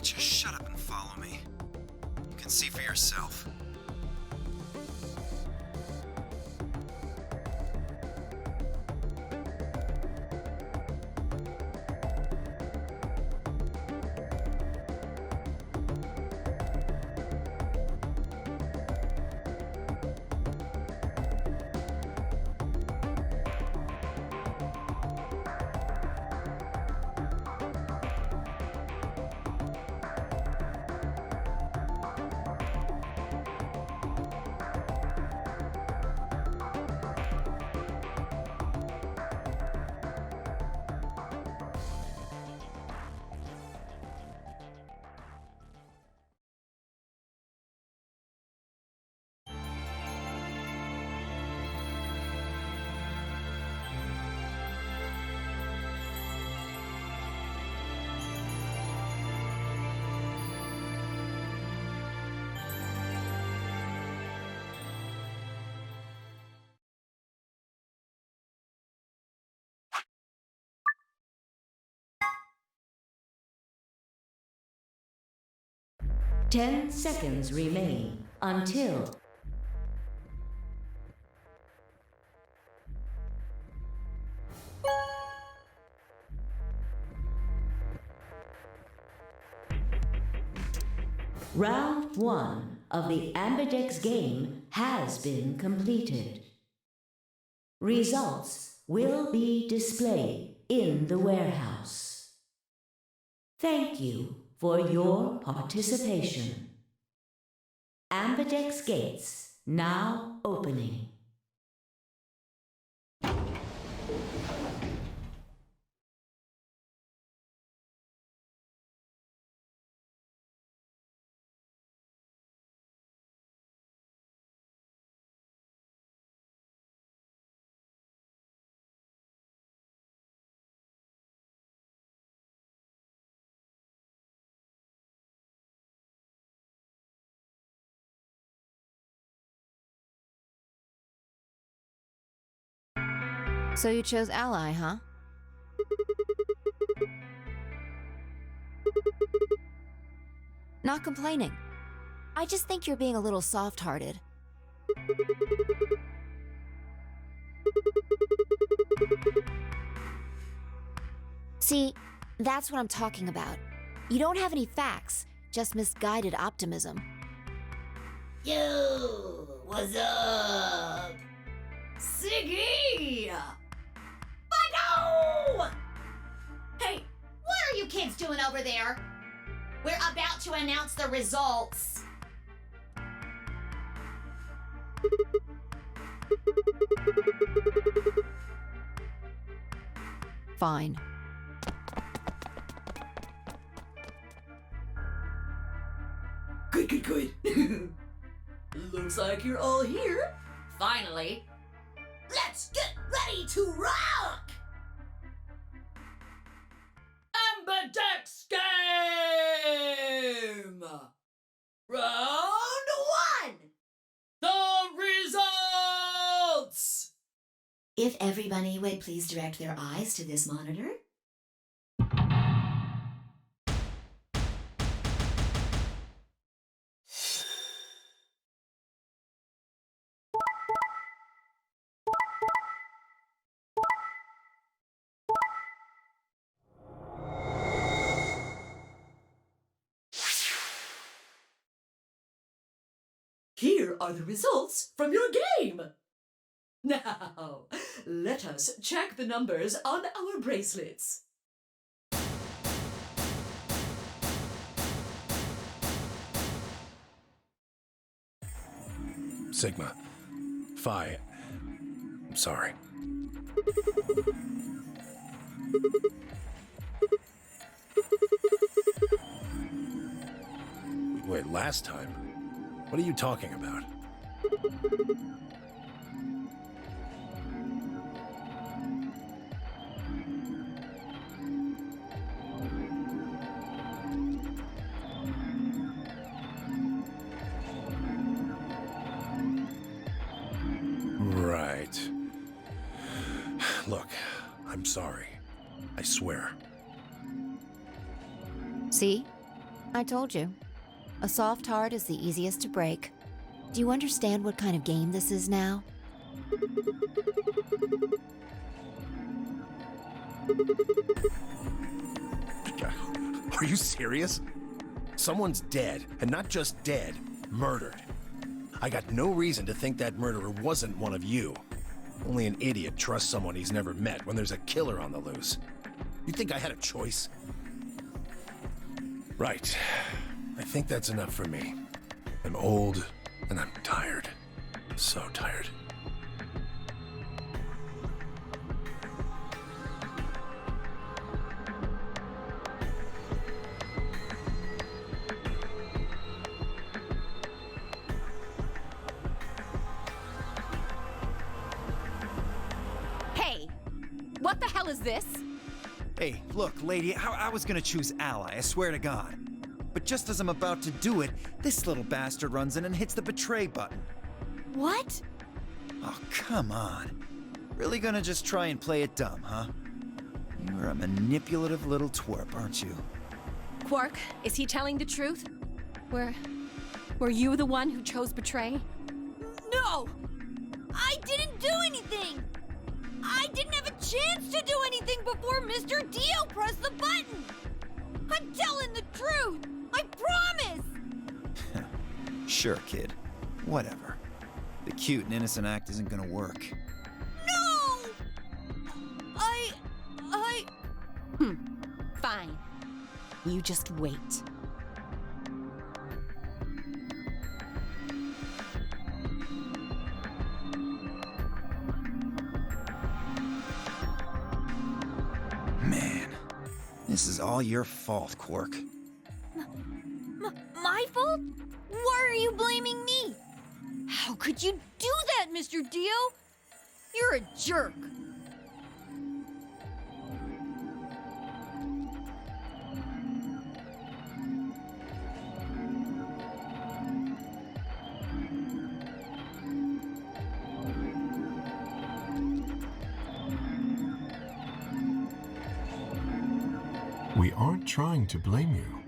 Just shut up and follow me. You can see for yourself. Ten seconds remain until Round 1 of the Ambidex game has been completed. Results will be displayed in the warehouse. Thank you for your participation. Ambidex gates now opening. So you chose Ally, huh? Not complaining. I just think you're being a little soft-hearted. See, that's what I'm talking about. You don't have any facts, just misguided optimism. Yo, what's up? Siggy! But Hey, what are you kids doing over there? We're about to announce the results. Fine. Good. Looks like you're all here. Finally. Let's get ready to rock! Ambidex game! Round 1! The results! If everybody would please direct their eyes to this monitor. Here are the results from your game. Now, let us check the numbers on our bracelets. Sigma. Phi. I'm sorry. Wait, last time? What are you talking about? Right. Look, I'm sorry. I swear. See? I told you. A soft heart is the easiest to break. Do you understand what kind of game this is now? Are you serious? Someone's dead, and not just dead, murdered. I got no reason to think that murderer wasn't one of you. Only an idiot trusts someone he's never met when there's a killer on the loose. You think I had a choice? Right. I think that's enough for me. I'm old, and I'm tired. So tired. Hey, what the hell is this? Hey, look, lady, I was gonna choose Ally, I swear to God. But just as I'm about to do it, this little bastard runs in and hits the betray button. What? Oh, come on. Really gonna just try and play it dumb, huh? You're a manipulative little twerp, aren't you? Quark, is he telling the truth? Were you the one who chose betray? No! I didn't do anything! I didn't have a chance to do anything before Mr. Dio pressed the button! I'm telling the truth! I promise! Sure, kid. Whatever. The cute and innocent act isn't gonna work. No! Fine. You just wait. Man, this is all your fault, Quark. My fault? Why are you blaming me? How could you do that, Mr. Dio? You're a jerk. We aren't trying to blame you.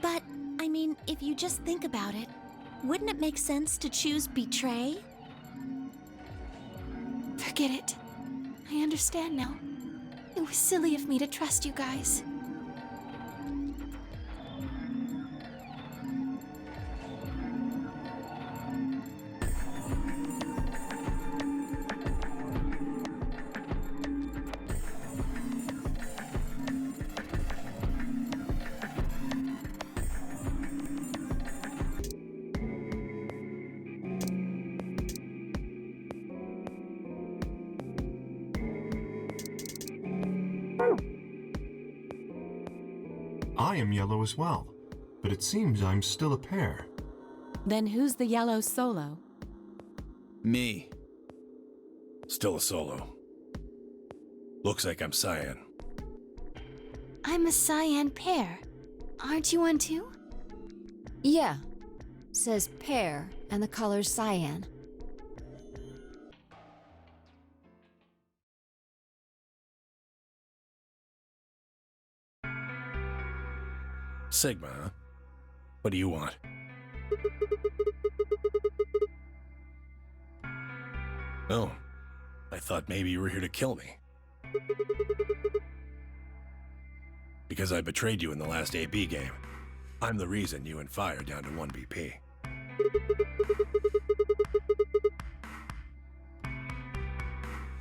But, I mean, if you just think about it, wouldn't it make sense to choose betray? Forget it. I understand now. It was silly of me to trust you guys. I am yellow as well, but it seems I'm still a pair. Then who's the yellow solo? Me. Still a solo. Looks like I'm cyan. I'm a cyan pair. Aren't you one too? Yeah. Says pear, and the color's cyan. Sigma, huh? What do you want? Oh, I thought maybe you were here to kill me. Because I betrayed you in the last AB game. I'm the reason you and Phi are down to 1 BP.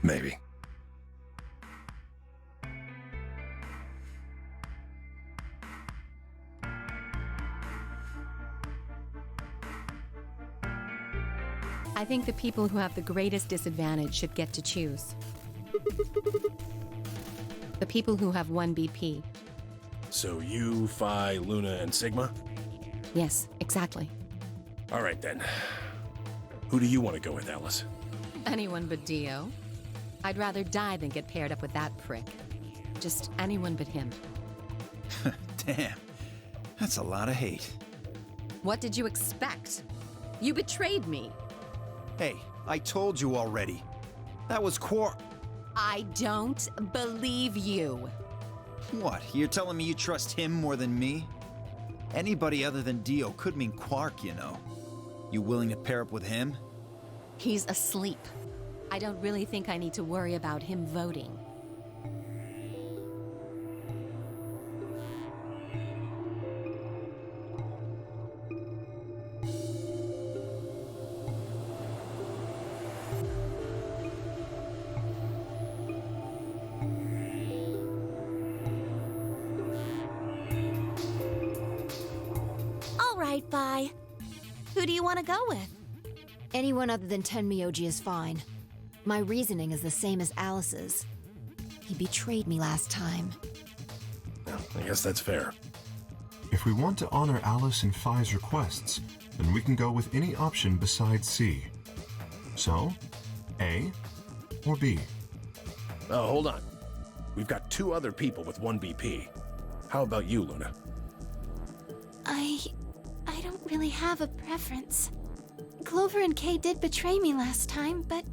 Maybe. I think the people who have the greatest disadvantage should get to choose. The people who have 1 BP. So you, Phi, Luna, and Sigma? Yes, exactly. All right then. Who do you want to go with, Alice? Anyone but Dio. I'd rather die than get paired up with that prick. Just anyone but him. Damn. That's a lot of hate. What did you expect? You betrayed me. Hey, I told you already. That was I don't believe you. What? You're telling me you trust him more than me? Anybody other than Dio could mean Quark, you know. You willing to pair up with him? He's asleep. I don't really think I need to worry about him voting. All right, Phi. Who do you want to go with? Anyone other than Tenmyoji is fine. My reasoning is the same as Alice's. He betrayed me last time. Well, I guess that's fair. If we want to honor Alice and Phi's requests, then we can go with any option besides C. So, A or B? Oh, hold on. We've got 2 other people with 1 BP. How about you, Luna? I don't really have a preference. Clover and Kay did betray me last time, but...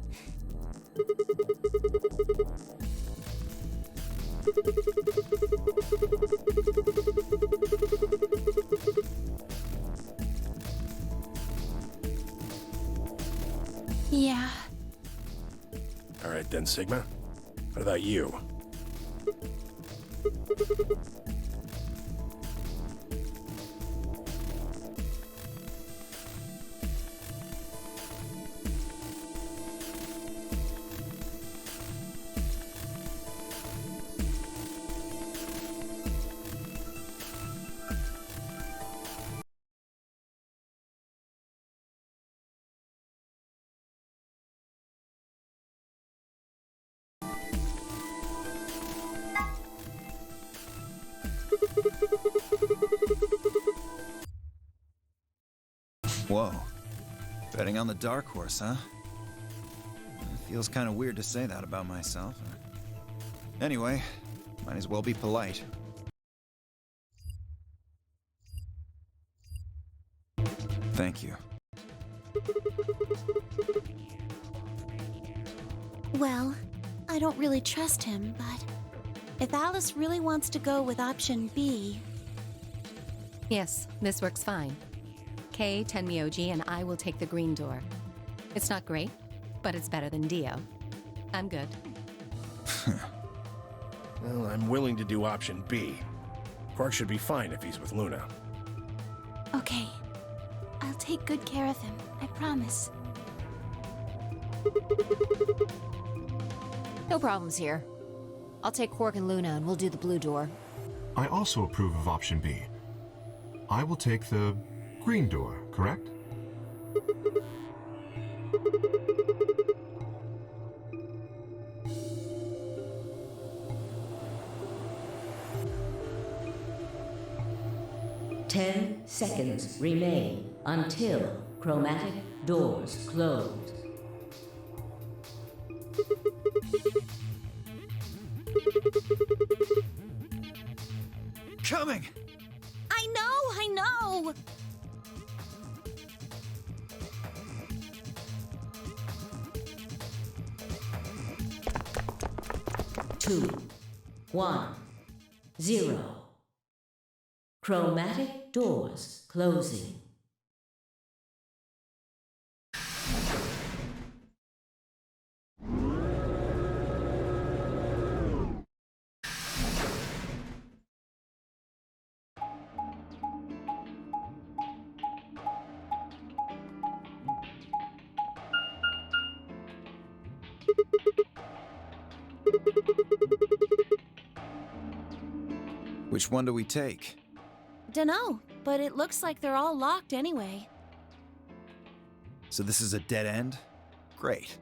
Yeah. All right then, Sigma. What about you? Whoa. Betting on the dark horse, huh? It feels kind of weird to say that about myself. Anyway, might as well be polite. Thank you. Well, I don't really trust him, but... if Alice really wants to go with option B... Yes, this works fine. Kay, Tenmyoji, and I will take the green door. It's not great, but it's better than Dio. I'm good. Well, I'm willing to do option B. Quark should be fine if he's with Luna. Okay. I'll take good care of him, I promise. No problems here. I'll take Quark and Luna and we'll do the blue door. I also approve of option B. I will take the green door, correct? Ten seconds remain until chromatic doors close. Coming! I know! 2, 1, 0. Chromatic doors closing. Which one do we take? Dunno, but it looks like they're all locked anyway. So this is a dead end? Great.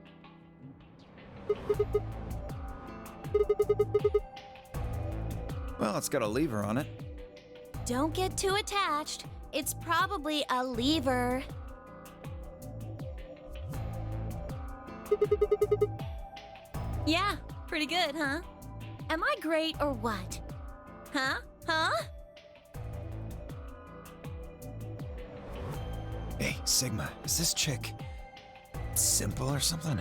Well, it's got a lever on it. Don't get too attached. It's probably a lever. Yeah, pretty good, huh? Am I great or what? Huh? Hey, Sigma, is this chick simple or something?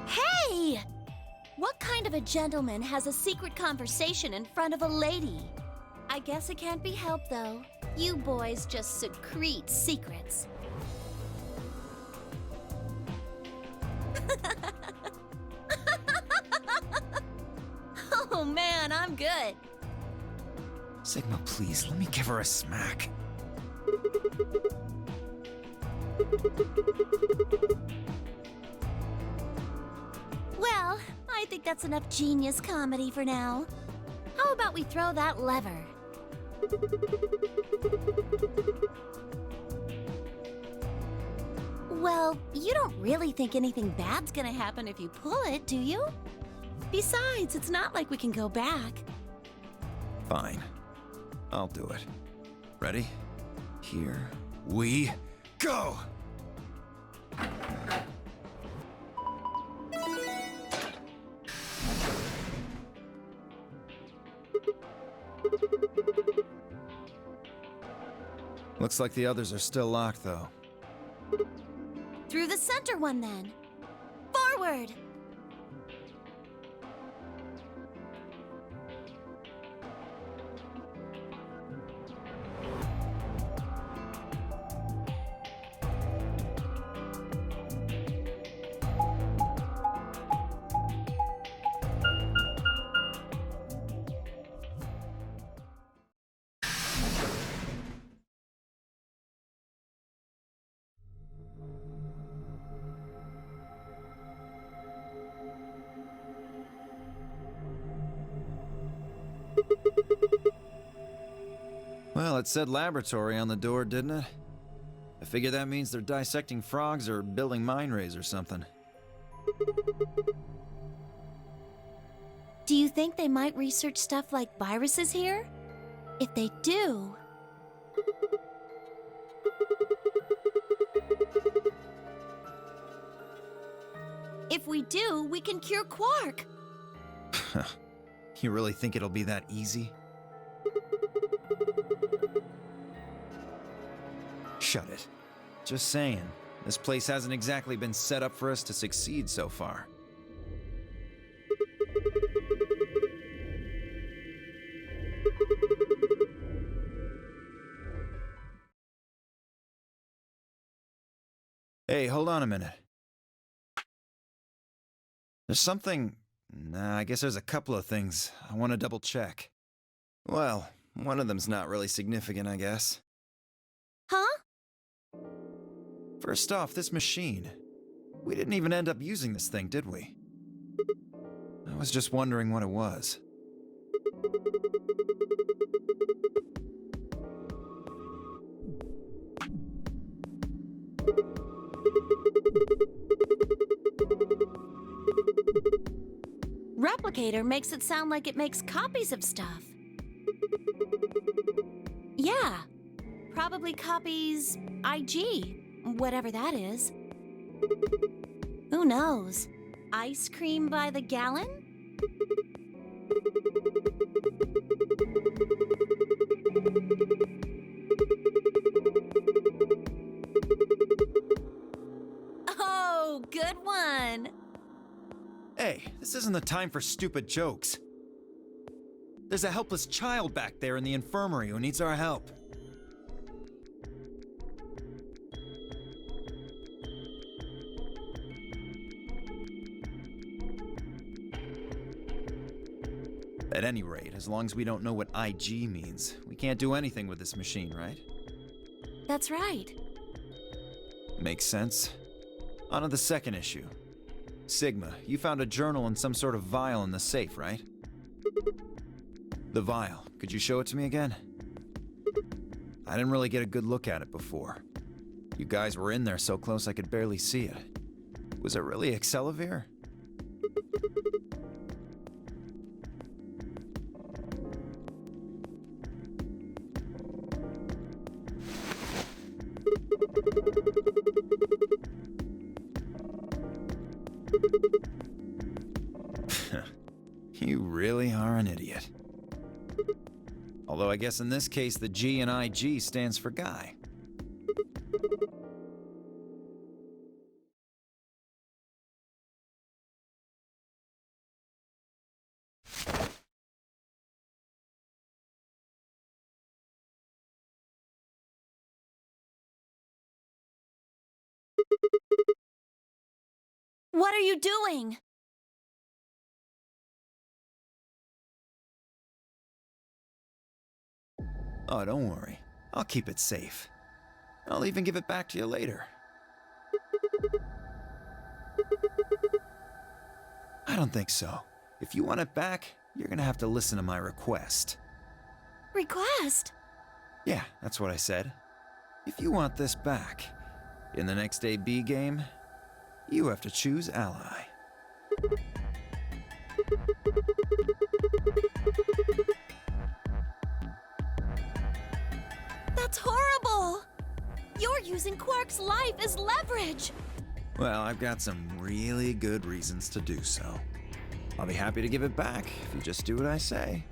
Hey! What kind of a gentleman has a secret conversation in front of a lady? I guess it can't be helped, though. You boys just secrete secrets. Oh man, I'm good. Sigma, please, let me give her a smack. Well, I think that's enough genius comedy for now. How about we throw that lever? Well, you don't really think anything bad's gonna happen if you pull it, do you? Besides, it's not like we can go back. Fine. I'll do it. Ready? Here we go! Looks like the others are still locked, though. Through the center one, then. Forward! Well, it said laboratory on the door, didn't it? I figure that means they're dissecting frogs or building mine rays or something. Do you think they might research stuff like viruses here? If they do... If we do, we can cure Quark! You really think it'll be that easy? Shut it. Just saying. This place hasn't exactly been set up for us to succeed so far. Hey, hold on a minute. There's something... Nah, I guess there's a couple of things I want to double check. Well, one of them's not really significant, I guess. Huh? First off, this machine. We didn't even end up using this thing, did we? I was just wondering what it was. Replicator makes it sound like it makes copies of stuff. Yeah, probably copies IG, whatever that is. Who knows? Ice cream by the gallon? Oh, good one. Hey, this isn't the time for stupid jokes. There's a helpless child back there in the infirmary who needs our help. At any rate, as long as we don't know what IG means, we can't do anything with this machine, right? That's right. Makes sense. On to the second issue. Sigma, you found a journal and some sort of vial in the safe, right? The vial. Could you show it to me again? I didn't really get a good look at it before. You guys were in there so close I could barely see it. Was it really Accelavir? You really are an idiot. Although I guess in this case the G in IG stands for guy. What are you doing? Oh, don't worry. I'll keep it safe. I'll even give it back to you later. I don't think so. If you want it back, you're gonna have to listen to my request. Request? Yeah, that's what I said. If you want this back, in the next AB game, you have to choose ally. That's horrible! You're using Quark's life as leverage! Well, I've got some really good reasons to do so. I'll be happy to give it back if you just do what I say.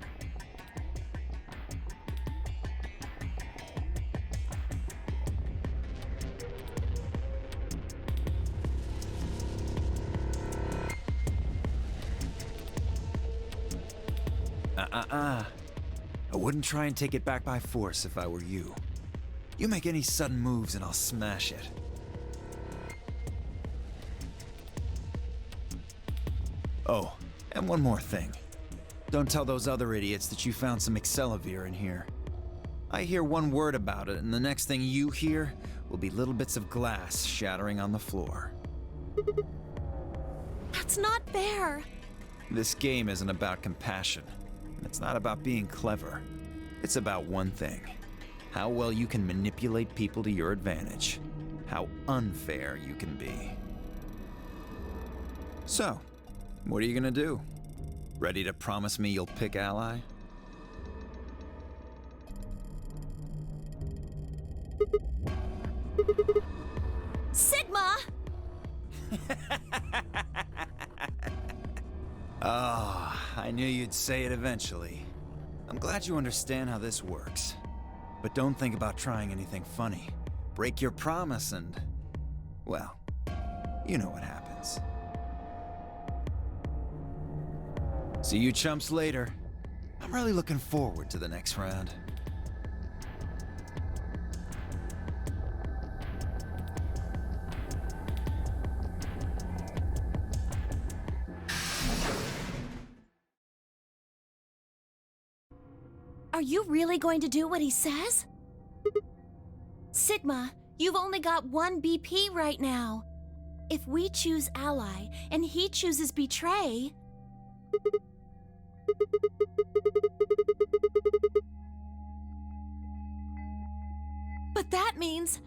I wouldn't try and take it back by force if I were you. You make any sudden moves and I'll smash it. Oh, and one more thing. Don't tell those other idiots that you found some Accelavir in here. I hear one word about it, and the next thing you hear will be little bits of glass shattering on the floor. That's not fair. This game isn't about compassion. It's not about being clever. It's about one thing. How well you can manipulate people to your advantage. How unfair you can be. So, what are you gonna do? Ready to promise me you'll pick ally? Sigma! Ah, I knew you'd say it eventually. I'm glad you understand how this works. But don't think about trying anything funny. Break your promise and... well, you know what happens. See you chumps later. I'm really looking forward to the next round. Are you really going to do what he says? Sigma, you've only got one BP right now. If we choose ally and he chooses betray... But that means...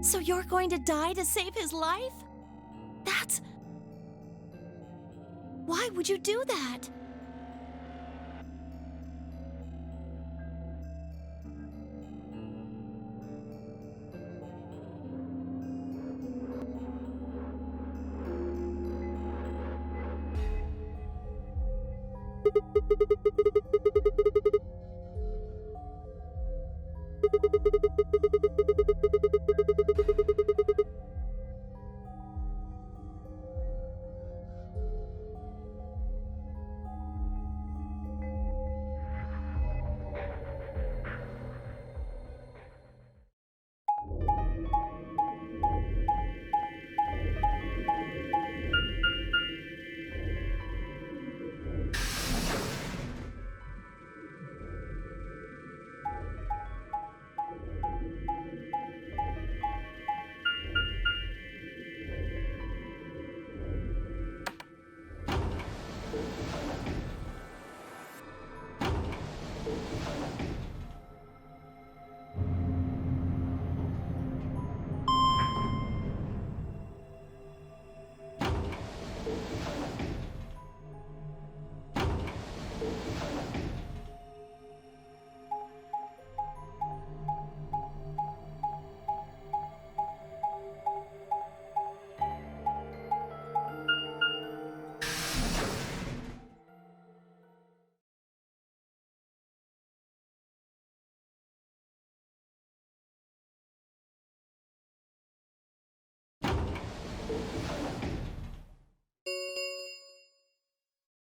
So you're going to die to save his life? That's... Why would you do that?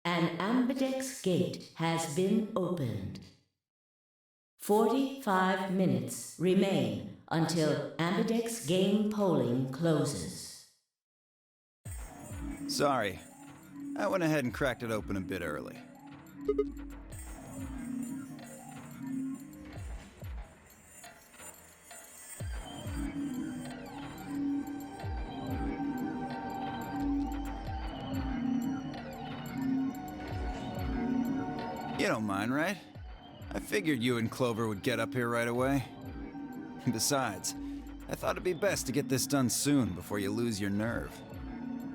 An ambidex gate has been opened. 45 minutes remain until ambidex game polling closes. Sorry. I went ahead and cracked it open a bit early. You don't mind, right? I figured you and Clover would get up here right away. Besides, I thought it'd be best to get this done soon before you lose your nerve.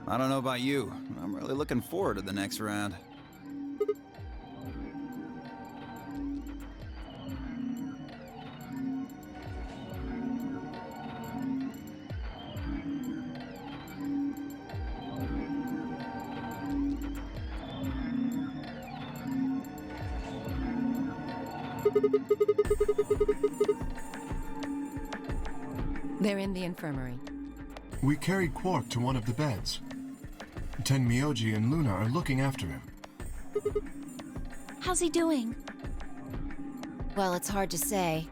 I don't know about you, but I'm really looking forward to the next round. They're in the infirmary. We carried Quark to one of the beds. Tenmyoji and Luna are looking after him. How's he doing? Well, it's hard to say.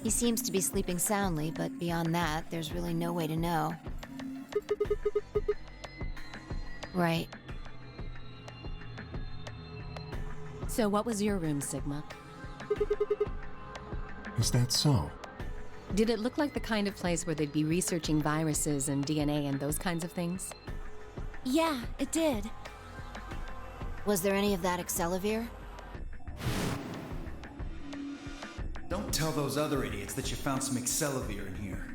He seems to be sleeping soundly, but beyond that, there's really no way to know. Right. So what was your room, Sigma? Is that so? Did it look like the kind of place where they'd be researching viruses and DNA and those kinds of things? Yeah, it did. Was there any of that Excelivir? Don't tell those other idiots that you found some Excelivir in here.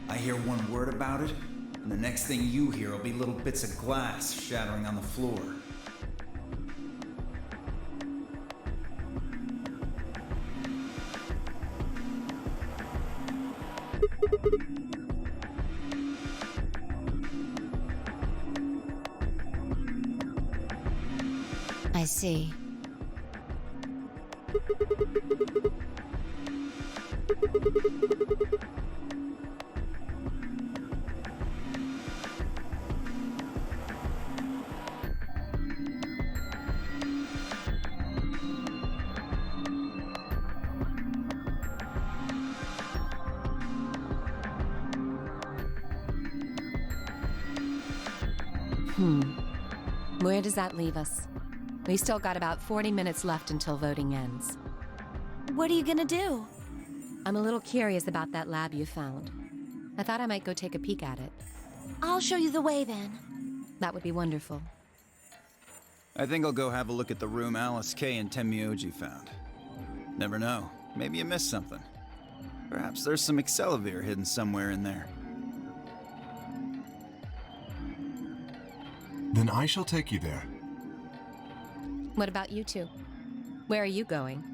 I hear one word about it, and the next thing you hear will be little bits of glass shattering on the floor. I see. Where does that leave us? We still got about 40 minutes left until voting ends. What are you gonna do? I'm a little curious about that lab you found. I thought I might go take a peek at it. I'll show you the way then. That would be wonderful. I think I'll go have a look at the room Alice Kay and Tenmyoji found. Never know. Maybe you missed something. Perhaps there's some Excelivir hidden somewhere in there. Then I shall take you there. What about you two? Where are you going?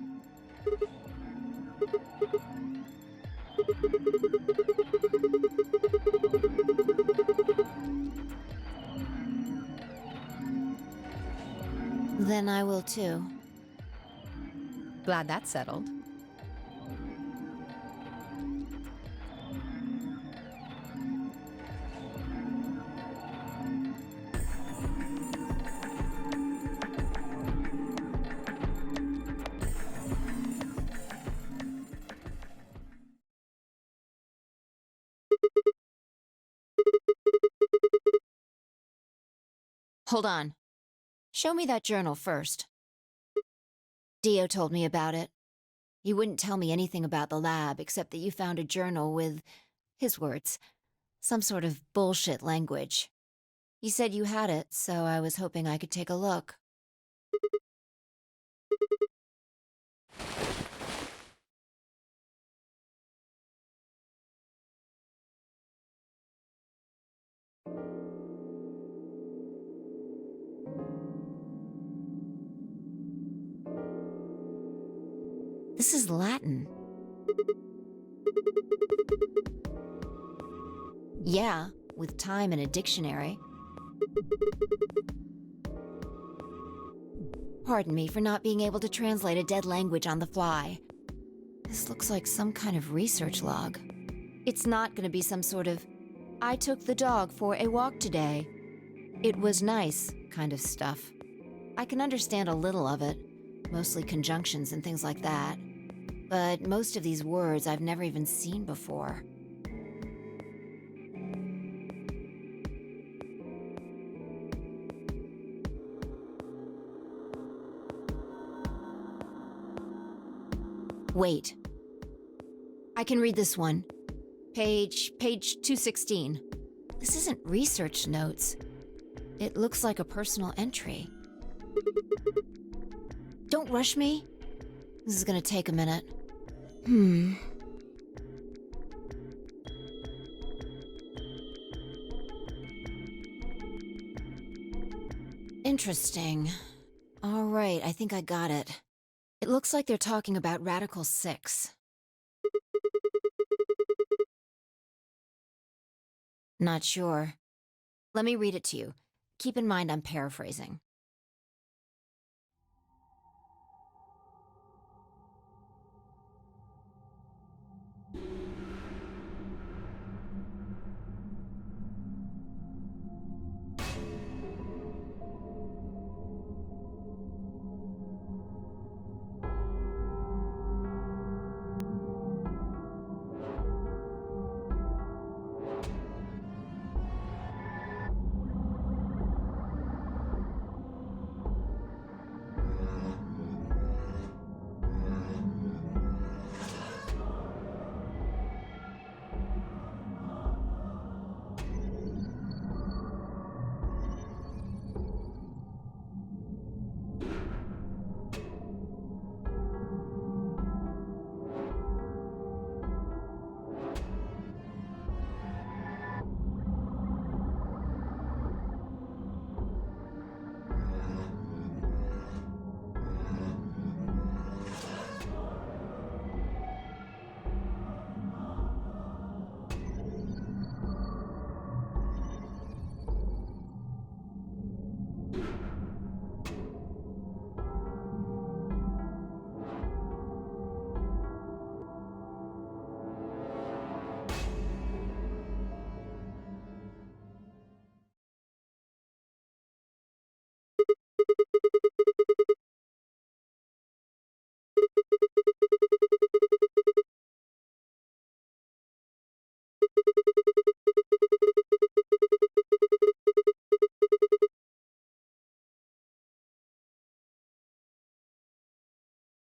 Then I will too. Glad that's settled. Hold on. Show me that journal first. Dio told me about it. He wouldn't tell me anything about the lab except that you found a journal with, his words, some sort of bullshit language. He said you had it, so I was hoping I could take a look. This is Latin. Yeah, with time and a dictionary. Pardon me for not being able to translate a dead language on the fly. This looks like some kind of research log. It's not going to be some sort of, I took the dog for a walk today. It was nice kind of stuff. I can understand a little of it, mostly conjunctions and things like that. But most of these words I've never even seen before. Wait. I can read this one. Page 216. This isn't research notes. It looks like a personal entry. Don't rush me. This is gonna take a minute. Interesting. All right, I think I got it. It looks like they're talking about Radical 6. Not sure. Let me read it to you. Keep in mind I'm paraphrasing.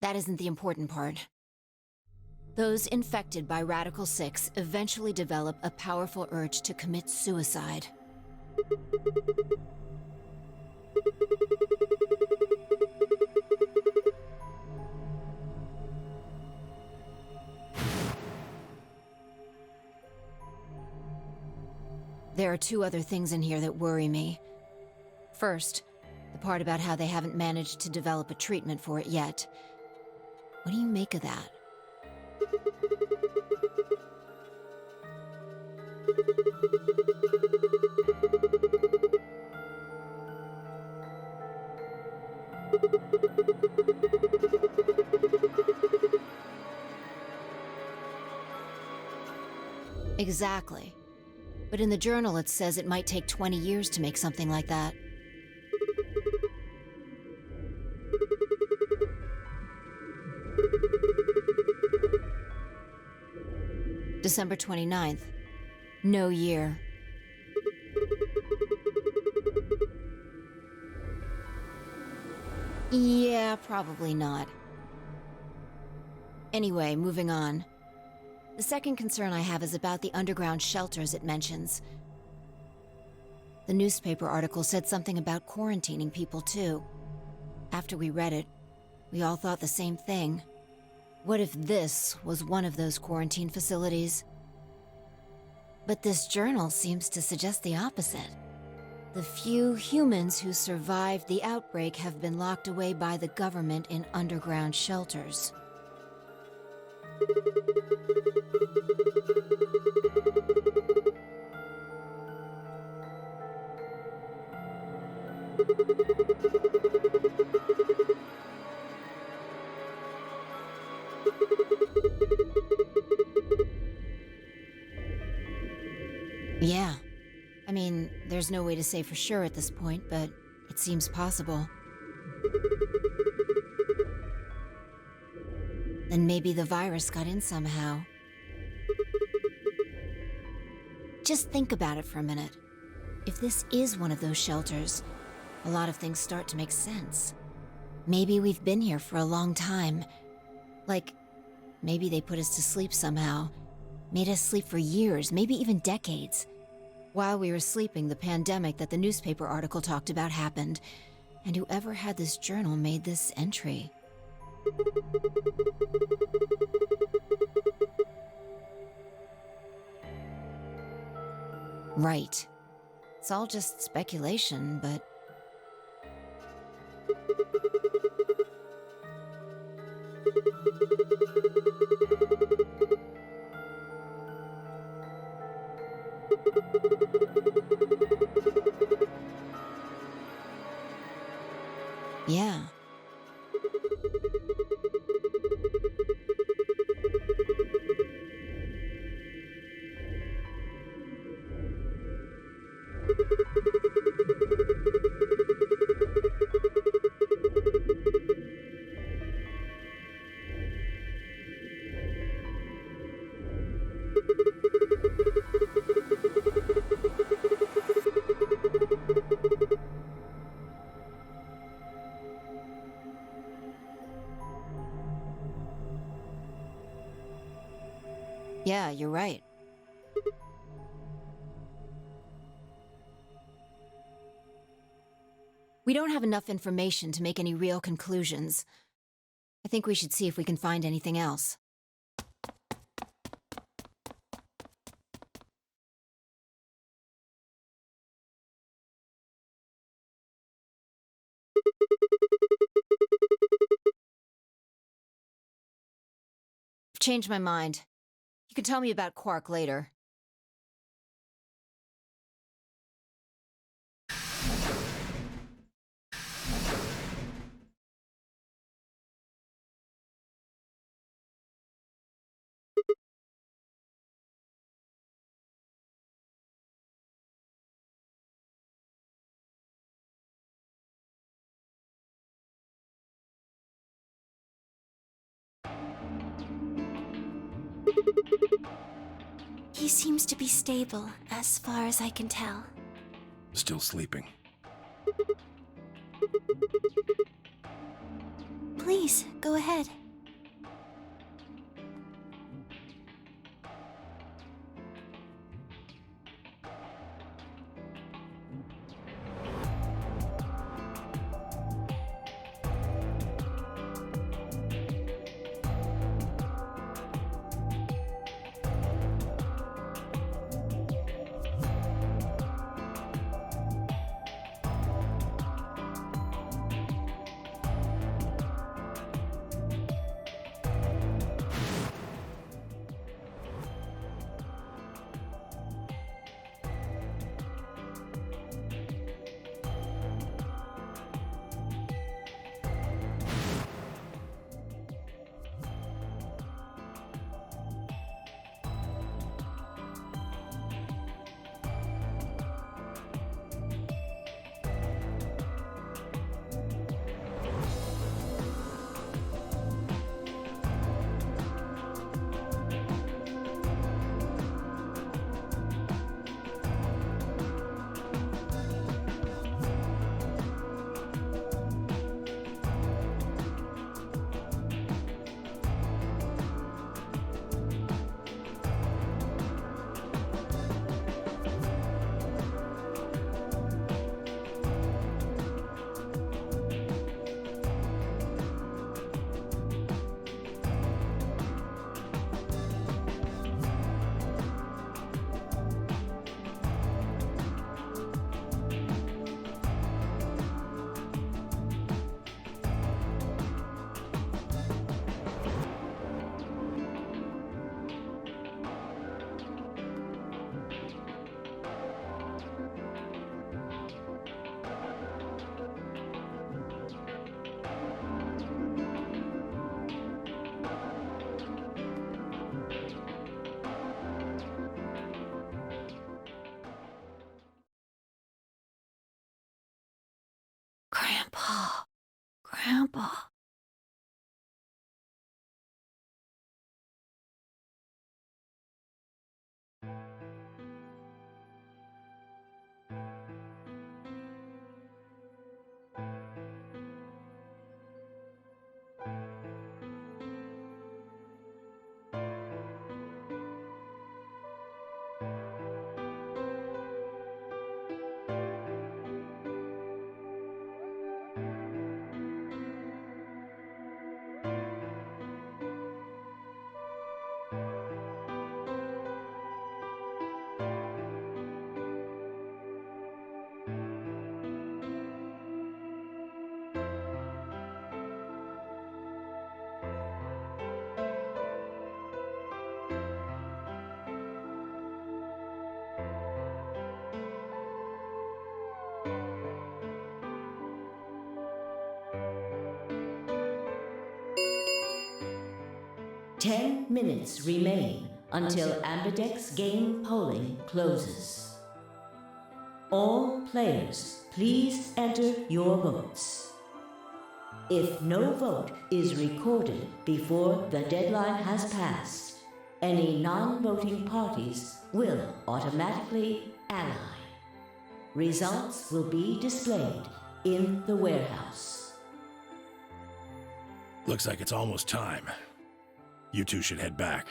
That isn't the important part. Those infected by Radical 6 eventually develop a powerful urge to commit suicide. There are two other things in here that worry me. First, the part about how they haven't managed to develop a treatment for it yet. What do you make of that? Exactly. But in the journal it says it might take 20 years to make something like that. December 29th. No year. Yeah, probably not. Anyway, moving on. The second concern I have is about the underground shelters it mentions. The newspaper article said something about quarantining people too. After we read it, we all thought the same thing. What if this was one of those quarantine facilities? But this journal seems to suggest the opposite. The few humans who survived the outbreak have been locked away by the government in underground shelters. Yeah. I mean, there's no way to say for sure at this point, but it seems possible. Then maybe the virus got in somehow. Just think about it for a minute. If this is one of those shelters, a lot of things start to make sense. Maybe we've been here for a long time. Like, maybe they put us to sleep somehow. Made us sleep for years, maybe even decades. While we were sleeping, the pandemic that the newspaper article talked about happened, and whoever had this journal made this entry. Right. It's all just speculation, but... yeah. Yeah, you're right. We don't have enough information to make any real conclusions. I think we should see if we can find anything else. I've changed my mind. You can tell me about Quark later. He seems to be stable, as far as I can tell. Still sleeping. Please, go ahead. Grandpa. Ten minutes remain until Ambidex game polling closes. All players, please enter your votes. If no vote is recorded before the deadline has passed, any non-voting parties will automatically ally. Results will be displayed in the warehouse. Looks like it's almost time. You two should head back.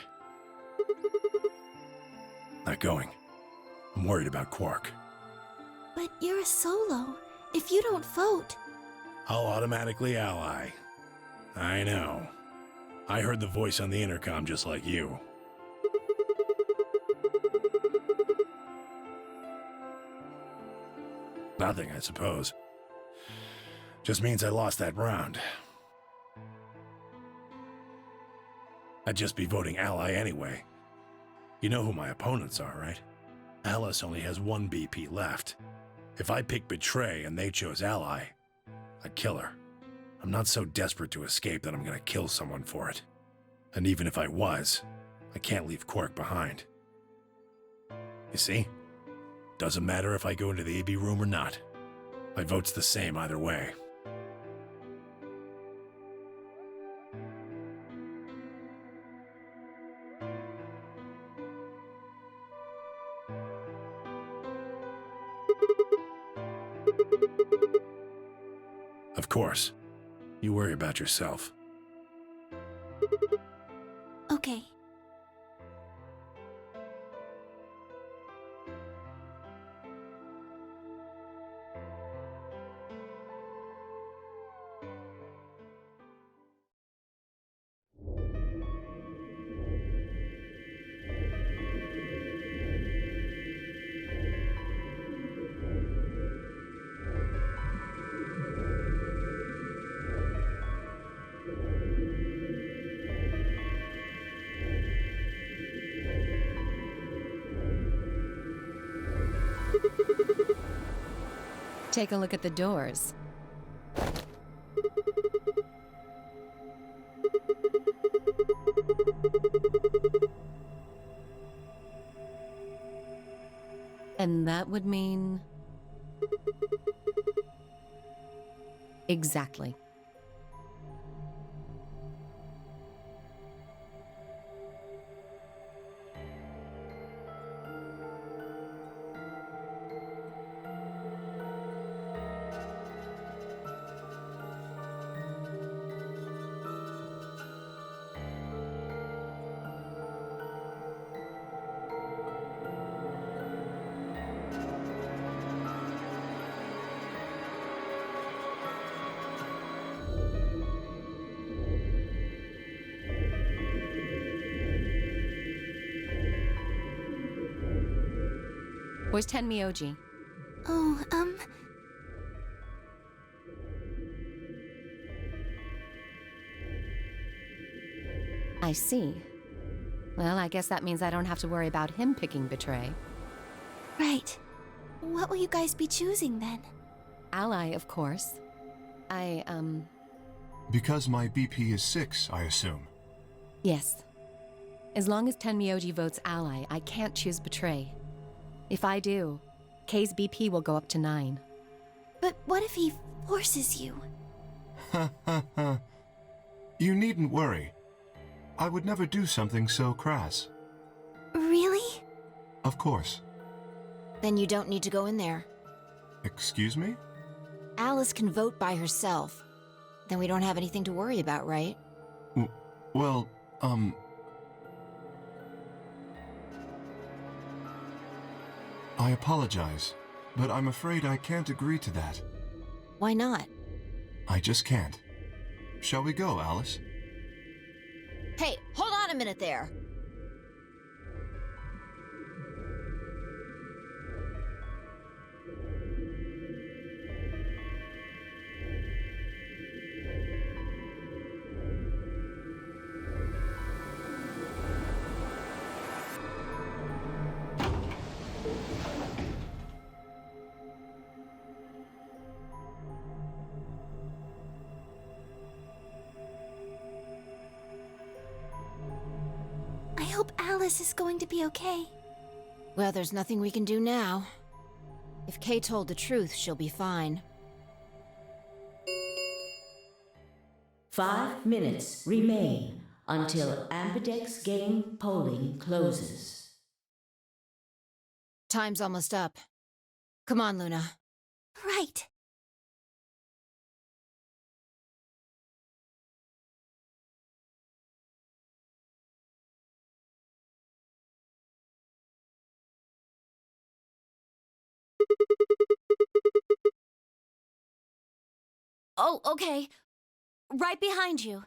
Not going. I'm worried about Quark. But you're a solo. If you don't vote... I'll automatically ally. I know. I heard the voice on the intercom just like you. Nothing, I suppose. Just means I lost that round. I'd just be voting ally anyway. You know who my opponents are, right? Alice only has one BP left. If I pick betray and they chose ally, I'd kill her. I'm not so desperate to escape that I'm gonna kill someone for it. And even if I was, I can't leave Quark behind. You see? Doesn't matter if I go into the AB room or not. My vote's the same either way. Of course. You worry about yourself. Okay. Take a look at the doors. And that would mean... Exactly. Where's Tenmyoji? Oh, I see. Well, I guess that means I don't have to worry about him picking Betray. right. What will you guys be choosing then? Ally, of course. Because my BP is 6, I assume. Yes. As long as Tenmyoji votes Ally, I can't choose Betray. If I do, K's BP will go up to 9. But what if he forces you? Ha ha ha. You needn't worry. I would never do something so crass. Really? Of course. Then you don't need to go in there. Excuse me? Alice can vote by herself. Then we don't have anything to worry about, right? Well, I apologize, but I'm afraid I can't agree to that. Why not? I just can't. Shall we go, Alice? Hey, hold on a minute there. I hope Alice is going to be okay. Well, there's nothing we can do now. If Kay told the truth, she'll be fine. 5 minutes remain until Ambidex game polling closes. Time's almost up. Come on, Luna. Right. Oh, okay. Right behind you.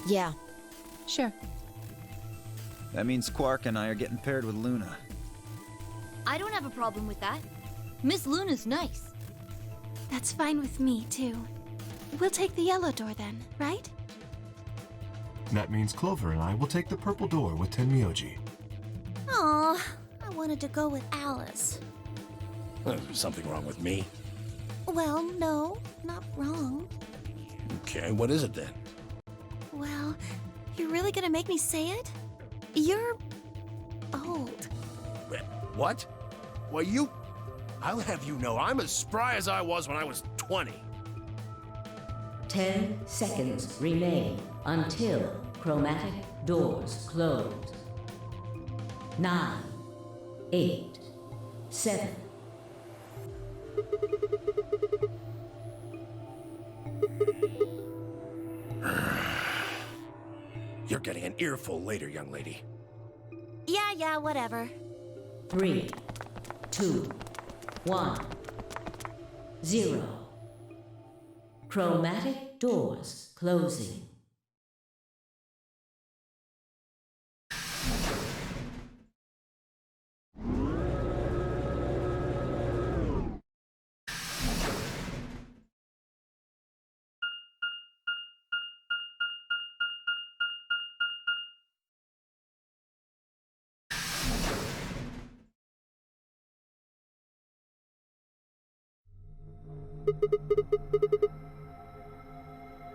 Yeah. Sure. That means Quark and I are getting paired with Luna. I don't have a problem with that. Miss Luna's nice. That's fine with me, too. We'll take the yellow door then, right? That means Clover and I will take the purple door with Tenmyoji. Aw, I wanted to go with Alice. There's something wrong with me. Well, no, not wrong. Okay, what is it then? Well, you're really gonna make me say it? You're old. What? Well, I'll have you know I'm as spry as I was when I was 20. 10 seconds remain until chromatic doors close. 9, 8, 7. You're getting an earful later, young lady. Yeah, whatever. 3, 2, 1, 0. Chromatic doors closing.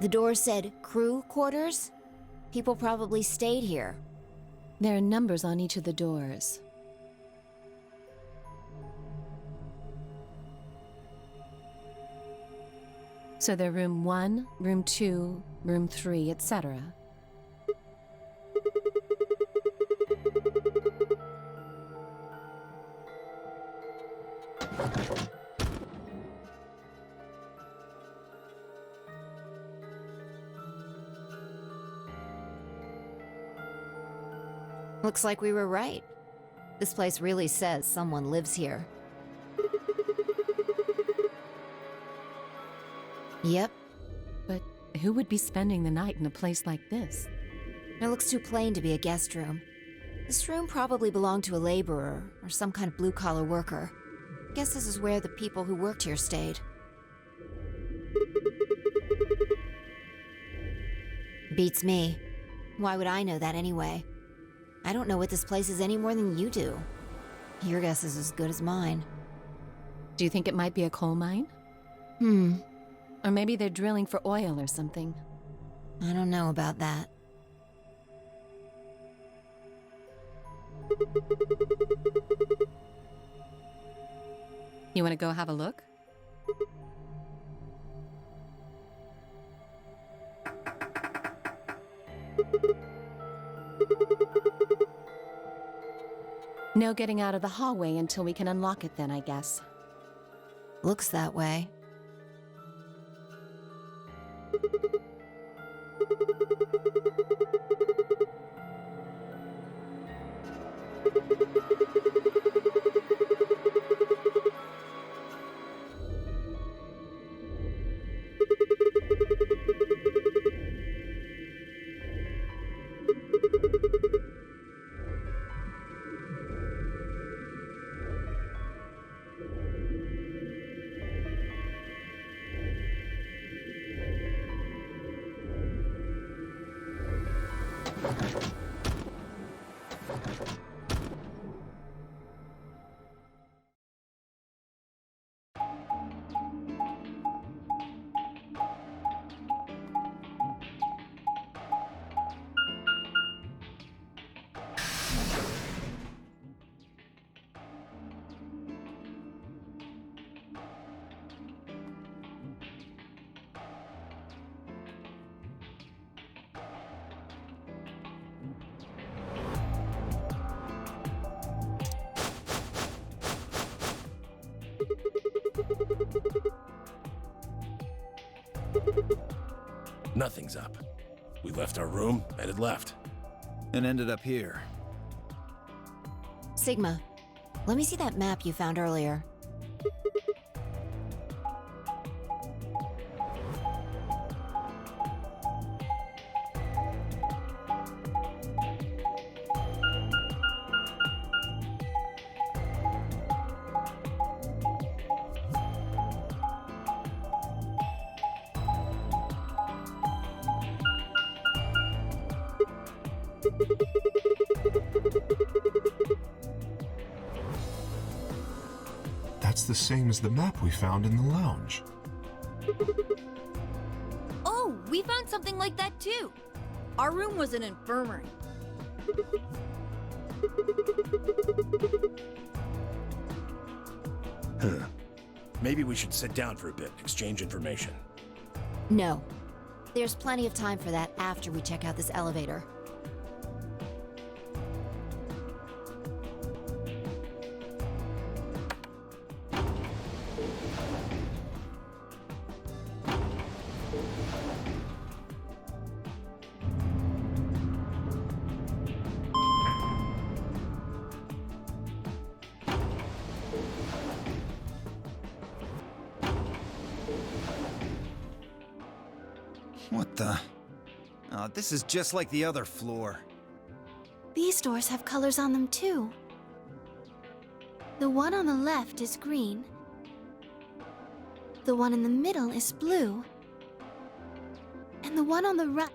The door said crew quarters? People probably stayed here. There are numbers on each of the doors. So they're room 1, room 2, room 3, etc. Looks like we were right. This place really says someone lives here. Yep. But who would be spending the night in a place like this? It looks too plain to be a guest room. This room probably belonged to a laborer or some kind of blue-collar worker. Guess this is where the people who worked here stayed. Beats me. Why would I know that anyway? I don't know what this place is any more than you do. Your guess is as good as mine. Do you think it might be a coal mine? Or maybe they're drilling for oil or something. I don't know about that. You want to go have a look? No getting out of the hallway until we can unlock it then, I guess. Looks that way. Nothing's up. We left our room, headed left. And ended up here. Sigma, let me see that map you found earlier. That's the same as the map we found in the lounge. Oh, we found something like that too. Our room was an infirmary. Maybe we should sit down for a bit, exchange information. No. There's plenty of time for that after we check out this elevator. What the? Oh, this is just like the other floor. These doors have colors on them too. The one on the left is green. The one in the middle is blue. And the one on the right...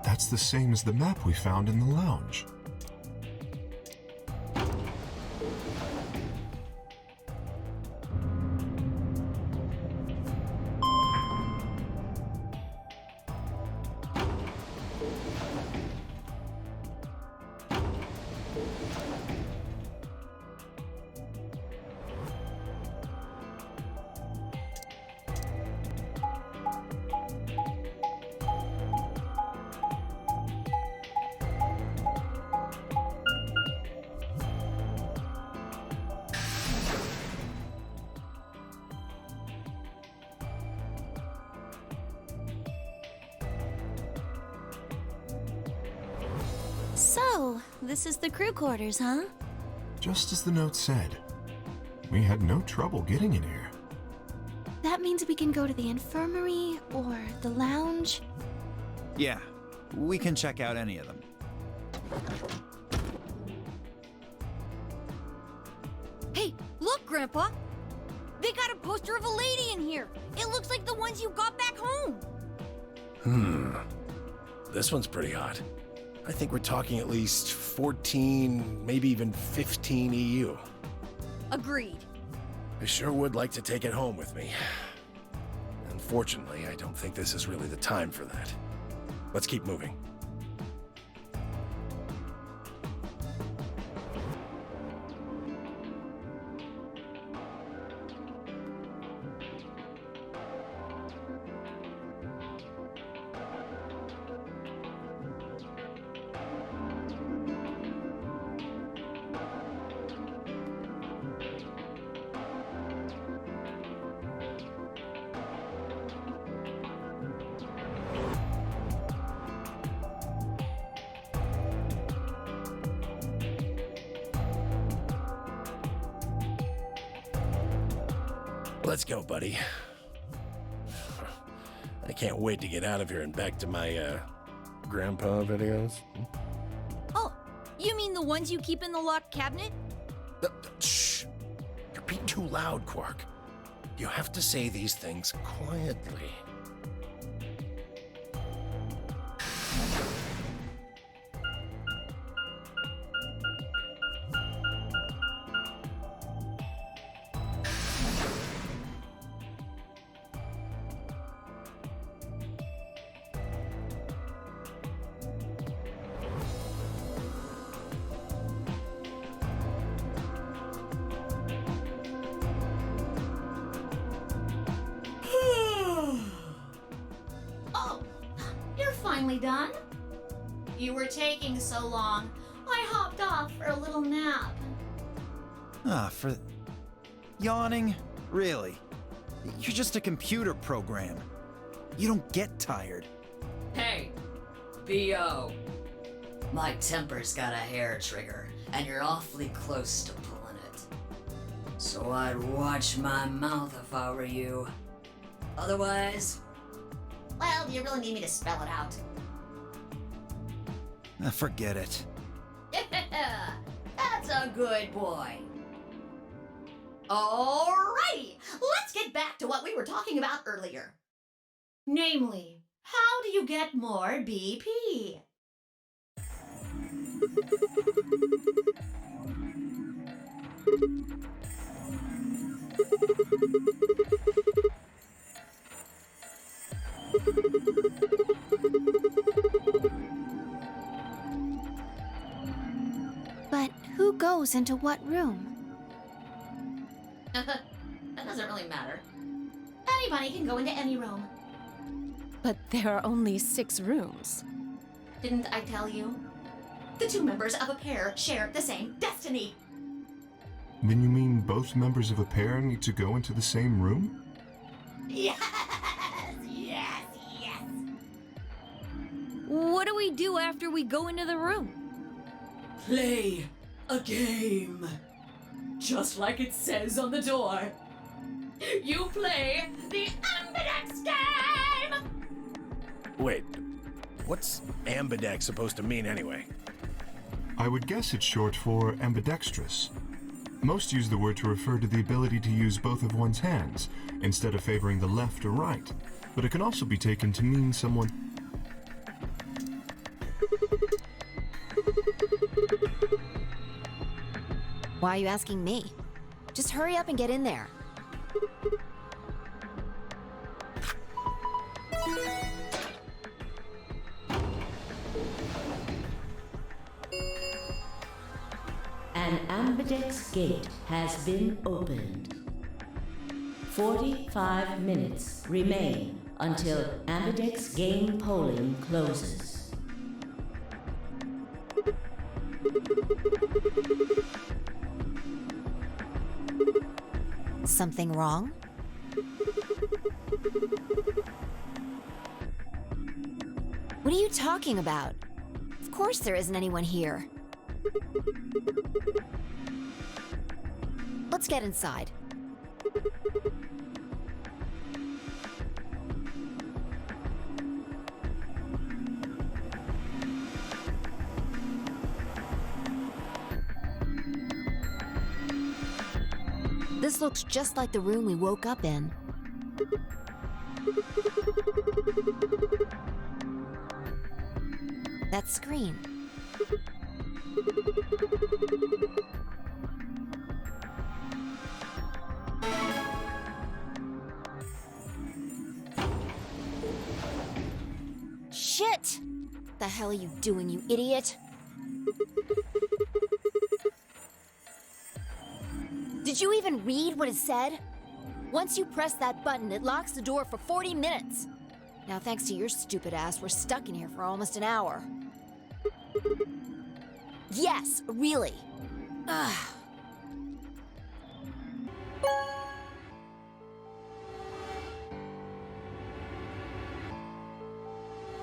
That's the same as the map we found in the lounge. So, this is the crew quarters, huh? Just as the note said. We had no trouble getting in here. That means we can go to the infirmary or the lounge. Yeah, we can check out any of them. Hey, look, Grandpa! They got a poster of a lady in here! It looks like the ones you got back home! This one's pretty hot. I think we're talking at least 14, maybe even 15 EU. Agreed. I sure would like to take it home with me. Unfortunately, I don't think this is really the time for that. Let's keep moving. Let's go, buddy. I can't wait to get out of here and back to my, grandpa videos. Oh, You mean the ones you keep in the locked cabinet? Shh! You're being too loud, Quark. You have to say these things quietly. Oh, you're finally done? You were taking so long. I hopped off for a little nap. For yawning? Really? You're just a computer program. You don't get tired. Hey, B.O. My temper's got a hair trigger, and you're awfully close to pulling it. So I'd watch my mouth if I were you. Otherwise... Well, do you really need me to spell it out? Forget it. That's a good boy. Alrighty, let's get back to what we were talking about earlier. Namely, how do you get more BP? But who goes into what room? That doesn't really matter. Anybody can go into any room. But there are only 6 rooms. Didn't I tell you? The two members of a pair share the same destiny. Then you mean both members of a pair need to go into the same room? Yes, yes, yes. What do we do after we go into the room? Play a game. Just like it says on the door. You play the Ambidex game! Wait, what's ambidex supposed to mean anyway? I would guess it's short for ambidextrous. Most use the word to refer to the ability to use both of one's hands, instead of favoring the left or right. But it can also be taken to mean someone... Why are you asking me? Just hurry up and get in there. An ambidex gate has been opened. 45 minutes remain until ambidex game polling closes. Something wrong? What are you talking about? Of course there isn't anyone here. Let's get inside. This looks just like the room we woke up in. That screen. Shit! The hell are you doing, you idiot? Did you even read what it said? Once you press that button, it locks the door for 40 minutes. Now, thanks to your stupid ass, we're stuck in here for almost an hour. Yes, really. Ugh.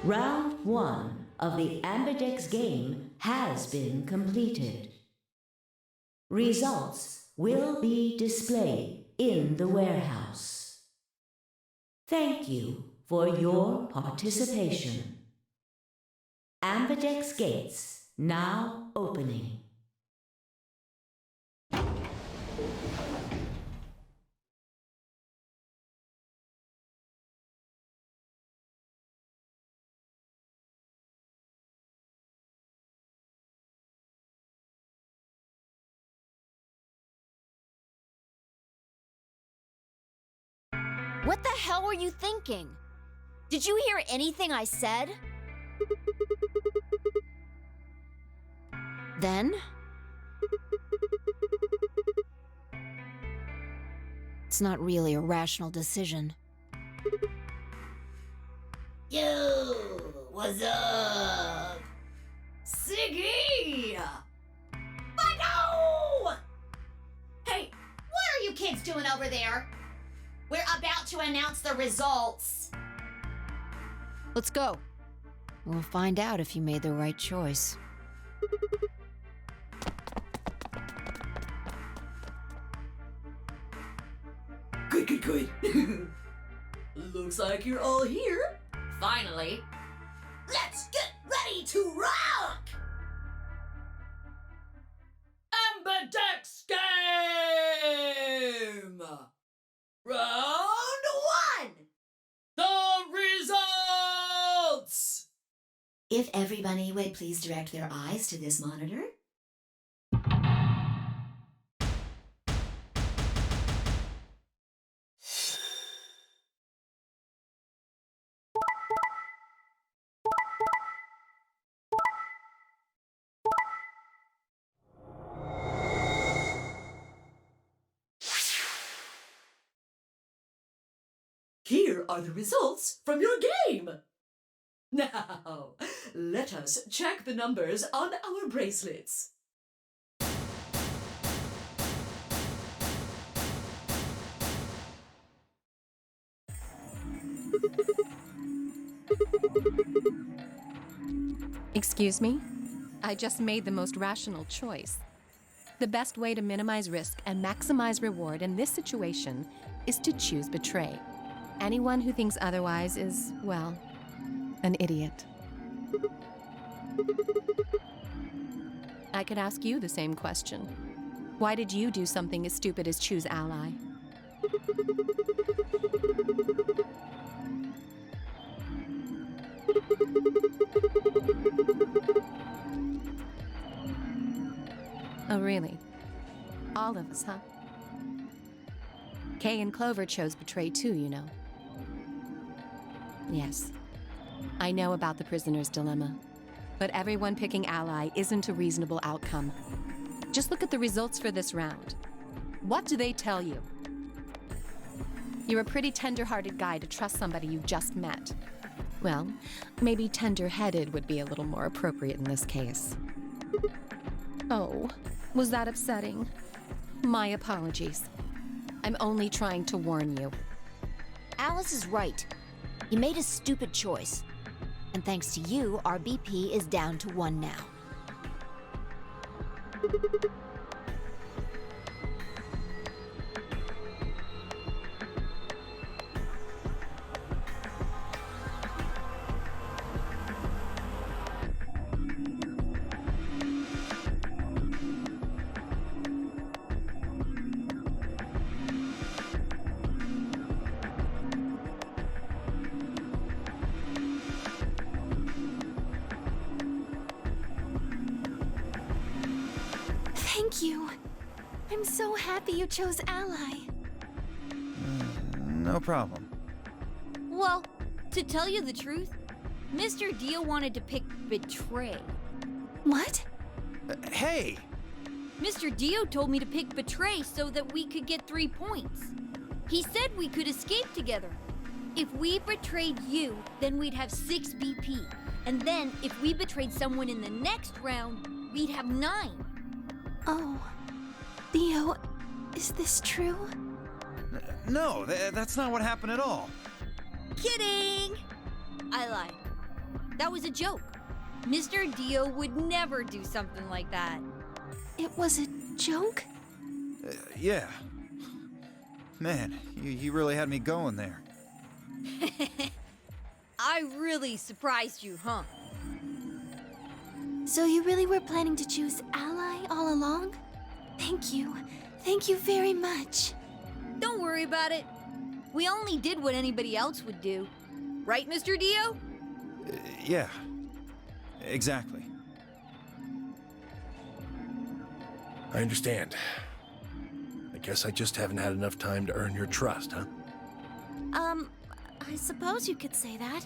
Round 1 of the ambidex game has been completed. Results will be displayed in the warehouse. Thank you for your participation. Ambidex gates now opening. What the hell were you thinking? Did you hear anything I said? Then? It's not really a rational decision. Yo, what's up? Siggy! Michael! Hey, what are you kids doing over there? We're about to announce the results. Let's go. We'll find out if you made the right choice. Good. Looks like you're all here. Finally. Let's get ready to rock! Ambidex game! Round 1! The results! If everybody would please direct their eyes to this monitor. Here are the results from your game. Now, let us check the numbers on our bracelets. Excuse me? I just made the most rational choice. The best way to minimize risk and maximize reward in this situation is to choose betray. Anyone who thinks otherwise is, well, an idiot. I could ask you the same question. Why did you do something as stupid as choose ally? Oh, really? All of us, huh? Kay and Clover chose betray too, you know. Yes, I know about the prisoner's dilemma, but everyone picking ally isn't a reasonable outcome. Just look at the results for this round. What do they tell you? You're a pretty tender-hearted guy to trust somebody you just met. Well, maybe tender-headed would be a little more appropriate in this case. Oh, was that upsetting? My apologies. I'm only trying to warn you. Alice is right. You made a stupid choice. And thanks to you, our BP is down to 1 now. Thank you. I'm so happy you chose ally. No problem. Well, to tell you the truth, Mr. Dio wanted to pick betray. What? Hey! Mr. Dio told me to pick betray so that we could get 3 points. He said we could escape together. If we betrayed you, then we'd have 6 BP. And then, if we betrayed someone in the next round, we'd have 9. Oh. Theo, is this true? No, that's not what happened at all. Kidding! I lied. That was a joke. Mr. Dio would never do something like that. It was a joke? Yeah. Man, you really had me going there. I really surprised you, huh? So you really were planning to choose Ally all along? Thank you. Thank you very much. Don't worry about it. We only did what anybody else would do. Right, Mr. Dio? Yeah. Exactly. I understand. I guess I just haven't had enough time to earn your trust, huh? I suppose you could say that.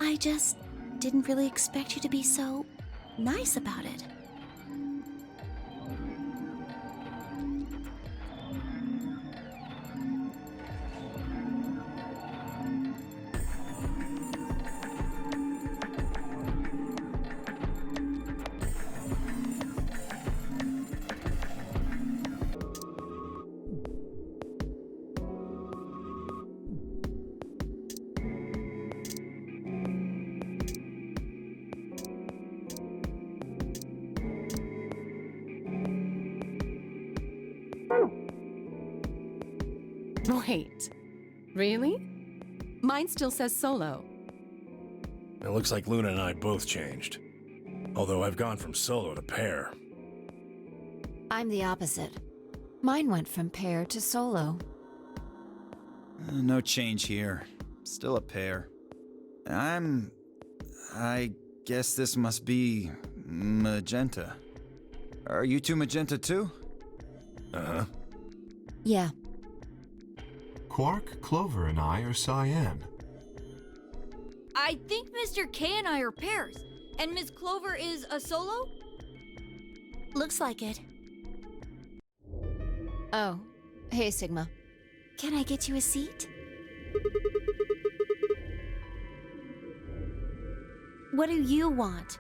I just didn't really expect you to be so nice about it. Wait, really? Mine still says solo. It looks like Luna and I both changed. Although I've gone from solo to pair. I'm the opposite. Mine went from pair to solo. No change here. Still a pair. I guess this must be magenta. Are you two magenta too? Uh-huh. Yeah. Quark, Clover, and I are cyan. I think Mr. K and I are pairs. And Miss Clover is a solo? Looks like it. Oh, hey, Sigma. Can I get you a seat? What do you want?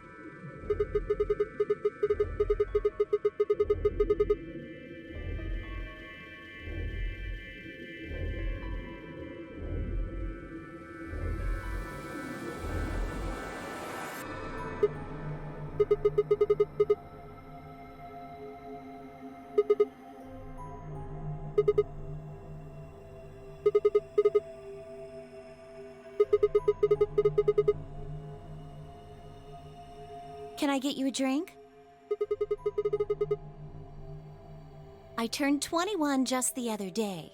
Can I get you a drink? I turned 21 just the other day.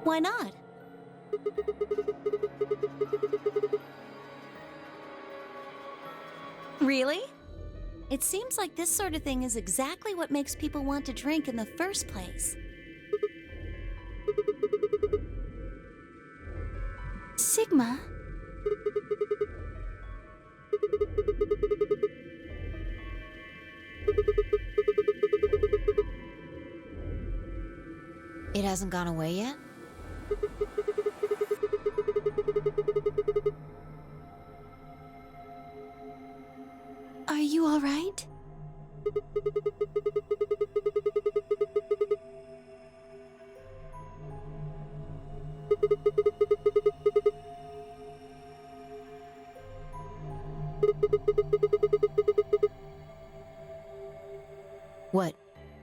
Why not? Really? It seems like this sort of thing is exactly what makes people want to drink in the first place. Sigma? It hasn't gone away yet? Are you all right? What?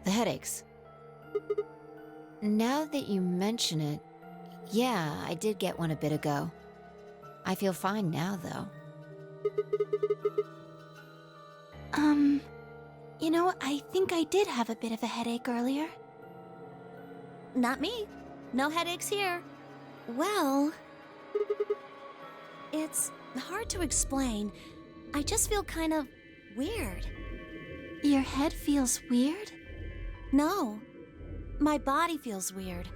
The headaches? Now that you mention it, yeah, I did get one a bit ago. I feel fine now, though. You know, I think I did have a bit of a headache earlier. Not me. No headaches here. Well, it's hard to explain. I just feel kind of weird. Your head feels weird? No. My body feels weird.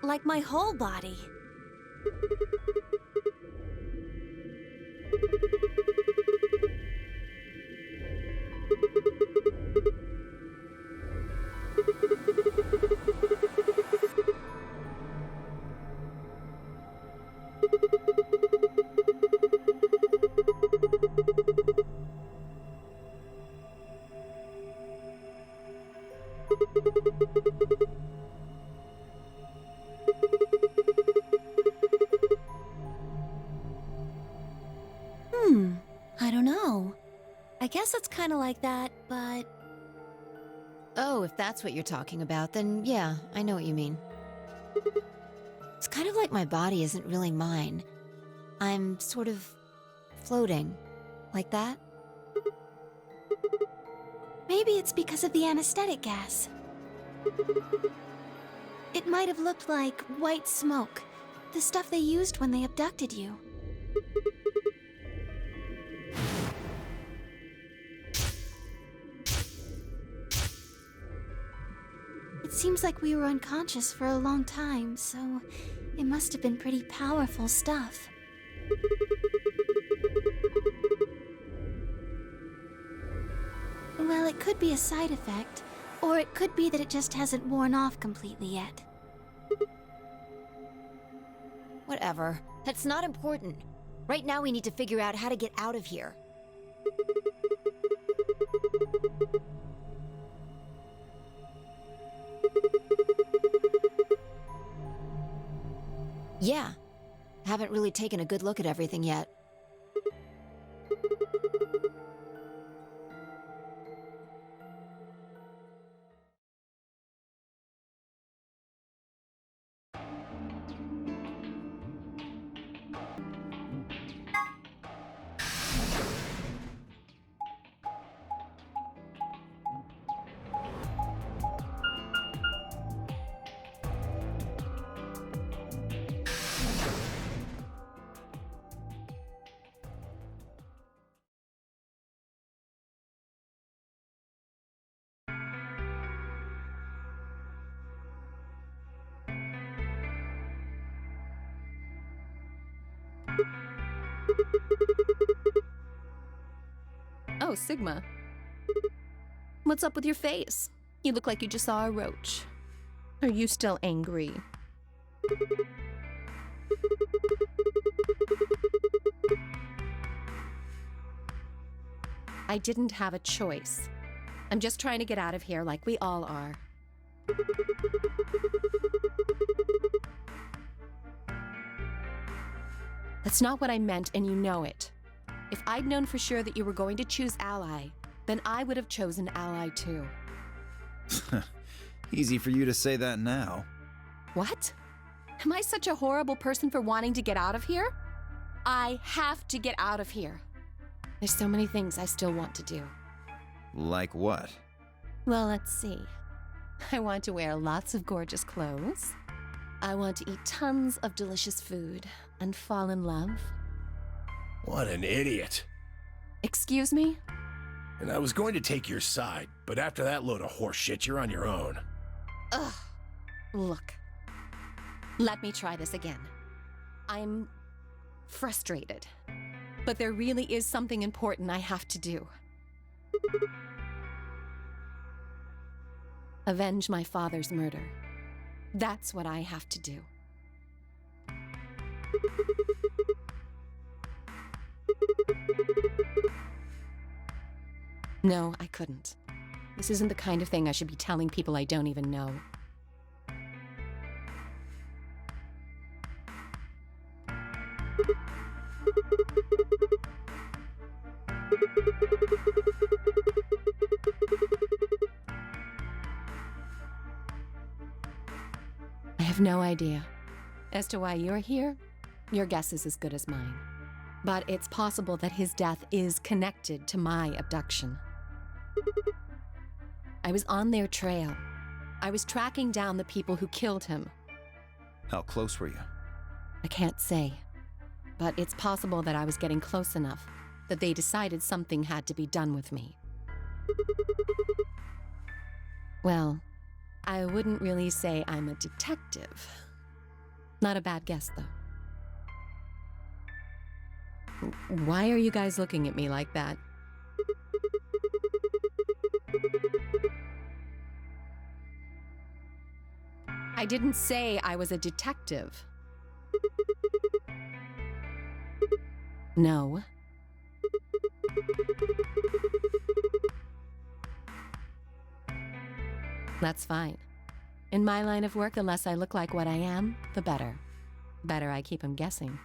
Like my whole body. I don't know. I guess it's kind of like that, but... Oh, if that's what you're talking about, then yeah, I know what you mean. It's kind of like my body isn't really mine. I'm sort of floating. Like that? Maybe it's because of the anesthetic gas. It might have looked like white smoke, the stuff they used when they abducted you. It seems like we were unconscious for a long time, so it must have been pretty powerful stuff. Well, it could be a side effect, or it could be that it just hasn't worn off completely yet. Whatever. That's not important. Right now we need to figure out how to get out of here. Yeah. Haven't really taken a good look at everything yet. Oh, Sigma. What's up with your face? You look like you just saw a roach. Are you still angry? I didn't have a choice. I'm just trying to get out of here like we all are. That's not what I meant, and you know it. If I'd known for sure that you were going to choose Ally, then I would have chosen Ally too. Easy for you to say that now. What? Am I such a horrible person for wanting to get out of here? I have to get out of here. There's so many things I still want to do. Like what? Well, let's see. I want to wear lots of gorgeous clothes. I want to eat tons of delicious food and fall in love. What an idiot. Excuse me? And I was going to take your side, but after that load of horse shit, you're on your own. Ugh. Look. Let me try this again. I'm frustrated. But there really is something important I have to do. Avenge my father's murder. That's what I have to do. No, I couldn't. This isn't the kind of thing I should be telling people I don't even know. I have no idea. As to why you're here, your guess is as good as mine. But it's possible that his death is connected to my abduction. I was on their trail. I was tracking down the people who killed him. How close were you? I can't say. But it's possible that I was getting close enough that they decided something had to be done with me. Well, I wouldn't really say I'm a detective. Not a bad guess, though. Why are you guys looking at me like that? I didn't say I was a detective. No. That's fine. In my line of work, the less I look like what I am, the better. Better I keep him guessing.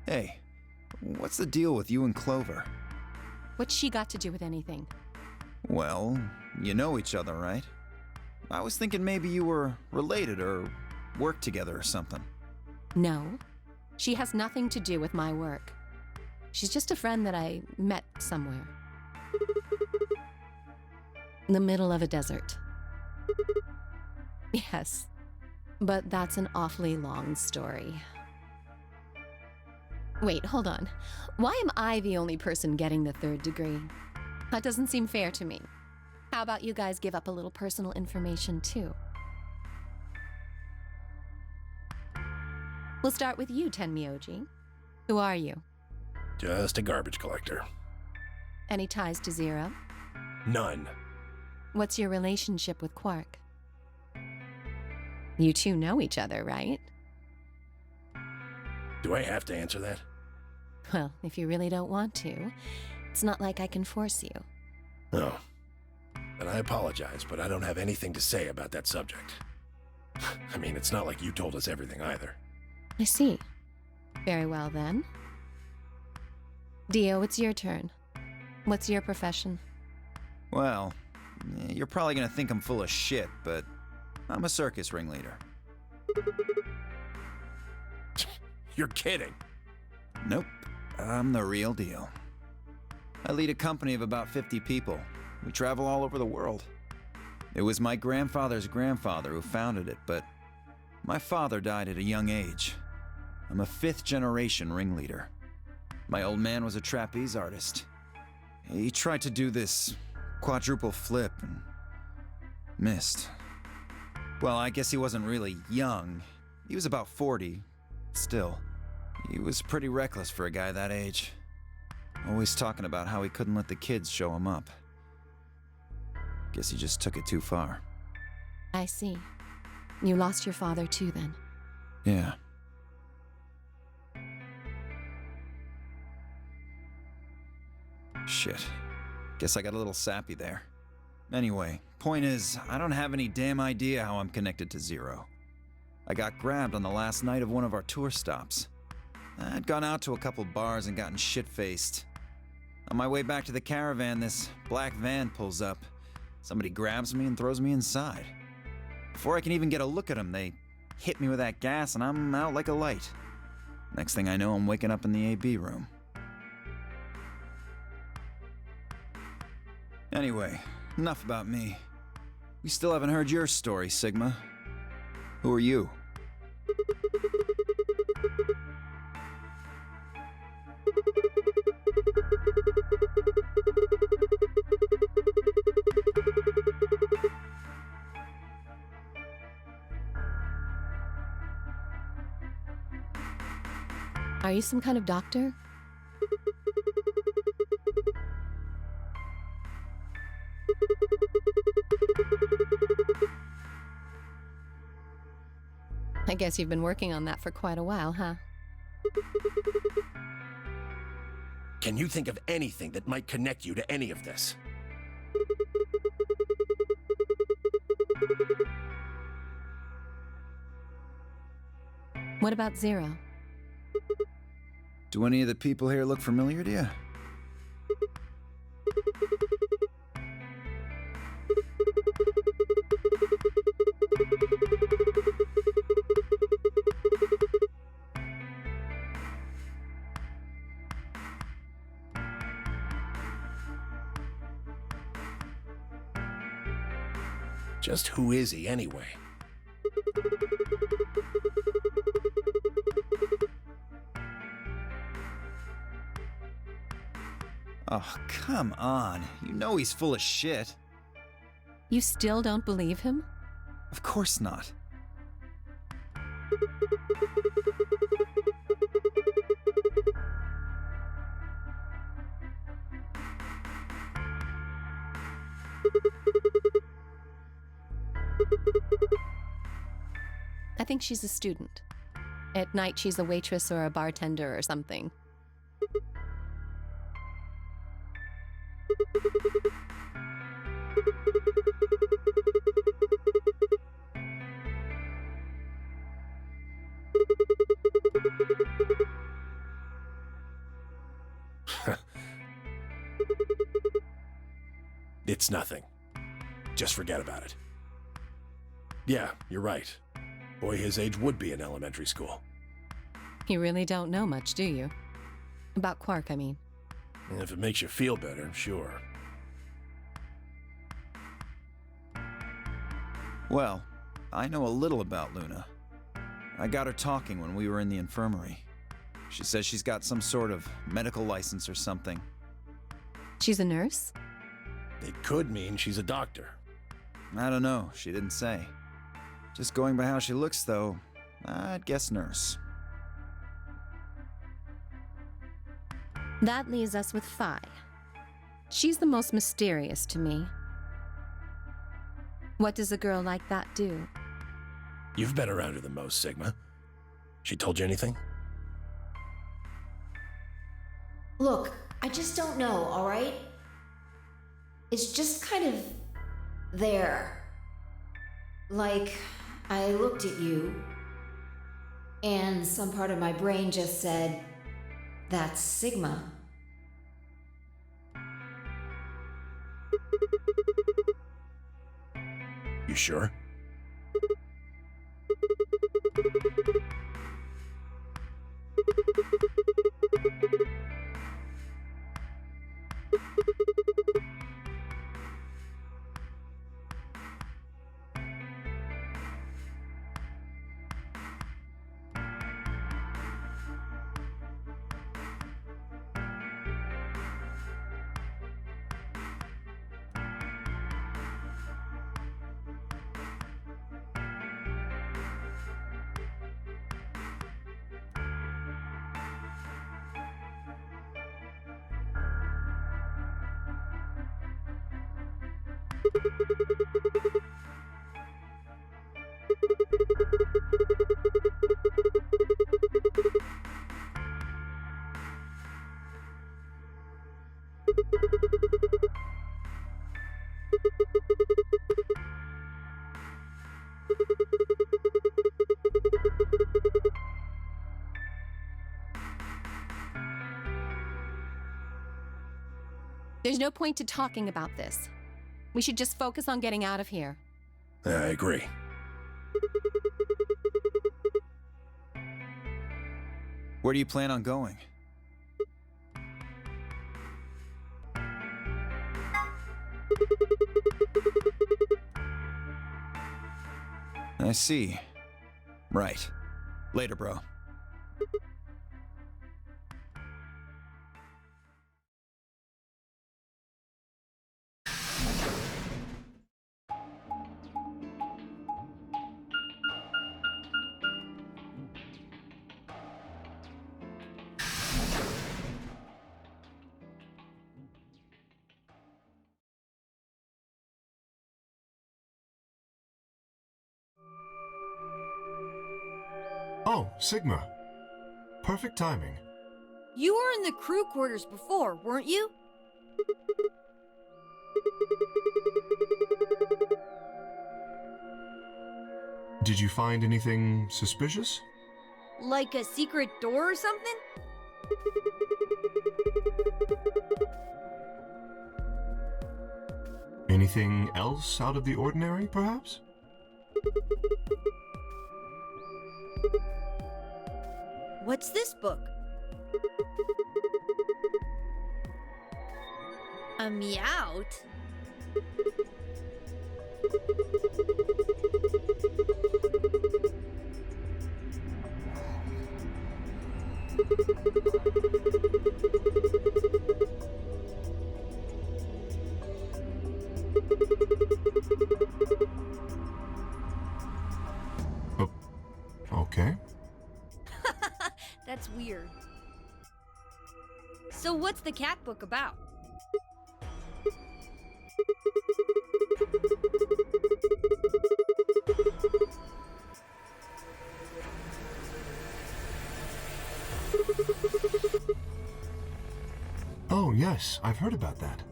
Hey, what's the deal with you and Clover? What's she got to do with anything? Well, you know each other, right? I was thinking maybe you were related or worked together or something. No. She has nothing to do with my work. She's just a friend that I met somewhere. In the middle of a desert. Yes. But that's an awfully long story. Wait, hold on. Why am I the only person getting the 3rd degree? That doesn't seem fair to me. How about you guys give up a little personal information too? We'll start with you, Tenmyoji. Who are you? Just a garbage collector. Any ties to Zero? None. What's your relationship with Quark? You two know each other, right? Do I have to answer that? Well, if you really don't want to, it's not like I can force you. No. And I apologize, but I don't have anything to say about that subject. I mean, it's not like you told us everything either. I see. Very well, then. Dio, it's your turn. What's your profession? Well, you're probably gonna think I'm full of shit, but I'm a circus ringleader. You're kidding. Nope, I'm the real deal. I lead a company of about 50 people. We travel all over the world. It was my grandfather's grandfather who founded it, but my father died at a young age. I'm a 5th-generation ringleader. My old man was a trapeze artist. He tried to do this quadruple flip and missed. Well, I guess he wasn't really young. He was about 40. Still, he was pretty reckless for a guy that age. Always talking about how he couldn't let the kids show him up. Guess he just took it too far. I see. You lost your father too, then? Yeah. Shit. Guess I got a little sappy there. Anyway, point is, I don't have any damn idea how I'm connected to Zero. I got grabbed on the last night of one of our tour stops. I'd gone out to a couple bars and gotten shit-faced. On my way back to the caravan, this black van pulls up. Somebody grabs me and throws me inside. Before I can even get a look at them, they hit me with that gas and I'm out like a light. Next thing I know, I'm waking up in the AB room. Anyway, enough about me. We still haven't heard your story, Sigma. Who are you? Are you some kind of doctor? I guess you've been working on that for quite a while, huh? Can you think of anything that might connect you to any of this? What about Zero? Do any of the people here look familiar to you? Just who is he anyway? Oh, come on. You know he's full of shit. You still don't believe him? Of course not. I think she's a student. At night, she's a waitress or a bartender or something. It's nothing. Just forget about it. Yeah, you're right. Boy his age would be in elementary school. You really don't know much, do you? About Quark, I mean. If it makes you feel better, sure. Well, I know a little about Luna. I got her talking when we were in the infirmary. She says she's got some sort of medical license or something. She's a nurse? It could mean she's a doctor. I don't know, she didn't say. Just going by how she looks, though, I'd guess nurse. That leaves us with Phi. She's the most mysterious to me. What does a girl like that do? You've been around her the most, Sigma. She told you anything? Look, I just don't know, alright? It's just kind of there. Like, I looked at you, and some part of my brain just said, that's Sigma. You sure? There's no point to talking about this. We should just focus on getting out of here. I agree. Where do you plan on going? I see. Right. Later, bro. Oh, Sigma. Perfect timing. You were in the crew quarters before, weren't you? Did you find anything suspicious? Like a secret door or something? Anything else out of the ordinary, perhaps? What's this book? A Meowth? Oh, okay. That's weird. So what's the cat book about? Oh, yes, I've heard about that.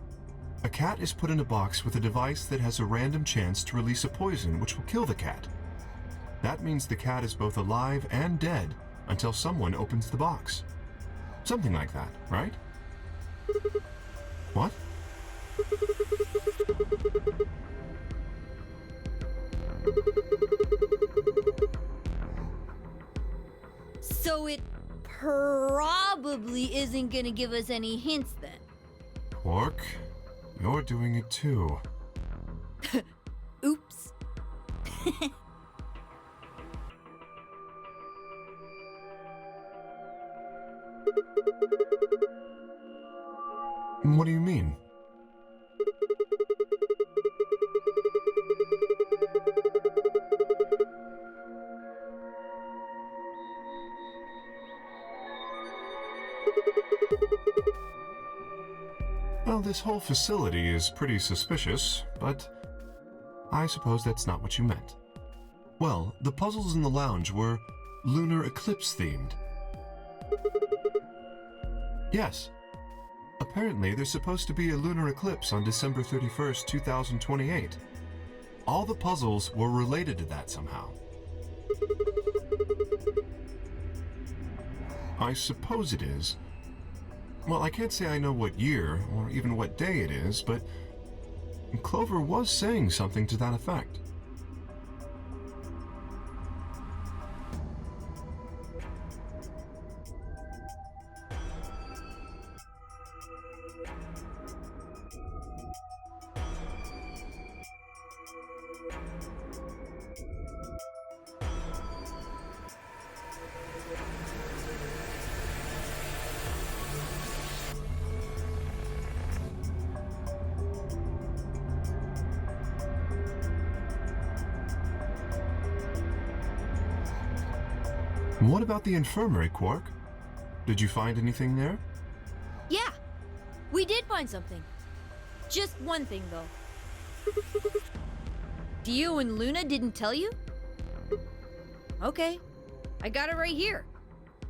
A cat is put in a box with a device that has a random chance to release a poison which will kill the cat. That means the cat is both alive and dead until someone opens the box. Something like that, right? What? So it probably isn't gonna give us any hints then. Quark, you're doing it too. Oops. What do you mean? Well, this whole facility is pretty suspicious, but I suppose that's not what you meant. Well, the puzzles in the lounge were lunar eclipse themed. Yes. Apparently, there's supposed to be a lunar eclipse on December 31st, 2028. All the puzzles were related to that somehow. I suppose it is. Well, I can't say I know what year or even what day it is, but Clover was saying something to that effect. What about the infirmary, Quark? Did you find anything there? Yeah, we did find something. Just one thing, though. Dio and Luna didn't tell you? Okay, I got it right here.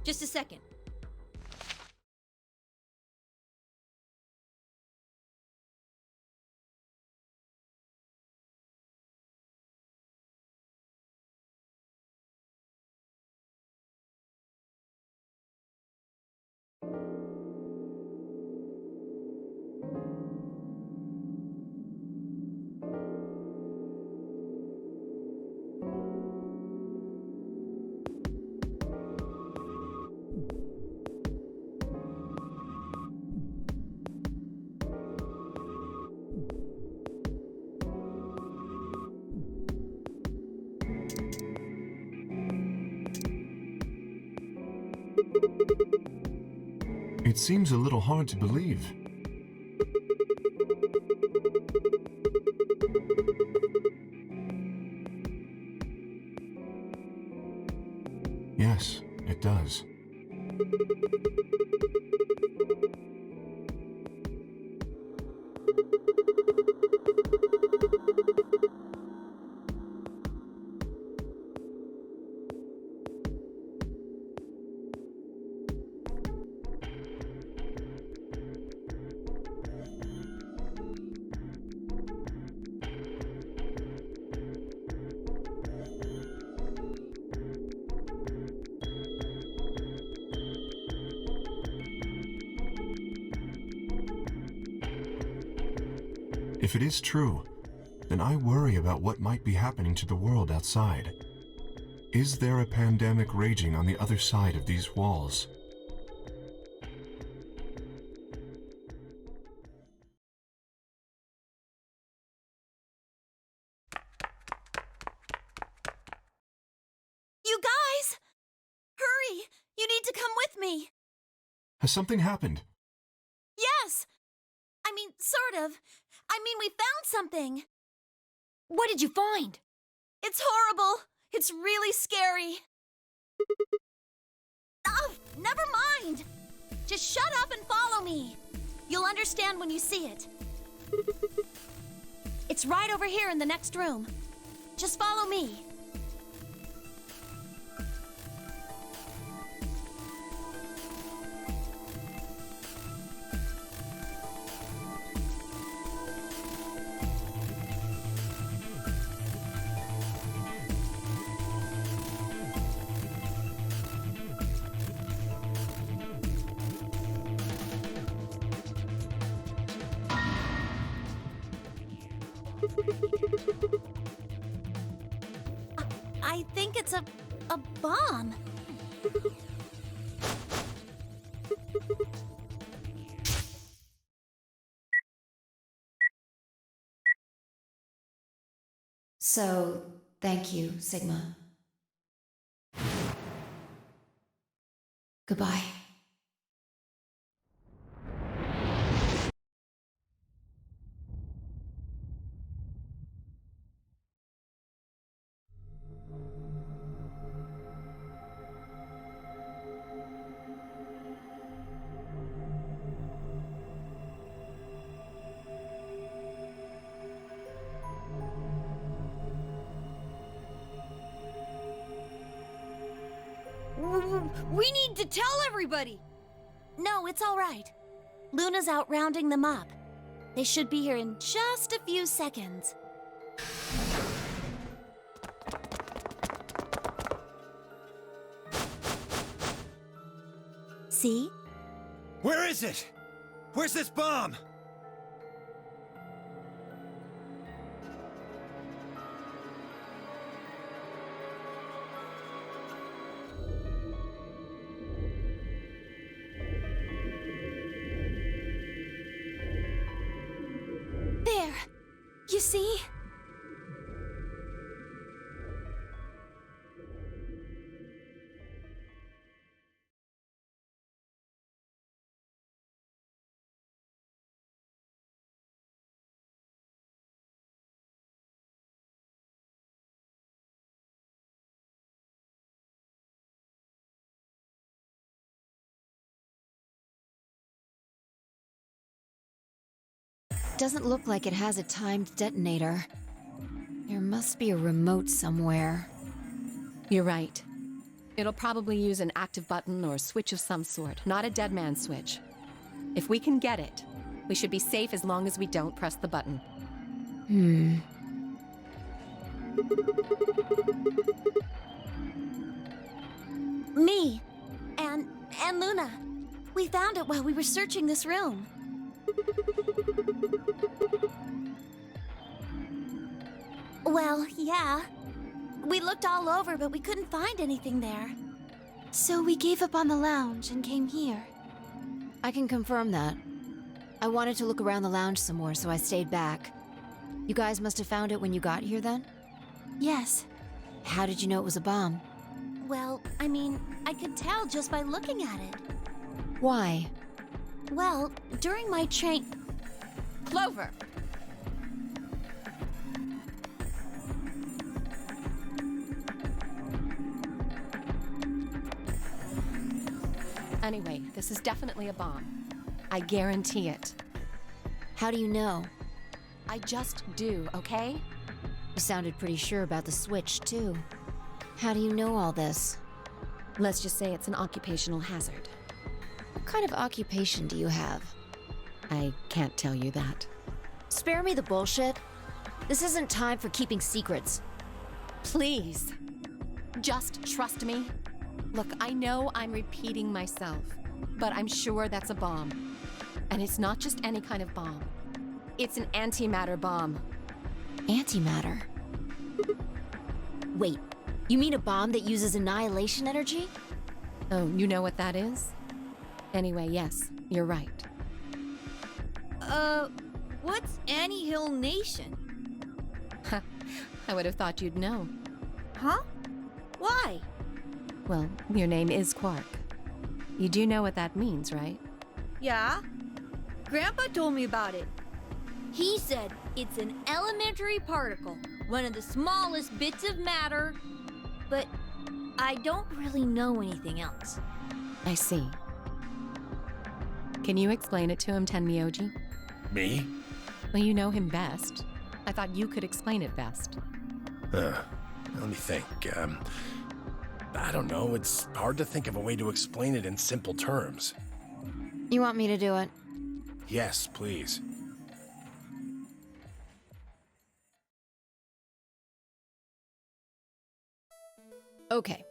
Just a second. It seems a little hard to believe. Yes, it does. If it is true, then I worry about what might be happening to the world outside. Is there a pandemic raging on the other side of these walls? You guys! Hurry! You need to come with me! Has something happened? Yes! I mean, sort of. I mean, we found something. What did you find? It's horrible. It's really scary. Oh, never mind. Just shut up and follow me. You'll understand when you see it. It's right over here in the next room. Just follow me. I think it's a bomb. So, thank you, Sigma. Goodbye. We need to tell everybody! No, it's all right. Luna's out rounding them up. They should be here in just a few seconds. See? Where is it? Where's this bomb? There! You see? Doesn't look like it has a timed detonator. There must be a remote somewhere. You're right. It'll probably use an active button or switch of some sort, not a dead man switch. If we can get it, we should be safe as long as we don't press the button. Me and Luna. We found it while we were searching this room. Well, yeah. We looked all over, but we couldn't find anything there. So we gave up on the lounge and came here. I can confirm that. I wanted to look around the lounge some more, so I stayed back. You guys must have found it when you got here then? Yes. How did you know it was a bomb? Well, I mean, I could tell just by looking at it. Why? Well, during my train... Clover! Anyway, this is definitely a bomb. I guarantee it. How do you know? I just do, okay? You sounded pretty sure about the switch, too. How do you know all this? Let's just say it's an occupational hazard. What kind of occupation do you have? I can't tell you that. Spare me the bullshit. This isn't time for keeping secrets. Please. Just trust me. Look, I know I'm repeating myself, but I'm sure that's a bomb. And it's not just any kind of bomb. It's an antimatter bomb. Antimatter? Wait, you mean a bomb that uses annihilation energy? Oh, you know what that is? Anyway, yes, you're right. What's Annie-Hill Nation? I would have thought you'd know. Huh? Why? Well, your name is Quark. You do know what that means, right? Yeah? Grandpa told me about it. He said it's an elementary particle, one of the smallest bits of matter, but I don't really know anything else. I see. Can you explain it to him, Tenmyoji? Me? Well, you know him best. I thought you could explain it best. Let me think. I don't know. It's hard to think of a way to explain it in simple terms. You want me to do it? Yes, please. Okay.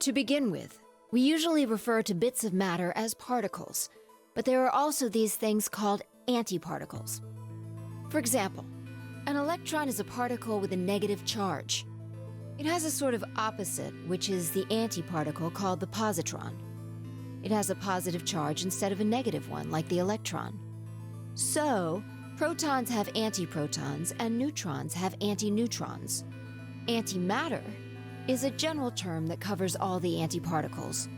To begin with, we usually refer to bits of matter as particles, but there are also these things called antiparticles. For example, An electron is a particle with a negative charge. It has a sort of opposite, which is the antiparticle called the positron. It has a positive charge instead of a negative one, like the electron. So, protons have antiprotons and neutrons have antineutrons. Antimatter is a general term that covers all the antiparticles.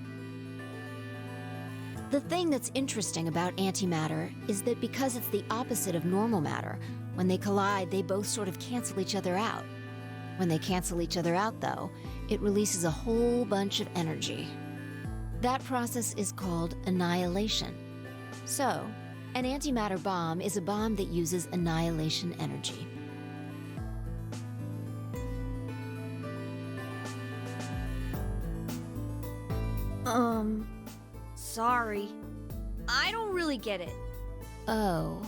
The thing that's interesting about antimatter is that because it's the opposite of normal matter, when they collide, they both sort of cancel each other out. When they cancel each other out, though, it releases a whole bunch of energy. That process is called annihilation. So, an antimatter bomb is a bomb that uses annihilation energy. Sorry. I don't really get it. Oh.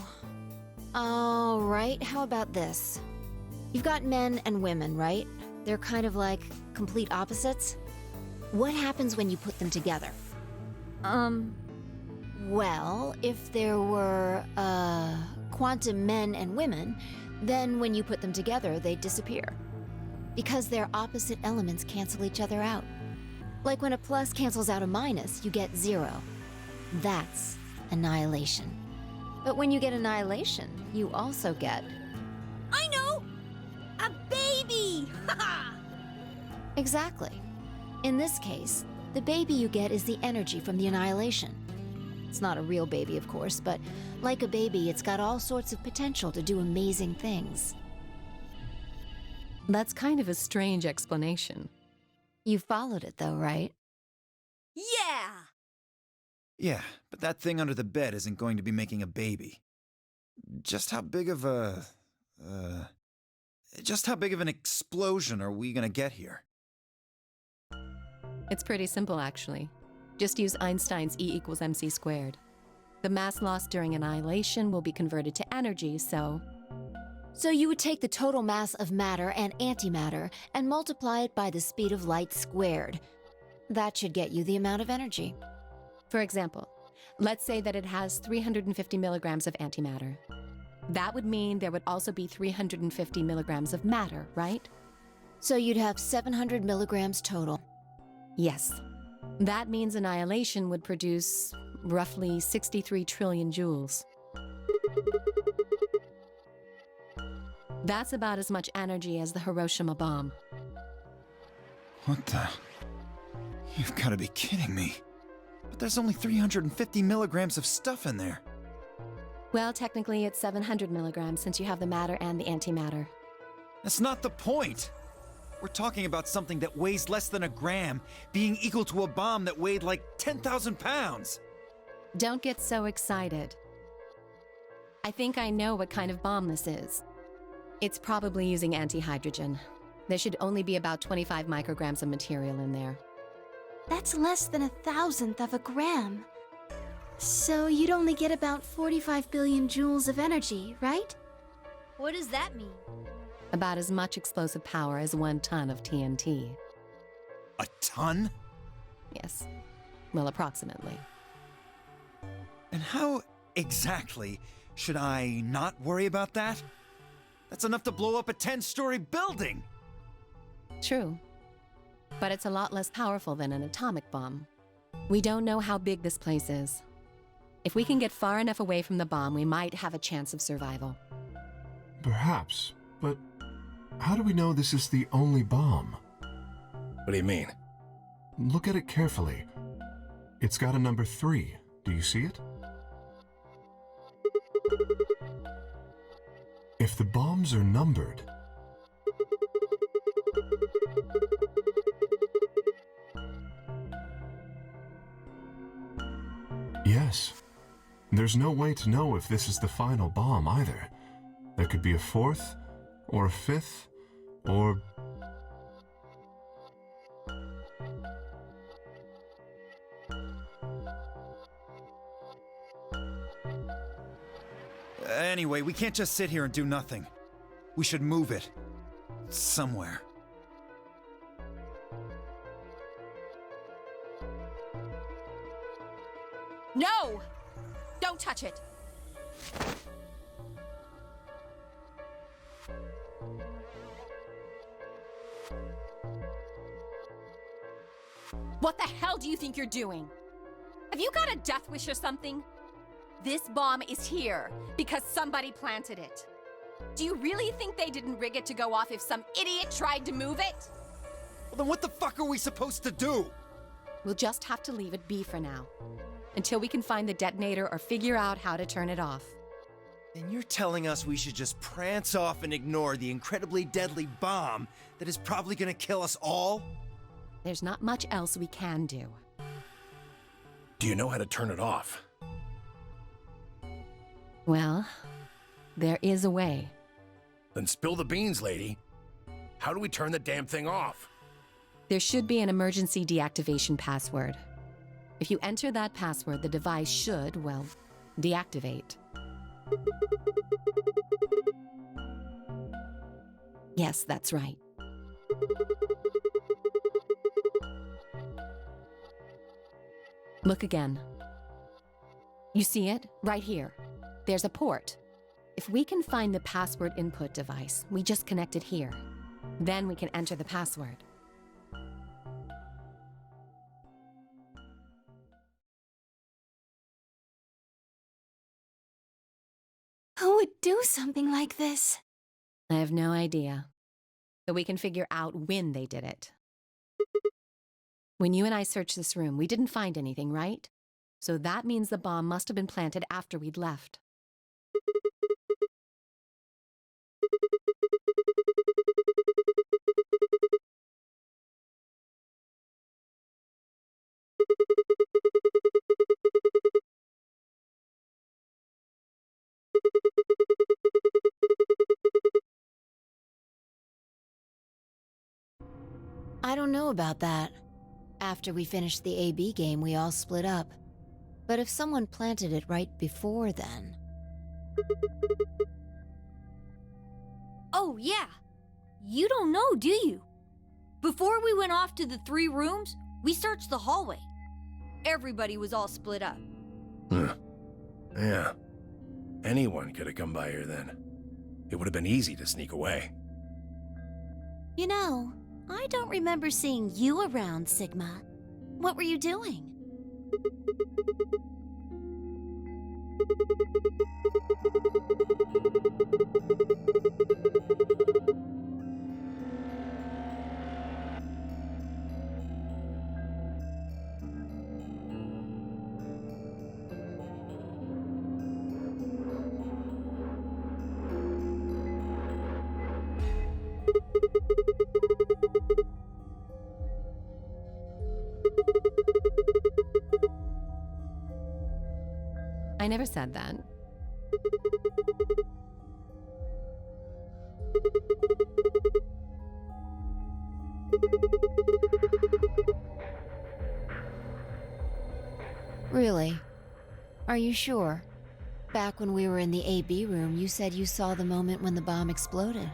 All right, how about this? You've got men and women, right? They're kind of like complete opposites. What happens when you put them together? Well, if there were, quantum men and women, then when you put them together, they'd disappear. Because their opposite elements cancel each other out. Like when a plus cancels out a minus, you get 0. That's annihilation. But when you get annihilation, you also get... I know! A baby! Haha! Exactly. In this case, the baby you get is the energy from the annihilation. It's not a real baby, of course, but like a baby, it's got all sorts of potential to do amazing things. That's kind of a strange explanation. You followed it, though, right? Yeah! Yeah, but that thing under the bed isn't going to be making a baby. Just how big of a... just how big of an explosion are we gonna get here? It's pretty simple, actually. Just use Einstein's E equals mc squared. The mass lost during annihilation will be converted to energy, so... So you would take the total mass of matter and antimatter and multiply it by the speed of light squared. That should get you the amount of energy. For example, let's say that it has 350 milligrams of antimatter. That would mean there would also be 350 milligrams of matter, right? So you'd have 700 milligrams total. Yes. That means annihilation would produce roughly 63 trillion joules. That's about as much energy as the Hiroshima bomb. What the... You've got to be kidding me. But there's only 350 milligrams of stuff in there. Well, technically it's 700 milligrams since you have the matter and the antimatter. That's not the point! We're talking about something that weighs less than a gram being equal to a bomb that weighed like 10,000 pounds! Don't get so excited. I think I know what kind of bomb this is. It's probably using antihydrogen. There should only be about 25 micrograms of material in there. That's less than 1,000th of a gram. So you'd only get about 45 billion joules of energy, right? What does that mean? About as much explosive power as 1 ton of TNT. A ton? Yes. Well, approximately. And how exactly should I not worry about that? That's enough to blow up a 10-story building! True. But it's a lot less powerful than an atomic bomb. We don't know how big this place is. If we can get far enough away from the bomb, we might have a chance of survival. Perhaps, but how do we know this is the only bomb? What do you mean? Look at it carefully. It's got a number 3. Do you see it? If the bombs are numbered... Yes. There's no way to know if this is the final bomb either. There could be a 4th, or a 5th, or... Anyway, we can't just sit here and do nothing. We should move it. Somewhere. No! Don't touch it! What the hell do you think you're doing? Have you got a death wish or something? This bomb is here because somebody planted it. Do you really think they didn't rig it to go off if some idiot tried to move it? Well, then what the fuck are we supposed to do? We'll just have to leave it be for now, until we can find the detonator or figure out how to turn it off. And you're telling us we should just prance off and ignore the incredibly deadly bomb that is probably gonna kill us all? There's not much else we can do. Do you know how to turn it off? Well, there is a way. Then spill the beans, lady. How do we turn the damn thing off? There should be an emergency deactivation password. If you enter that password, the device should, well, deactivate. Yes, that's right. Look again. You see it? Right here. There's a port. If we can find the password input device, we just connect it here. Then we can enter the password. Who would do something like this? I have no idea. But we can figure out when they did it. When you and I searched this room, we didn't find anything, right? So that means the bomb must have been planted after we'd left. I don't know about that. After we finished the AB game, we all split up. But if someone planted it right before then... Oh, yeah. You don't know, do you? Before we went off to the 3 rooms, we searched the hallway. Everybody was all split up. Yeah. Anyone could have come by here then. It would have been easy to sneak away. You know, I don't remember seeing you around, Sigma. What were you doing? I never said that. Really? Are you sure? Back when we were in the AB room, you said you saw the moment when the bomb exploded.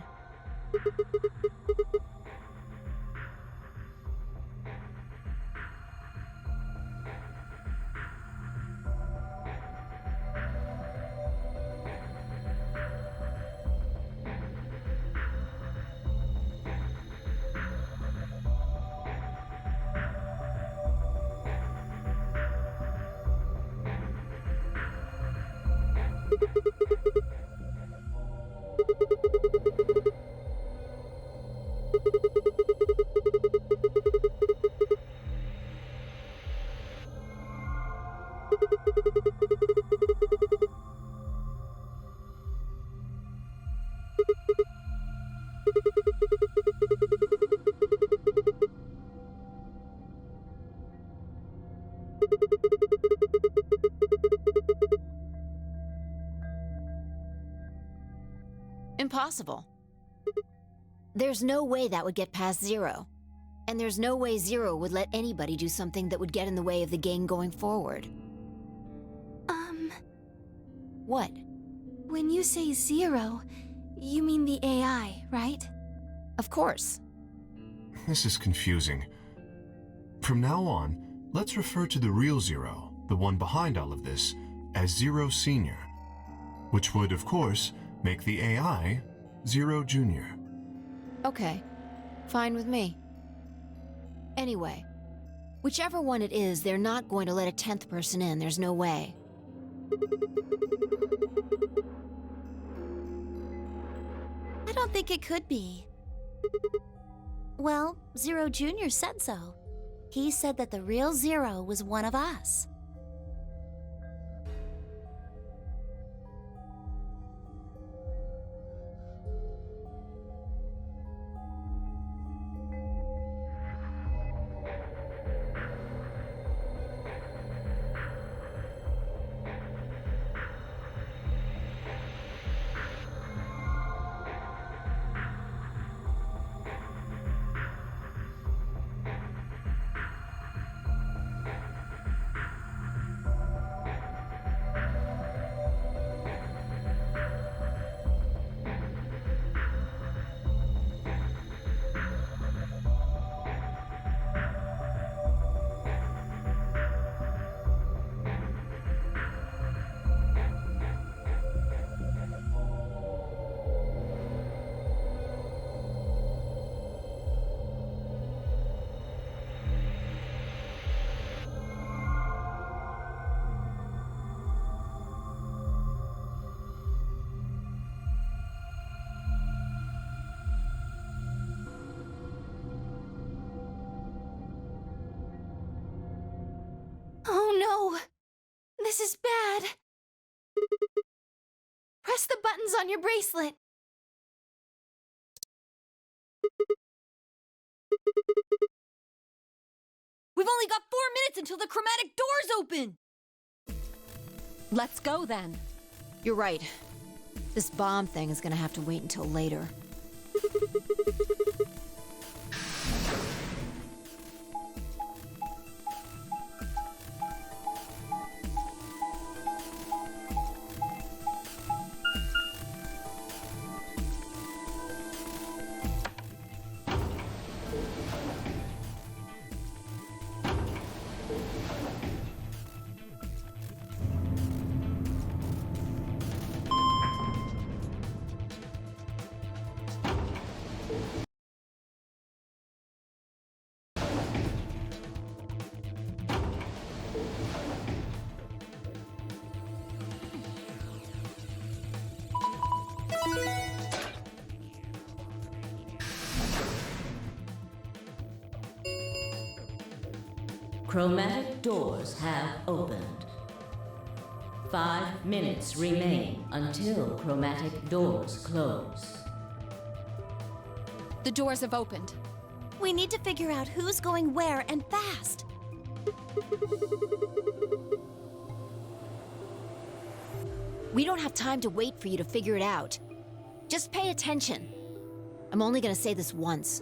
Impossible. There's no way that would get past Zero. And there's no way Zero would let anybody do something that would get in the way of the game going forward. What? When you say Zero, you mean the AI, right? Of course. This is confusing. From now on, let's refer to the real Zero, the one behind all of this, as Zero Senior. Which would, of course, make the AI Zero Junior. Okay. Fine with me. Anyway, Whichever one it is, they're not going to let a 10th person in. There's no way. I don't think it could be. Well, Zero Jr. said so. He said that the real Zero was one of us. Oh no! This is bad! Press the buttons on your bracelet. We've only got 4 minutes until the chromatic doors open! Let's go then. You're right. This bomb thing is gonna have to wait until later. Chromatic doors have opened. 5 minutes remain until chromatic doors close. The doors have opened. We need to figure out who's going where and fast. We don't have time to wait for you to figure it out. Just pay attention. I'm only gonna say this once.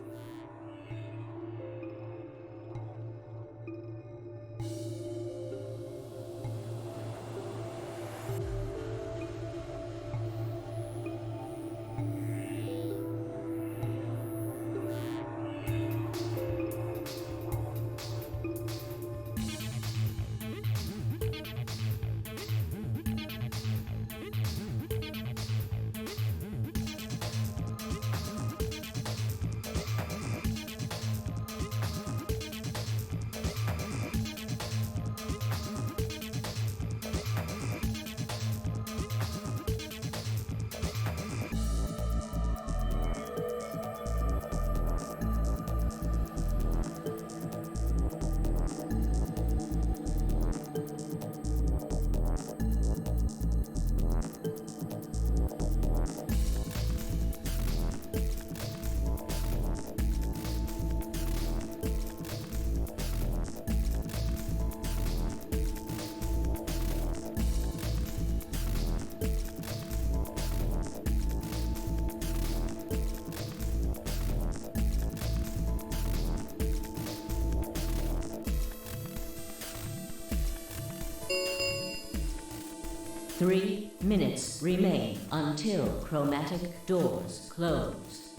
Three minutes remain until chromatic doors close.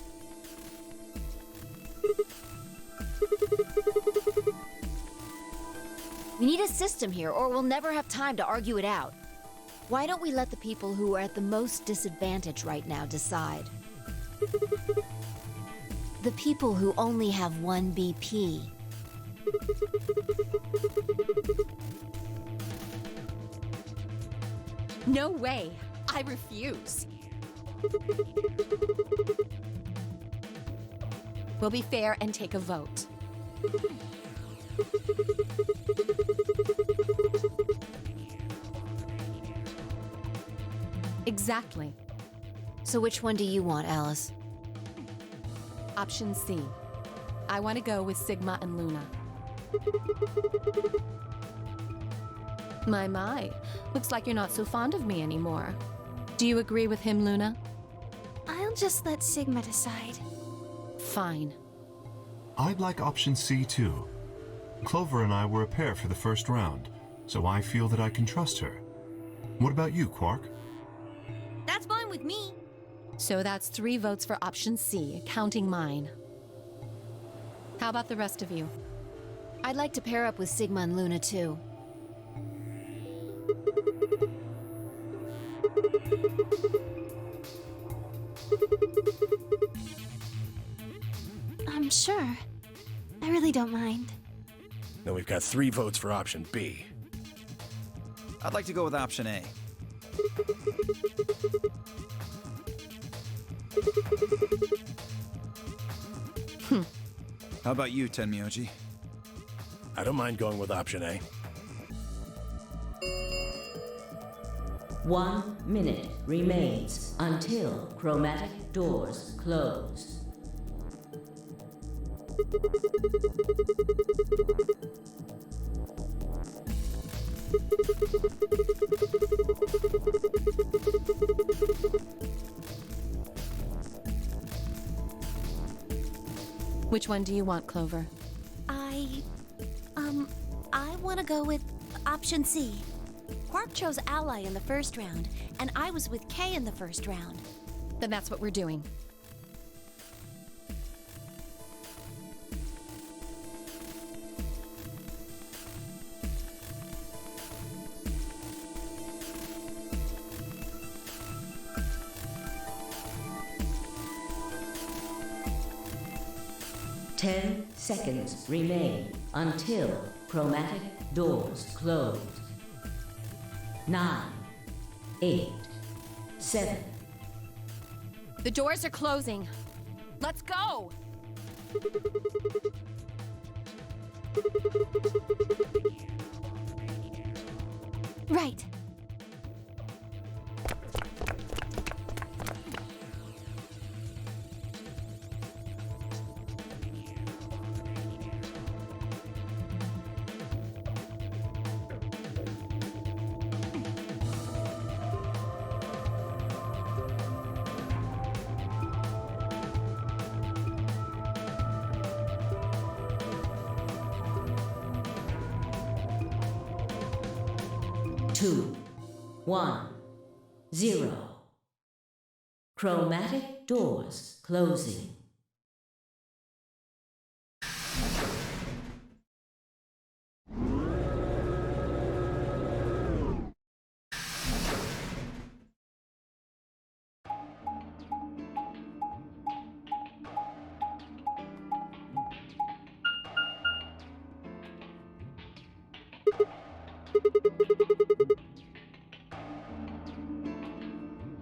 We need a system here, or we'll never have time to argue it out. Why don't we let the people who are at the most disadvantage right now decide? The people who only have 1 BP. No way. I refuse. We'll be fair and take a vote. Exactly. So which one do you want, Alice? Option C. I want to go with Sigma and Luna. My. Looks like you're not so fond of me anymore. Do you agree with him, Luna? I'll just let Sigma decide. Fine. I'd like option C too. Clover and I were a pair for the first round, so I feel that I can trust her. What about you, Quark? That's fine with me. So that's 3 votes for option C, counting mine. How about the rest of you? I'd like to pair up with Sigma and Luna too. I'm sure. I really don't mind. Then we've got 3 votes for option B. I'd like to go with option A. How about you, Tenmyoji? I don't mind going with option A. 1 minute remains until chromatic doors close. Which one do you want, Clover? I want to go with option C. Quark chose Ally in the first round, and I was with Kay in the first round. Then that's what we're doing. Ten seconds remain until chromatic doors close. 9, 8, 7. The doors are closing. Let's go! Right. Two, 1, 0. Chromatic doors closing.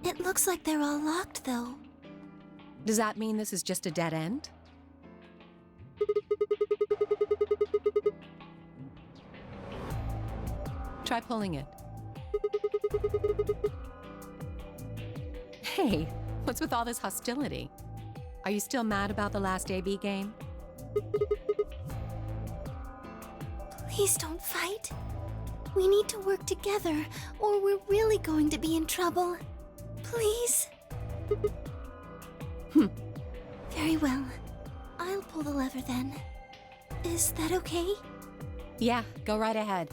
It looks like they're all locked, though. Does that mean this is just a dead end? Try pulling it. Hey, what's with all this hostility? Are you still mad about the last AB game? Please don't fight. We need to work together, or we're really going to be in trouble. Please? Very well. I'll pull the lever then. Is that okay? Yeah, go right ahead.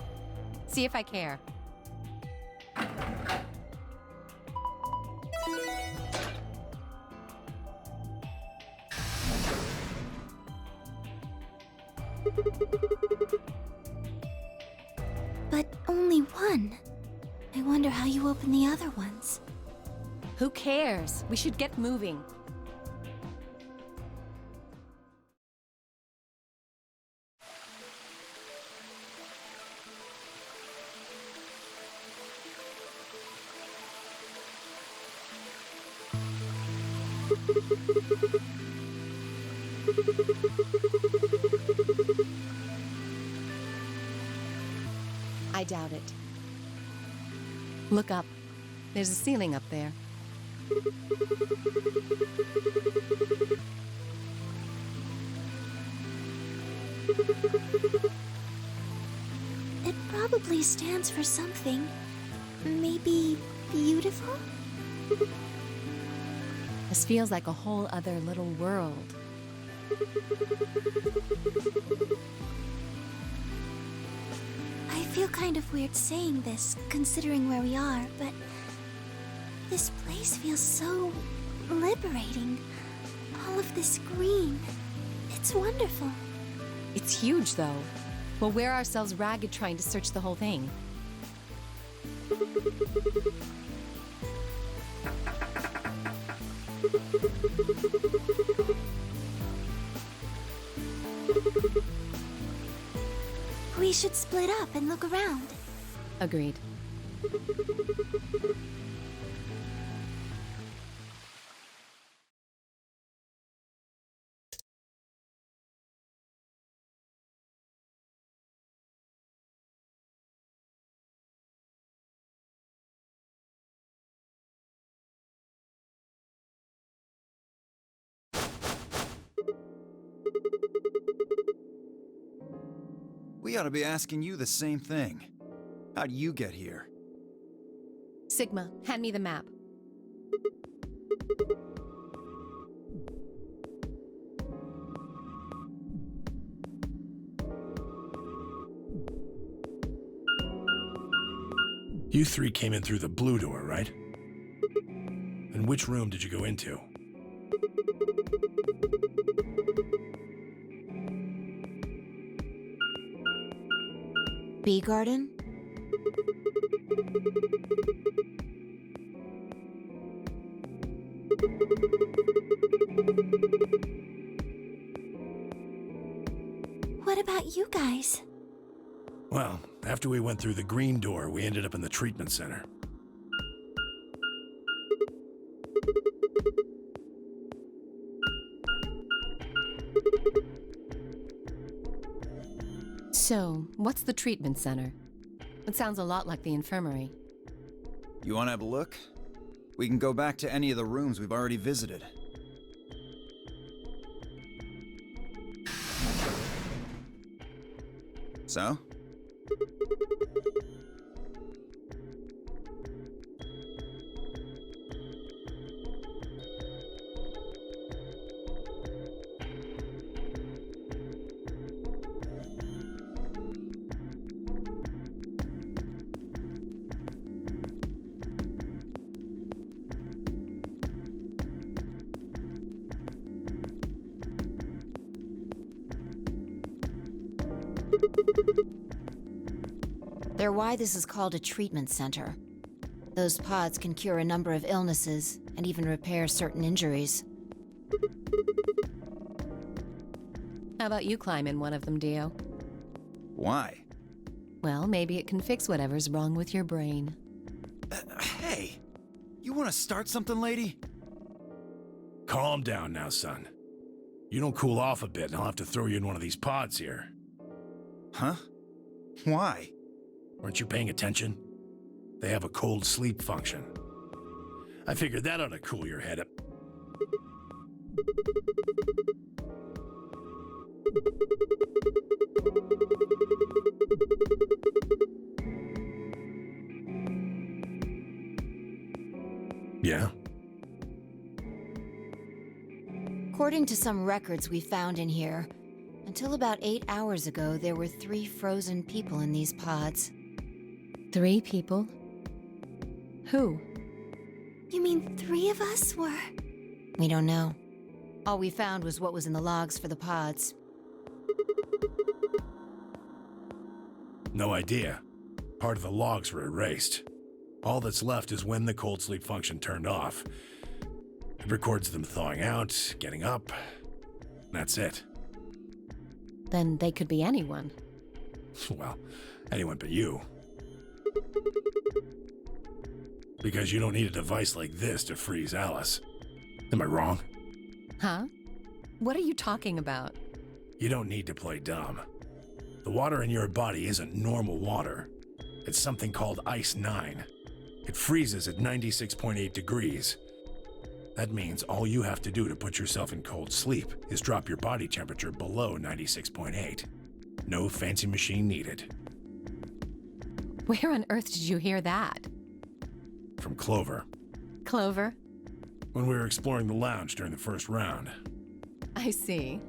See if I care. But only one. I wonder how you open the other ones. Who cares? We should get moving. I doubt it. Look up. There's a ceiling up there. It probably stands for something. Maybe beautiful? This feels like a whole other little world. I feel kind of weird saying this, considering where we are, but this place feels so liberating. All of this green. It's wonderful. It's huge, though. We'll wear ourselves ragged trying to search the whole thing. We should split up and look around. Agreed. We ought to be asking you the same thing. How'd you get here? Sigma, hand me the map. You three came in through the blue door, right? And which room did you go into? Bee garden? What about you guys? Well, after we went through the green door, we ended up in the treatment center. So, what's the treatment center? It sounds a lot like the infirmary. You want to have a look? We can go back to any of the rooms we've already visited. So? They're why this is called a treatment center. Those pods can cure a number of illnesses and even repair certain injuries. How about you climb in one of them, Dio? Why? Well, maybe it can fix whatever's wrong with your brain. Hey! You want to start something, lady? Calm down now, son. You don't cool off a bit, and I'll have to throw you in one of these pods here. Huh? Why? Weren't you paying attention? They have a cold sleep function. I figured that ought to cool your head up. Yeah? According to some records we found in here, until about 8 hours ago, there were 3 frozen people in these pods. 3 people? Who? You mean 3 of us were? We don't know. All we found was what was in the logs for the pods. No idea. Part of the logs were erased. All that's left is when the cold sleep function turned off. It records them thawing out, getting up. That's it. Then they could be anyone. Well, anyone but you. Because you don't need a device like this to freeze Alice. Am I wrong? Huh? What are you talking about? You don't need to play dumb. The water in your body isn't normal water. It's something called Ice 9. It freezes at 96.8 degrees. That means all you have to do to put yourself in cold sleep is drop your body temperature below 96.8. No fancy machine needed. Where on earth did you hear that? From Clover, Clover? when we were exploring the lounge during the first round. I see.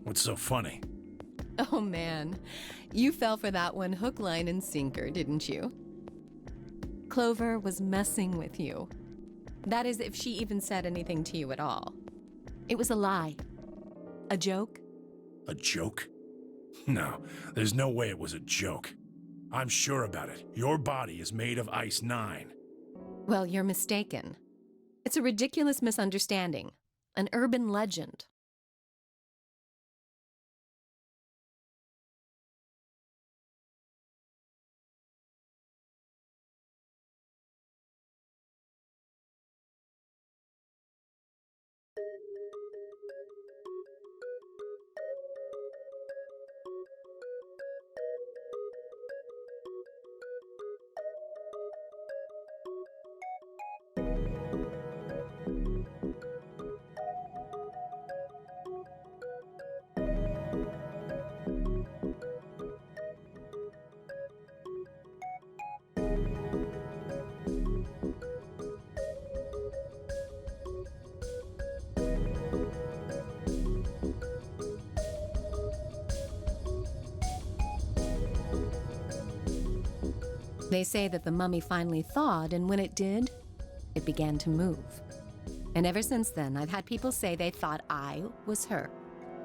What's so funny? Oh man, you fell for that one hook, line, and sinker, didn't you? Clover was messing with you. That is, if she even said anything to you at all. It was a lie. A joke? A joke? No, there's no way it was a joke. I'm sure about it. Your body is made of Ice 9. Well, you're mistaken. It's a ridiculous misunderstanding. An urban legend. They say that the mummy finally thawed, and when it did, it began to move. And ever since then, I've had people say they thought I was her.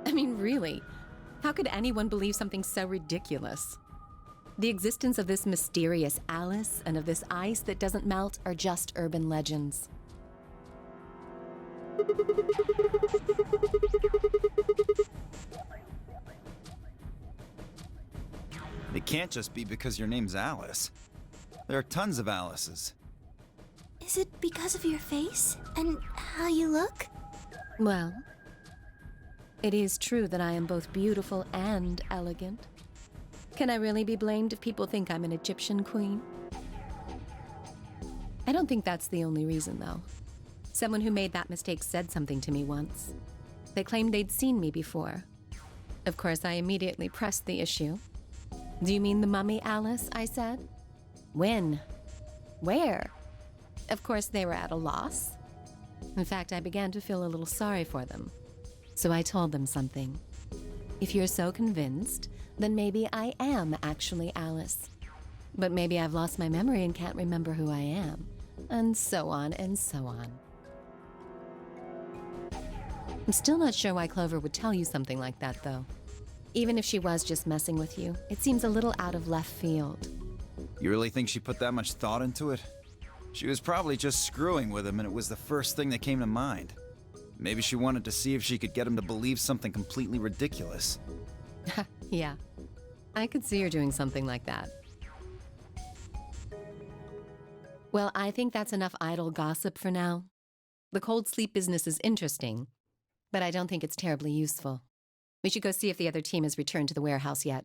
I mean, really, how could anyone believe something so ridiculous? The existence of this mysterious Alice and of this ice that doesn't melt are just urban legends. It can't just be because your name's Alice. There are tons of Alices. Is it because of your face and how you look? Well, it is true that I am both beautiful and elegant. Can I really be blamed if people think I'm an Egyptian queen? I don't think that's the only reason, though. Someone who made that mistake said something to me once. They claimed they'd seen me before. Of course, I immediately pressed the issue. Do you mean the mummy, Alice? I said. When? Where? Of course, they were at a loss. In fact, I began to feel a little sorry for them. So I told them something. If you're so convinced, then maybe I am actually Alice. But maybe I've lost my memory and can't remember who I am. And so on and so on. I'm still not sure why Clover would tell you something like that, though. Even if she was just messing with you, it seems a little out of left field. You really think she put that much thought into it? She was probably just screwing with him, and it was the first thing that came to mind. Maybe she wanted to see if she could get him to believe something completely ridiculous. Yeah, I could see her doing something like that. Well, I think that's enough idle gossip for now. The cold sleep business is interesting, but I don't think it's terribly useful. We should go see if the other team has returned to the warehouse yet.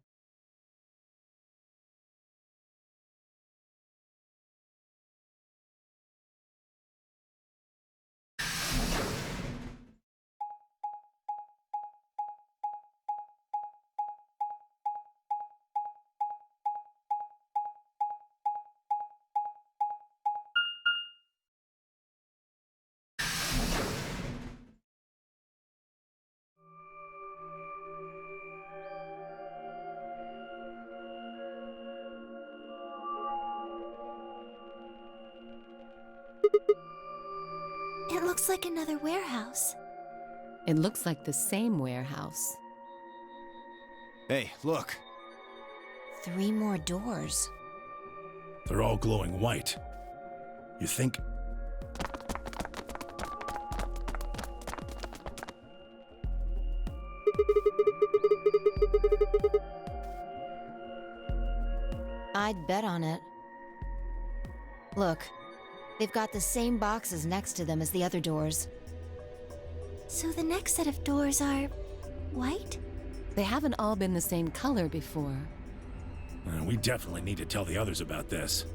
It looks like another warehouse. It looks like the same warehouse. Hey, look. 3 more doors. They're all glowing white. You think... I'd bet on it. Look, they've got the same boxes next to them as the other doors. So the next set of doors are white? They haven't all been the same color before. We definitely need to tell the others about this.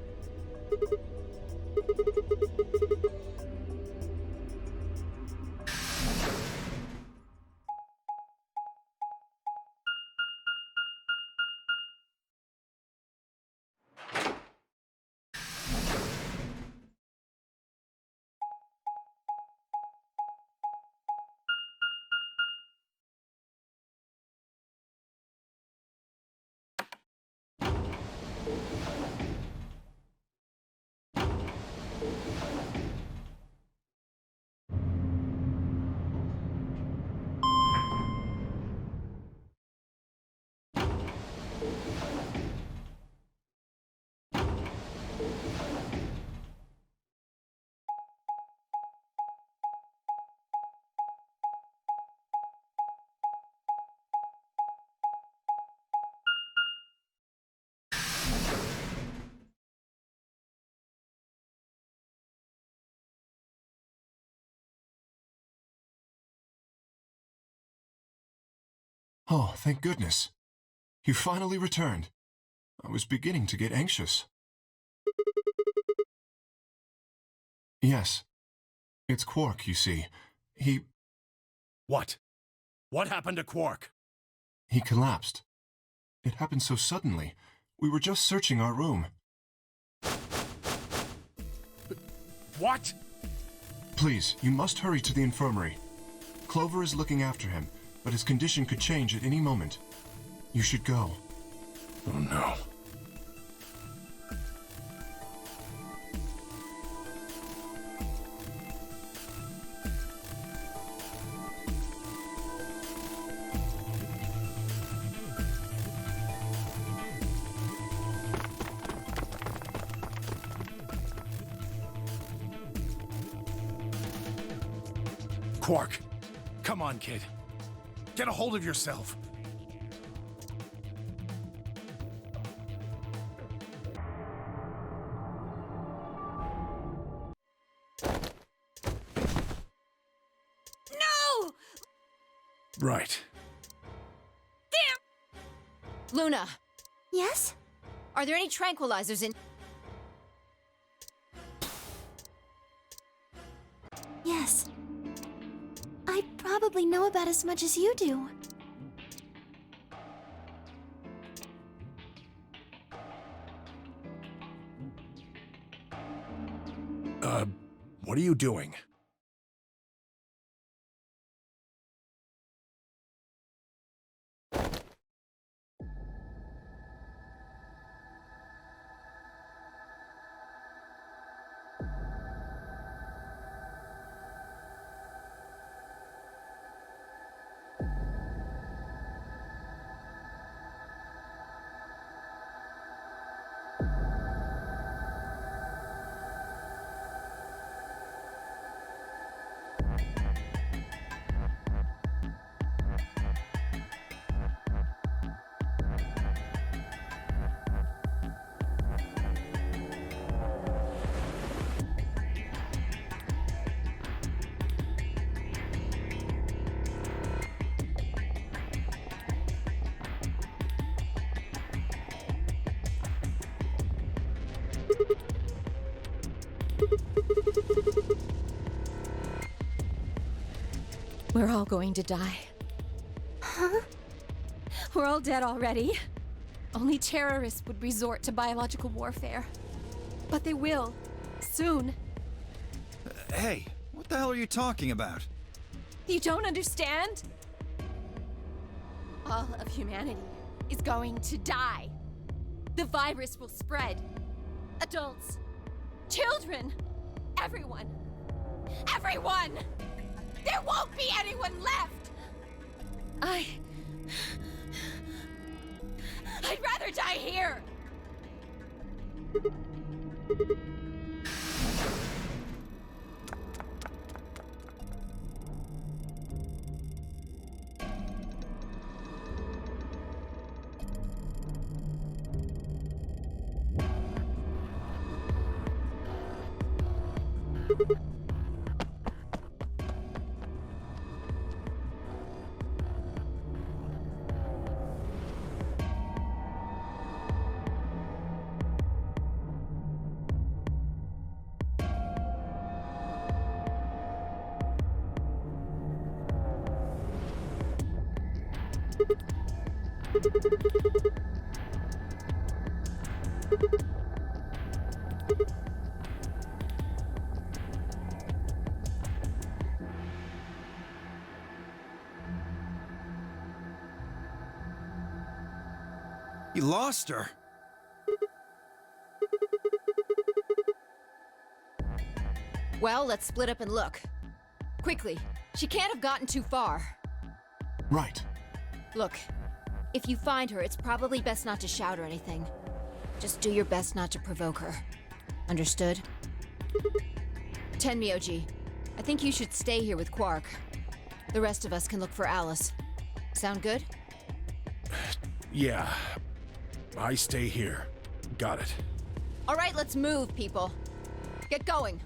Oh, thank goodness. You finally returned. I was beginning to get anxious. Yes. It's Quark, you see. What? What happened to Quark? He collapsed. It happened so suddenly. We were just searching our room. What? Please, you must hurry to the infirmary. Clover is looking after him, but his condition could change at any moment. You should go. Oh no. Quark, come on, kid. Get a hold of yourself. No! Right. Luna, Yes? are there any tranquilizers in... Yes. I probably know about as much as you do. What are you doing? We're all going to die. Huh? We're all dead already. Only terrorists would resort to biological warfare. But they will. Soon. Hey, what the hell are you talking about? You don't understand? All of humanity is going to die. The virus will spread. Adults, children, everyone. Everyone! There won't be anyone left! I'd rather die here! You lost her? Well, let's split up and look. Quickly. She can't have gotten too far. Right. Look, if you find her, it's probably best not to shout or anything. Just do your best not to provoke her. Understood? Tenmyoji, I think you should stay here with Quark. The rest of us can look for Alice. Sound good? Yeah. I stay here. Got it. All right, let's move, people. Get going.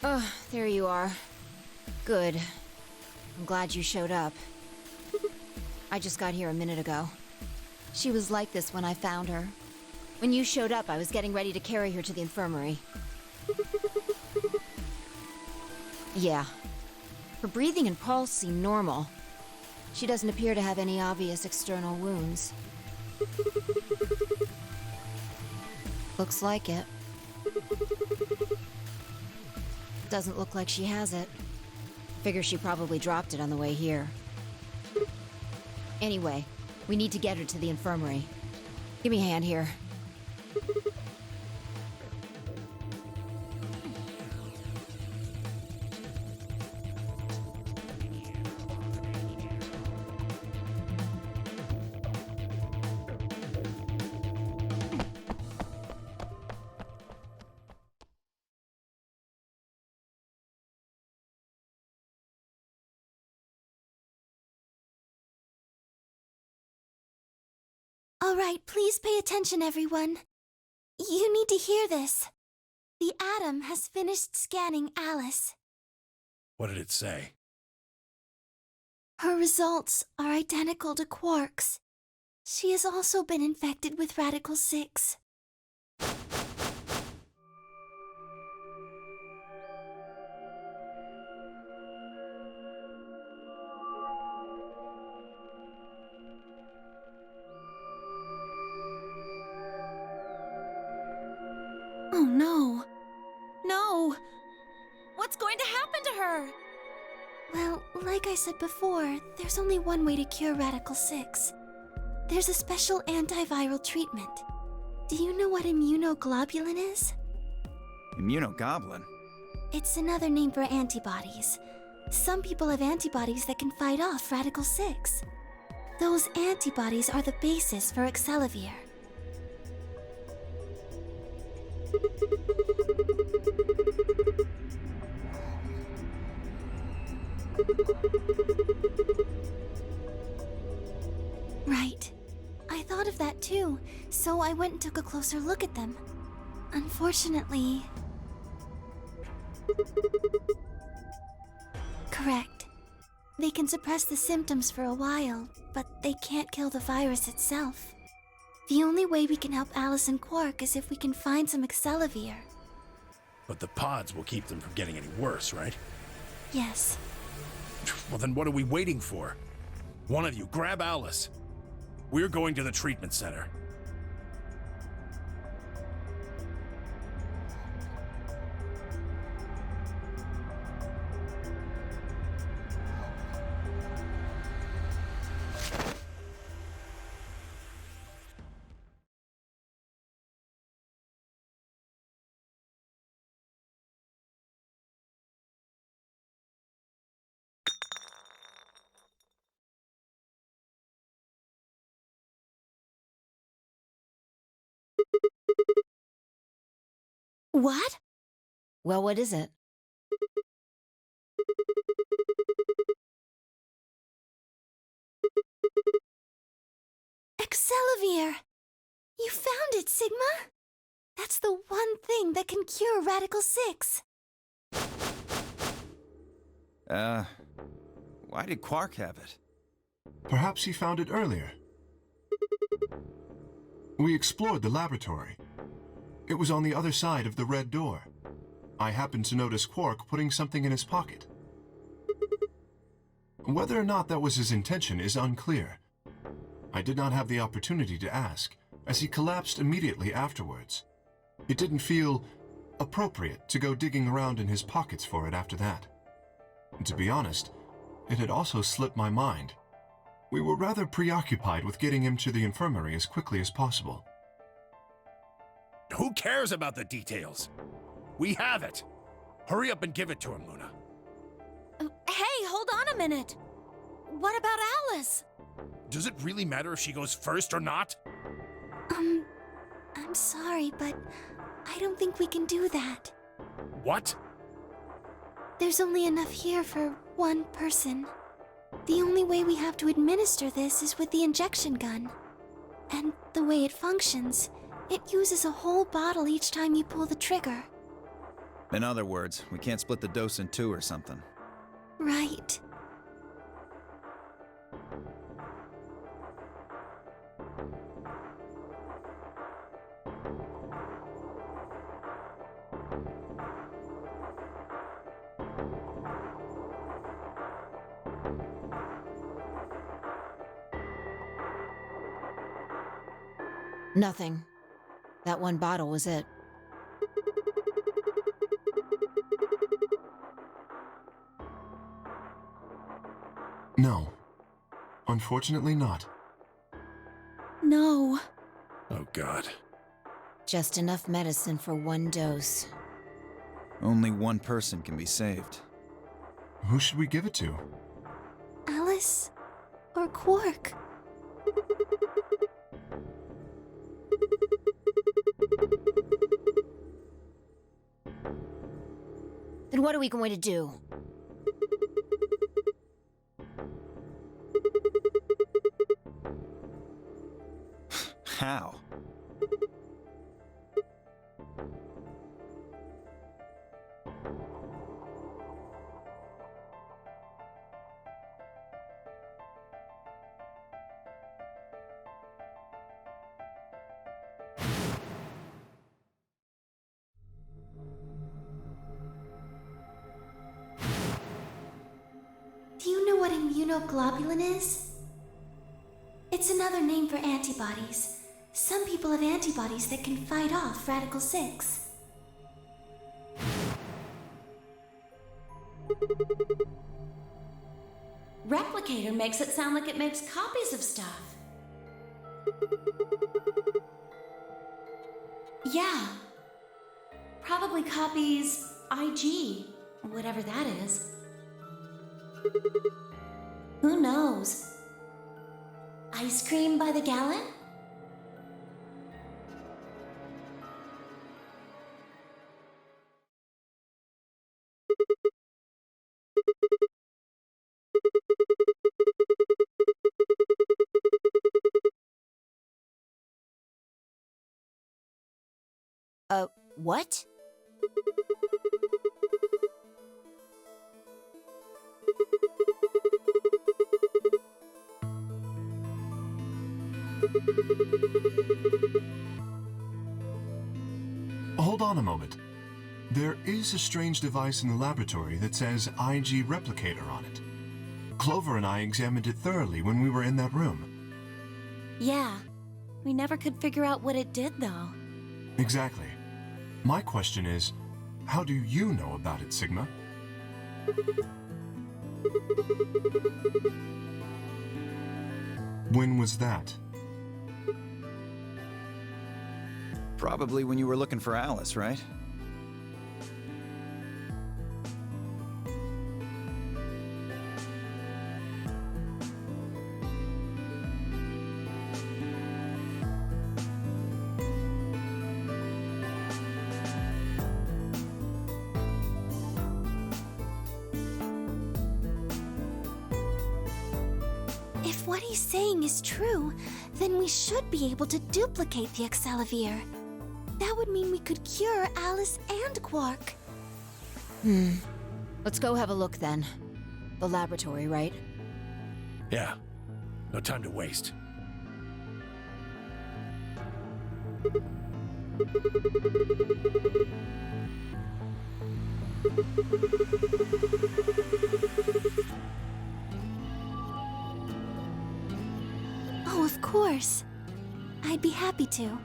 Oh, there you are. Good. I'm glad you showed up. I just got here a minute ago. She was like this when I found her. When you showed up, I was getting ready to carry her to the infirmary. Yeah. Her breathing and pulse seem normal. She doesn't appear to have any obvious external wounds. Looks like it. Doesn't look like she has it. Figure she probably dropped it on the way here. Anyway, We need to get her to the infirmary. Give me a hand here. All right, please pay attention, everyone. You need to hear this. The Atom has finished scanning Alice. What did it say? Her results are identical to Quark's. She has also been infected with Radical 6. Oh no. No! What's going to happen to her? Well, like I said before, there's only one way to cure Radical 6. There's a special antiviral treatment. Do you know what immunoglobulin is? Immunogoblin? It's another name for antibodies. Some people have antibodies that can fight off Radical 6. Those antibodies are the basis for Excelavir. Right. I thought of that too, so I went and took a closer look at them. Unfortunately... Correct. They can suppress the symptoms for a while, but they can't kill the virus itself. The only way we can help Alice and Quark is if we can find some Excelavir. But the pods will keep them from getting any worse, right? Yes. Well, then what are we waiting for? One of you, grab Alice. We're going to the treatment center. What? Well, what is it? Excelavir! You found it, Sigma! That's the one thing that can cure Radical 6. Why did Quark have it? Perhaps he found it earlier. We explored the laboratory. It was on the other side of the red door. I happened to notice Quark putting something in his pocket. Whether or not that was his intention is unclear. I did not have the opportunity to ask, as he collapsed immediately afterwards. It didn't feel appropriate to go digging around in his pockets for it after that. To be honest, it had also slipped my mind. We were rather preoccupied with getting him to the infirmary as quickly as possible. Who cares about the details? We have it. Hurry up and give it to him, Luna. Hey, hold on a minute. What about Alice? Does it really matter if she goes first or not? I'm sorry, but I don't think we can do that. What? There's only enough here for one person. The only way we have to administer this is with the injection gun. And the way it functions, it uses a whole bottle each time you pull the trigger. In other words, we can't split the dose in two or something. Right. Nothing. That one bottle was it. No. Unfortunately not. God. Just enough medicine for one dose. Only one person can be saved. Who should we give it to? Alice or Quark? Then what are we going to do? How? Do you know what immunoglobulin is? It's another name for antibodies. Some people have antibodies that can fight off Radical 6. Replicator makes it sound like it makes copies of stuff. Yeah. Probably copies IG, whatever that is. Who knows? Ice cream by the gallon? What? Hold on a moment. There is a strange device in the laboratory that says IG Replicator on it. Clover and I examined it thoroughly when we were in that room. Yeah. We never could figure out what it did, though. Exactly. My question is, how do you know about it, Sigma? When was that? Probably when you were looking for Alice, right? If what he's saying is true, then we should be able to duplicate the Excelivir. That would mean we could cure Alice and Quark. Let's go have a look then. The laboratory, right? Yeah. No time to waste. Oh, of course. I'd be happy to.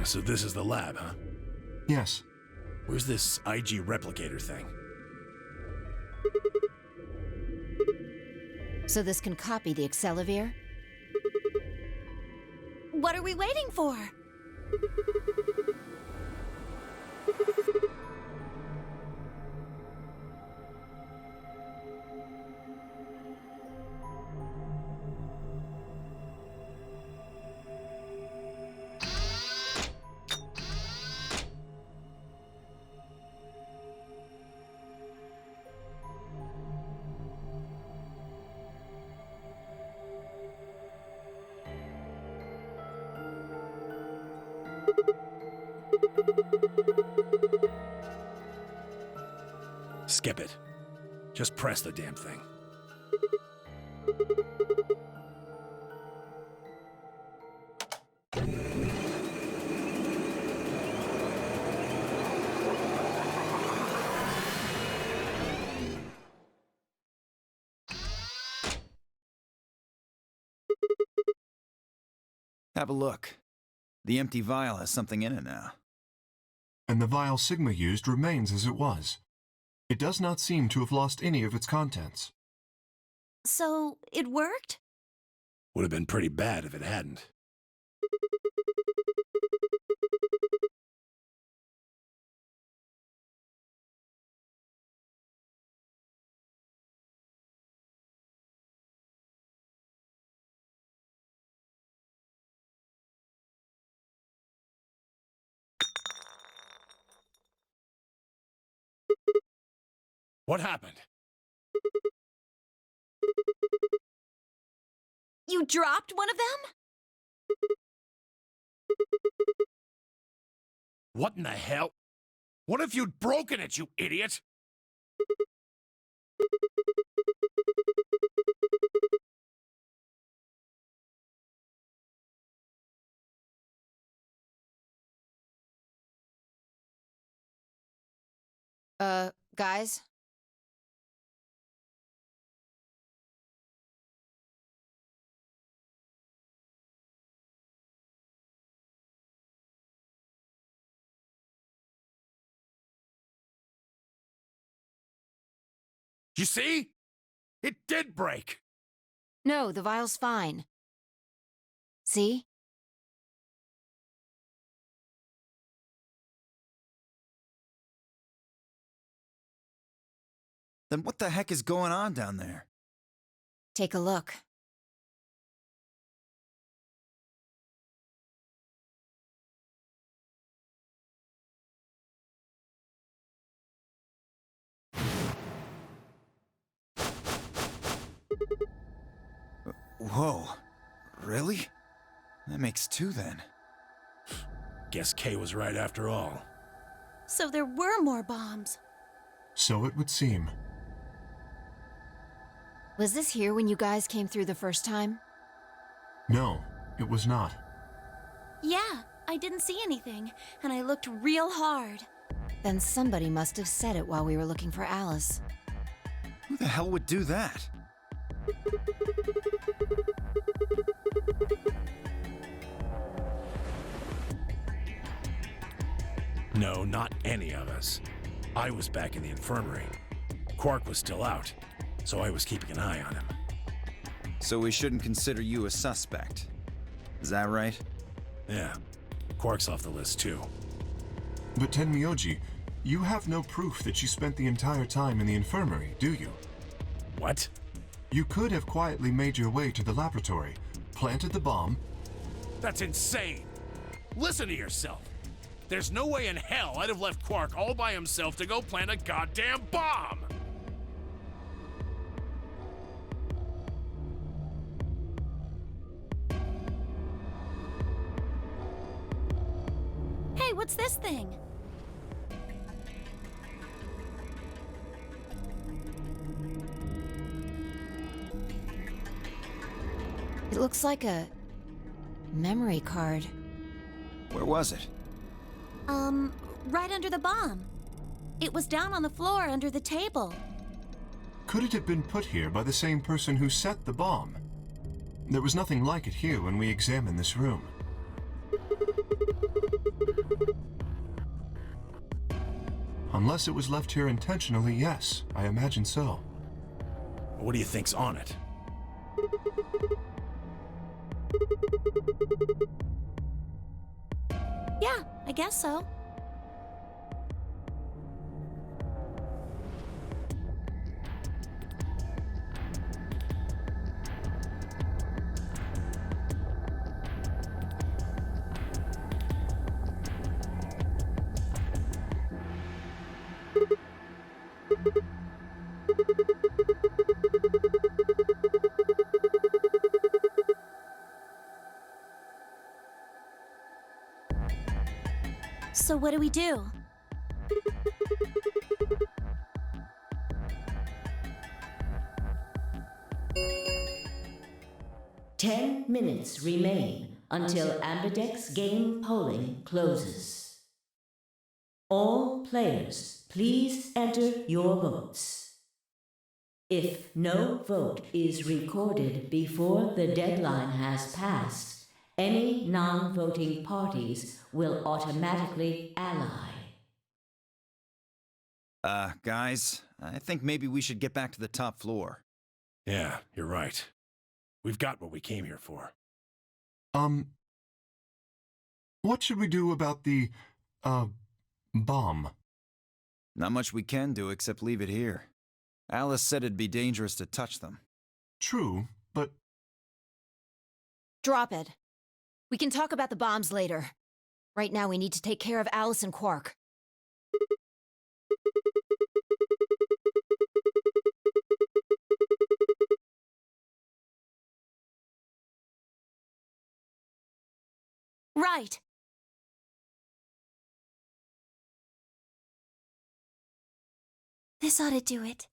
So this is the lab, huh? Yes. Where's this IG replicator thing? So this can copy the Excelivir? What are we waiting for? Skip it. Just press the damn thing. Have a look. The empty vial has something in it now. And the vial Sigma used remains as it was. It does not seem to have lost any of its contents. So, it worked? Would have been pretty bad if it hadn't. What happened? You dropped one of them? What in the hell? What if you'd broken it, you idiot? Guys? You see? It did break. No, the vial's fine. See? Then what the heck is going on down there? Take a look. Whoa. Really? That makes two then. Guess Kay was right after all. So there were more bombs. So it would seem. Was this here when you guys came through the first time? No, it was not. Yeah, I didn't see anything, and I looked real hard. Then somebody must have said it while we were looking for Alice. Who the hell would do that? No, not any of us. I was back in the infirmary. Quark was still out, so I was keeping an eye on him. So we shouldn't consider you a suspect. Is that right? Yeah, Quark's off the list too. But Tenmyoji, you have no proof that you spent the entire time in the infirmary, do you? What? You could have quietly made your way to the laboratory, planted the bomb. That's insane! Listen to yourself! There's no way in hell I'd have left Quark all by himself to go plant a goddamn bomb! Hey, what's this thing? It looks like a memory card. Where was it? Right under the bomb. It was down on the floor under the table. Could it have been put here by the same person who set the bomb? There was nothing like it here when we examined this room. Unless it was left here intentionally, yes, I imagine so. What do you think's on it? Yeah, I guess so. So what do we do? 10 minutes remain until Ambidex game polling closes. All players, please enter your votes. If no vote is recorded before the deadline has passed, any non-voting parties will automatically ally. Guys, I think maybe we should get back to the top floor. Yeah, you're right. We've got what we came here for. What should we do about the, bomb? Not much we can do except leave it here. Alice said it'd be dangerous to touch them. True, but... Drop it. We can talk about the bombs later. Right now we need to take care of Alice and Quark. Right. This ought to do it.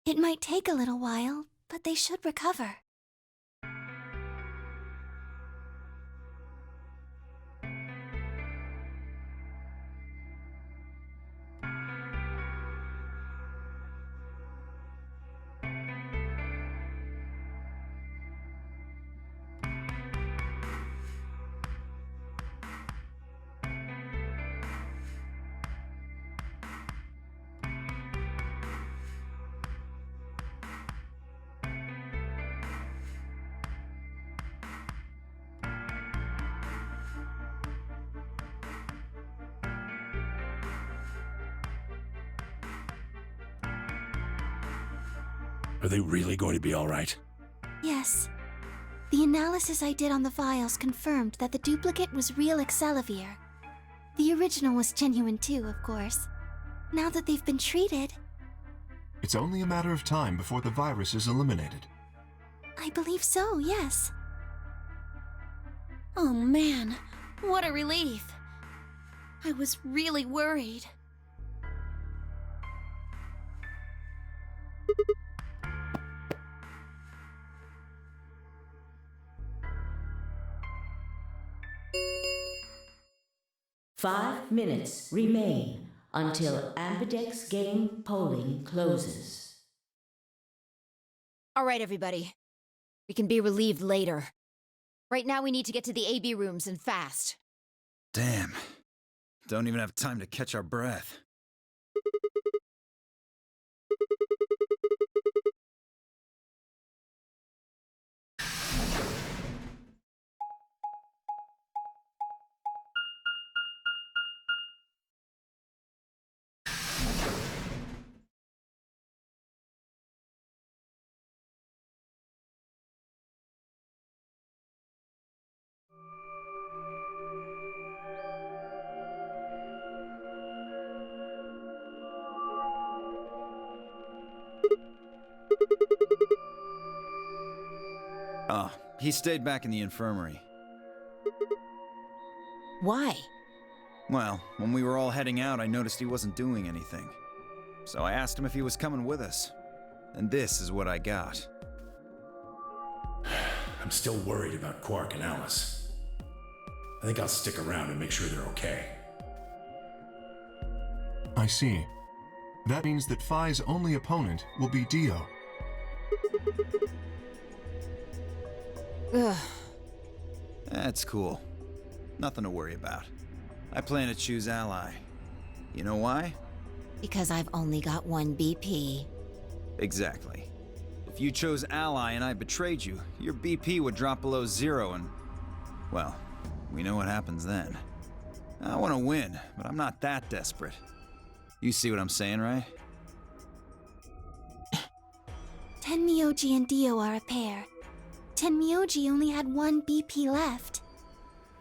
It might take a little while, but they should recover. Are they really going to be all right? Yes. The analysis I did on the vials confirmed that the duplicate was real Excelivir. The original was genuine too, of course. Now that they've been treated... It's only a matter of time before the virus is eliminated. I believe so, yes. Oh man, what a relief. I was really worried. Five minutes remain until Ambidex game polling closes. All right, everybody. We can be relieved later. Right now we need to get to the AB rooms and fast. Damn. Don't even have time to catch our breath. Oh, he stayed back in the infirmary. Why? Well, when we were all heading out, I noticed he wasn't doing anything. So I asked him if he was coming with us. And this is what I got. I'm still worried about Quark and Alice. I think I'll stick around and make sure they're okay. I see. That means that Phi's only opponent will be Dio. Ugh. That's cool. Nothing to worry about. I plan to choose Ally. You know why? Because I've only got one BP. Exactly. If you chose Ally and I betrayed you, your BP would drop below 0 and... well, we know what happens then. I want to win, but I'm not that desperate. You see what I'm saying, right? Tenmyoji and Dio are a pair. Tenmyoji only had one BP left.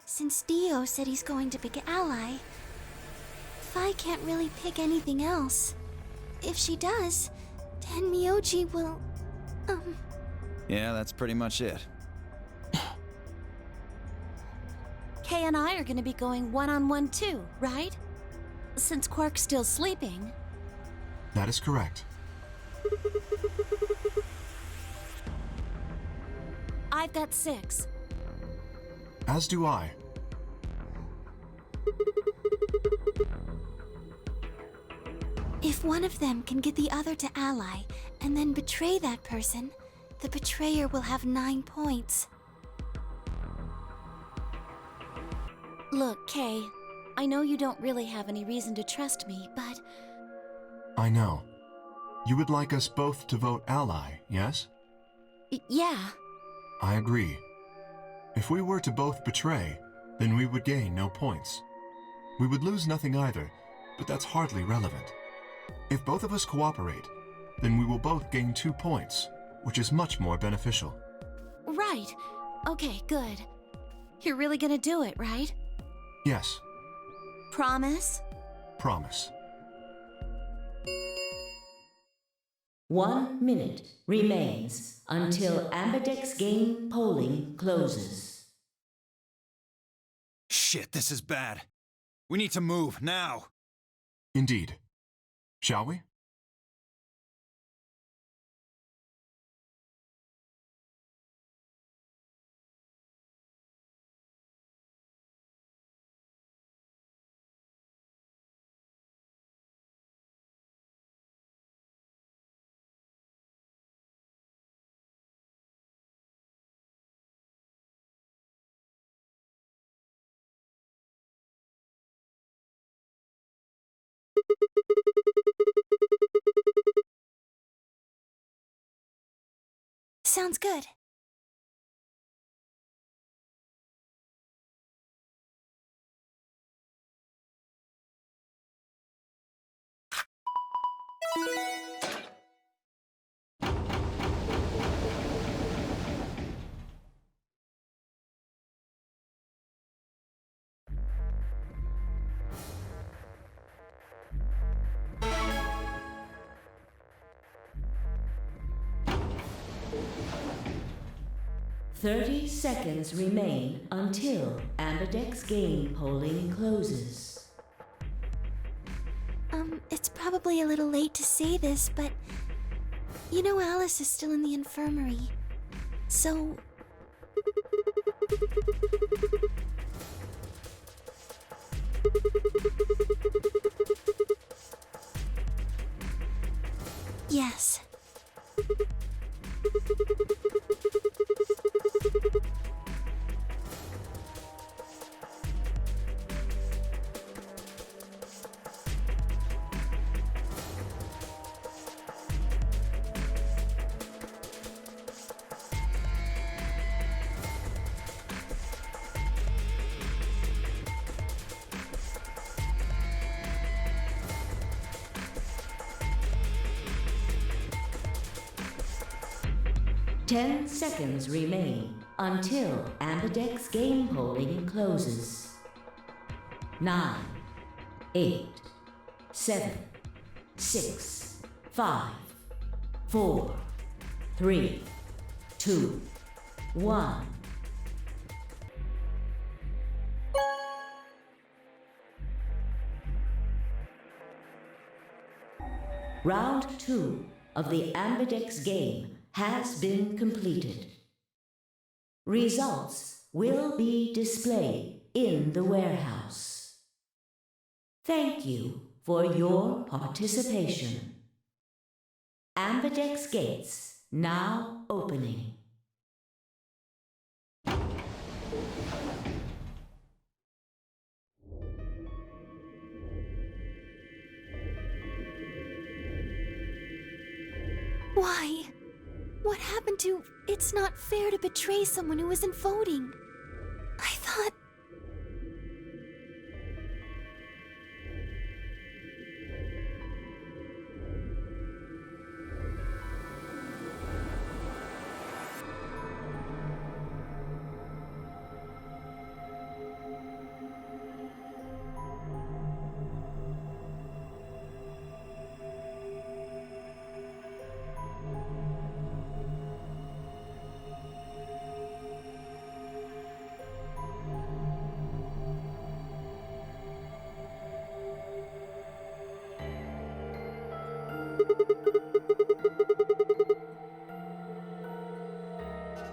Since Dio said he's going to pick Ally, Phi can't really pick anything else. If she does, Tenmyoji will... Yeah, that's pretty much it. Kay and I are gonna be going one-on-one too, right? Since Quark's still sleeping. That is correct. I've got 6. As do I. If one of them can get the other to ally and then betray that person, the betrayer will have 9 points. Look, Kay, I know you don't really have any reason to trust me, but I know. You would like us both to vote ally, yes? yeah. I agree. If we were to both betray, then we would gain no points. We would lose nothing either, but that's hardly relevant. If both of us cooperate, then we will both gain 2 points, which is much more beneficial. Right. Okay, good. You're really gonna do it, right? Yes, Promise? promise. 1 minute remains until Ambidex game polling closes. Shit, this is bad. We need to move, now. Indeed. Shall we? Sounds good. Thirty seconds remain until Ambidex game polling closes. It's probably a little late to say this, but you know Alice is still in the infirmary. So yes. Ten seconds remain until Ambidex game polling closes. 9, 8, 7, 6, 5, 4, 3, 2, 1. Round 2 of the Ambidex game has been completed. Results will be displayed in the warehouse. Thank you for your participation. Ambidex gates now opening. Why? What happened to it's not fair to betray someone who isn't voting? I thought...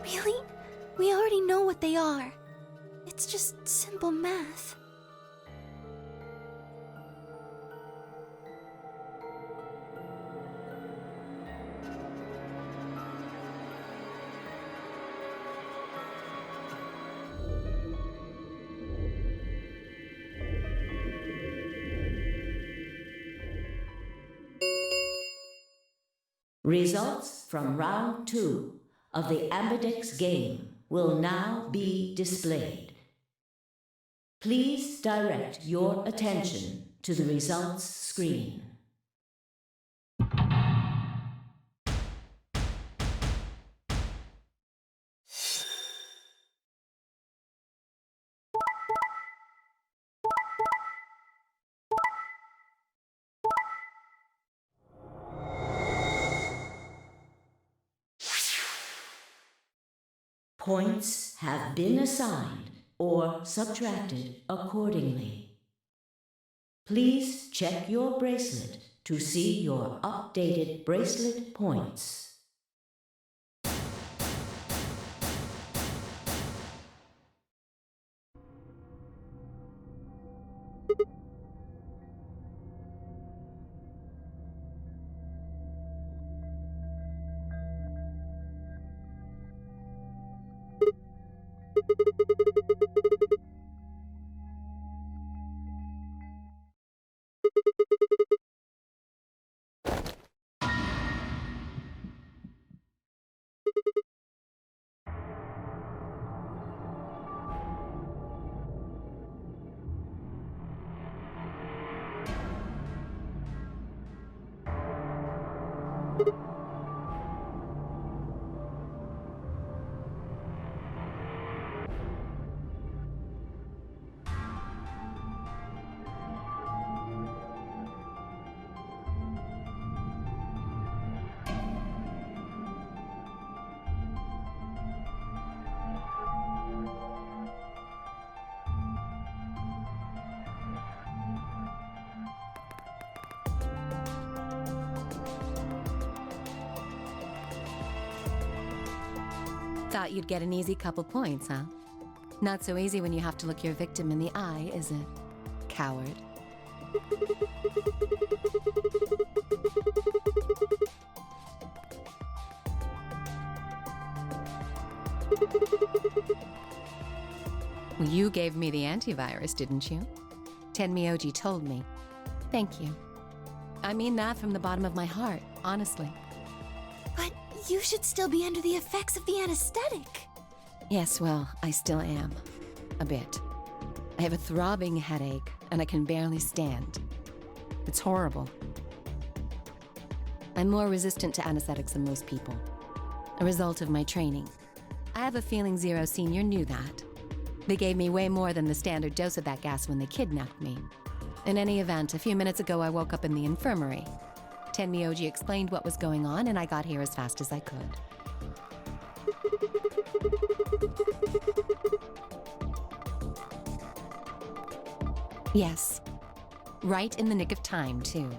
Really? We already know what they are. It's just simple math. Results from round 2 of the Ambidex game will now be displayed. Please direct your attention to the results screen. Points have been assigned or subtracted accordingly. Please check your bracelet to see your updated bracelet points. Thought you'd get an easy couple points, huh? Not so easy when you have to look your victim in the eye, is it? Coward. You gave me the antivirus, didn't you? Tenmyoji told me. Thank you. I mean that from the bottom of my heart, honestly. But you should still be under the effects of the anesthetic. Yes, well, I still am. A bit. I have a throbbing headache, and I can barely stand. It's horrible. I'm more resistant to anesthetics than most people. A result of my training. I have a feeling Zero Senior knew that. They gave me way more than the standard dose of that gas when they kidnapped me. In any event, a few minutes ago I woke up in the infirmary. Tenmyoji explained what was going on, and I got here as fast as I could. Yes. Right in the nick of time, too.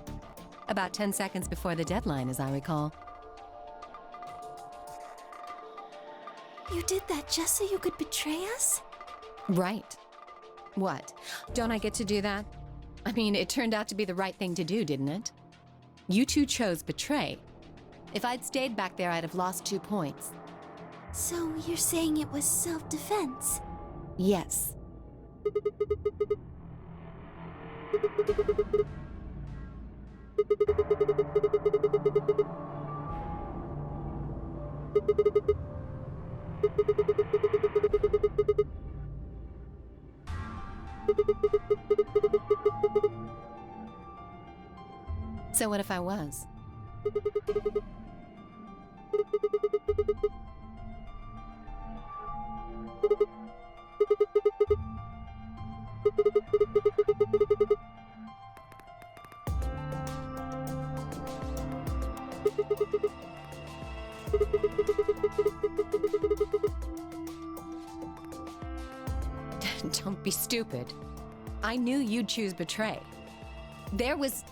About 10 seconds before the deadline, as I recall. You did that just so you could betray us? Right. What? Don't I get to do that? I mean, it turned out to be the right thing to do, didn't it? You two chose betray. If I'd stayed back there, I'd have lost 2 points. So you're saying it was self-defense? Yes. So what if I was? Don't be stupid. I knew you'd choose betray. There was...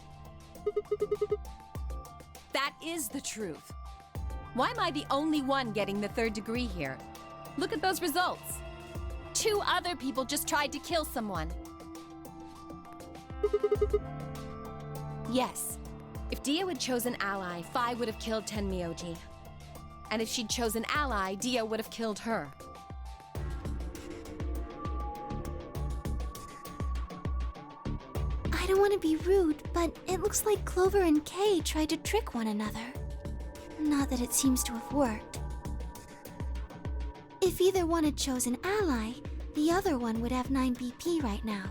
That is the truth. Why am I the only one getting the 3rd degree here? Look at those results. 2 other people just tried to kill someone. Yes, if Dio had chosen ally, Phi would have killed Tenmyoji. And if she'd chosen ally, Dio would have killed her. I don't want to be rude, but it looks like Clover and Kay tried to trick one another. Not that it seems to have worked. If either one had chosen ally, the other one would have 9 BP right now.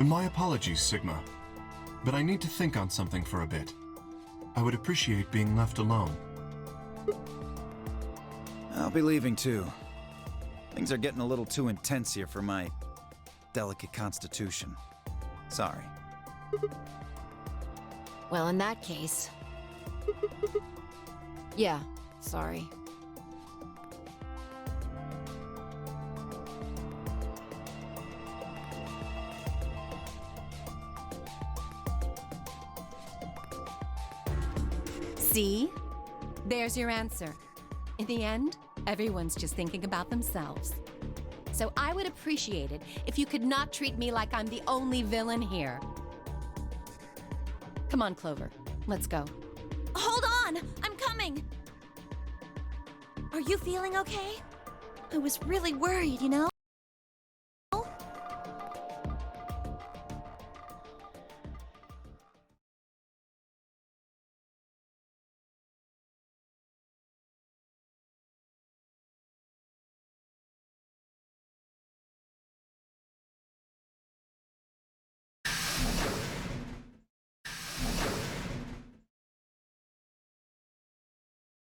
My apologies, Sigma, but I need to think on something for a bit. I would appreciate being left alone. I'll be leaving too. Things are getting a little too intense here for my delicate constitution. Sorry. Well, in that case... Yeah, sorry. See? There's your answer. In the end, everyone's just thinking about themselves. So I would appreciate it if you could not treat me like I'm the only villain here. Come on, Clover. Let's go. Hold on! I'm coming! Are you feeling okay? I was really worried, you know?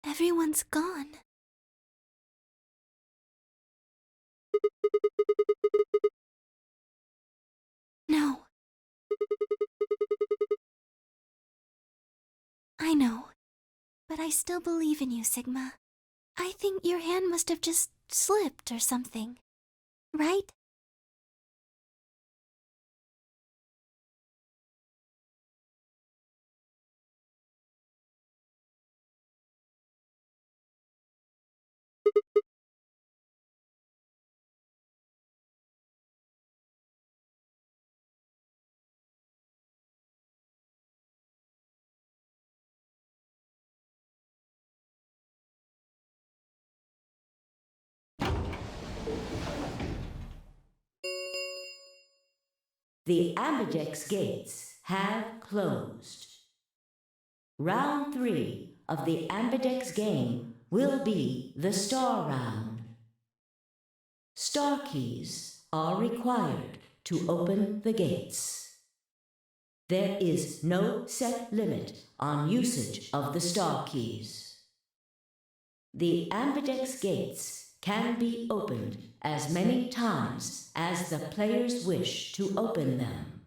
Everyone's gone. No. I know. But I still believe in you, Sigma. I think your hand must have just slipped or something. Right? The Ambidex gates have closed. Round 3 of the Ambidex game will be the Star Round. Star keys are required to open the gates. There is no set limit on usage of the Star keys. The Ambidex gates can be opened as many times as the players wish to open them.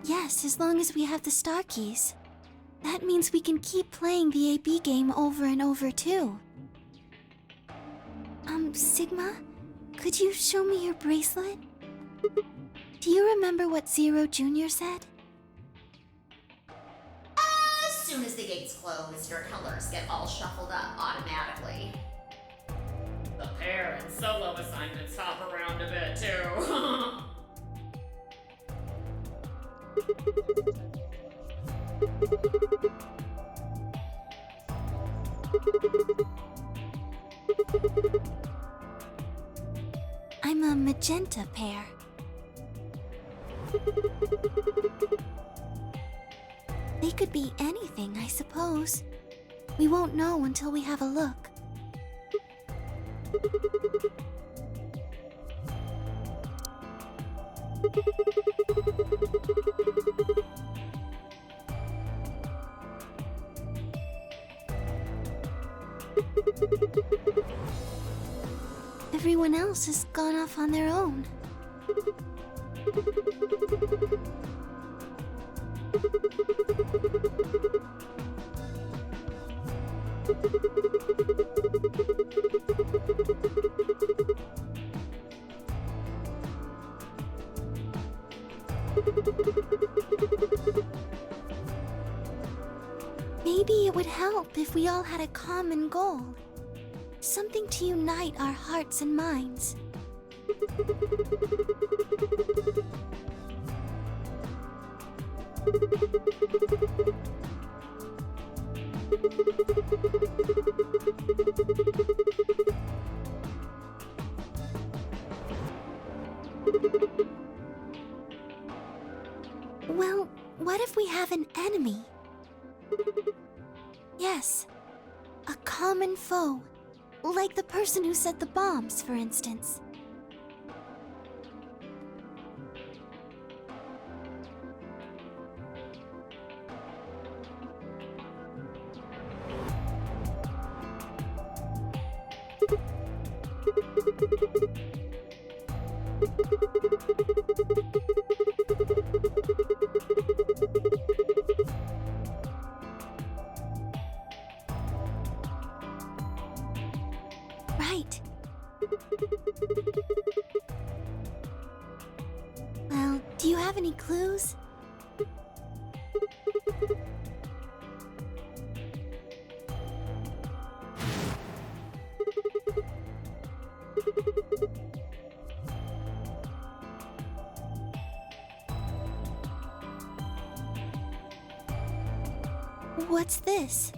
Yes, as long as we have the star keys. That means we can keep playing the AB game over and over, too. Sigma? Could you show me your bracelet? Do you remember what Zero Jr. said? As soon as the gates close, your colors get all shuffled up automatically. The pair and solo assignments hop around a bit too. I'm a magenta pair. They could be anything, I suppose. We won't know until we have a look. Everyone else has gone off on their own. Maybe it would help if we all had a common goal. Something to unite our hearts and minds. Well, what if we have an enemy? Yes, a common foe. Like the person who set the bombs, for instance. Right. Well, do you have any clues? What's this?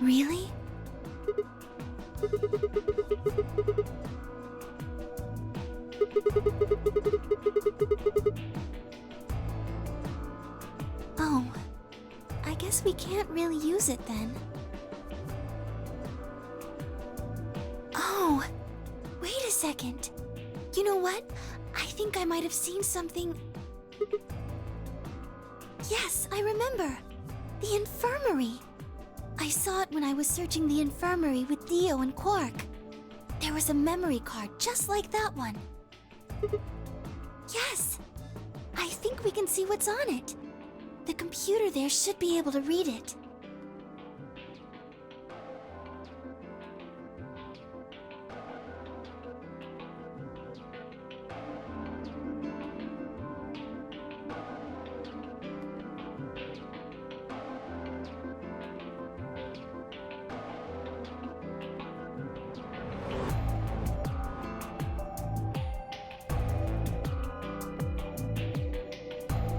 Really? Oh, I guess we can't really use it then. Oh, wait a second. You know what? I think I might have seen something. Yes, I remember. The infirmary. I saw it when I was searching the infirmary with Theo and Quark. There was a memory card just like that one. Yes! I think we can see what's on it. The computer there should be able to read it.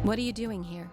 What are you doing here?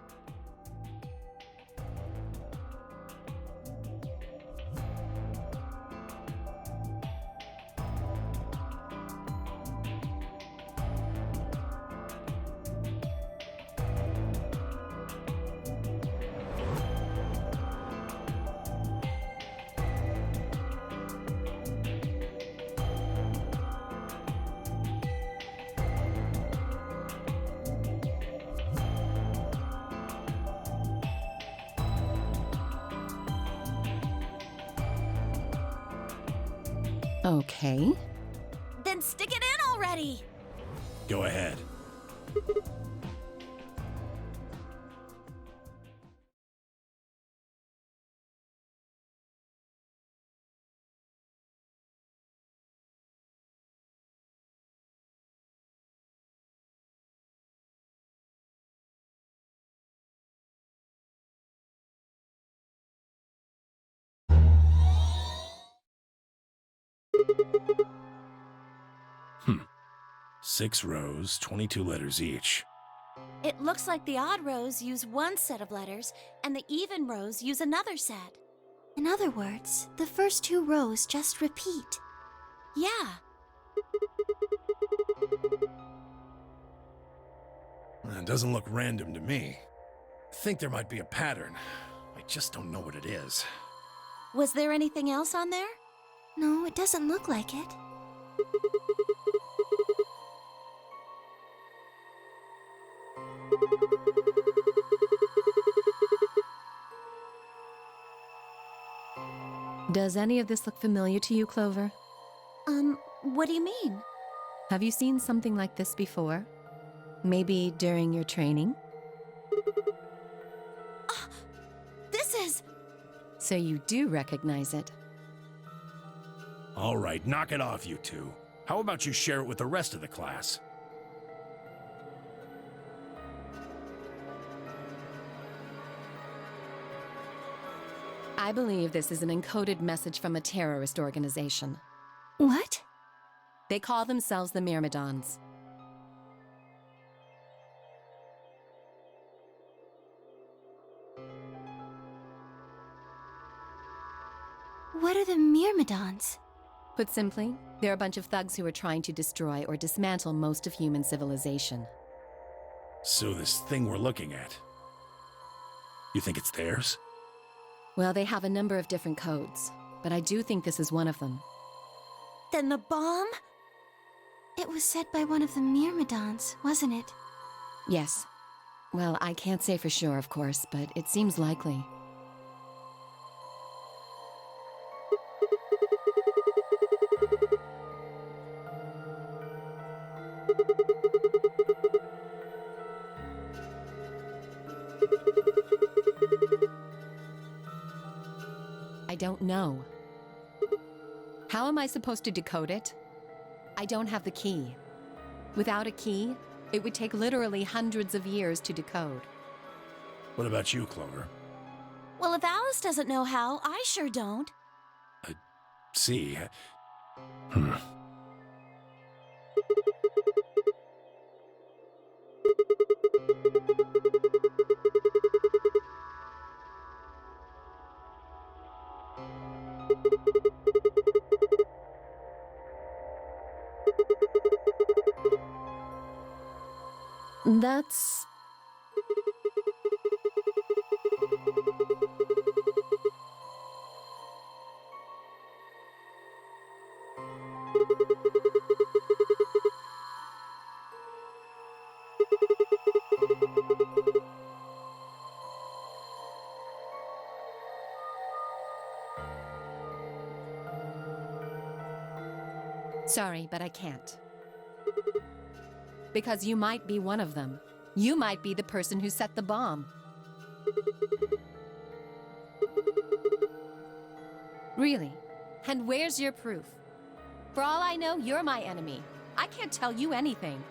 Okay. Then stick it in already! Go ahead. Hmm. 6 rows, 22 letters each. It looks like the odd rows use one set of letters, and the even rows use another set. In other words, the first 2 rows just repeat. Yeah. It doesn't look random to me. I think there might be a pattern. I just don't know what it is. Was there anything else on there? No, it doesn't look like it. Does any of this look familiar to you, Clover? What do you mean? Have you seen something like this before? Maybe during your training? This is... So you do recognize it. All right, knock it off, you two. How about you share it with the rest of the class? I believe this is an encoded message from a terrorist organization. What? They call themselves the Myrmidons. What are the Myrmidons? Put simply, they're a bunch of thugs who are trying to destroy or dismantle most of human civilization. So this thing we're looking at, you think it's theirs? Well, they have a number of different codes, but I do think this is one of them. Then the bomb? It was set by one of the Myrmidons, wasn't it? Yes. Well, I can't say for sure, of course, but it seems likely. I don't know. How am I supposed to decode it? I don't have the key. Without a key, it would take literally hundreds of years to decode. What about you, Clover? Well, if Alice doesn't know how, I sure don't. See. That's... Sorry, but I can't. Because you might be one of them. You might be the person who set the bomb. Really? And where's your proof? For all I know, you're my enemy. I can't tell you anything.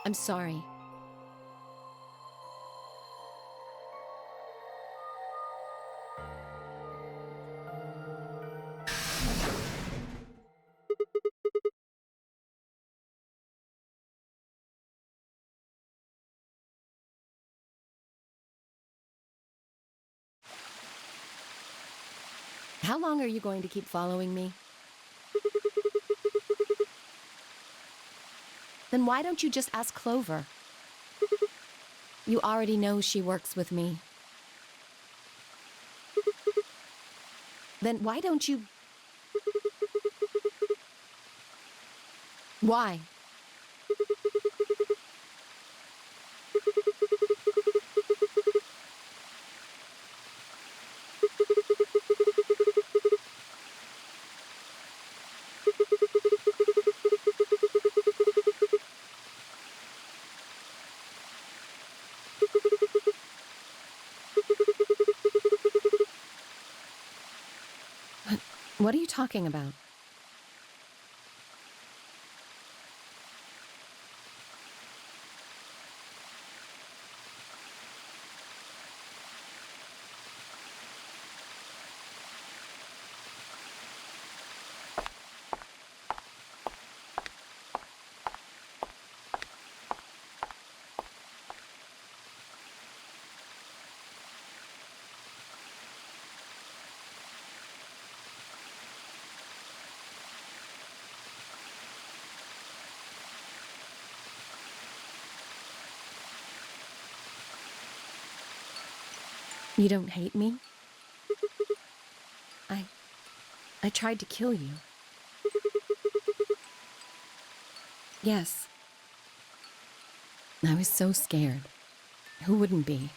I'm sorry. How long are you going to keep following me? Then why don't you just ask Clover? You already know she works with me. Then why don't you... Why? What are you talking about? You don't hate me? I tried to kill you. Yes. I was so scared. Who wouldn't be?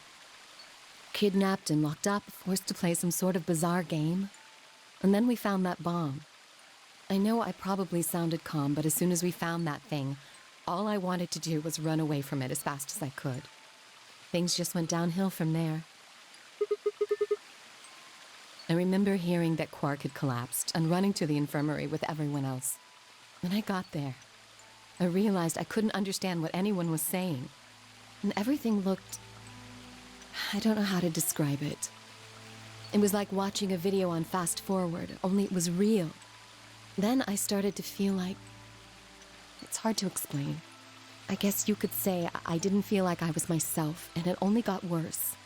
Kidnapped and locked up, forced to play some sort of bizarre game. And then we found that bomb. I know I probably sounded calm, but as soon as we found that thing, all I wanted to do was run away from it as fast as I could. Things just went downhill from there. I remember hearing that Quark had collapsed and running to the infirmary with everyone else. When I got there, I realized I couldn't understand what anyone was saying. And everything looked... I don't know how to describe it. It was like watching a video on fast forward, only it was real. Then I started to feel like... It's hard to explain. I guess you could say I didn't feel like I was myself, and it only got worse.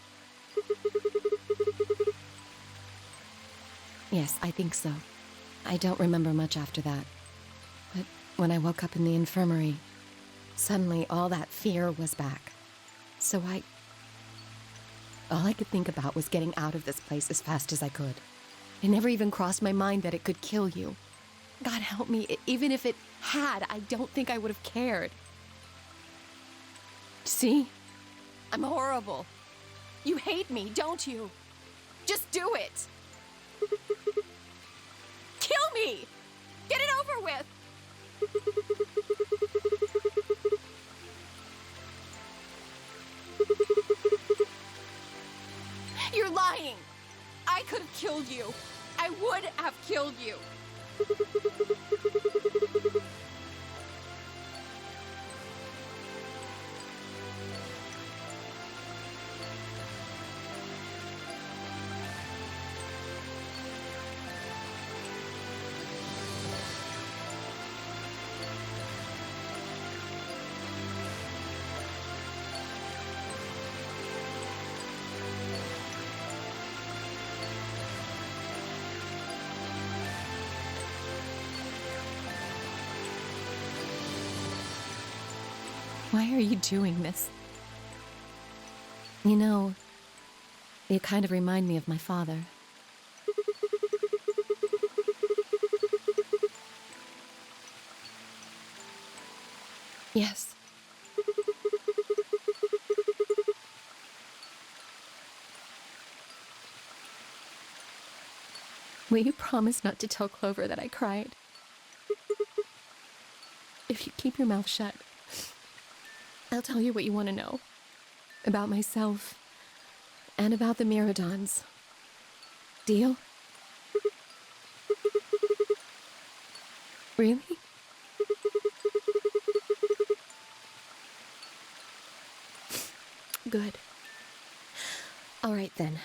Yes, I think so. I don't remember much after that. But when I woke up in the infirmary, suddenly all that fear was back. So all I could think about was getting out of this place as fast as I could. It never even crossed my mind that it could kill you. God help me, even if it had, I don't think I would have cared. See? I'm horrible. You hate me, don't you? Just do it! Kill me! Get it over with! You're lying! I could have killed you. I would have killed you. Why are you doing this? You know, you kind of remind me of my father. Yes. Will you promise not to tell Clover that I cried? If you keep your mouth shut, I'll tell you what you want to know. About myself, and about the Miradons. Deal? Really? Good. All right then.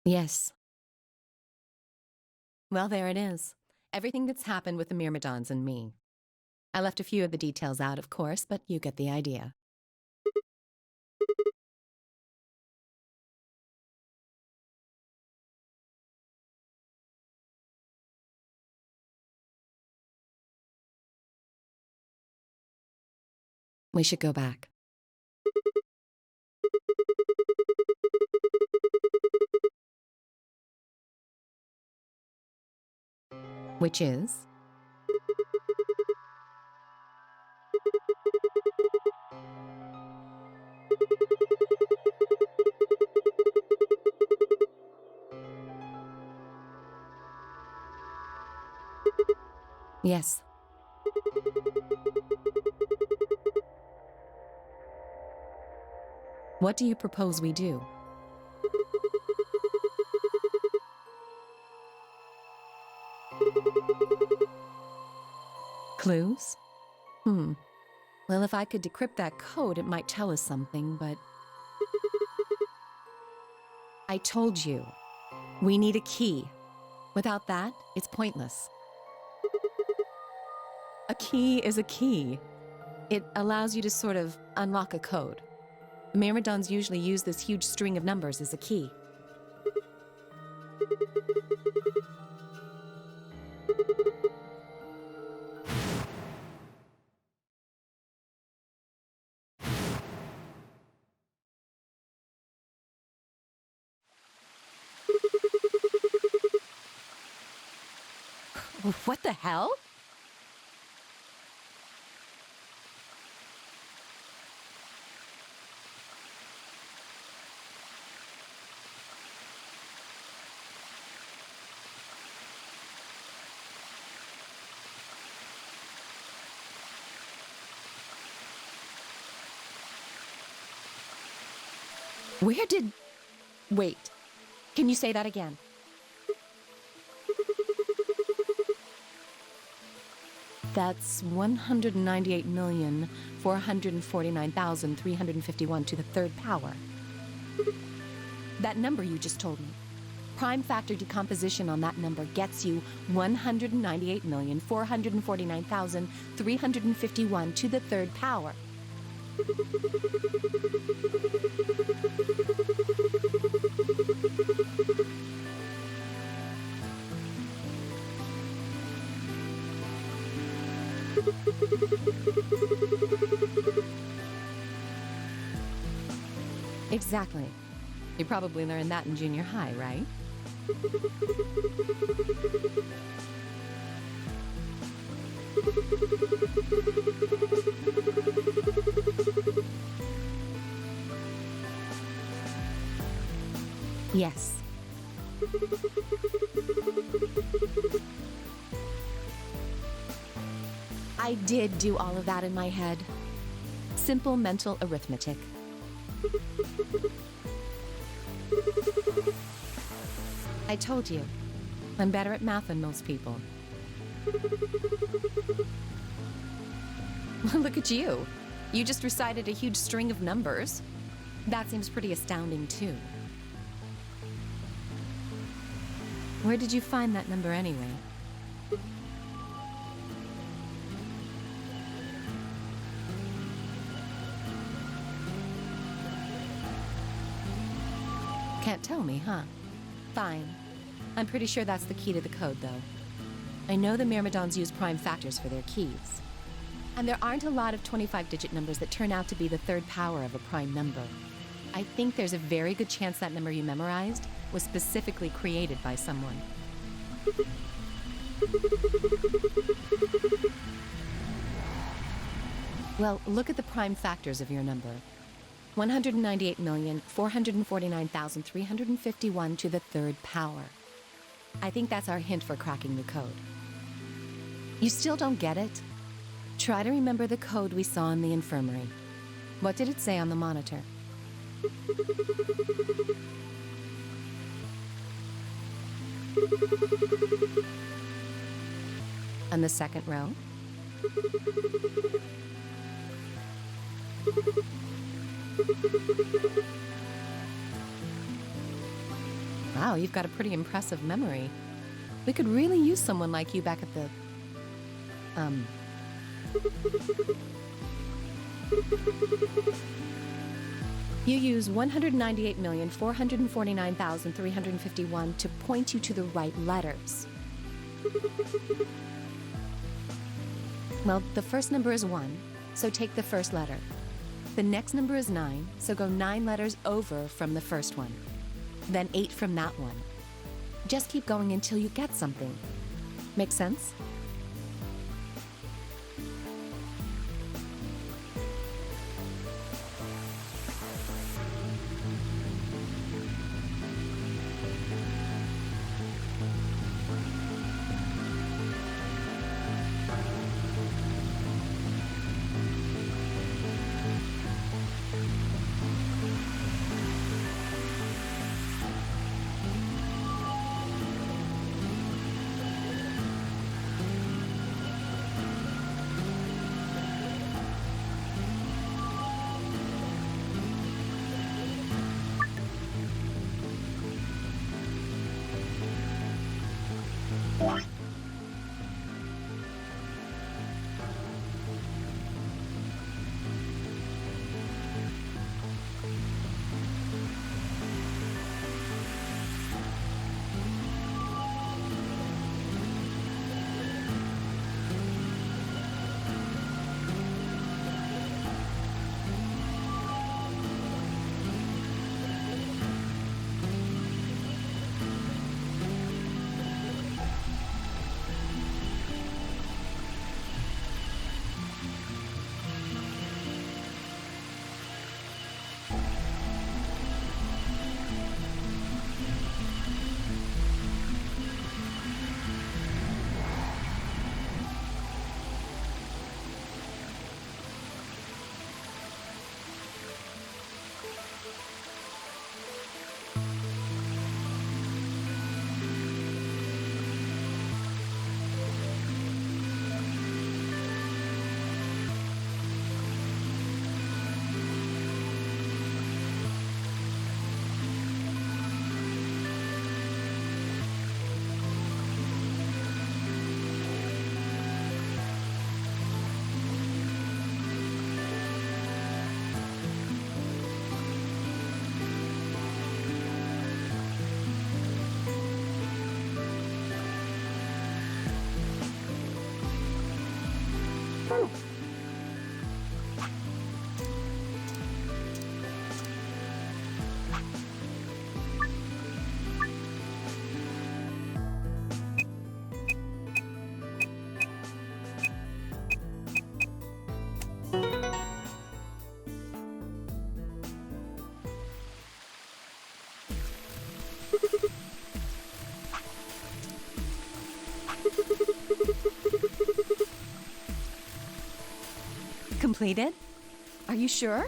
Yes. Well, there it is. Everything that's happened with the Myrmidons and me. I left a few of the details out, of course, but you get the idea. We should go back. Which is? Yes. What do you propose we do? Clues? Well, if I could decrypt that code, it might tell us something, but... I told you. We need a key. Without that, it's pointless. A key is a key. It allows you to sort of unlock a code. The Myrmidons usually use this huge string of numbers as a key. What the hell? Where did... Wait. Can you say that again? That's 198,449,351 to the third power. That number you just told me. Prime factor decomposition on that number gets you 198,449,351 to the third power. Exactly. You probably learned that in junior high, right? Yes. I did do all of that in my head. Simple mental arithmetic. I told you, I'm better at math than most people. Look at you. You just recited a huge string of numbers. That seems pretty astounding, too. Where did you find that number anyway? Can't tell me, huh? Fine. I'm pretty sure that's the key to the code, though. I know the Myrmidons use prime factors for their keys. And there aren't a lot of 25-digit numbers that turn out to be the third power of a prime number. I think there's a very good chance that number you memorized was specifically created by someone. Well, look at the prime factors of your number. 198,449,351 to the third power. I think that's our hint for cracking the code. You still don't get it? Try to remember the code we saw in the infirmary. What did it say on the monitor? On the second row. Wow, you've got a pretty impressive memory. We could really use someone like you back at the... You use 198,449,351 to point you to the right letters. Well, the first number is 1, so take the first letter. The next number is 9, so go 9 letters over from the first one. Then 8 from that one. Just keep going until you get something. Make sense? Completed? Are you sure?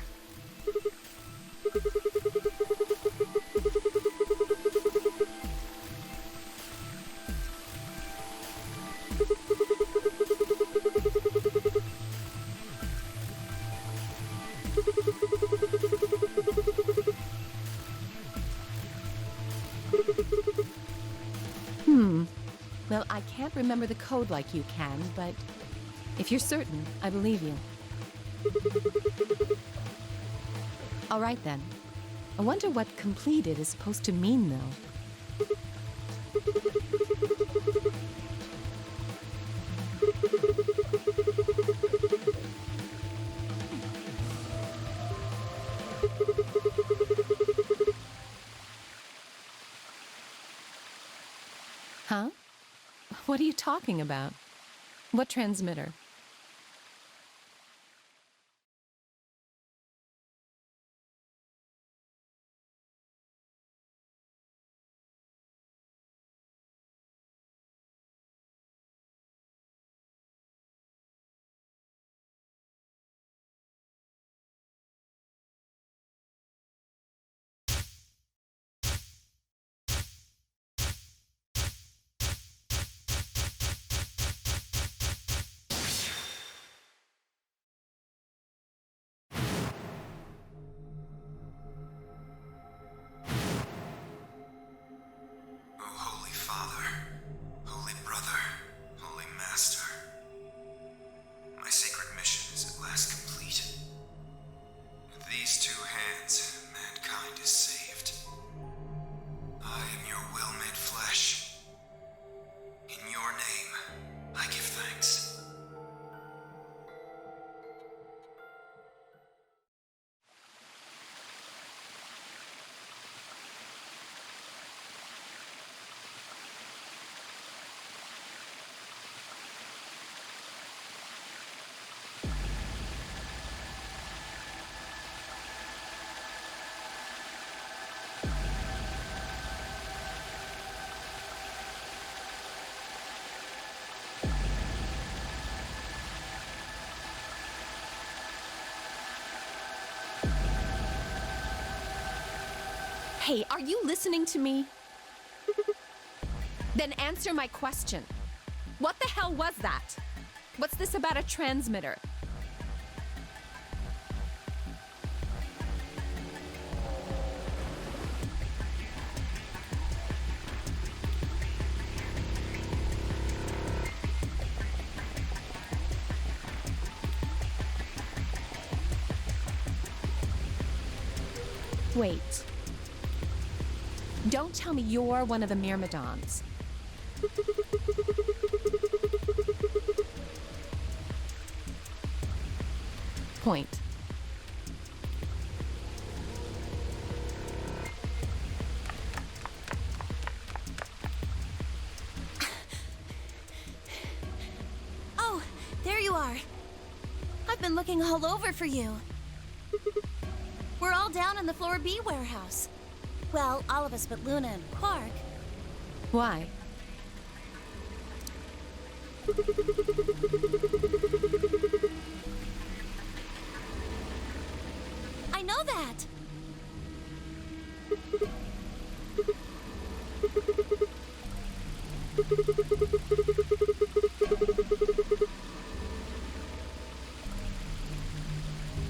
Well, I can't remember the code like you can, but if you're certain, I believe you. All right, then. I wonder what completed is supposed to mean, though. Huh? What are you talking about? What transmitter? Hey, are you listening to me? Then answer my question. What the hell was that? What's this about a transmitter? Wait. Don't tell me you're one of the Myrmidons. Point. Oh, there you are. I've been looking all over for you. We're all down in the Floor B warehouse. Well, all of us but Luna and Quark. Why? I know that.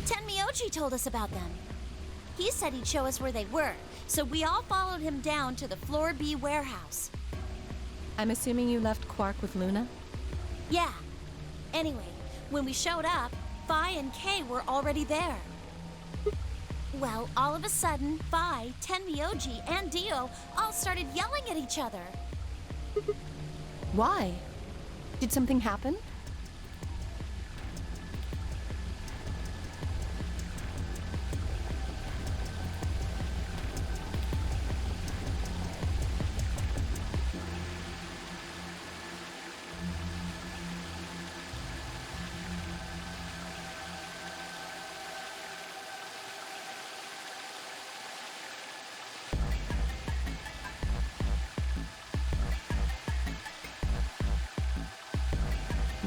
Tenmyoji told us about them. He said he'd show us where they were, so we all followed him down to the Floor B warehouse. I'm assuming you left Quark with Luna? Yeah. Anyway, when we showed up, Phi and Kay were already there. Well, all of a sudden, Phi, Tenmyoji, and Dio all started yelling at each other. Why? Did something happen?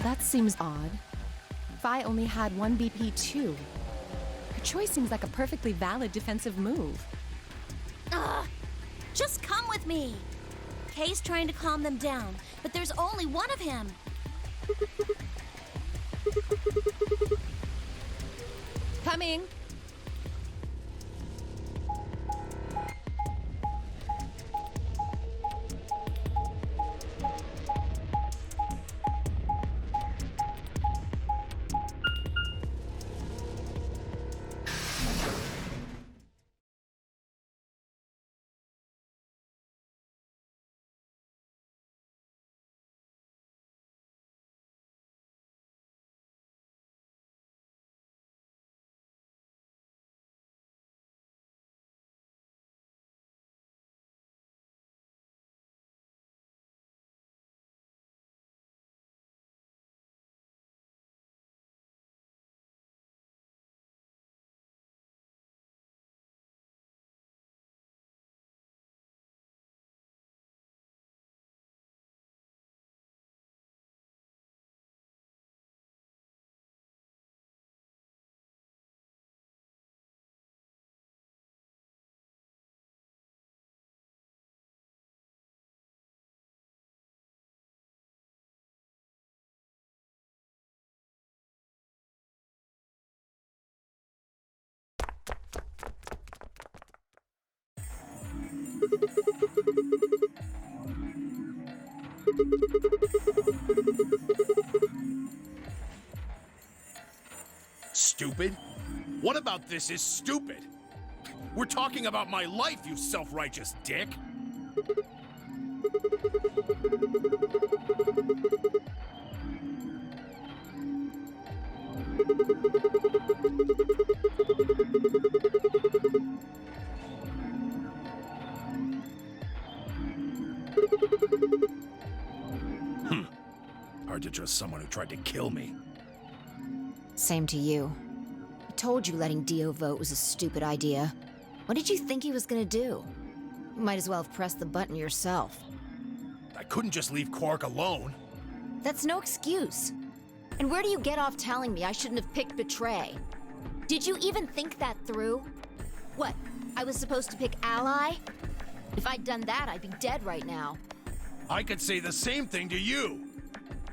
That seems odd. Phi only had one BP too. Her choice seems like a perfectly valid defensive move. Ugh! Just come with me! Kay's trying to calm them down, but there's only one of him. Coming! Stupid? What about this is stupid? We're talking about my life, you self-righteous dick! Hard to trust someone who tried to kill me. Same to you. I told you letting Dio vote was a stupid idea. What did you think he was gonna do? You might as well have pressed the button yourself. I couldn't just leave Quark alone. That's no excuse. And where do you get off telling me I shouldn't have picked Betray? Did you even think that through? What, I was supposed to pick ally? If I'd done that, I'd be dead right now. I could say the same thing to you.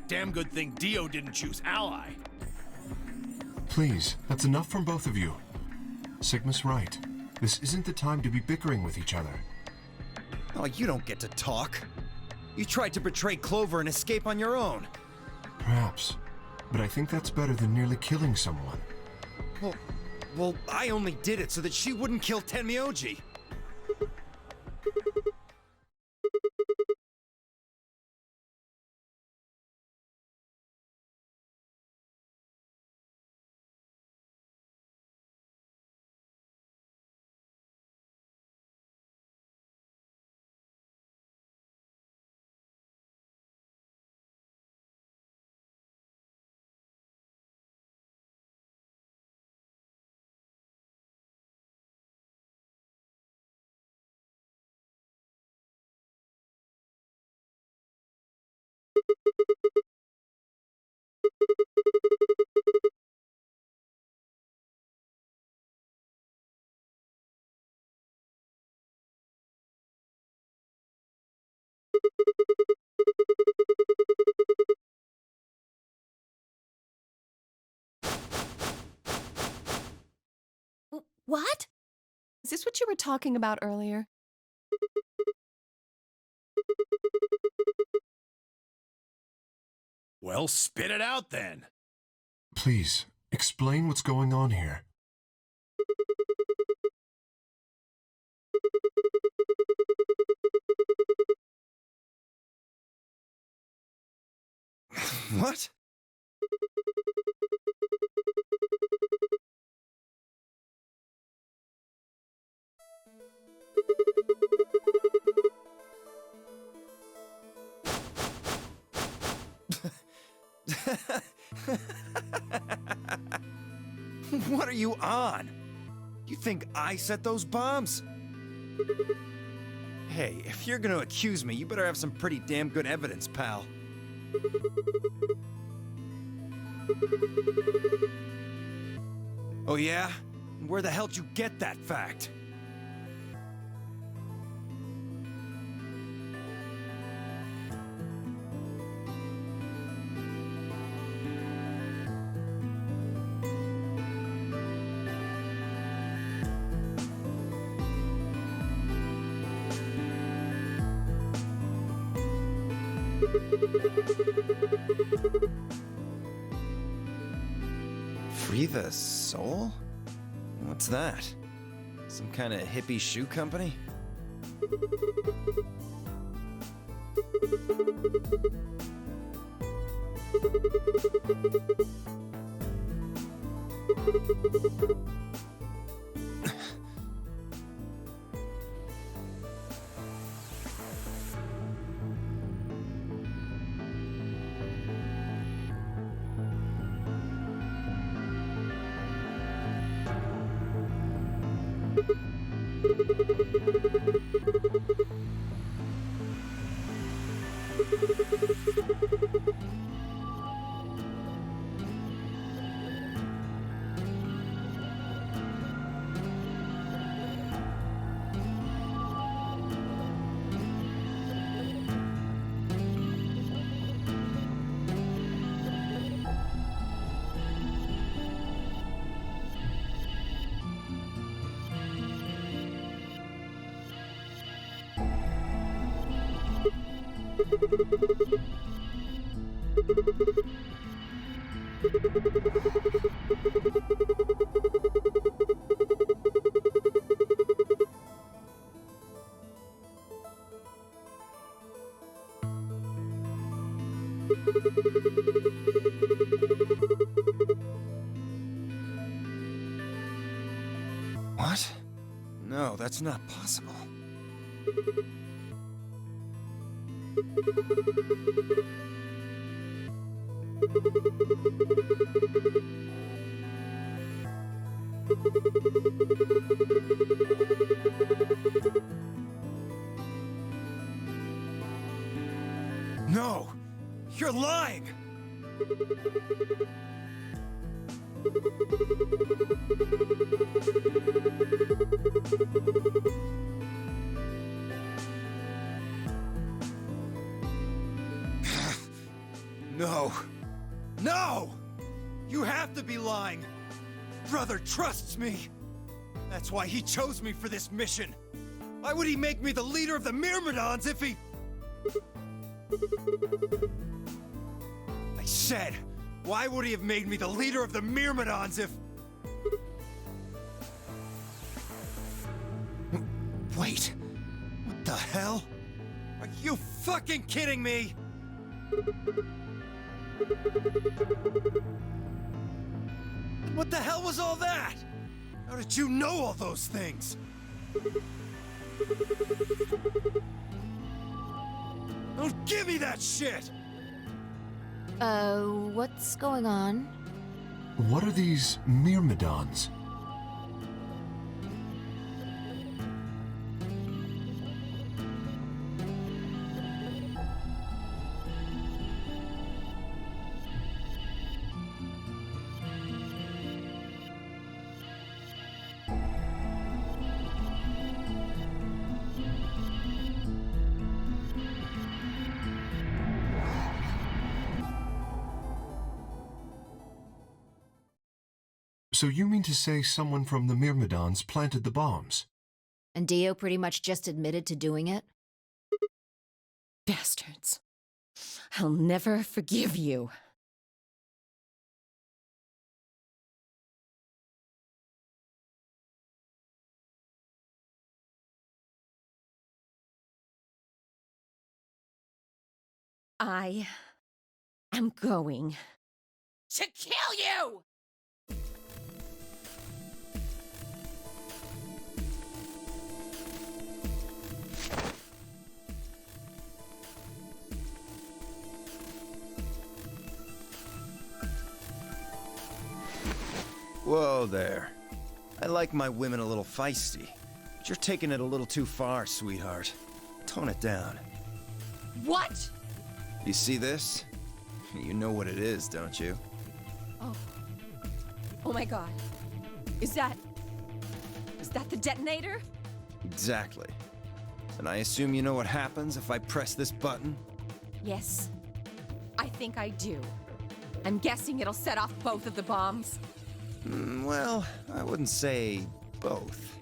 Damn good thing Dio didn't choose ally. Please, that's enough from both of you. Sigma's right. This isn't the time to be bickering with each other. Oh, you don't get to talk. You tried to betray Clover and escape on your own. Perhaps. But I think that's better than nearly killing someone. Well, I only did it so that she wouldn't kill Tenmyoji. What? Is this what you were talking about earlier? Well, spit it out then. Please, explain what's going on here. What? What are you on? You think I set those bombs? Hey, if you're gonna accuse me, you better have some pretty damn good evidence, pal. Oh yeah? Where the hell'd you get that fact? Free the Soul? What's that? Some kind of hippie shoe company? What? No, that's not possible. No! You're lying! No. No! You have to be lying! Brother trusts me! That's why he chose me for this mission! Why would he make me the leader of the Myrmidons if he... I said, why would he have made me the leader of the Myrmidons if... Wait, what the hell? Are you fucking kidding me? What the hell was all that? How did you know all those things? Don't give me that shit! What's going on? What are these Myrmidons? So you mean to say someone from the Myrmidons planted the bombs? And Dio pretty much just admitted to doing it? Bastards. I'll never forgive you. I am going to kill you! Whoa there. I like my women a little feisty, but you're taking it a little too far, sweetheart. Tone it down. What? You see this? You know what it is, don't you? Oh. Oh my god. Is that the detonator? Exactly. And I assume you know what happens if I press this button? Yes. I think I do. I'm guessing it'll set off both of the bombs. Well, I wouldn't say both.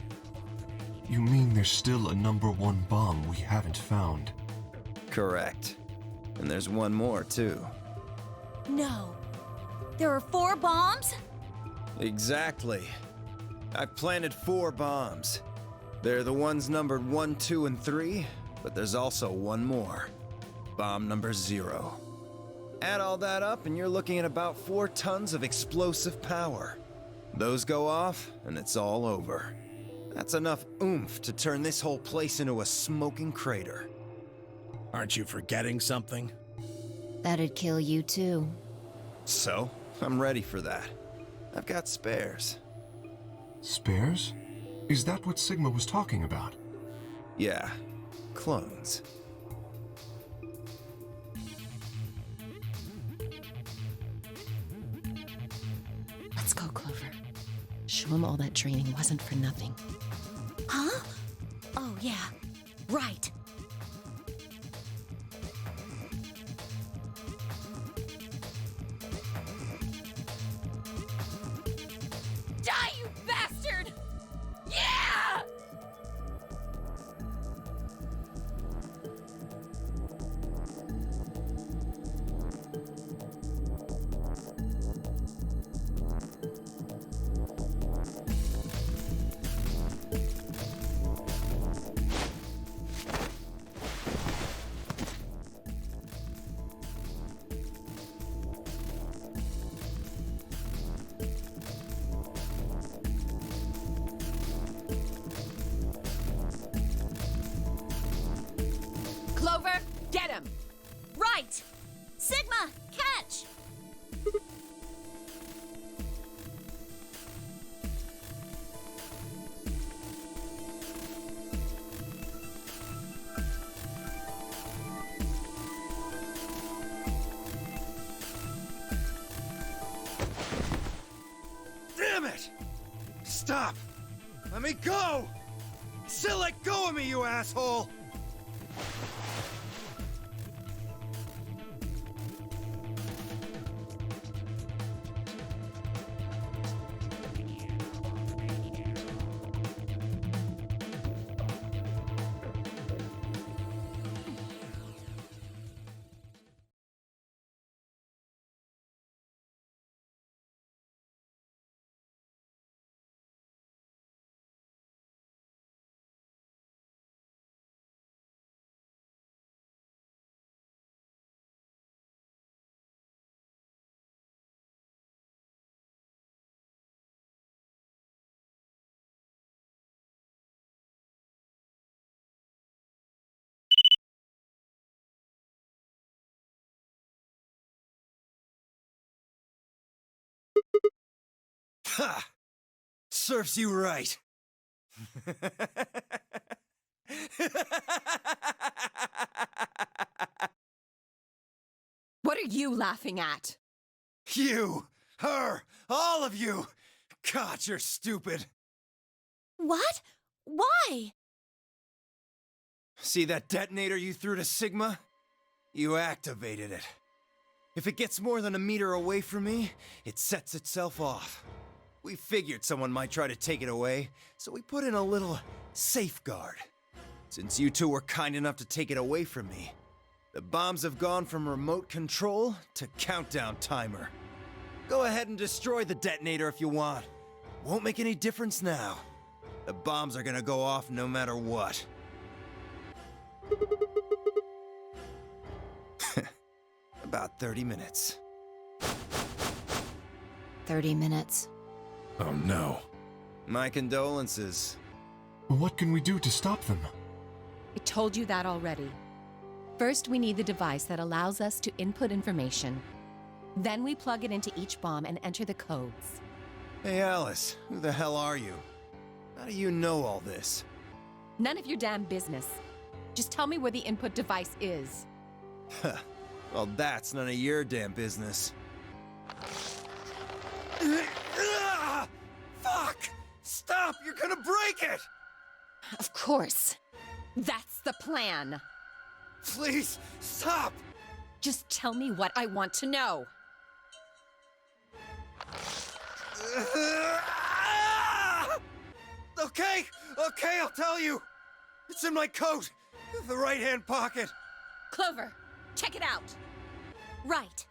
You mean there's still a #1 bomb we haven't found? Correct. And there's one more, too. No. There are 4 bombs? Exactly. I've planted 4 bombs. They're the ones numbered 1, 2, and 3, but there's also one more. Bomb number 0. Add all that up, and you're looking at about 4 tons of explosive power. Those go off, and it's all over. That's enough oomph to turn this whole place into a smoking crater. Aren't you forgetting something? That'd kill you too. So, I'm ready for that. I've got spares. Spares? Is that what Sigma was talking about? Yeah, clones. Let's go, Clover. Show him all that training wasn't for nothing. Huh? Oh, yeah. Right. Die, you bastard! Yeah! Stop! Let me go! Still let go of me, you asshole! Ha! Serves you right. What are you laughing at? You, her, all of you. God, you're stupid. What? Why? See that detonator you threw to Sigma? You activated it. If it gets more than a meter away from me, it sets itself off. We figured someone might try to take it away, so we put in a little safeguard. Since you two were kind enough to take it away from me, the bombs have gone from remote control to countdown timer. Go ahead and destroy the detonator if you want. Won't make any difference now. The bombs are gonna go off no matter what. About 30 minutes. 30 minutes. Oh no. My condolences. What can we do to stop them? I told you that already. First, we need the device that allows us to input information. Then we plug it into each bomb and enter the codes. Hey Alice, who the hell are you? How do you know all this? None of your damn business. Just tell me where the input device is. Well, that's none of your damn business. Fuck! Stop! You're gonna break it! Of course. That's the plan. Please, stop! Just tell me what I want to know. Okay, I'll tell you. It's in my coat, the right-hand pocket. Clover, check it out. Right.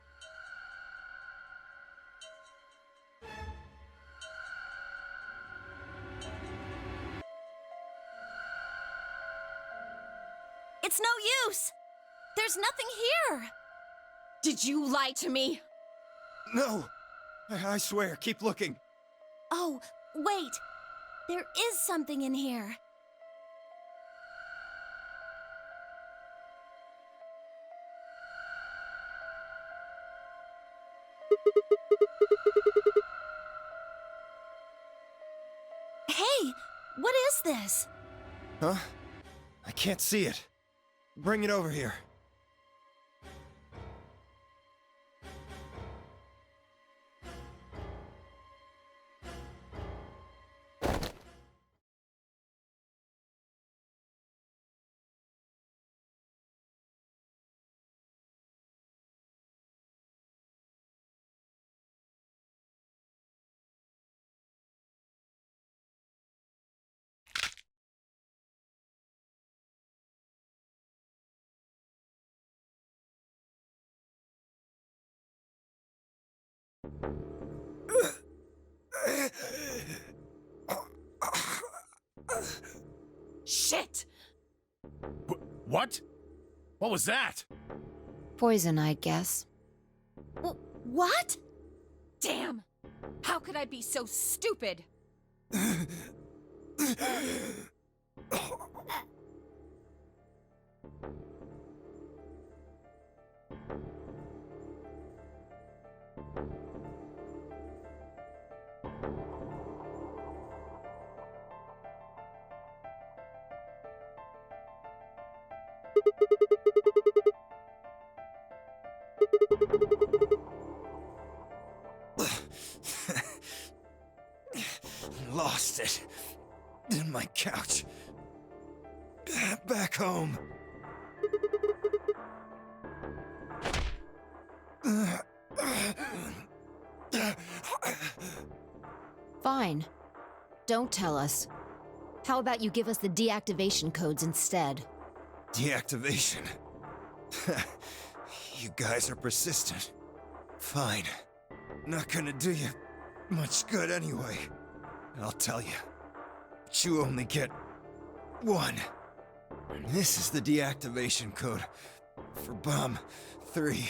It's no use! There's nothing here! Did you lie to me? No, I swear, keep looking. Oh, wait. There is something in here. Hey, what is this? Huh? I can't see it. Bring it over here. Shit! What? What was that? Poison, I guess. What? Damn! How could I be so stupid? lost it. In my couch. Back home. Fine. Don't tell us. How about you give us the deactivation codes instead? Deactivation? You guys are persistent. Fine. Not gonna do you much good anyway. I'll tell you. But you only get one. And this is the deactivation code for Bomb 3.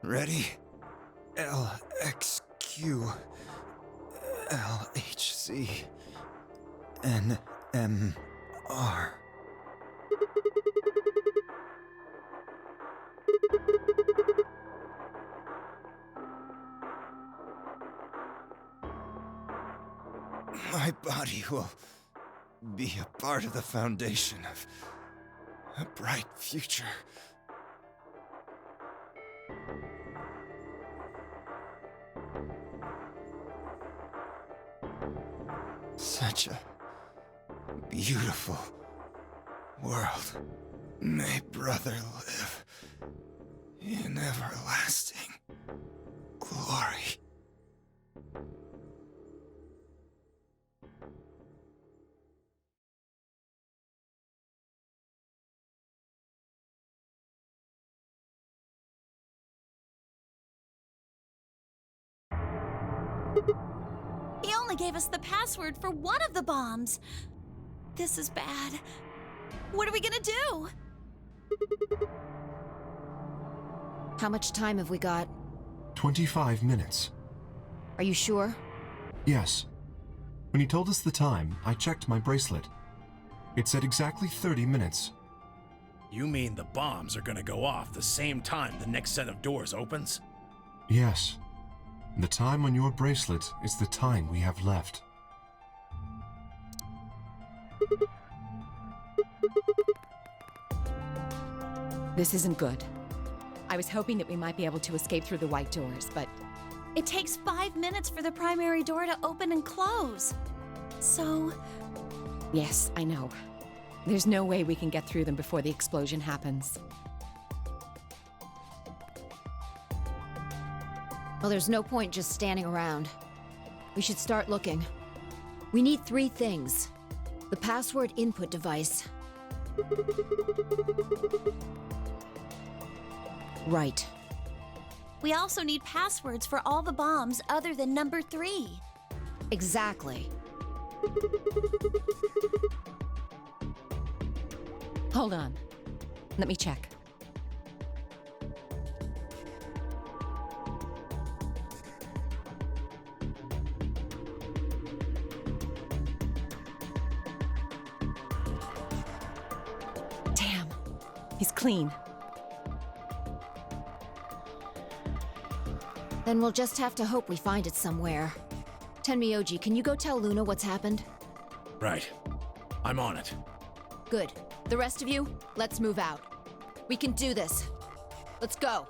Ready? LXQ LHC NMR. My body will be a part of the foundation of a bright future. Such a beautiful world. May brother live in everlasting glory. He only gave us the password for one of the bombs. This is bad. What are we gonna do? How much time have we got? 25 minutes. Are you sure? Yes. When he told us the time, I checked my bracelet. It said exactly 30 minutes. You mean the bombs are gonna go off the same time the next set of doors opens? Yes. The time on your bracelet is the time we have left. This isn't good. I was hoping that we might be able to escape through the white doors, but It takes 5 minutes for the primary door to open and close. So, yes, I know. There's no way we can get through them before the explosion happens. Well, there's no point just standing around. We should start looking. We need 3 things. The password input device. Right. we also need passwords for all the bombs other than number 3. Exactly. Hold on. Let me check. Damn. He's clean. Then we'll just have to hope we find it somewhere. Tenmyoji, can you go tell Luna what's happened? Right. I'm on it. Good. The rest of you, let's move out. We can do this. Let's go.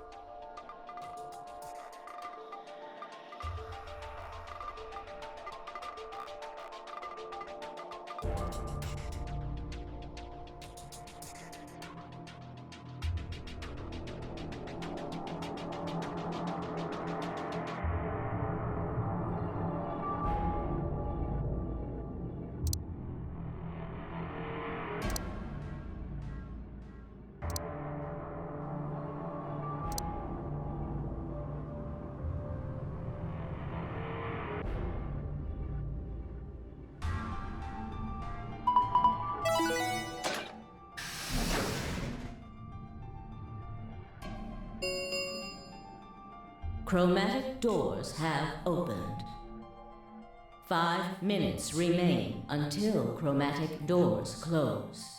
Chromatic doors have opened. 5 minutes remain until chromatic doors close.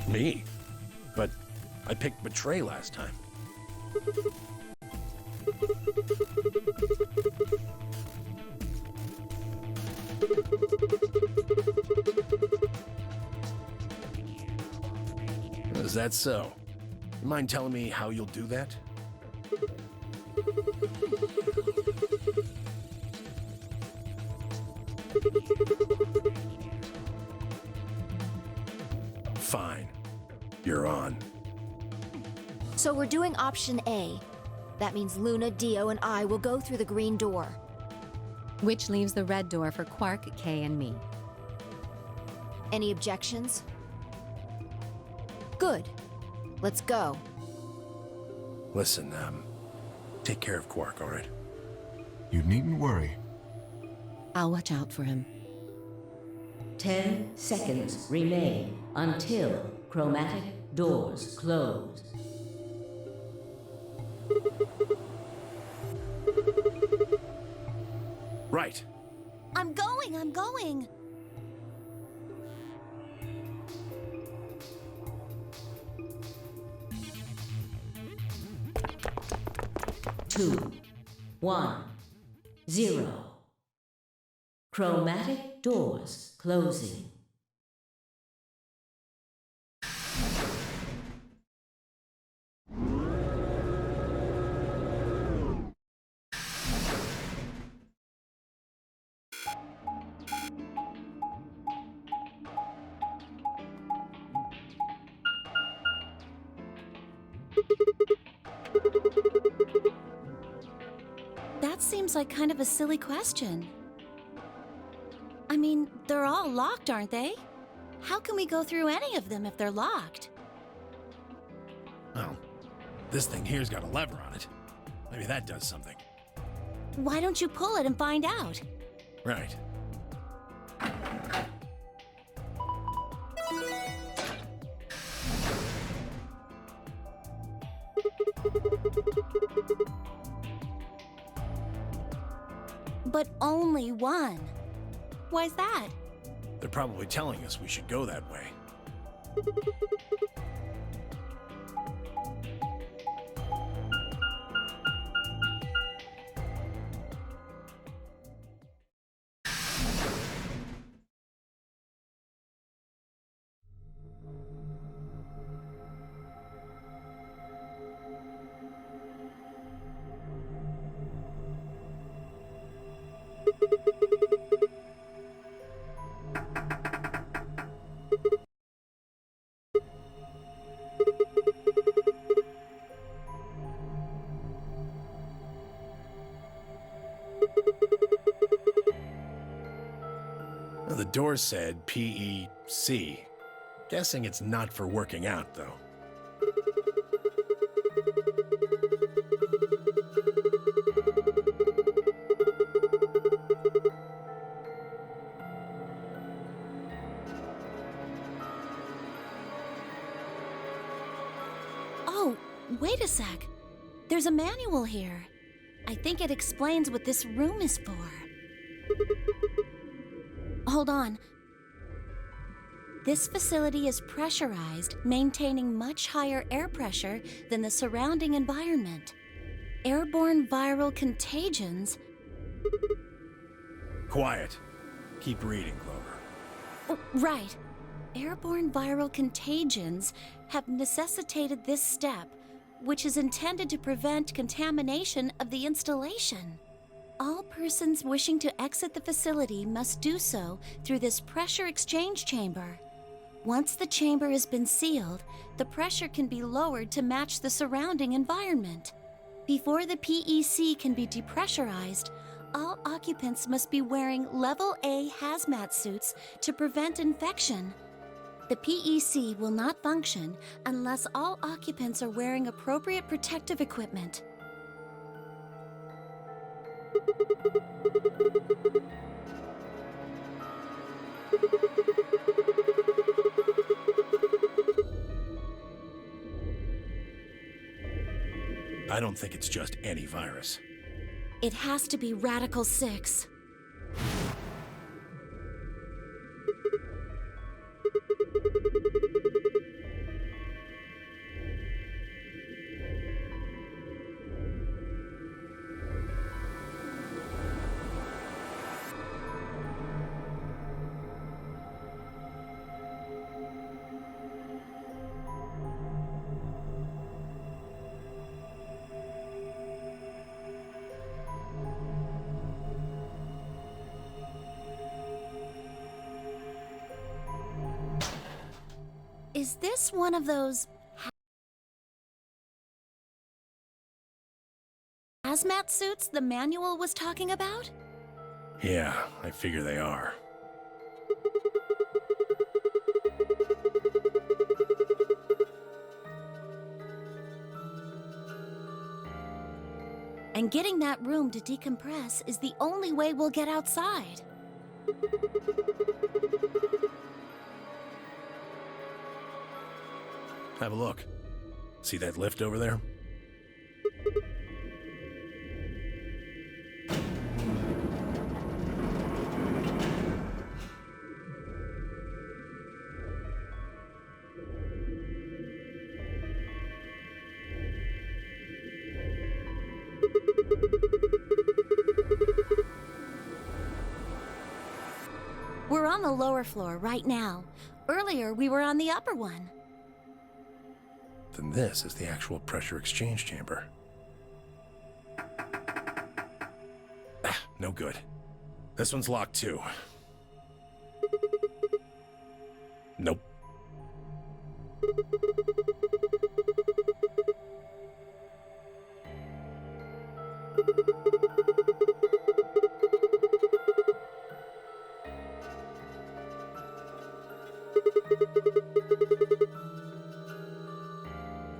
Me? But I picked Betray last time. Is that so? You mind telling me how you'll do that? Fine. You're on. So we're doing option A. That means Luna, Dio, and I will go through the green door. Which leaves the red door for Quark, Kay, and me. Any objections? Good. Let's go. Listen, take care of Quark, all right? You needn't worry. I'll watch out for him. 10 seconds remain until chromatic doors close. Right. I'm going. 2, 1, 0. Chromatic doors closing. That seems like kind of a silly question. I mean, they're all locked, aren't they? How can we go through any of them if they're locked? Well, this thing here's got a lever on it. Maybe that does something. Why don't you pull it and find out? Right. But only one. Why's that? They're probably telling us we should go that way. Well, the door said PEC. Guessing it's not for working out, though. Oh, wait a sec. There's a manual here. I think it explains what this room is for. Hold on. This facility is pressurized, maintaining much higher air pressure than the surrounding environment. Airborne viral contagions. Quiet. Keep reading, Clover. Oh, right. Airborne viral contagions have necessitated this step, which is intended to prevent contamination of the installation. All persons wishing to exit the facility must do so through this pressure exchange chamber. Once the chamber has been sealed, the pressure can be lowered to match the surrounding environment. Before the PEC can be depressurized, all occupants must be wearing Level A hazmat suits to prevent infection. The PEC will not function unless all occupants are wearing appropriate protective equipment. I don't think it's just any virus. It has to be Radical 6. Is this one of those hazmat suits the manual was talking about? Yeah, I figure they are. And getting that room to decompress is the only way we'll get outside. Have a look. See that lift over there? We're on the lower floor right now. Earlier, we were on the upper one. Then this is the actual pressure exchange chamber. No good. This one's locked too. Nope.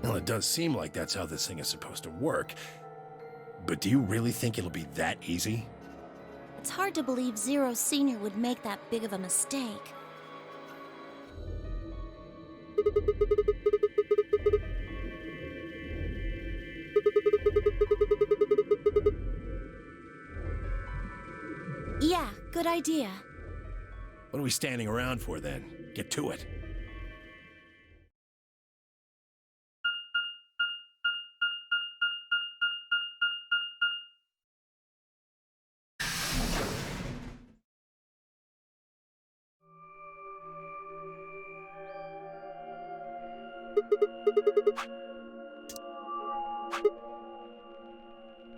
Well, it does seem like that's how this thing is supposed to work. But do you really think it'll be that easy? It's hard to believe Zero Senior would make that big of a mistake. Yeah, good idea. What are we standing around for then? Get to it.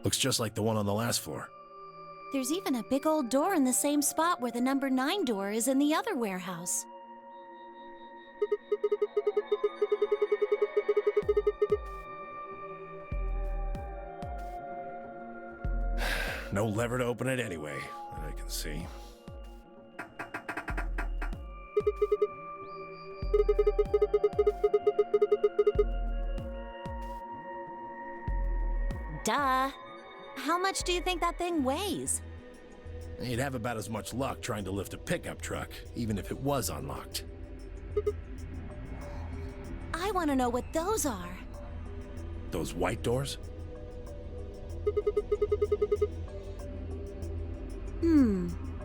Looks just like the one on the last floor. There's even a big old door in the same spot where the number 9 door is in the other warehouse. No lever to open it anyway, that I can see. Duh. How much do you think that thing weighs? You'd have about as much luck trying to lift a pickup truck, even if it was unlocked. I want to know what those are. Those white doors?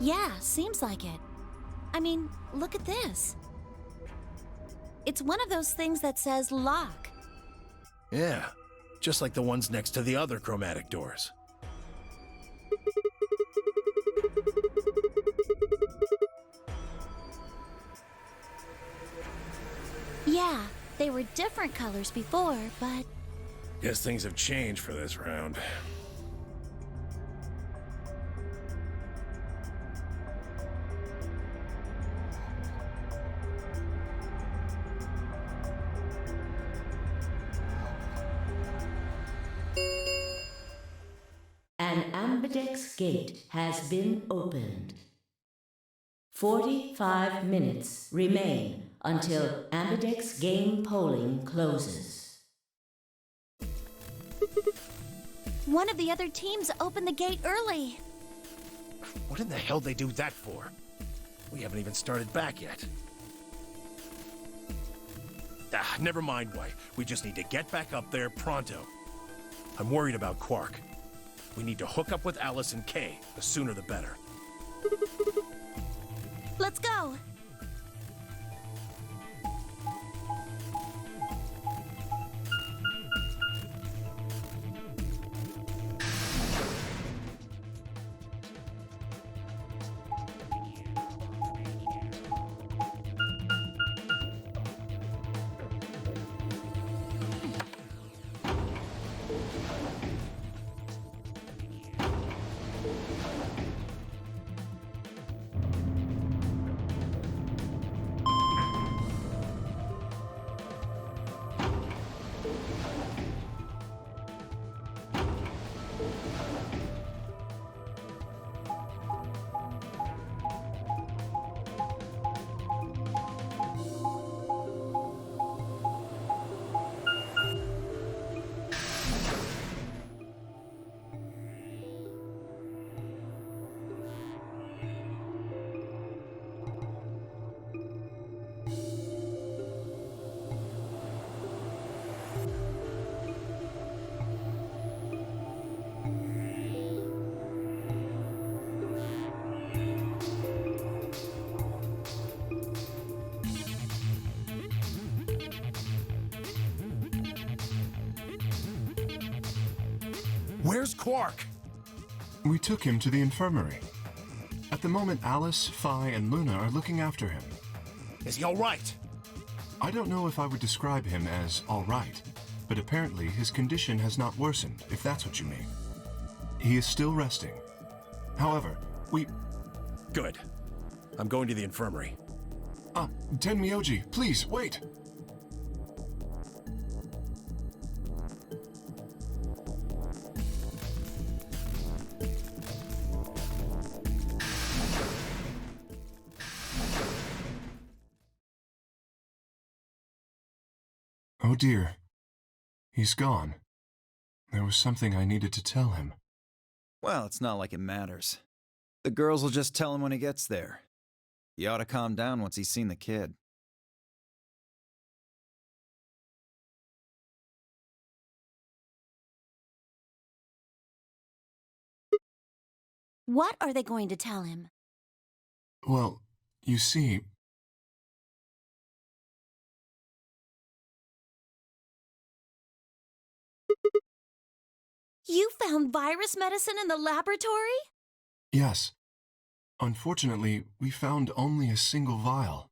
Yeah, seems like it. I mean, look at this. It's one of those things that says lock. Yeah, just like the ones next to the other chromatic doors. Yeah, they were different colors before, but... Guess things have changed for this round. An ambidex gate has been opened. 45 minutes remain until ambidex game polling closes. One of the other teams opened the gate early. What in the hell they do that for? We haven't even started back yet. Never mind why. We just need to get back up there pronto. I'm worried about Quark. We need to hook up with Alice and Kay. The sooner the better. Let's go. Where's Quark? We took him to the infirmary. At the moment, Alice, Phi, and Luna are looking after him. Is he all right? I don't know if I would describe him as all right, but apparently his condition has not worsened, if that's what you mean. He is still resting. However, we... Good. I'm going to the infirmary. Tenmyoji, please, wait! Oh dear. He's gone. There was something I needed to tell him. Well, it's not like it matters. The girls will just tell him when he gets there. He ought to calm down once he's seen the kid. What are they going to tell him? Well, you see... You found virus medicine in the laboratory? Yes. Unfortunately, we found only a single vial.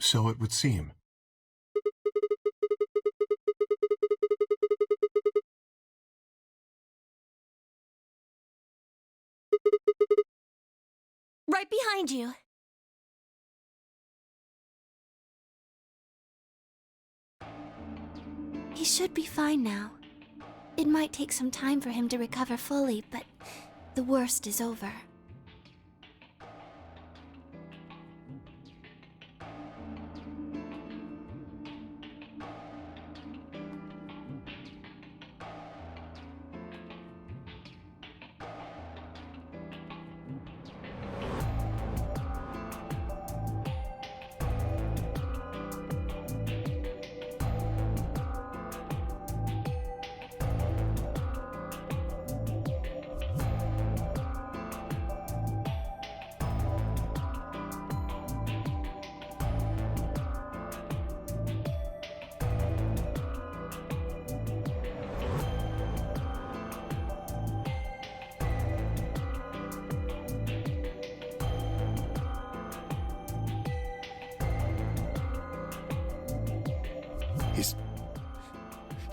So it would seem. Right behind you. He should be fine now. It might take some time for him to recover fully, but the worst is over.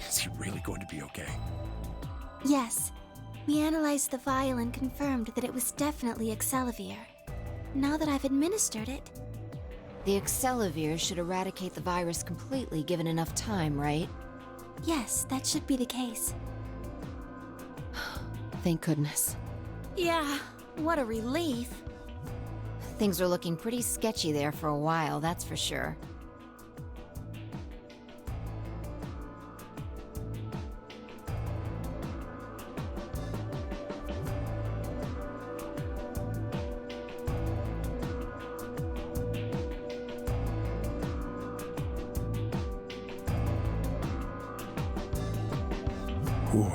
Is he really going to be okay? Yes. We analyzed the vial and confirmed that it was definitely Excelivir. Now that I've administered it... The Excelivir should eradicate the virus completely given enough time, right? Yes, that should be the case. Thank goodness. Yeah, what a relief. Things are looking pretty sketchy there for a while, that's for sure. Whew.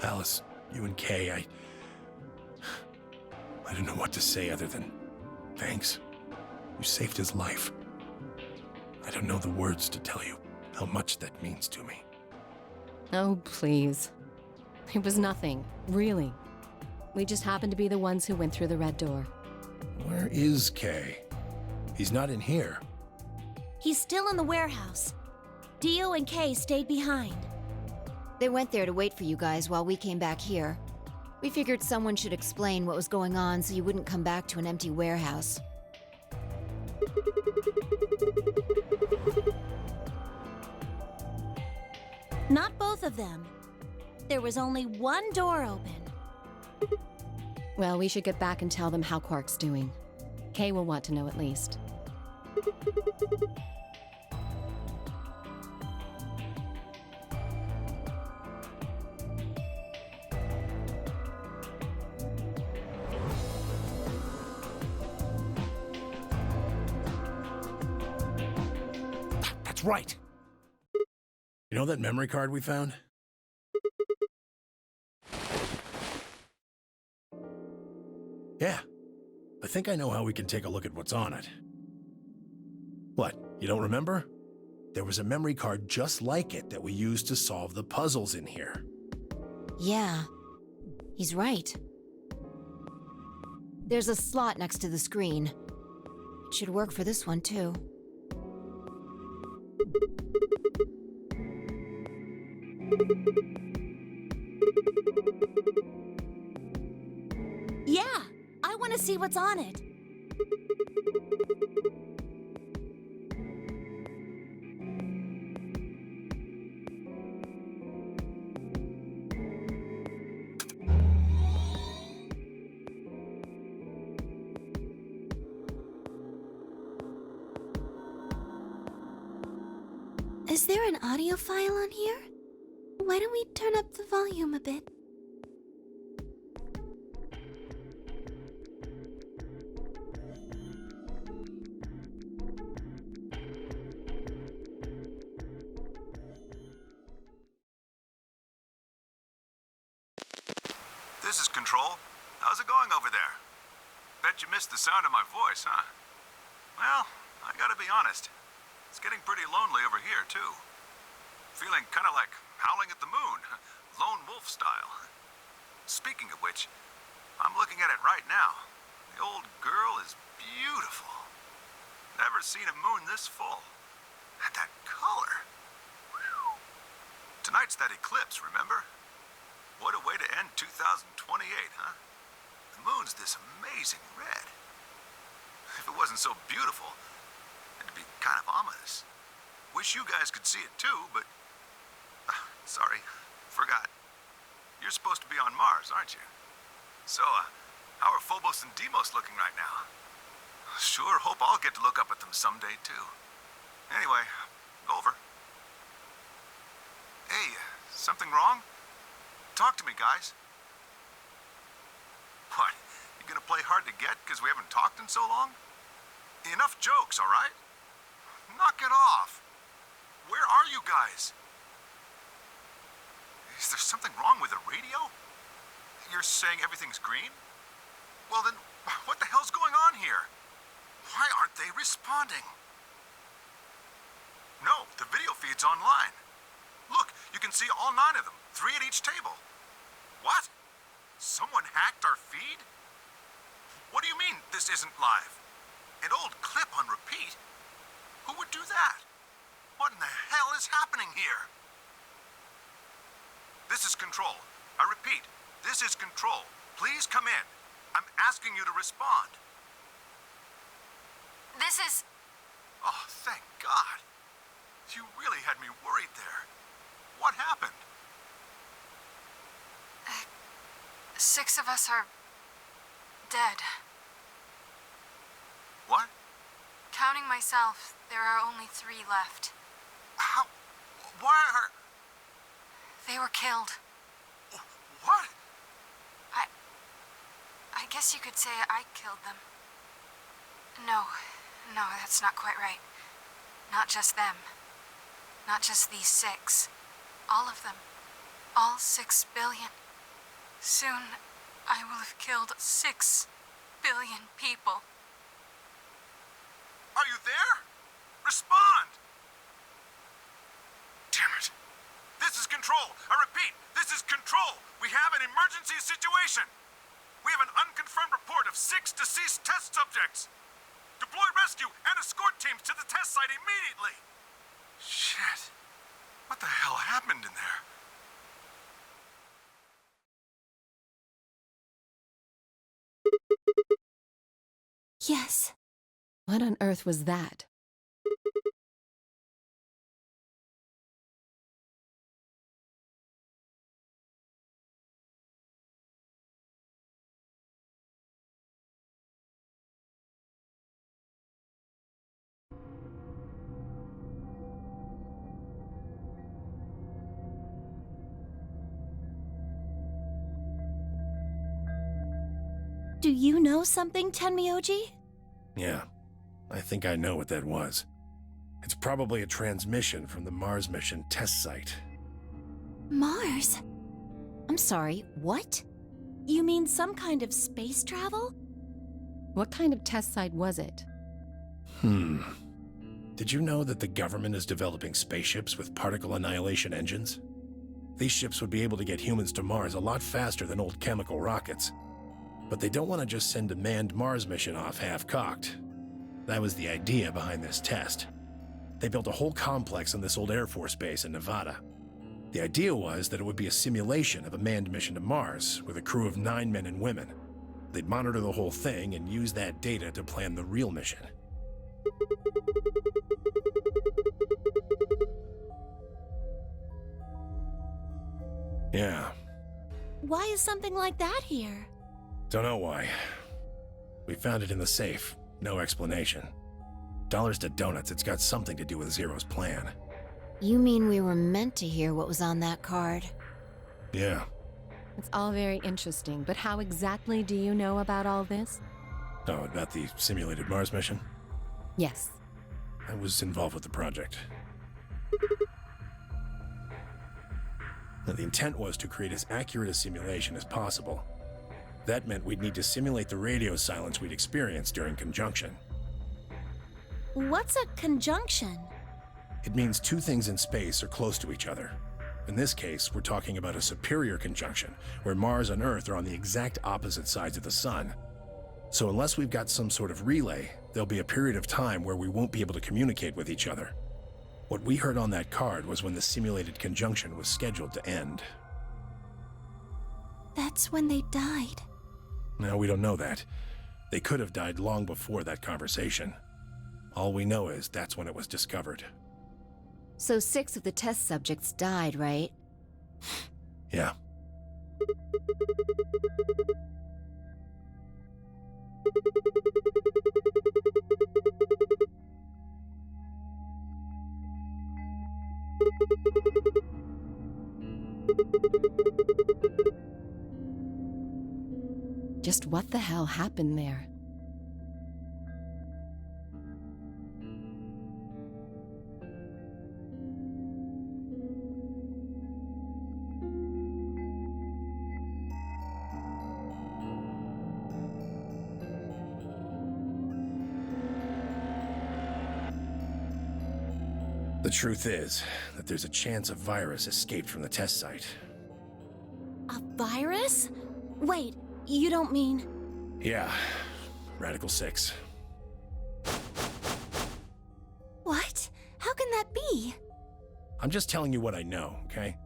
Alice, you and Kay, I don't know what to say other than thanks. You saved his life. I don't know the words to tell you how much that means to me. Oh, please. It was nothing, really. We just happened to be the ones who went through the red door. Where is Kay? He's not in here. He's still in the warehouse. Dio and Kay stayed behind. They went there to wait for you guys while we came back here. We figured someone should explain what was going on so you wouldn't come back to an empty warehouse. Not both of them. There was only one door open. Well, we should get back and tell them how Quark's doing. Kay will want to know at least. That's right. You know that memory card we found? Yeah. I think I know how we can take a look at what's on it. What, you don't remember? There was a memory card just like it that we used to solve the puzzles in here. Yeah, he's right. There's a slot next to the screen. It should work for this one, too. Yeah, I want to see what's on it. Is there an audio file on here? Why don't we turn up the volume a bit? This is Control. How's it going over there? Bet you missed the sound of my voice, huh? Well, I gotta be honest. It's getting pretty lonely over here, too. Feeling kinda like howling at the moon, lone wolf style. Speaking of which, I'm looking at it right now. The old girl is beautiful. Never seen a moon this full. And that color. Whew. Tonight's that eclipse, remember? What a way to end 2028, huh? The moon's this amazing red. If it wasn't so beautiful, it'd be kind of ominous. Wish you guys could see it too, but... sorry, forgot. You're supposed to be on Mars, aren't you? So, how are Phobos and Deimos looking right now? Sure hope I'll get to look up at them someday too. Anyway, over. Hey, something wrong? Talk to me, guys. What? You gonna play hard to get because we haven't talked in so long? Enough jokes, all right? Knock it off. Where are you guys? Is there something wrong with the radio? You're saying everything's green? Well then, what the hell's going on here? Why aren't they responding? No, the video feed's online. Look, you can see all 9 of them, 3 at each table. What? Someone hacked our feed? What do you mean this isn't live? An old clip on repeat? Who would do that? What in the hell is happening here? This is Control. I repeat, this is Control. Please come in. I'm asking you to respond. This is... Oh, thank God. You really had me worried there. What happened? 6 of us are... dead. What? Counting myself, there are only 3 left. How? Why are... They were killed. What? I guess you could say I killed them. No, that's not quite right. Not just them. Not just these 6. All of them. All 6 billion. Soon, I will have killed 6 billion people. Are you there? Respond! Damn it. This is Control. I repeat, this is Control. We have an emergency situation. We have an unconfirmed report of 6 deceased test subjects. Deploy rescue and escort teams to the test site immediately. Shit. What the hell happened in there? Yes. What on earth was that? Do you know something, Tenmyoji? Yeah, I think I know what that was. It's probably a transmission from the Mars mission test site. Mars? I'm sorry, what? You mean some kind of space travel? What kind of test site was it? Did you know that the government is developing spaceships with particle annihilation engines? These ships would be able to get humans to Mars a lot faster than old chemical rockets. But they don't want to just send a manned Mars mission off half-cocked. That was the idea behind this test. They built a whole complex on this old Air Force base in Nevada. The idea was that it would be a simulation of a manned mission to Mars with a crew of 9 men and women. They'd monitor the whole thing and use that data to plan the real mission. Yeah. Why is something like that here? Don't know why. We found it in the safe. No explanation. Dollars to donuts, it's got something to do with Zero's plan. You mean we were meant to hear what was on that card? Yeah. It's all very interesting, but how exactly do you know about all this? Oh, about the simulated Mars mission? Yes. I was involved with the project. Now, the intent was to create as accurate a simulation as possible. That meant we'd need to simulate the radio silence we'd experienced during conjunction. What's a conjunction? It means two things in space are close to each other. In this case, we're talking about a superior conjunction, where Mars and Earth are on the exact opposite sides of the Sun. So unless we've got some sort of relay, there'll be a period of time where we won't be able to communicate with each other. What we heard on that card was when the simulated conjunction was scheduled to end. That's when they died. No, we don't know that. They could have died long before that conversation. All we know is that's when it was discovered. So 6 of the test subjects died, right? Yeah. Just what the hell happened there? The truth is that there's a chance a virus escaped from the test site. A virus? Wait, you don't mean... Yeah, Radical 6. What? How can that be? I'm just telling you what I know, okay?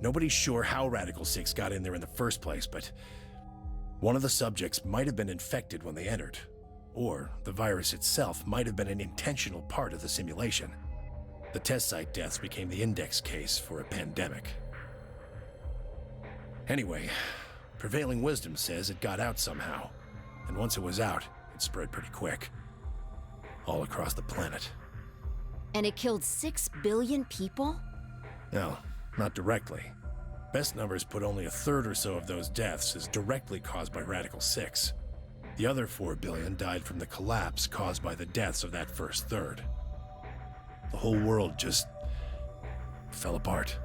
Nobody's sure how Radical 6 got in there in the first place, but one of the subjects might have been infected when they entered. Or the virus itself might have been an intentional part of the simulation. The test site deaths became the index case for a pandemic. Anyway, prevailing wisdom says it got out somehow, and once it was out, it spread pretty quick. All across the planet. And it killed 6 billion people? No, not directly. Best numbers put only a third or so of those deaths as directly caused by Radical 6. The other 4 billion died from the collapse caused by the deaths of that first third. The whole world just fell apart.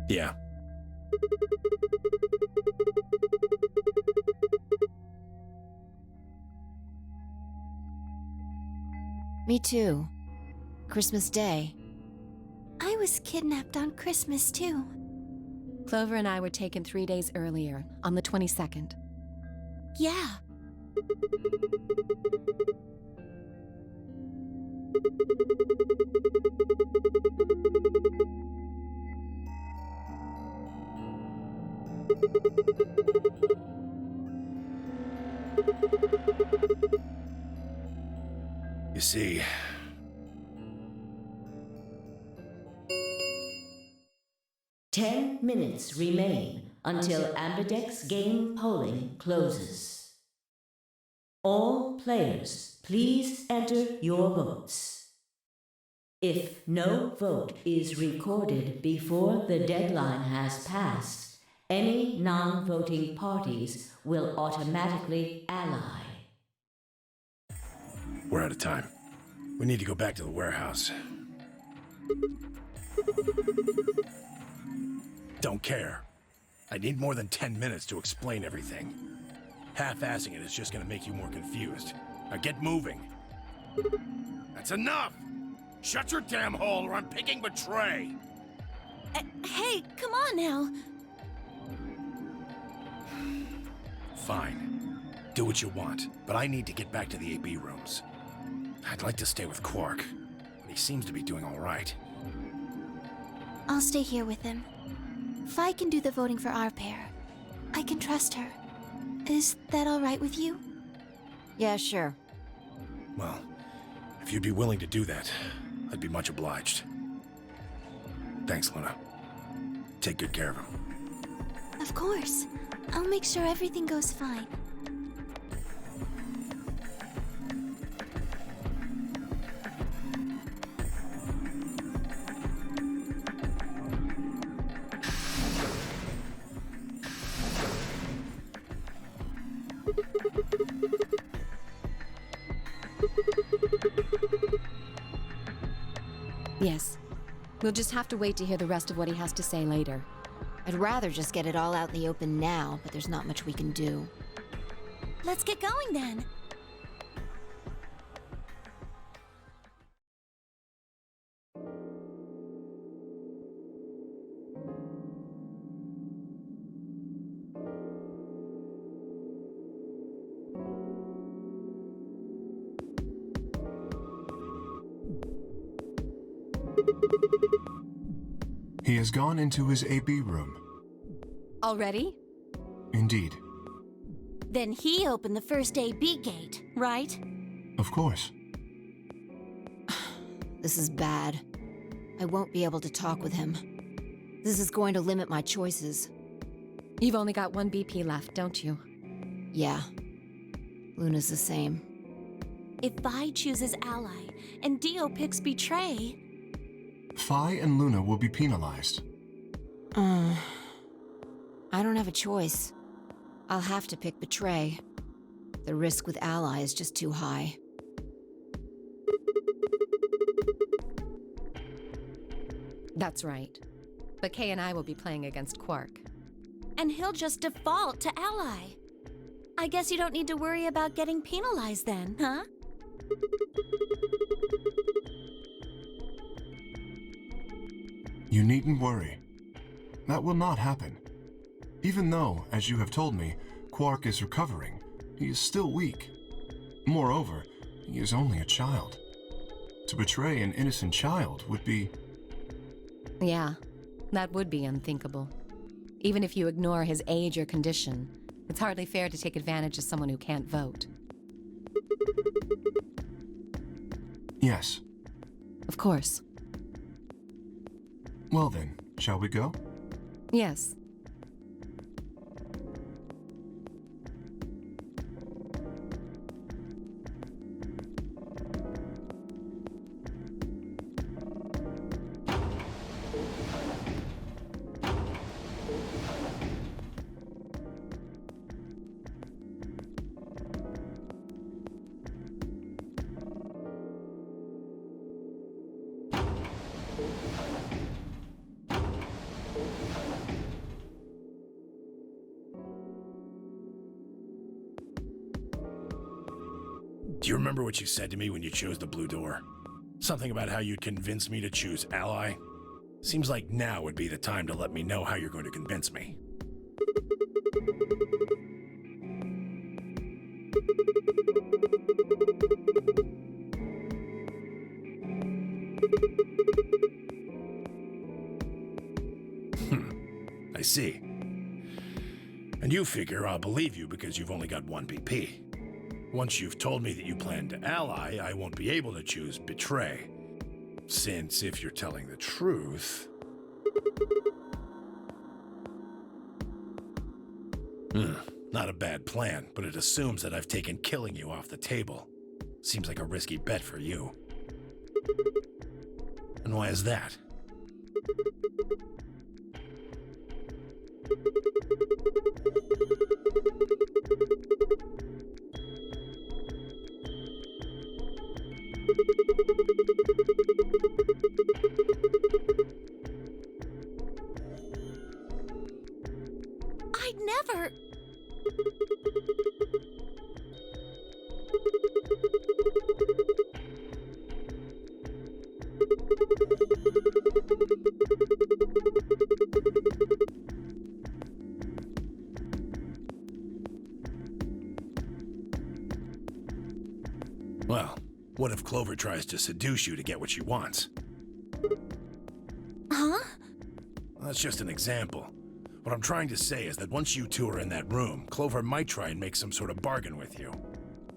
Yeah. Me too. Christmas Day. I was kidnapped on Christmas too. Clover and I were taken 3 days earlier, on the 22nd. Yeah. You see, 10 minutes remain until Ambidex game polling closes. All players, please enter your votes. If no vote is recorded before the deadline has passed, any non-voting parties will automatically ally. we're out of time. We need to go back to the warehouse. Don't care. I need more than 10 minutes to explain everything. Half-assing it is just gonna make you more confused. Now get moving. That's enough! Shut your damn hole or I'm picking Betray! Hey, come on now. Fine. Do what you want, but I need to get back to the AB rooms. I'd like to stay with Quark, but he seems to be doing all right. I'll stay here with him. Fi can do the voting for our pair. I can trust her. Is that all right with you? Yeah, sure. Well, if you'd be willing to do that, I'd be much obliged. Thanks, Luna. Take good care of him. Of course. I'll make sure everything goes fine. Yes. We'll just have to wait to hear the rest of what he has to say later. I'd rather just get it all out in the open now, but there's not much we can do. Let's get going then. He has gone into his AB room. Already? Indeed. Then he opened the first AB gate, right? Of course. This is bad. I won't be able to talk with him. This is going to limit my choices. You've only got one BP left, don't you? Yeah. Luna's the same. If Vi chooses Ally and Dio picks Betray... Fi and Luna will be penalized. I don't have a choice. I'll have to pick Betray. The risk with Ally is just too high. That's right. But Kay and I will be playing against Quark. And he'll just default to Ally. I guess you don't need to worry about getting penalized then, huh? You needn't worry. That will not happen. Even though, as you have told me, Quark is recovering, he is still weak. Moreover, he is only a child. To betray an innocent child would be... Yeah, that would be unthinkable. Even if you ignore his age or condition, it's hardly fair to take advantage of someone who can't vote. Yes. Of course. Well then, shall we go? Yes. Do you remember what you said to me when you chose the blue door? Something about how you'd convince me to choose Ally? Seems like now would be the time to let me know how you're going to convince me. I see. And you figure I'll believe you because you've only got one BP. Once you've told me that you plan to ally, I won't be able to choose betray. Since, if you're telling the truth... Not a bad plan, but it assumes that I've taken killing you off the table. Seems like a risky bet for you. And why is that? I'd never... Well, what if Clover tries to seduce you to get what she wants? Huh? That's just an example. What I'm trying to say is that once you two are in that room, Clover might try and make some sort of bargain with you.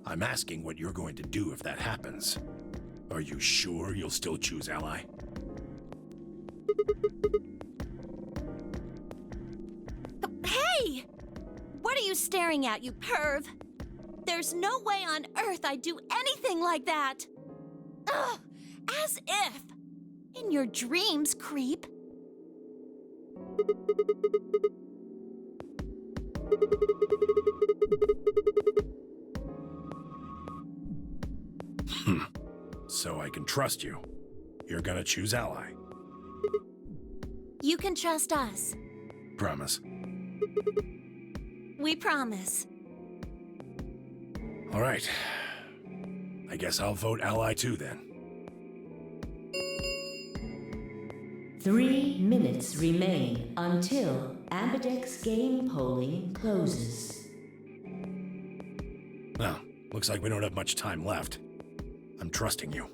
I'm asking what you're going to do if that happens. Are you sure you'll still choose ally? Hey! What are you staring at, you perv? There's no way on earth I'd do anything like that! Ugh! As if! In your dreams, creep! So I can trust you. You're gonna choose ally. You can trust us. Promise. We promise. All right. I guess I'll vote ally too then. 3 minutes remain until Ambidex game polling closes. Well, looks like we don't have much time left. I'm trusting you.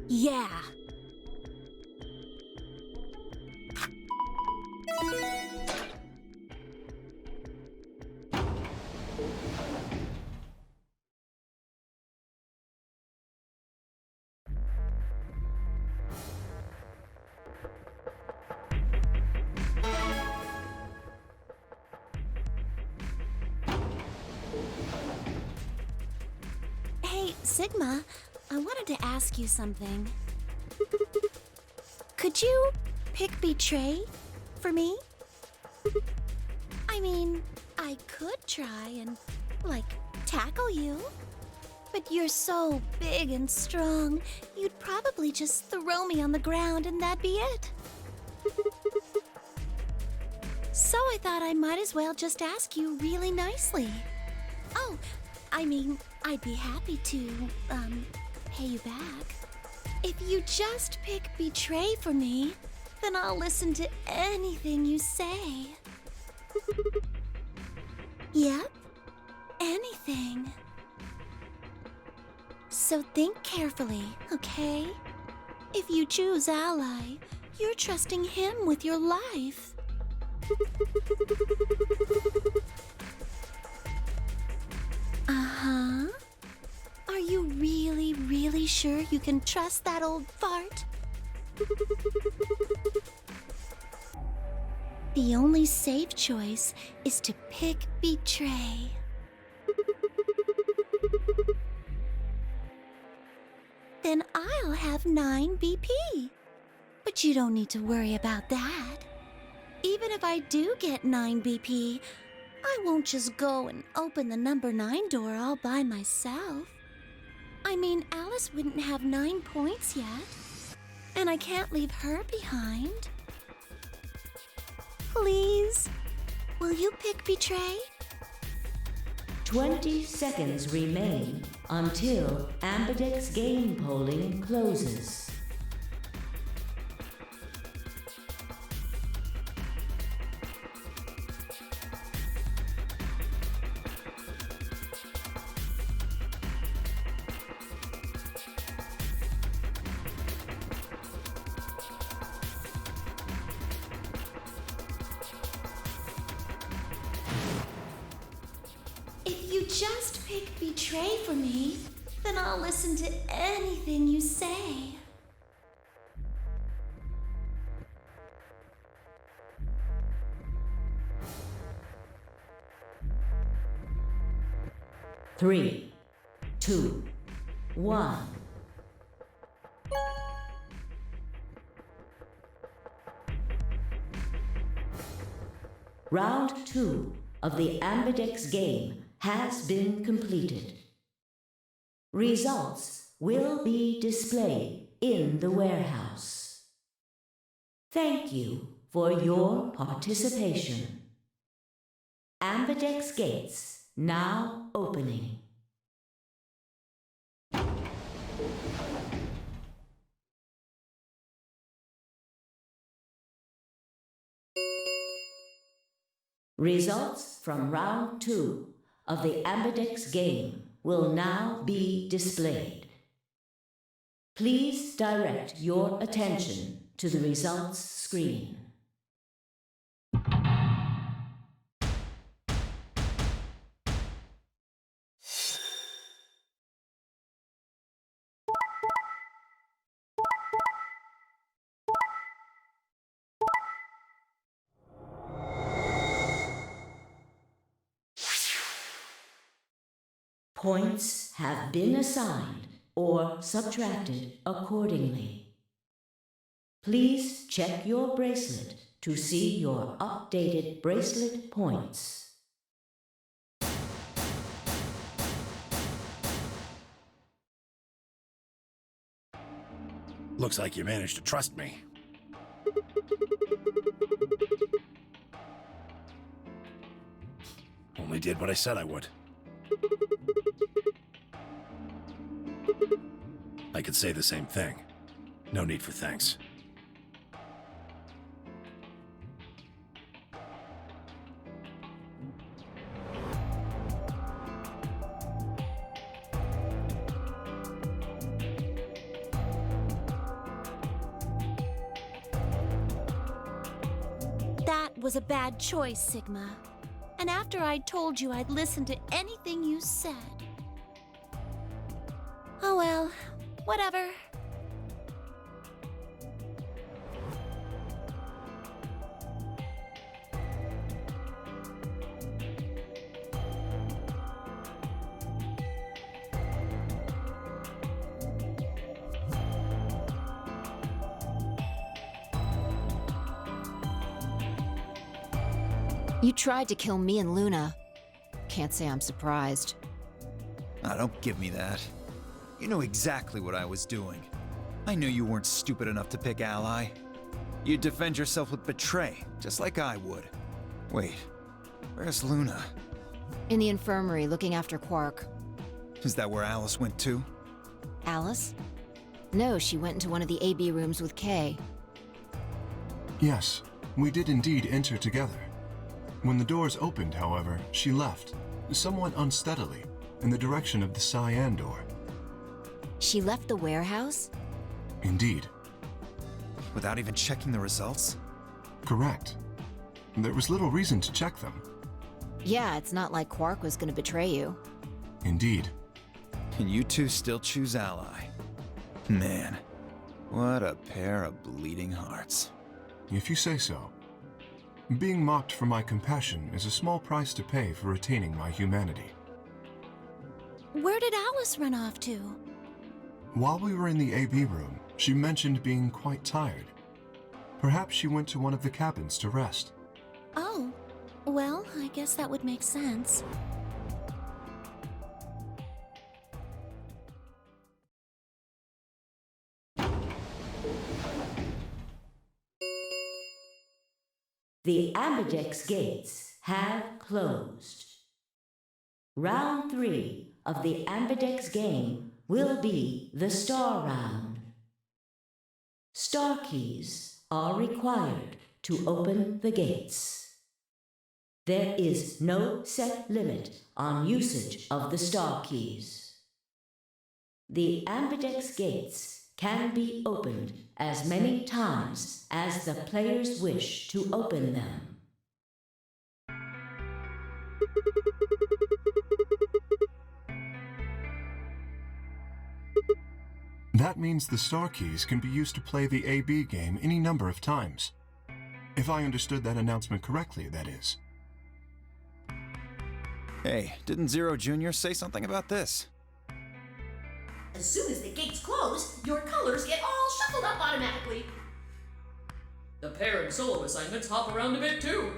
Yeah. Hey, Sigma, I wanted to ask you something. Could you pick Betray for me? I mean, I could try and, like, tackle you. But you're so big and strong, you'd probably just throw me on the ground and that'd be it. So I thought I might as well just ask you really nicely. Oh, I mean, I'd be happy to, pay you back. If you just pick Betray for me, then I'll listen to anything you say. Yep, anything. So think carefully, okay? If you choose Ally, you're trusting him with your life. Uh-huh. Are you really, really sure you can trust that old fart? The only safe choice is to pick Betray. Then I'll have 9 BP. But you don't need to worry about that. Even if I do get 9 BP, I won't just go and open the number 9 door all by myself. I mean, Alice wouldn't have 9 points yet. And I can't leave her behind. Please, will you pick Betray? 20 seconds remain until Ambidex game polling closes. If you just pick betray for me, then I'll listen to anything you say. Three, two, one. Round 2 of the Ambidex game has been completed. Results will be displayed in the warehouse. Thank you for your participation. Ambidex gates now opening. Results from round 2 of the Ambidex game will now be displayed. Please direct your attention to the results screen. Points have been assigned or subtracted accordingly. Please check your bracelet to see your updated bracelet points. Looks like you managed to trust me. Only did what I said I would. I could say the same thing. No need for thanks. That was a bad choice, Sigma. And after I'd told you I'd listen to anything you said. Oh well, whatever. You tried to kill me and Luna. Can't say I'm surprised. Ah, don't give me that. You know exactly what I was doing. I knew you weren't stupid enough to pick Ally. You'd defend yourself with betray, just like I would. Wait, where's Luna? In the infirmary, looking after Quark. Is that where Alice went too? Alice? No, she went into one of the AB rooms with Kay. Yes, we did indeed enter together. When the doors opened, however, she left, somewhat unsteadily, in the direction of the cyan door. She left the warehouse? Indeed. Without even checking the results? Correct. There was little reason to check them. Yeah, it's not like Quark was gonna betray you. Indeed. And you two still choose Ally. Man, what a pair of bleeding hearts. If you say so. Being mocked for my compassion is a small price to pay for retaining my humanity. Where did Alice run off to? While we were in the AB room, she mentioned being quite tired. Perhaps she went to one of the cabins to rest. Oh, well, I guess that would make sense. The Ambidex gates have closed. Round 3 of the Ambidex game will be the Star Round. Star keys are required to open the gates. There is no set limit on usage of the Star keys. The Ambidex gates can be opened as many times as the players wish to open them. That means the star keys can be used to play the AB game any number of times. If I understood that announcement correctly, that is. Hey, didn't Zero Jr. say something about this? As soon as the gates close, your colors get all shuffled up automatically. The pair and solo assignments hop around a bit too.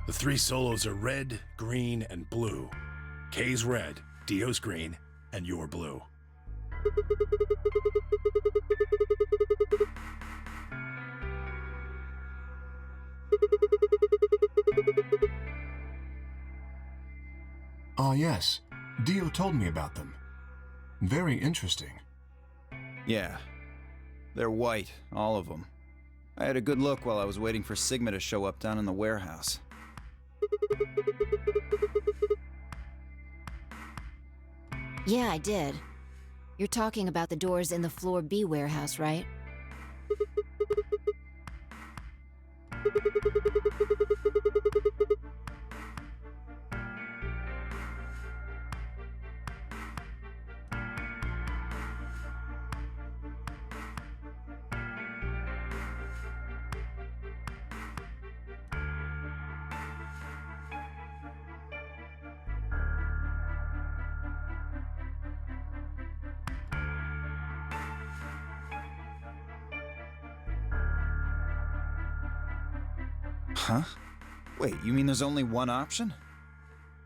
The three solos are red, green, and blue. K's red, Dio's green, and you're blue. Ah, yes. Dio told me about them. Very interesting. Yeah. They're white, all of them. I had a good look while I was waiting for Sigma to show up down in the warehouse. Yeah, I did. You're talking about the doors in the Floor B warehouse, right? Huh? Wait, you mean there's only one option?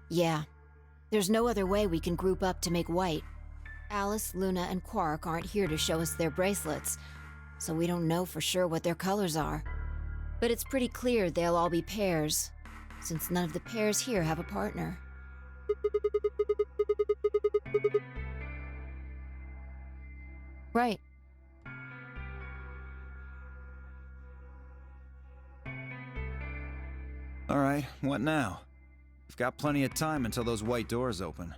Yeah. There's no other way we can group up to make white. Alice, Luna, and Quark aren't here to show us their bracelets, so we don't know for sure what their colors are. But it's pretty clear they'll all be pairs, since none of the pairs here have a partner. Right. Alright, what now? We've got plenty of time until those white doors open.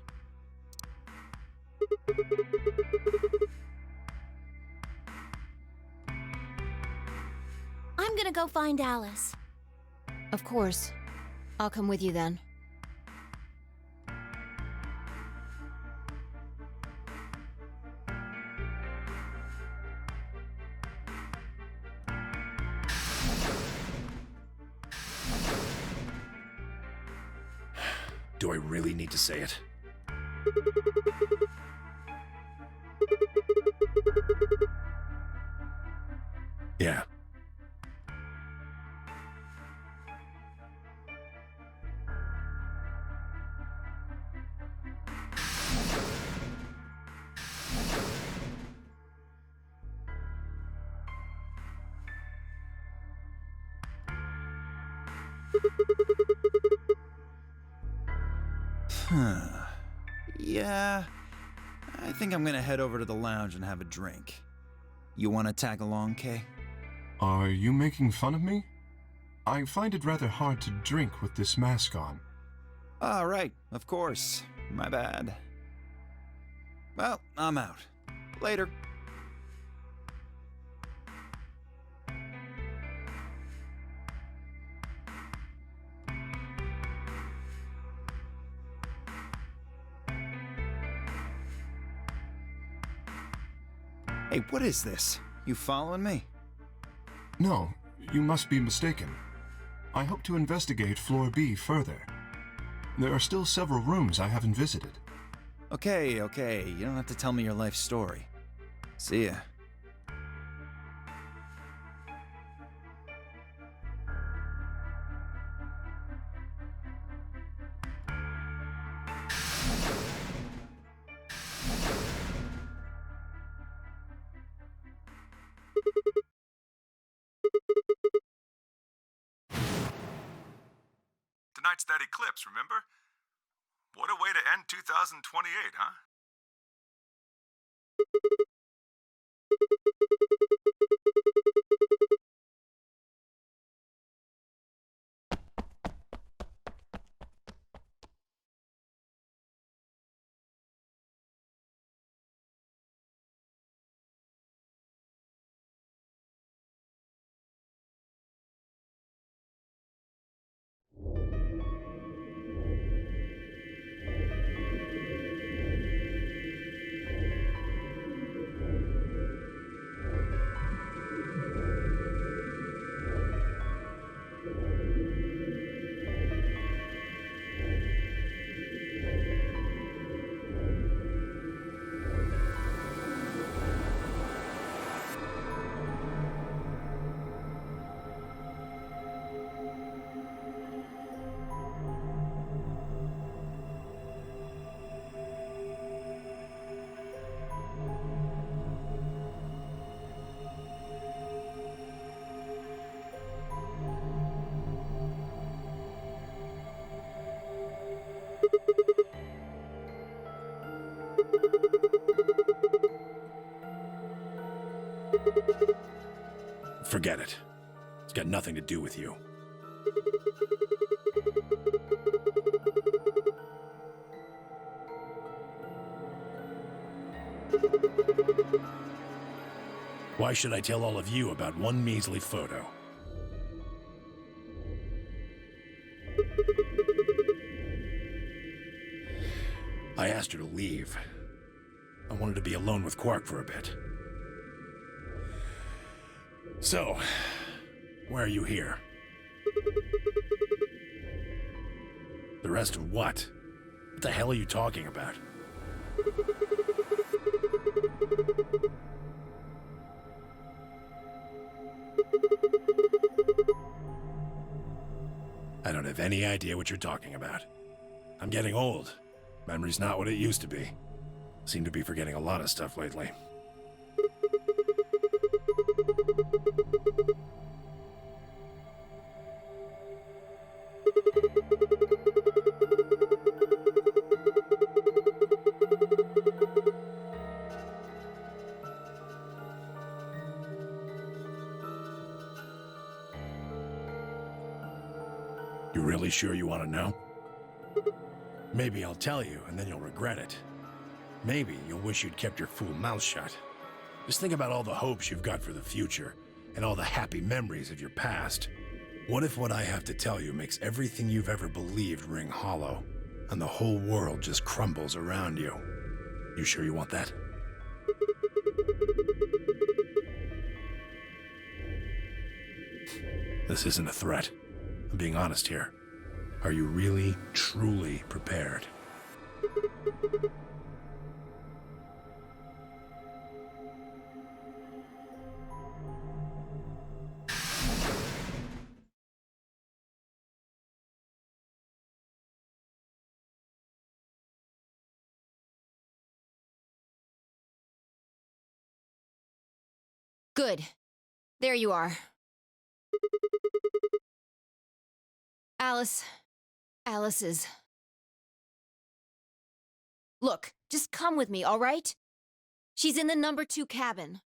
I'm gonna go find Alice. Of course. I'll come with you then. Do I really need to say it? Yeah. Yeah, I think I'm gonna head over to the lounge and have a drink. You wanna tag along, Kay? Are you making fun of me? I find it rather hard to drink with this mask on. Ah, right, of course. My bad. Well, I'm out. Later. Hey, what is this? You following me? No, you must be mistaken. I hope to investigate Floor B further. There are still several rooms I haven't visited. Okay, you don't have to tell me your life story. See ya. tonight's that eclipse, remember? What a way to end 2028, huh? Forget it. It's got nothing to do with you. Why should I tell all of you about one measly photo? I asked her to leave. I wanted to be alone with Quark for a bit. So, why are you here? The rest of what? What the hell are you talking about? I don't have any idea what you're talking about. I'm getting old. Memory's not what it used to be. Seem to be forgetting a lot of stuff lately. You really sure you want to know? Maybe I'll tell you, and then you'll regret it. Maybe you'll wish you'd kept your fool mouth shut. Just think about all the hopes you've got for the future, and all the happy memories of your past. What if what I have to tell you makes everything you've ever believed ring hollow, and the whole world just crumbles around you? You sure you want that? This isn't a threat. I'm being honest here. Are you really, truly prepared? Good. There you are. Alice is... Look, just come with me, all right? She's in the number 2 cabin.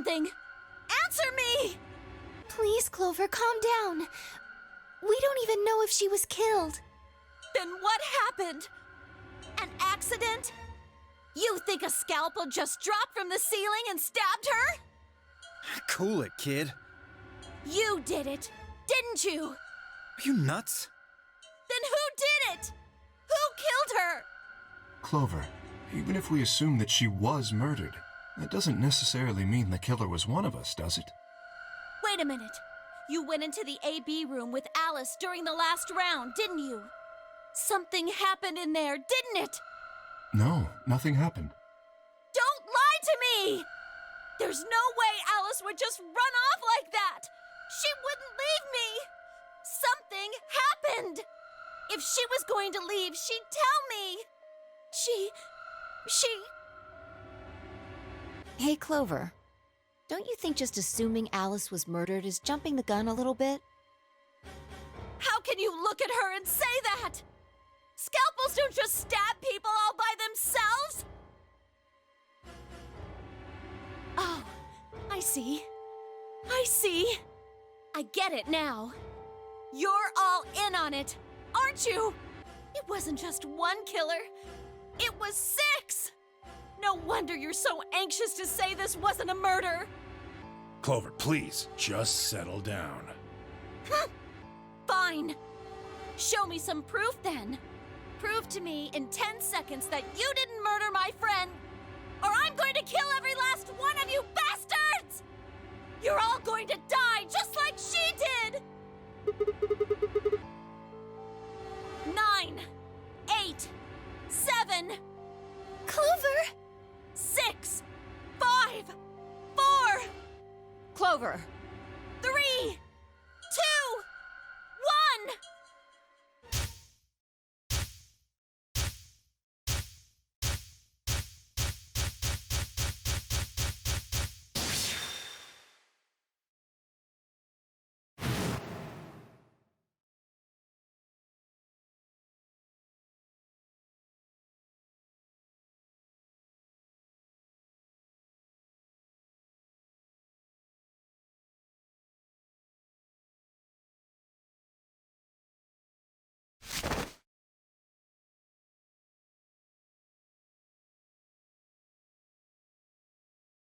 something! Answer me! Please, Clover, calm down. We don't even know if she was killed. Then what happened? An accident? You think a scalpel just dropped from the ceiling and stabbed her? Cool it, kid. You did it, didn't you? Are you nuts? Then who did it? Who killed her? Clover, even if we assume that she was murdered, that doesn't necessarily mean the killer was one of us, does it? Wait a minute. You went into the AB room with Alice during the last round, didn't you? Something happened in there, didn't it? No, nothing happened. Don't lie to me! There's no way Alice would just run off like that! She wouldn't leave me! Something happened! If she was going to leave, she'd tell me! She... Hey, Clover. Don't you think just assuming Alice was murdered is jumping the gun a little bit? How can you look at her and say that? Scalpels don't just stab people all by themselves! Oh, I see. I get it now. You're all in on it, aren't you? It wasn't just one killer. It was 6! No wonder you're so anxious to say this wasn't a murder. Clover, please, just settle down. Fine. Show me some proof then. Prove to me in 10 seconds that you didn't murder my friend, or I'm going to kill every last one of you bastards! You're all going to die just like she did! 9, 8, 7... Clover! 6, 5, 4... Clover! 3, 2, 1...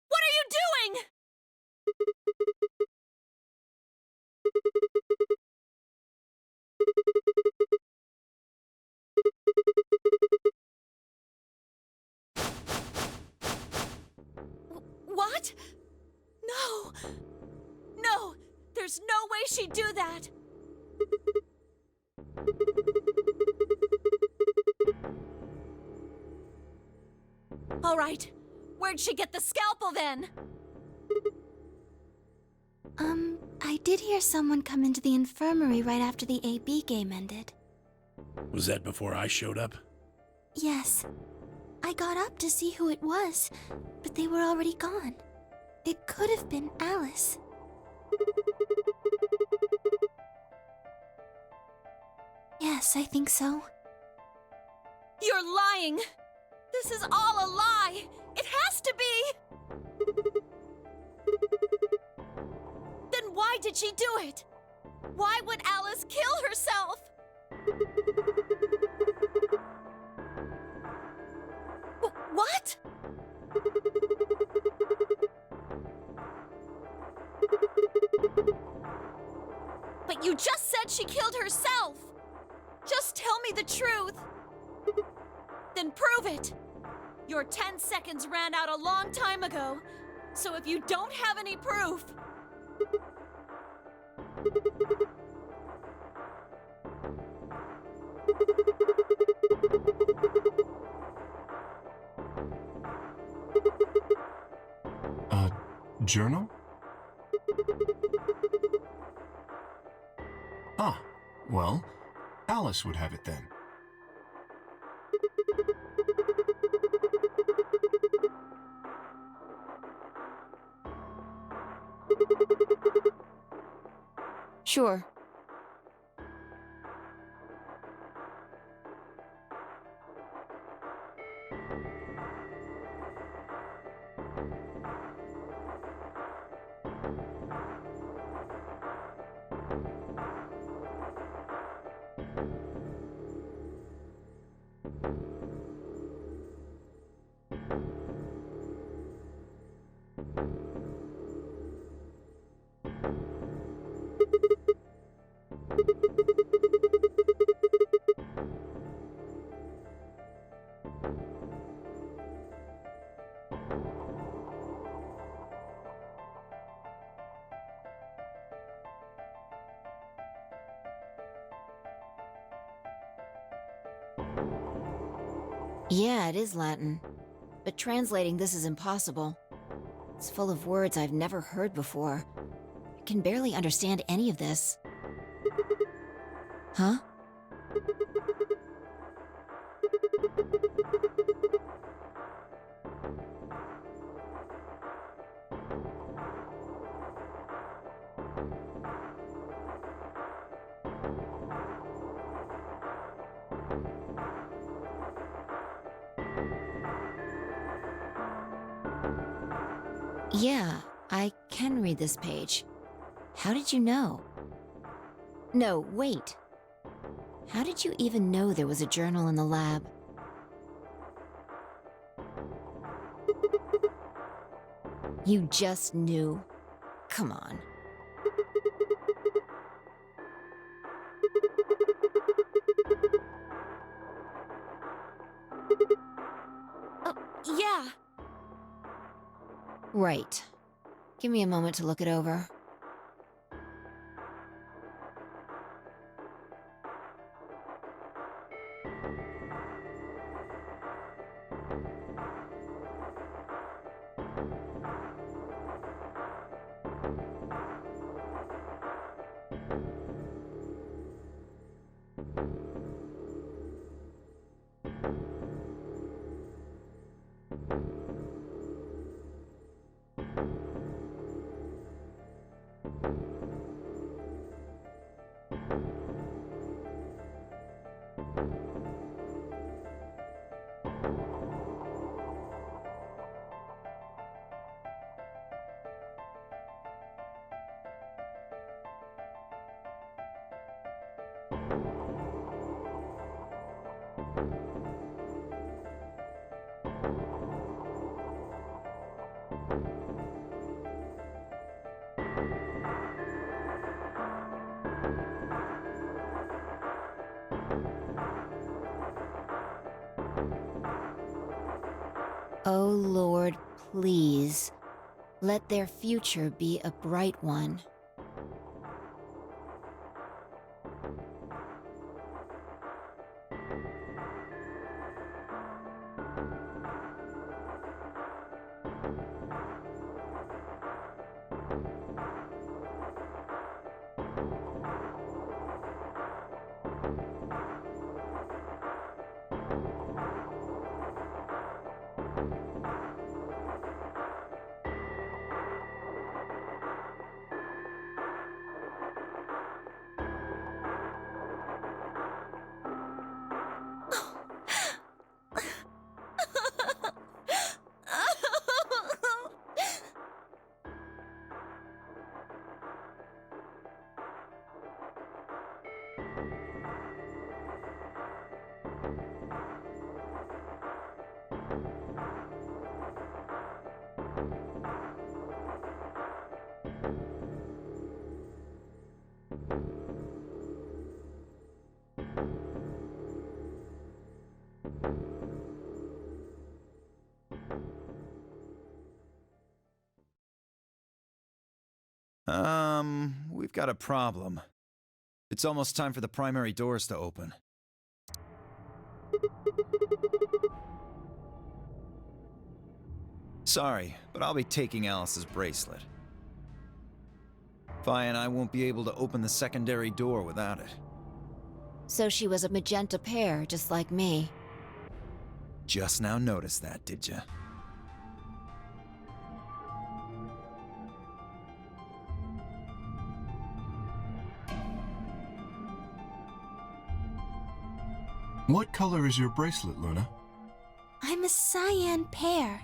What are you doing? What? No. No, there's no way she'd do that. All right, where'd she get the scalpel then? I did hear someone come into the infirmary right after the AB game ended. Was that before I showed up? Yes. I got up to see who it was, but they were already gone. It could have been Alice. Yes, I think so. You're lying! This is all a lie! It has to be! Then why did she do it? Why would Alice kill herself? What? But you just said she killed herself! Just tell me the truth! Then prove it! Your 10 seconds ran out a long time ago, so if you don't have any proof... Journal? Ah, well, Alice would have it then. Sure. Yeah, it is Latin. But translating this is impossible. It's full of words I've never heard before. I can barely understand any of this. Huh? Yeah, I can read this page. How did you know? No, wait. How did you even know there was a journal in the lab? You just knew? Come on. Yeah. Right. Give me a moment to look it over. Oh Lord, please, let their future be a bright one. We've got a problem. It's almost time for the primary doors to open. Sorry, but I'll be taking Alice's bracelet. Vi and I won't be able to open the secondary door without it. So she was a magenta pair, just like me. Just now noticed that, did ya? What color is your bracelet, Luna? I'm a cyan pair.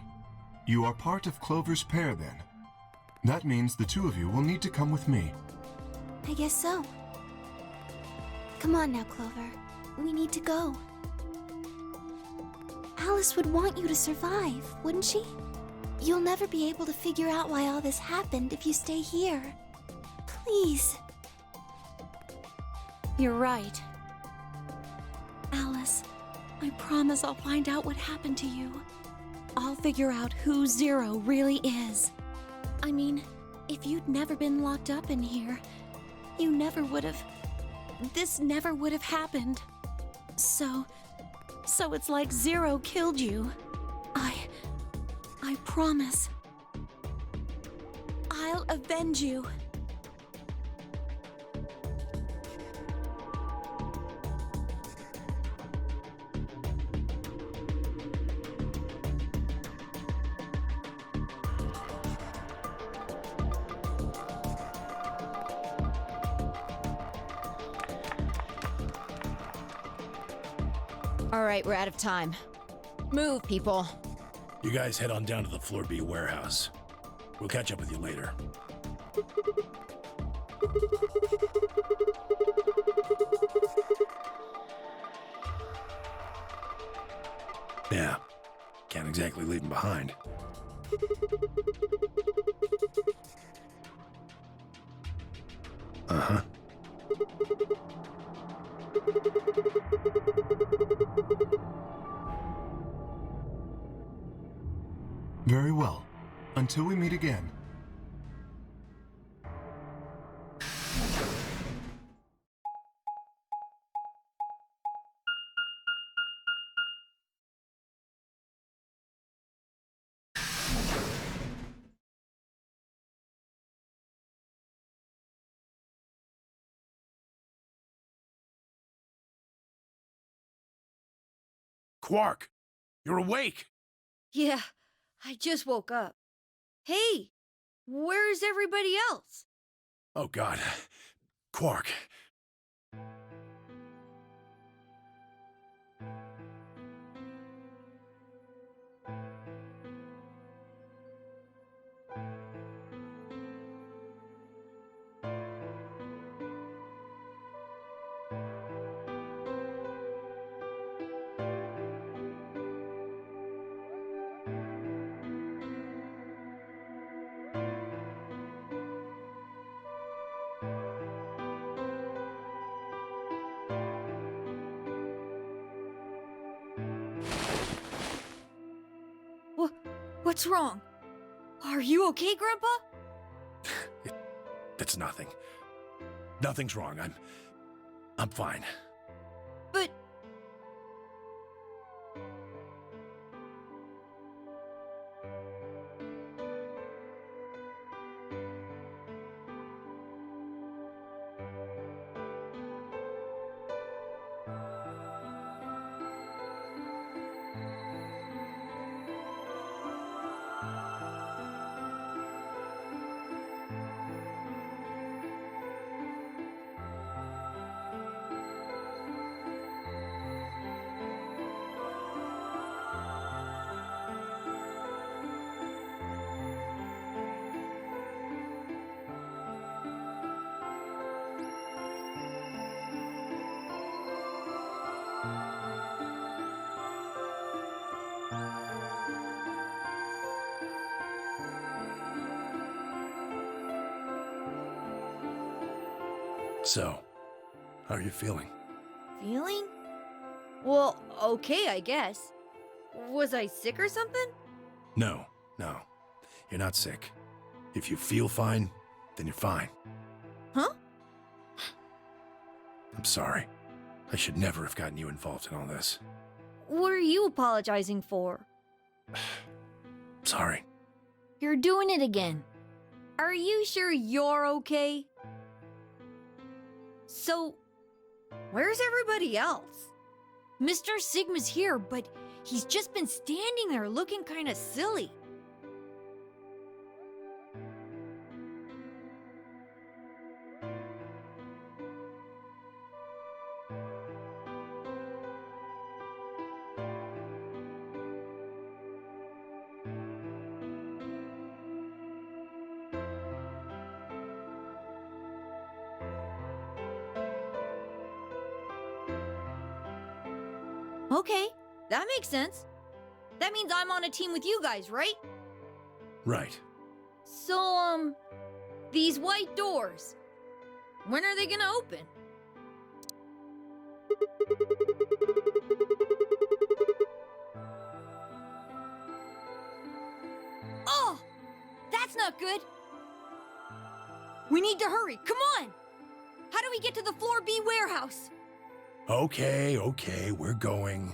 You are part of Clover's pair, then. That means the two of you will need to come with me. I guess so. Come on now, Clover. We need to go. Alice would want you to survive, wouldn't she? You'll never be able to figure out why all this happened if you stay here. Please. You're right. Alice, I promise I'll find out what happened to you. I'll figure out who Zero really is. I mean, if you'd never been locked up in here, you never would have... This never would have happened. So it's like Zero killed you. I promise. I'll avenge you. All right, we're out of time. Move, people. You guys head on down to the Floor B warehouse. We'll catch up with you later. Yeah, can't exactly leave him behind. Uh-huh. Very well. Until we meet again. Quark, you're awake! Yeah, I just woke up. Hey, where's everybody else? Oh God. Quark. What's wrong? Are you okay, Grandpa? It's nothing. Nothing's wrong. I'm fine. But... So, how are you feeling? Feeling? Well, okay, I guess. Was I sick or something? No. You're not sick. If you feel fine, then you're fine. Huh? I'm sorry. I should never have gotten you involved in all this. What are you apologizing for? Sorry. You're doing it again. Are you sure you're okay? So, where's everybody else? Mr. Sigma's here, but he's just been standing there looking kinda silly. Okay, that makes sense. That means I'm on a team with you guys, right? Right. So, these white doors, when are they gonna open? Oh! That's not good! We need to hurry, come on! How do we get to the Floor B warehouse? Okay, we're going.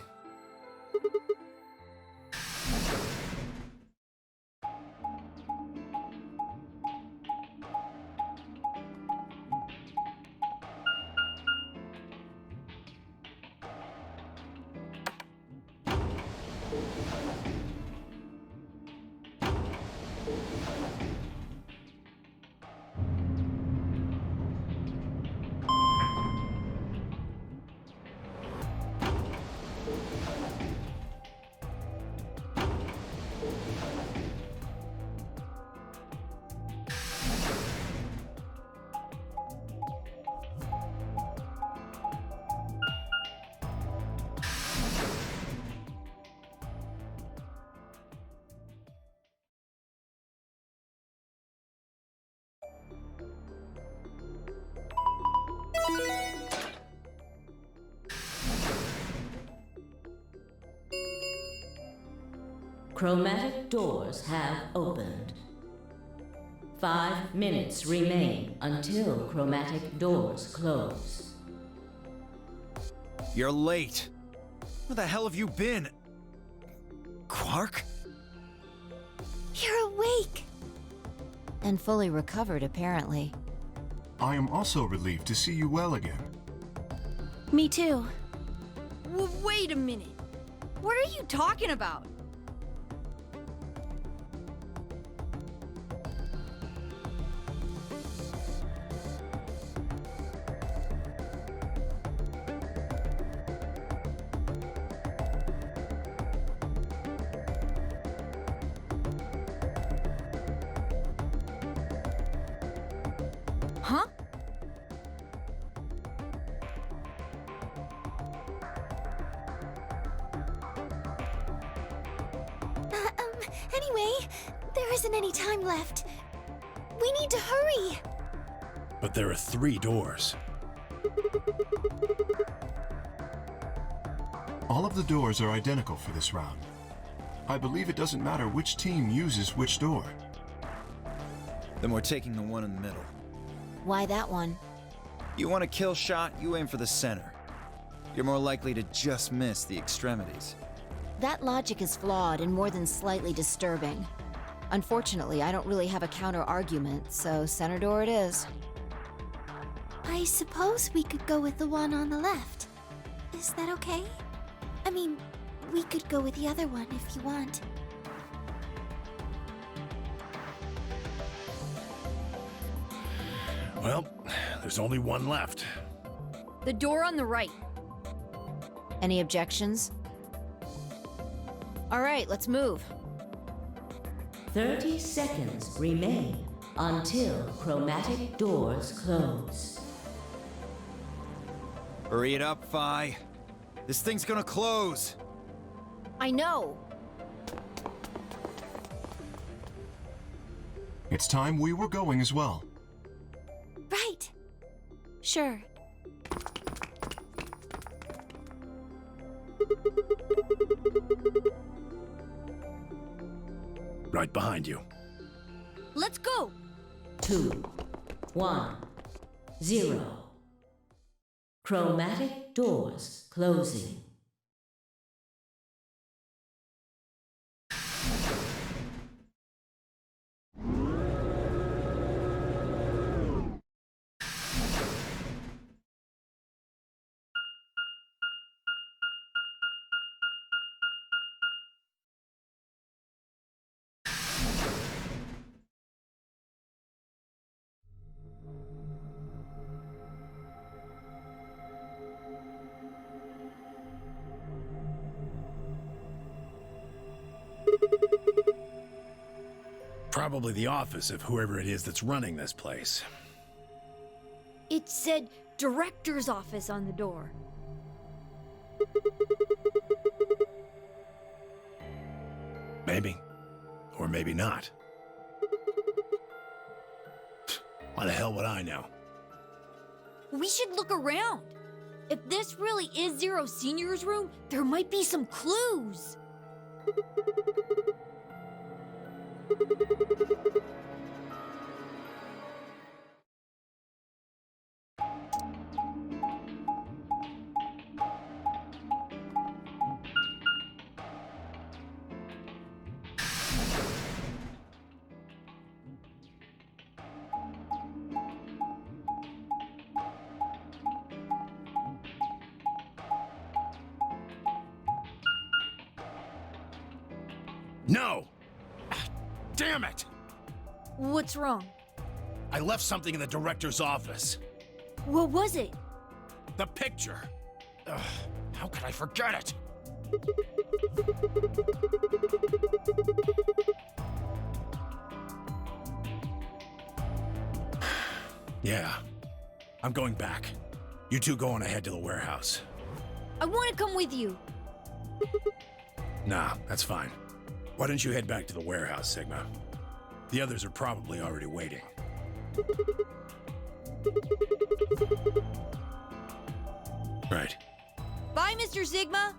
Chromatic doors have opened. 5 minutes remain until chromatic doors close. You're late. Where the hell have you been? Quark? You're awake! And fully recovered, apparently. I am also relieved to see you well again. Me too. Wait a minute. What are you talking about? Huh? Anyway, there isn't any time left. We need to hurry! But there are 3 doors. All of the doors are identical for this round. I believe it doesn't matter which team uses which door. Then we're taking the one in the middle. Why that one? You want a kill shot, you aim for the center. You're more likely to just miss the extremities. That logic is flawed and more than slightly disturbing. Unfortunately, I don't really have a counter-argument, so center door it is. I suppose we could go with the one on the left. Is that okay? I mean, we could go with the other one if you want. Well, there's only one left. The door on the right. Any objections? All right, let's move. 30 seconds remain until chromatic doors close. Hurry it up, Phi. This thing's gonna close. I know. It's time we were going as well. Right. Sure. Right behind you. Let's go! 2, 1, 0. Chromatic doors closing. Probably the office of whoever it is that's running this place. It said director's office on the door. Maybe. Or maybe not. Why the hell would I know? We should look around. If this really is Zero Senior's room, there might be some clues. No! Damn it! What's wrong? I left something in the director's office. What was it? The picture. Ugh, how could I forget it? Yeah. I'm going back. You two go on ahead to the warehouse. I want to come with you. Nah, that's fine. Why don't you head back to the warehouse, Sigma? The others are probably already waiting. Right. Bye, Mr. Sigma.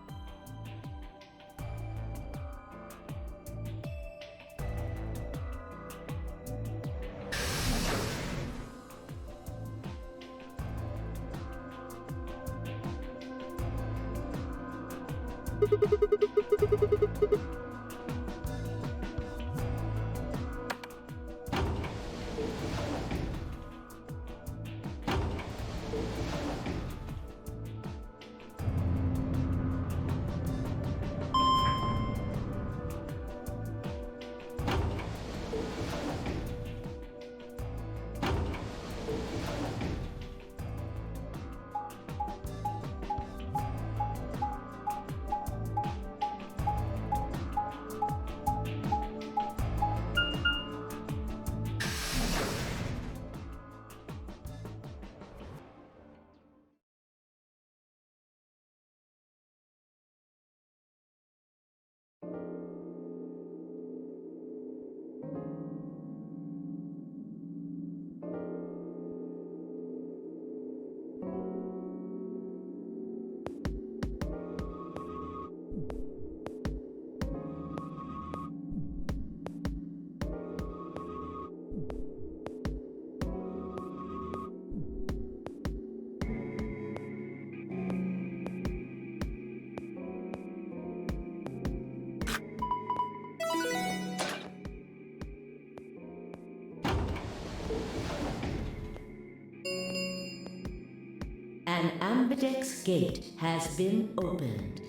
An ambidex gate has been opened.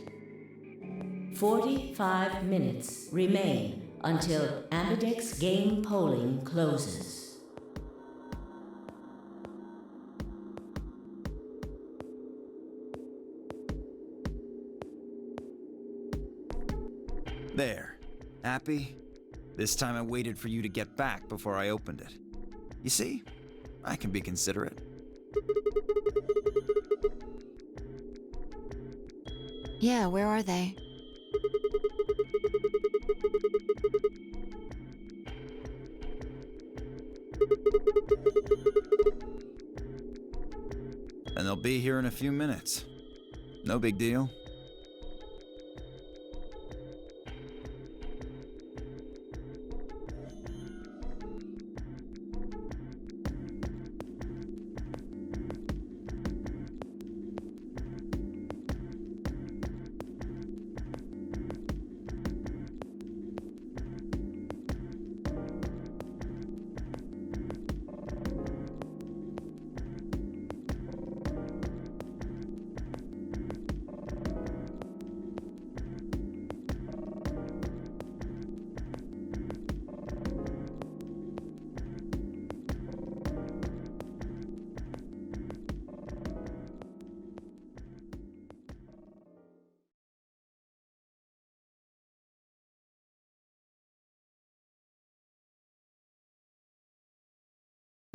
45 minutes remain until ambidex game polling closes. There. Happy? This time I waited for you to get back before I opened it. You see? I can be considerate. Yeah, where are they? And they'll be here in a few minutes. No big deal.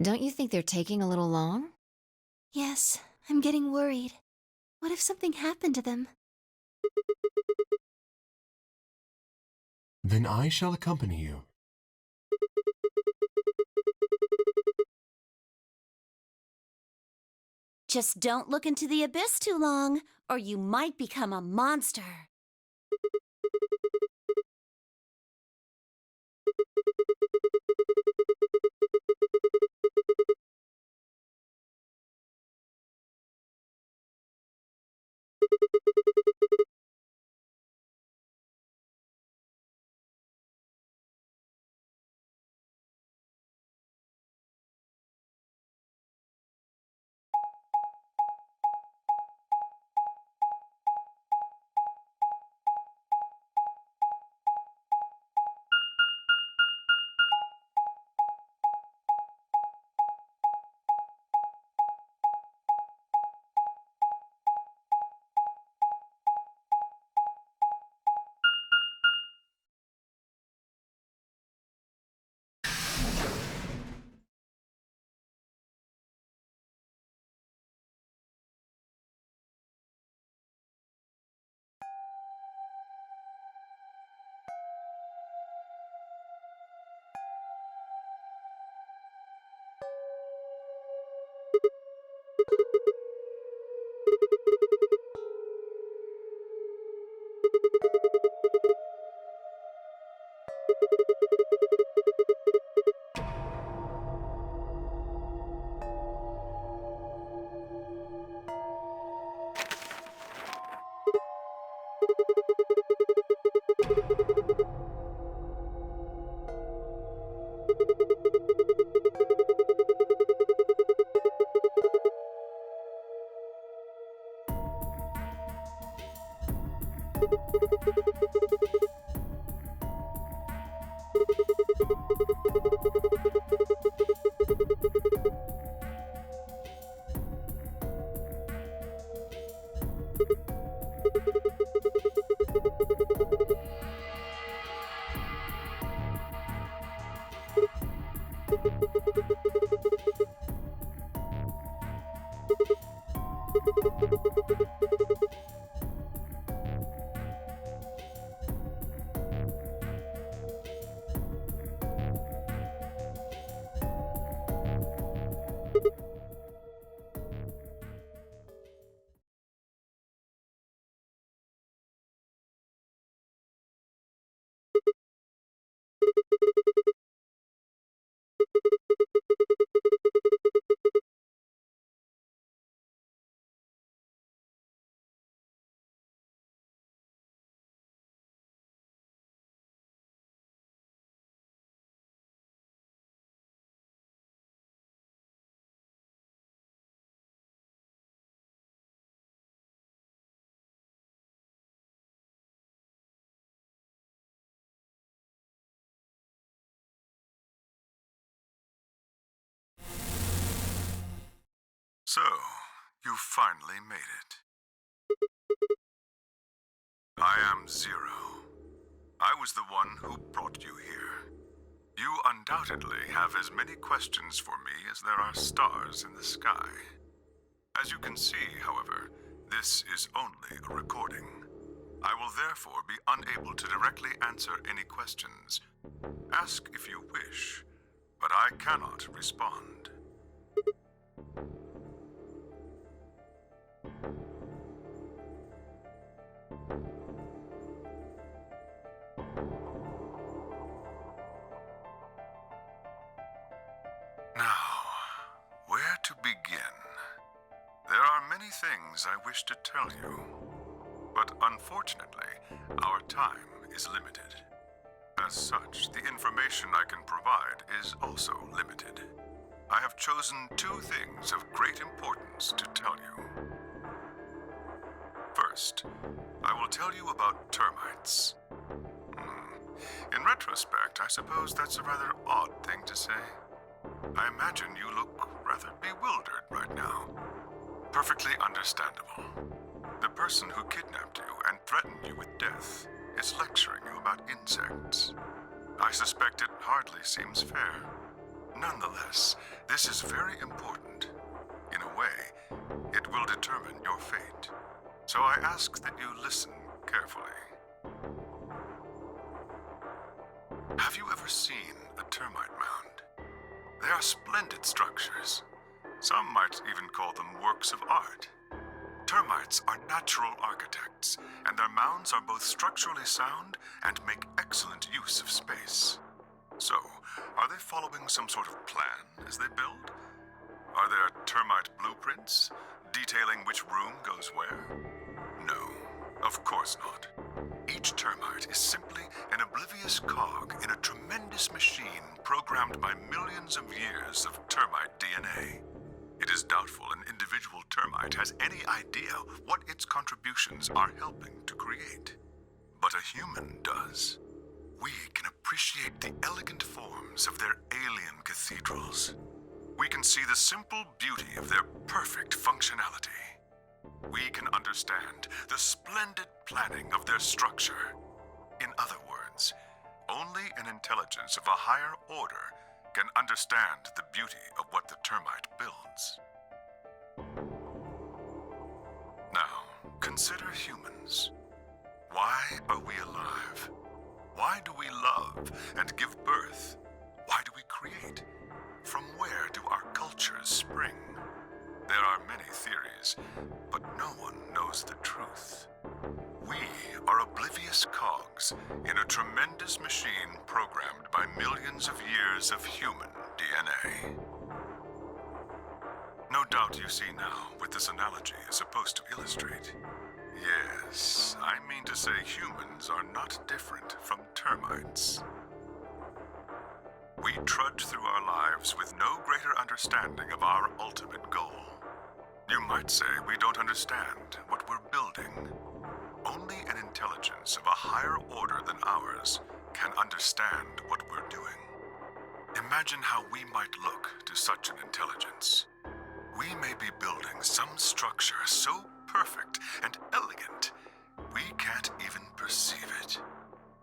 Don't you think they're taking a little long? Yes, I'm getting worried. What if something happened to them? Then I shall accompany you. Just don't look into the abyss too long, or you might become a monster. So, you finally made it. I am Zero. I was the one who brought you here. You undoubtedly have as many questions for me as there are stars in the sky. As you can see, however, this is only a recording. I will therefore be unable to directly answer any questions. Ask if you wish, but I cannot respond. Now, where to begin? There are many things I wish to tell you, but unfortunately, our time is limited. As such, the information I can provide is also limited. I have chosen two things of great importance to tell you. First, I will tell you about termites. In retrospect, I suppose that's a rather odd thing to say. I imagine you look rather bewildered right now. Perfectly understandable. The person who kidnapped you and threatened you with death is lecturing you about insects. I suspect it hardly seems fair. Nonetheless, this is very important. In a way, it will determine your fate. So I ask that you listen carefully. ever seen a termite mound? They are splendid structures. Some might even call them works of art. Termites are natural architects, and their mounds are both structurally sound and make excellent use of space. So, are they following some sort of plan as they build? Are there termite blueprints detailing which room goes where? No, of course not. Each termite is simply an oblivious cog in a tremendous machine programmed by millions of years of termite DNA. It is doubtful an individual termite has any idea what its contributions are helping to create. But a human does. We can appreciate the elegant forms of their alien cathedrals. We can see the simple beauty of their perfect functionality. We can understand the splendid planning of their structure. In other words, only an intelligence of a higher order can understand the beauty of what the termite builds. Now, consider humans. Why are we alive? Why do we love and give birth? Why do we create? From where do our cultures spring? There are many theories, but no one knows the truth. We are oblivious cogs in a tremendous machine programmed by millions of years of human DNA. No doubt you see now what this analogy is supposed to illustrate. Yes, I mean to say humans are not different from termites. We trudge through our lives with no greater understanding of our ultimate goal. You might say we don't understand what we're building. Only an intelligence of a higher order than ours can understand what we're doing. Imagine how we might look to such an intelligence. We may be building some structure so perfect and elegant, we can't even perceive it.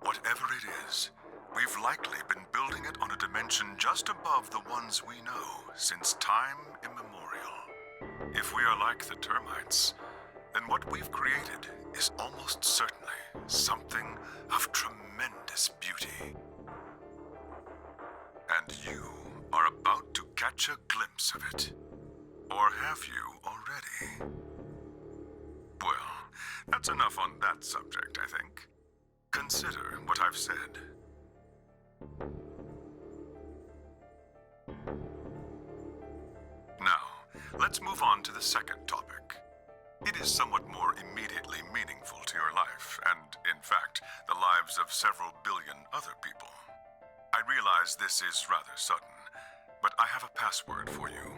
Whatever it is, we've likely been building it on a dimension just above the ones we know since time immemorial. If we are like the termites, then what we've created is almost certainly something of tremendous beauty. And you are about to catch a glimpse of it. Or have you already? Well, that's enough on that subject, I think. Consider what I've said. Now, let's move on to the second topic. It is somewhat more immediately meaningful to your life, and, in fact, the lives of several billion other people. I realize this is rather sudden, but I have a password for you.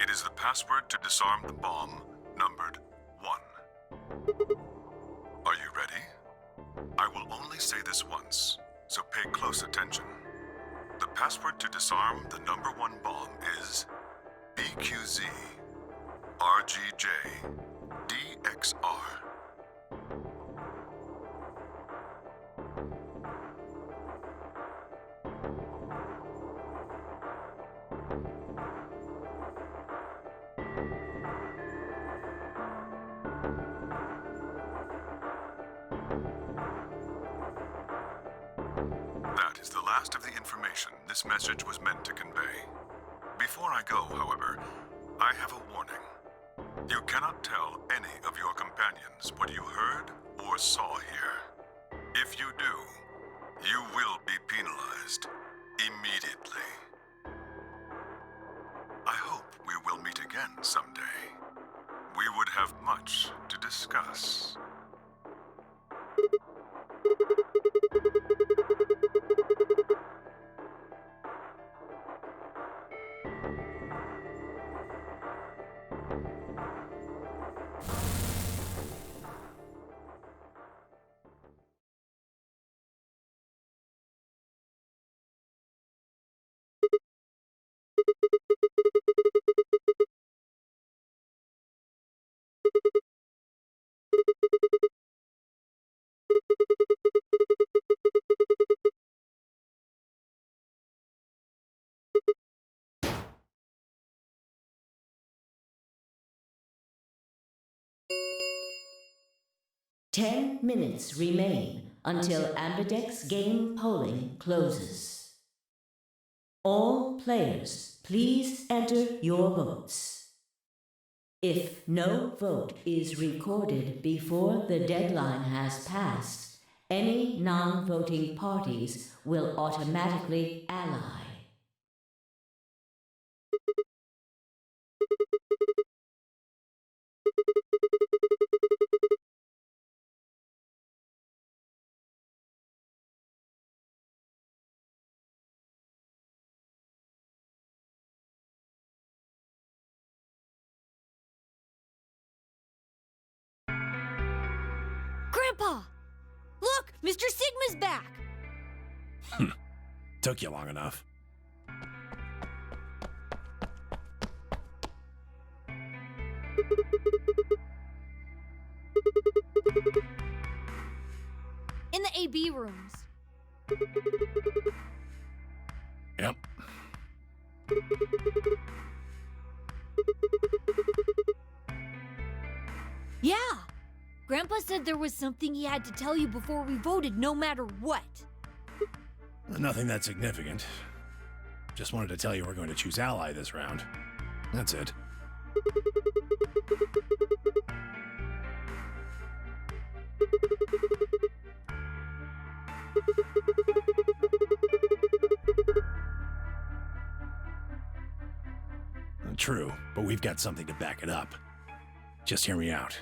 It is the password to disarm the bomb, numbered 1. Are you ready? I will only say this once, so pay close attention. The password to disarm the number 1 bomb is BQZ RGJ DXR. That is the last of the information this message was meant to convey. Before I go, however, I have a warning. You cannot tell any of your companions what you heard or saw here. If you do, you will be penalized immediately. I hope we will meet again someday. We would have much to discuss. Ten minutes remain until Ambidex game polling closes. All players, please enter your votes. If no vote is recorded before the deadline has passed, any non-voting parties will automatically ally. Grandpa! Look! Mr. Sigma's back! Took you long enough. In the AB rooms. Yep. Yeah! Grandpa said there was something he had to tell you before we voted, no matter what. Nothing that significant. Just wanted to tell you we're going to choose ally this round. That's it. True, but we've got something to back it up. Just hear me out.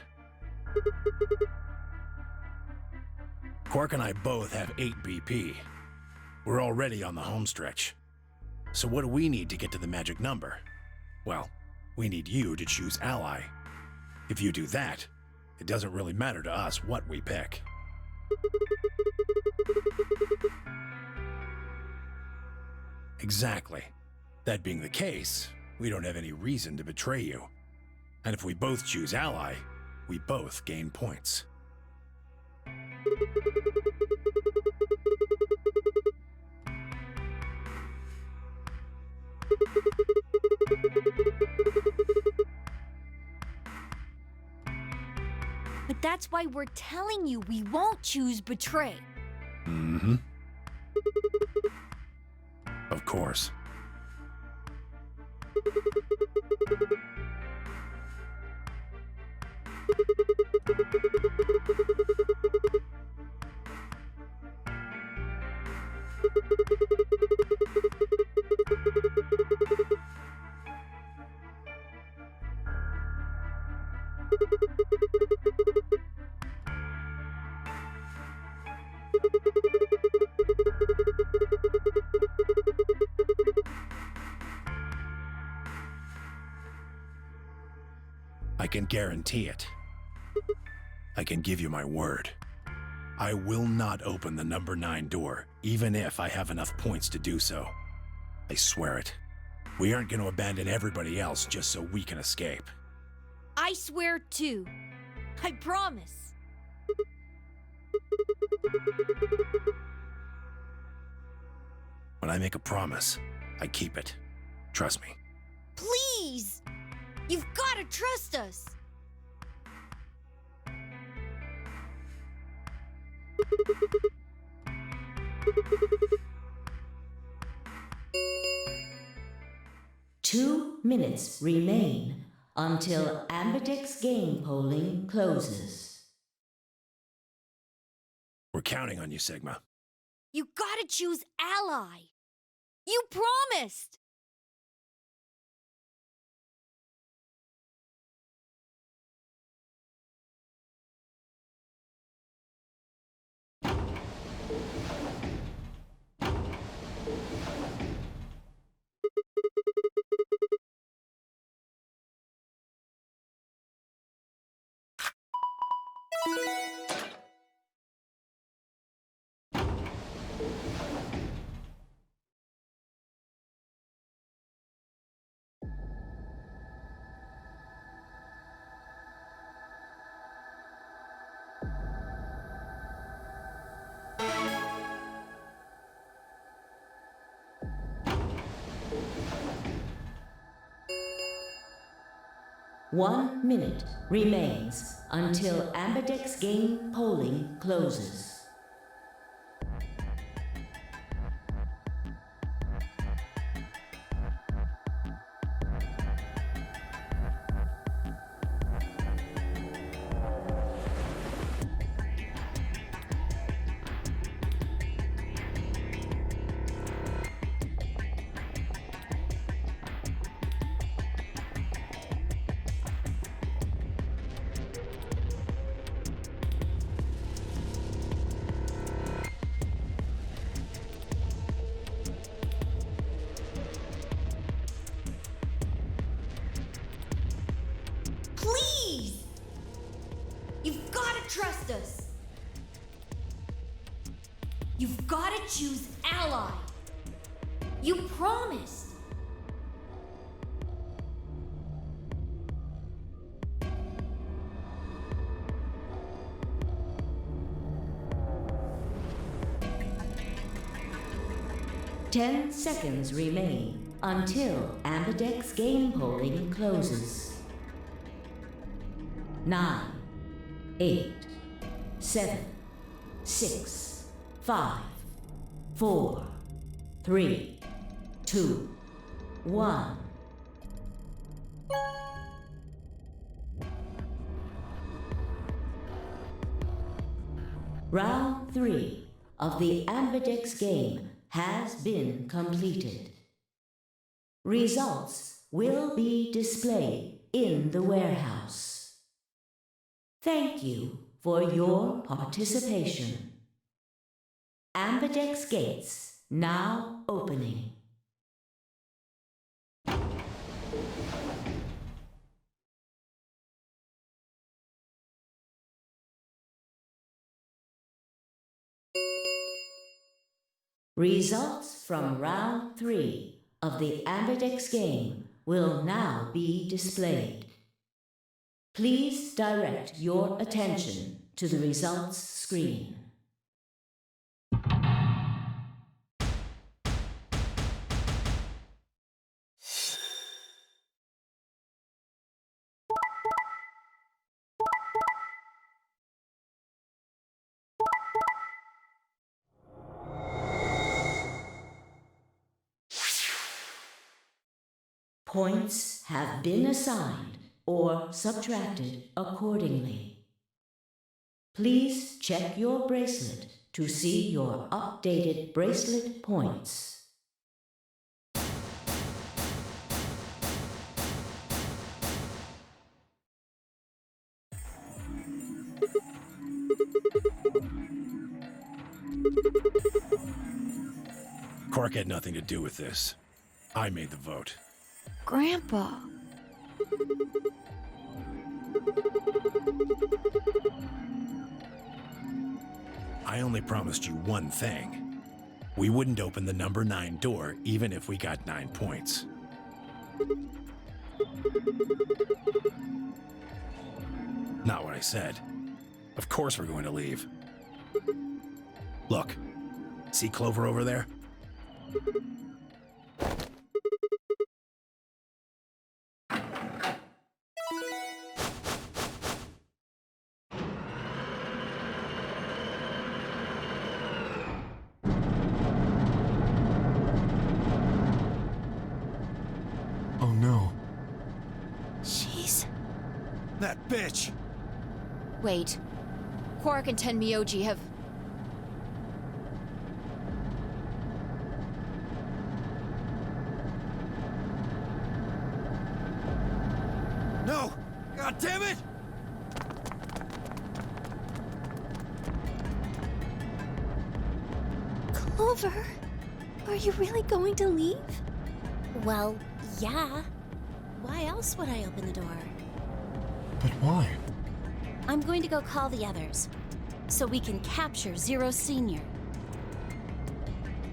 Quark and I both have 8 BP. We're already on the home stretch. So what do we need to get to the magic number? Well, we need you to choose ally. If you do that, it doesn't really matter to us what we pick. Exactly. That being the case, we don't have any reason to betray you. And if we both choose ally, we both gain points. But that's why we're telling you we won't choose betray. Mm-hmm. Of course. I can guarantee it. I can give you my word. I will not open the number 9 door, even if I have enough points to do so. I swear it. We aren't going to abandon everybody else just so we can escape. I swear too. I promise. When I make a promise, I keep it. Trust me. Please! You've got to trust us! Two minutes remain until Ambidex game polling closes. We're counting on you, Sigma. You gotta choose ally! You promised! One minute remains until Ambidex game polling closes. Please! You've gotta trust us! You've gotta choose ally! You promised! Ten seconds remain until Ambidex game polling closes. 9, 8, 7, 6, 5, 4, 3, 2, 1. Round 3 of the Ambidex game has been completed. Results will be displayed in the warehouse. Thank you for your participation. Ambidex gates now opening. Results from round 3 of the Ambidex game will now be displayed. Please direct your attention to the results screen. Points have been assigned or subtracted accordingly. Please check your bracelet to see your updated bracelet points. Quark had nothing to do with this. I made the vote. Grandpa. I only promised you one thing. We wouldn't open the number 9 door even if we got 9 points. Not what I said. Of course we're going to leave. Look, see Clover over there? Oh no. She's... That bitch! Wait. Quark and Tenmyoji have... No! God damn it! Clover, are you really going to leave? Well, yeah. Why else would I open the door? But why? I'm going to go call the others, so we can capture Zero Senior.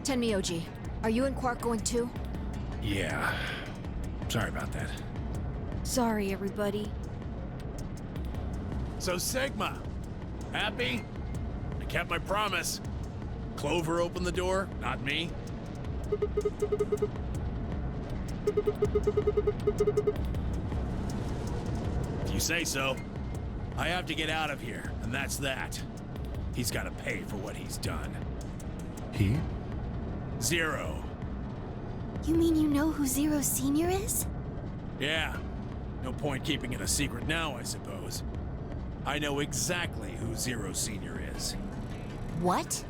Tenmyoji, are you and Quark going too? Yeah. Sorry about that. Sorry, everybody. So, Sigma, happy? I kept my promise. Clover opened the door, not me. If you say so. I have to get out of here, and that's that. He's got to pay for what he's done. He? Zero. You mean you know who Zero Senior is? Yeah. No point keeping it a secret now, I suppose. I know exactly who Zero Senior is. What?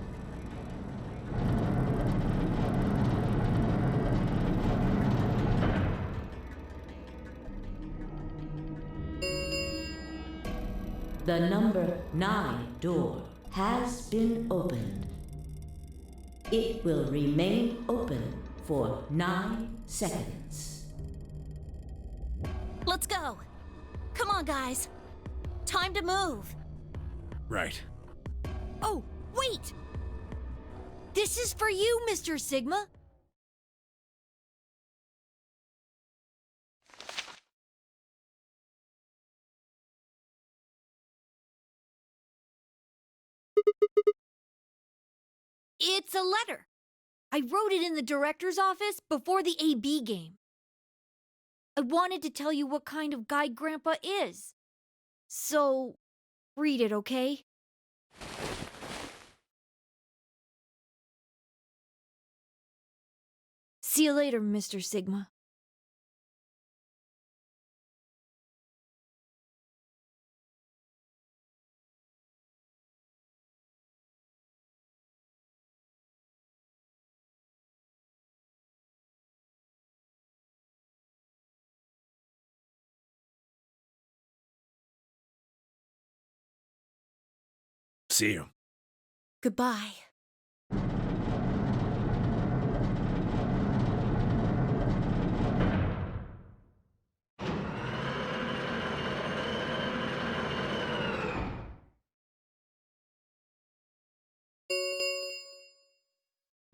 The number 9 door has been opened. It will remain open for 9 seconds. Let's go! Come on, guys. Time to move. Right. Oh, wait! This is for you, Mr. Sigma. It's a letter. I wrote it in the director's office before the AB game. I wanted to tell you what kind of guy Grandpa is. So, read it, okay? See you later, Mr. Sigma. See you. Goodbye.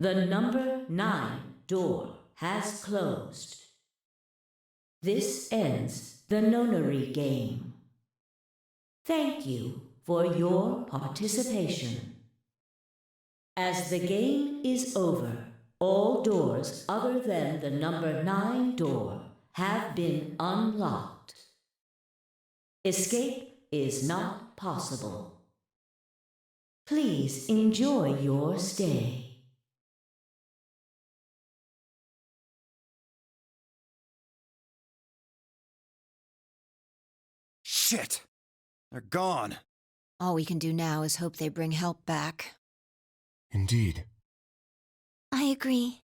The number 9 door has closed. This ends the nonary game. Thank you for your participation. As the game is over, all doors other than the number 9 door have been unlocked. Escape is not possible. Please enjoy your stay. Shit! They're gone. All we can do now is hope they bring help back. Indeed. I agree.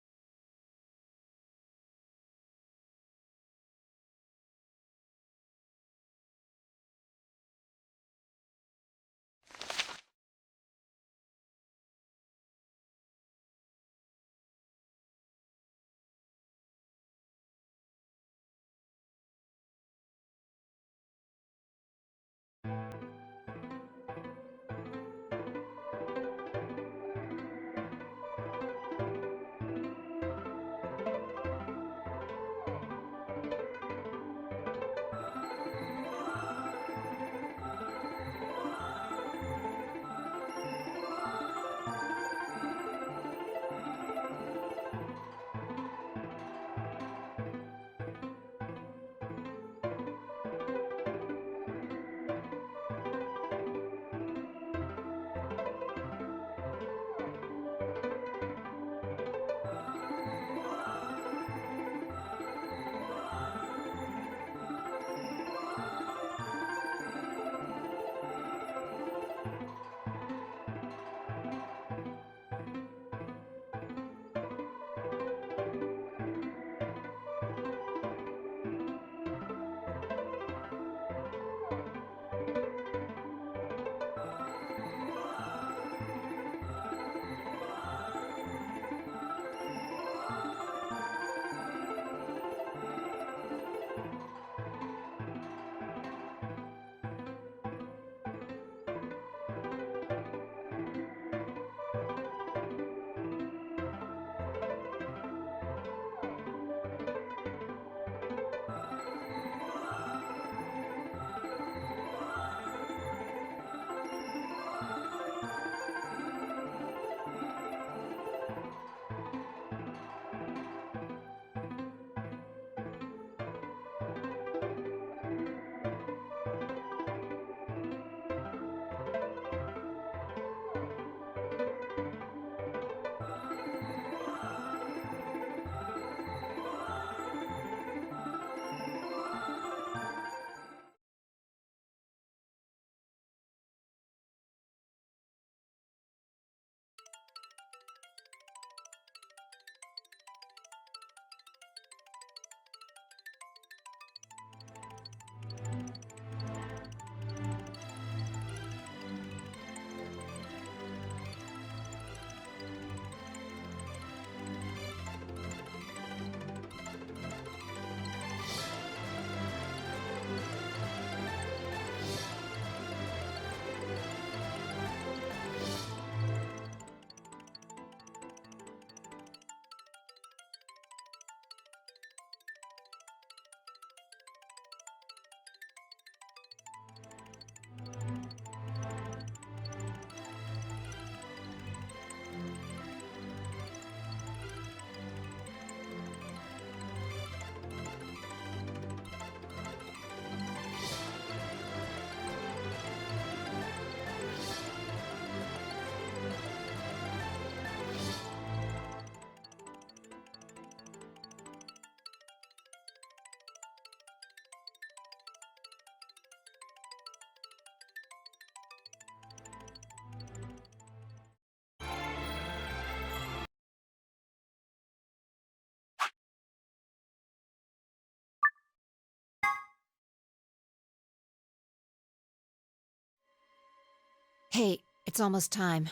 Hey, it's almost time.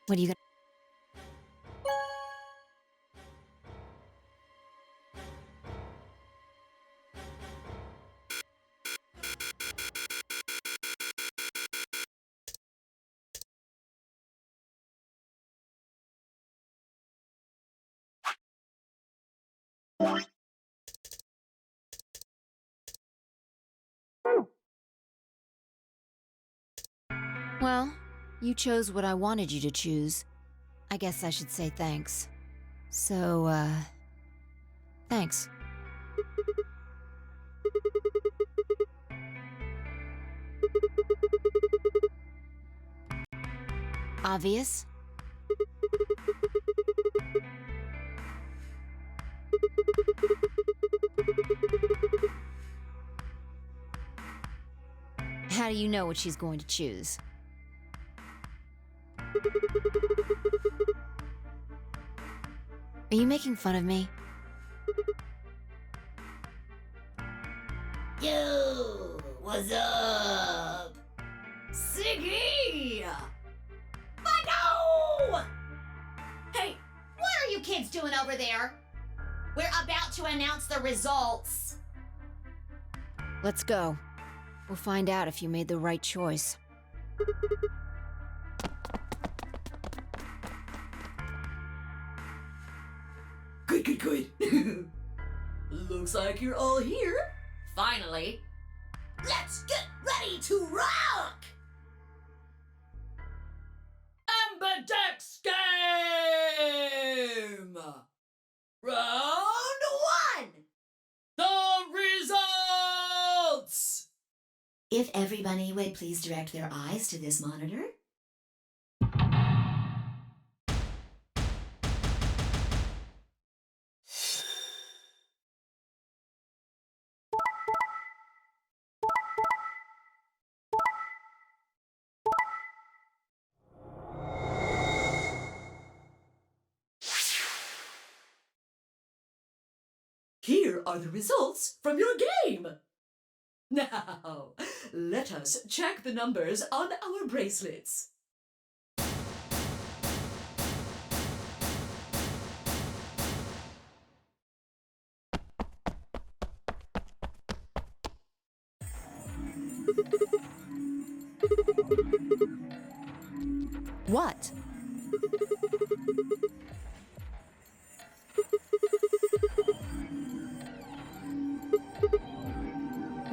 What are you gonna... Well, you chose what I wanted you to choose. I guess I should say thanks. So, thanks. Obvious? How do you know what she's going to choose? Are you making fun of me? Yo, what's up? Siggy! No! Hey, what are you kids doing over there? We're about to announce the results. Let's go. We'll find out if you made the right choice. Good. Looks like you're all here. Finally. Let's get ready to rock! Ambidex game! Round 1! The results! If everybody would please direct their eyes to this monitor. Here are the results from your game. Now, let us check the numbers on our bracelets. What?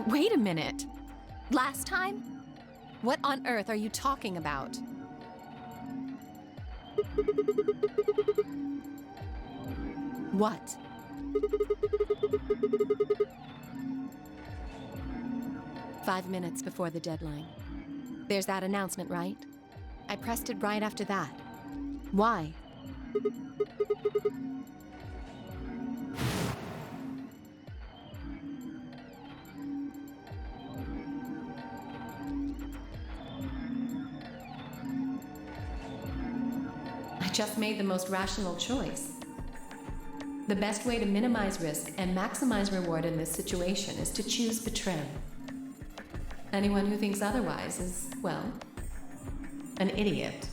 Wait a minute. Last time? What on earth are you talking about? What? "5 minutes before the deadline. There's that announcement, right? I pressed it right after that. Why? I just made the most rational choice. The best way to minimize risk and maximize reward in this situation is to choose betray. Anyone who thinks otherwise is, well, an idiot.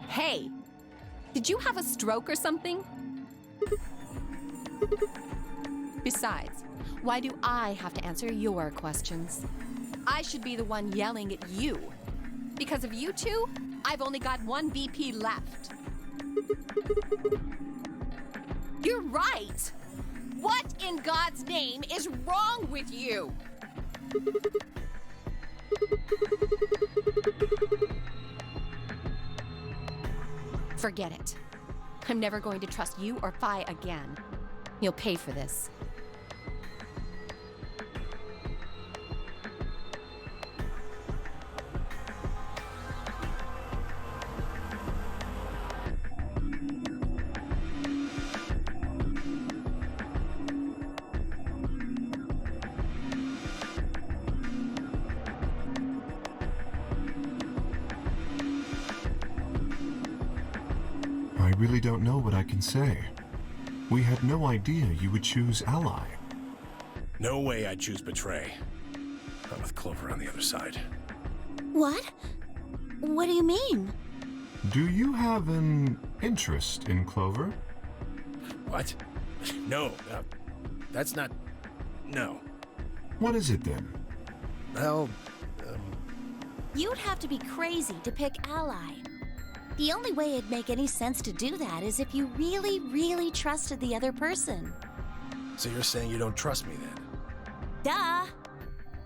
Hey, did you have a stroke or something? Besides, why do I have to answer your questions? I should be the one yelling at you. Because of you two, I've only got one BP left. You're right! What in God's name is wrong with you? Forget it. I'm never going to trust you or Phi again. You'll pay for this. I really don't know what I can say. We had no idea you would choose Ally. No way I'd choose Betray. Not with Clover on the other side. What? What do you mean? Do you have an interest in Clover? What? No, that's not... No. What is it then? Well, You'd have to be crazy to pick Ally. The only way it'd make any sense to do that is if you really, really trusted the other person. So you're saying you don't trust me then? Duh!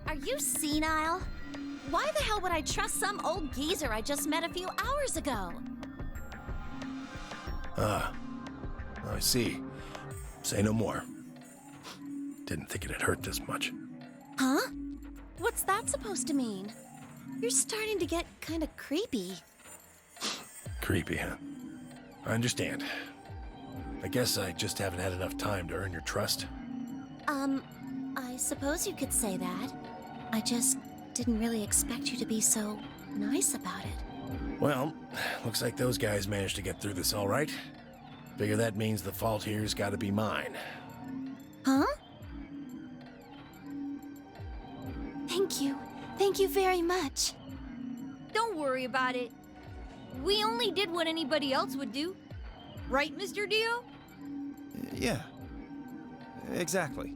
Are you senile? Why the hell would I trust some old geezer I just met a few hours ago? I see. Say no more. Didn't think it'd hurt this much. Huh? What's that supposed to mean? You're starting to get kind of creepy. Creepy, huh? I understand. I guess I just haven't had enough time to earn your trust. I suppose you could say that. I just didn't really expect you to be so nice about it. Well, looks like those guys managed to get through this all right. Figure that means the fault here's gotta be mine. Huh? Thank you. Thank you very much. Don't worry about it. We only did what anybody else would do. Right, Mr. Dio? Yeah. Exactly.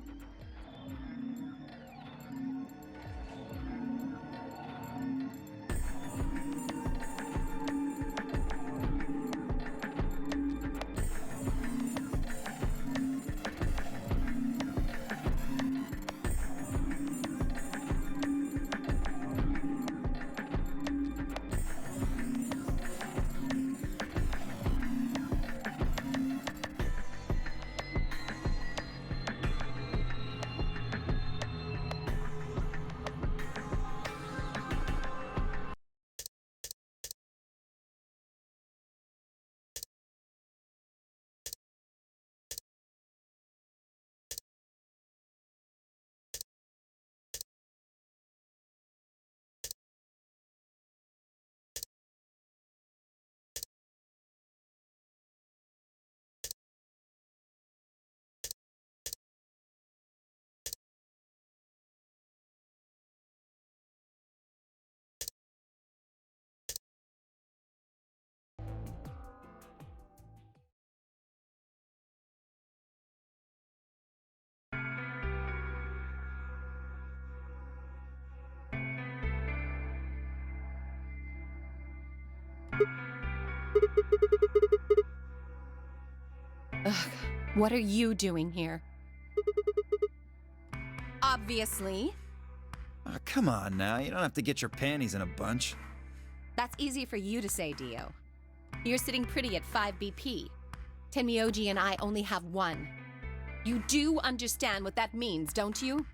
Ugh, what are you doing here? Obviously. Oh, come on now, you don't have to get your panties in a bunch. That's easy for you to say, Dio. You're sitting pretty at 5 BP. Tenmyoji and I only have 1. You do understand what that means, don't you?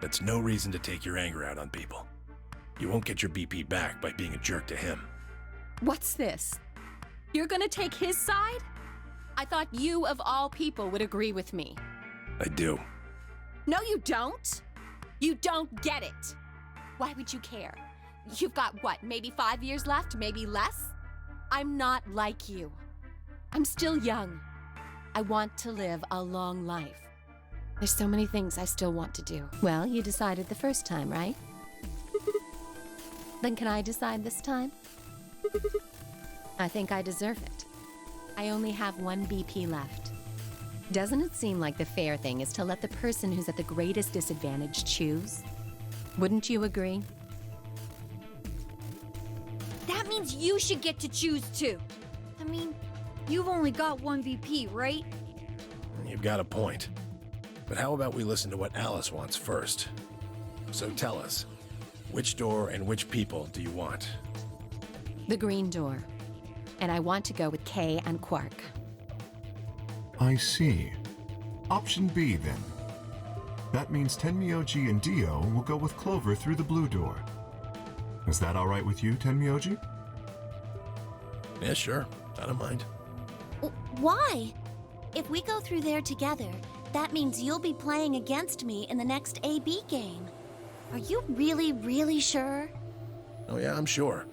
That's no reason to take your anger out on people. You won't get your BP back by being a jerk to him. What's this? You're gonna take his side? I thought you, of all people, would agree with me. I do. No, you don't. You don't get it. Why would you care? You've got, what, maybe 5 years left, maybe less? I'm not like you. I'm still young. I want to live a long life. There's so many things I still want to do. Well, you decided the first time, right? Then can I decide this time? I think I deserve it. I only have 1 BP left. Doesn't it seem like the fair thing is to let the person who's at the greatest disadvantage choose? Wouldn't you agree? That means you should get to choose too. I mean, you've only got one VP, right? You've got a point. But how about we listen to what Alice wants first? So tell us, which door and which people do you want? The green door. And I want to go with Kay and Quark. I see. Option B, then. That means Tenmyoji and Dio will go with Clover through the blue door. Is that all right with you, Tenmyoji? Yeah, sure. I don't mind. Why? If we go through there together, that means you'll be playing against me in the next AB game. Are you really, really sure? Oh yeah, I'm sure.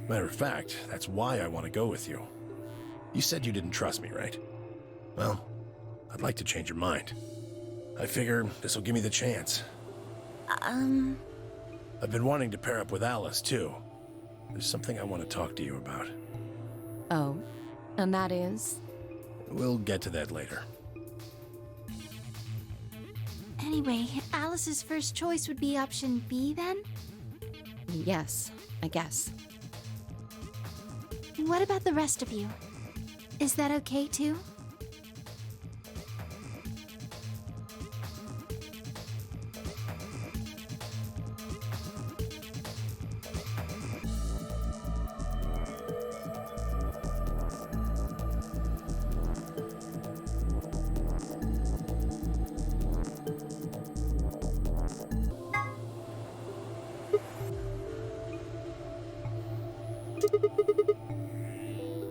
Matter of fact, that's why I want to go with you. You said you didn't trust me, right? Well, I'd like to change your mind. I figure this'll give me the chance. I've been wanting to pair up with Alice, too. There's something I want to talk to you about. Oh, and that is? We'll get to that later. Anyway, Alice's first choice would be option B then? Yes, I guess. What about the rest of you? Is that okay too?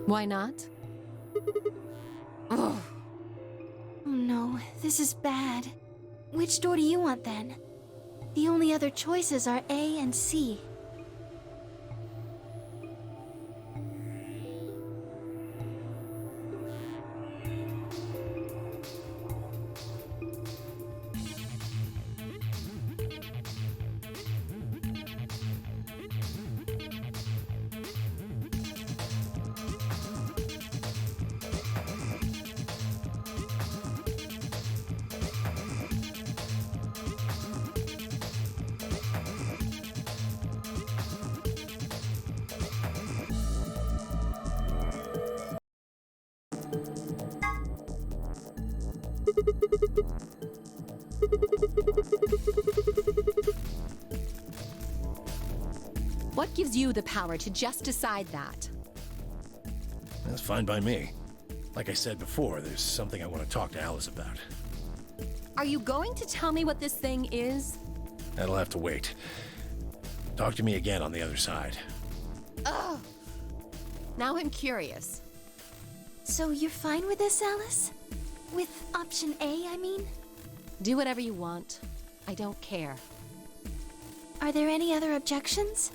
Why not? Oh no, this is bad. Which door do you want then? The only other choices are A and C. What gives you the power to just decide that? That's fine by me. Like I said before, there's something I want to talk to Alice about. Are you going to tell me what this thing is? That'll have to wait. Talk to me again on the other side. Ugh! Now I'm curious. So you're fine with this, Alice? With option A, I mean? Do whatever you want. I don't care. Are there any other objections?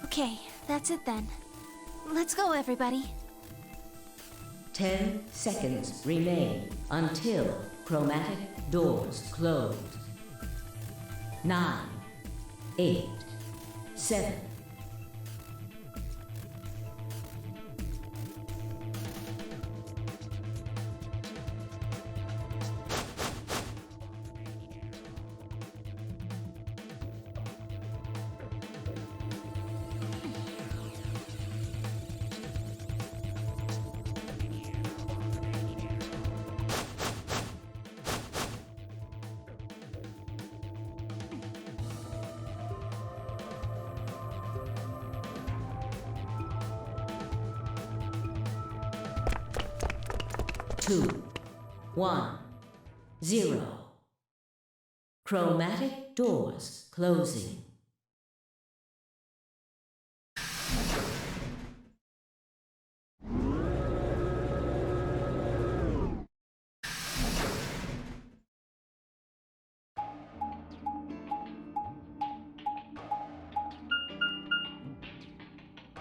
Okay, that's it then. Let's go, everybody. 10 seconds remain until chromatic doors close. 9, 8, 7. Two, 1, 0. Chromatic doors closing.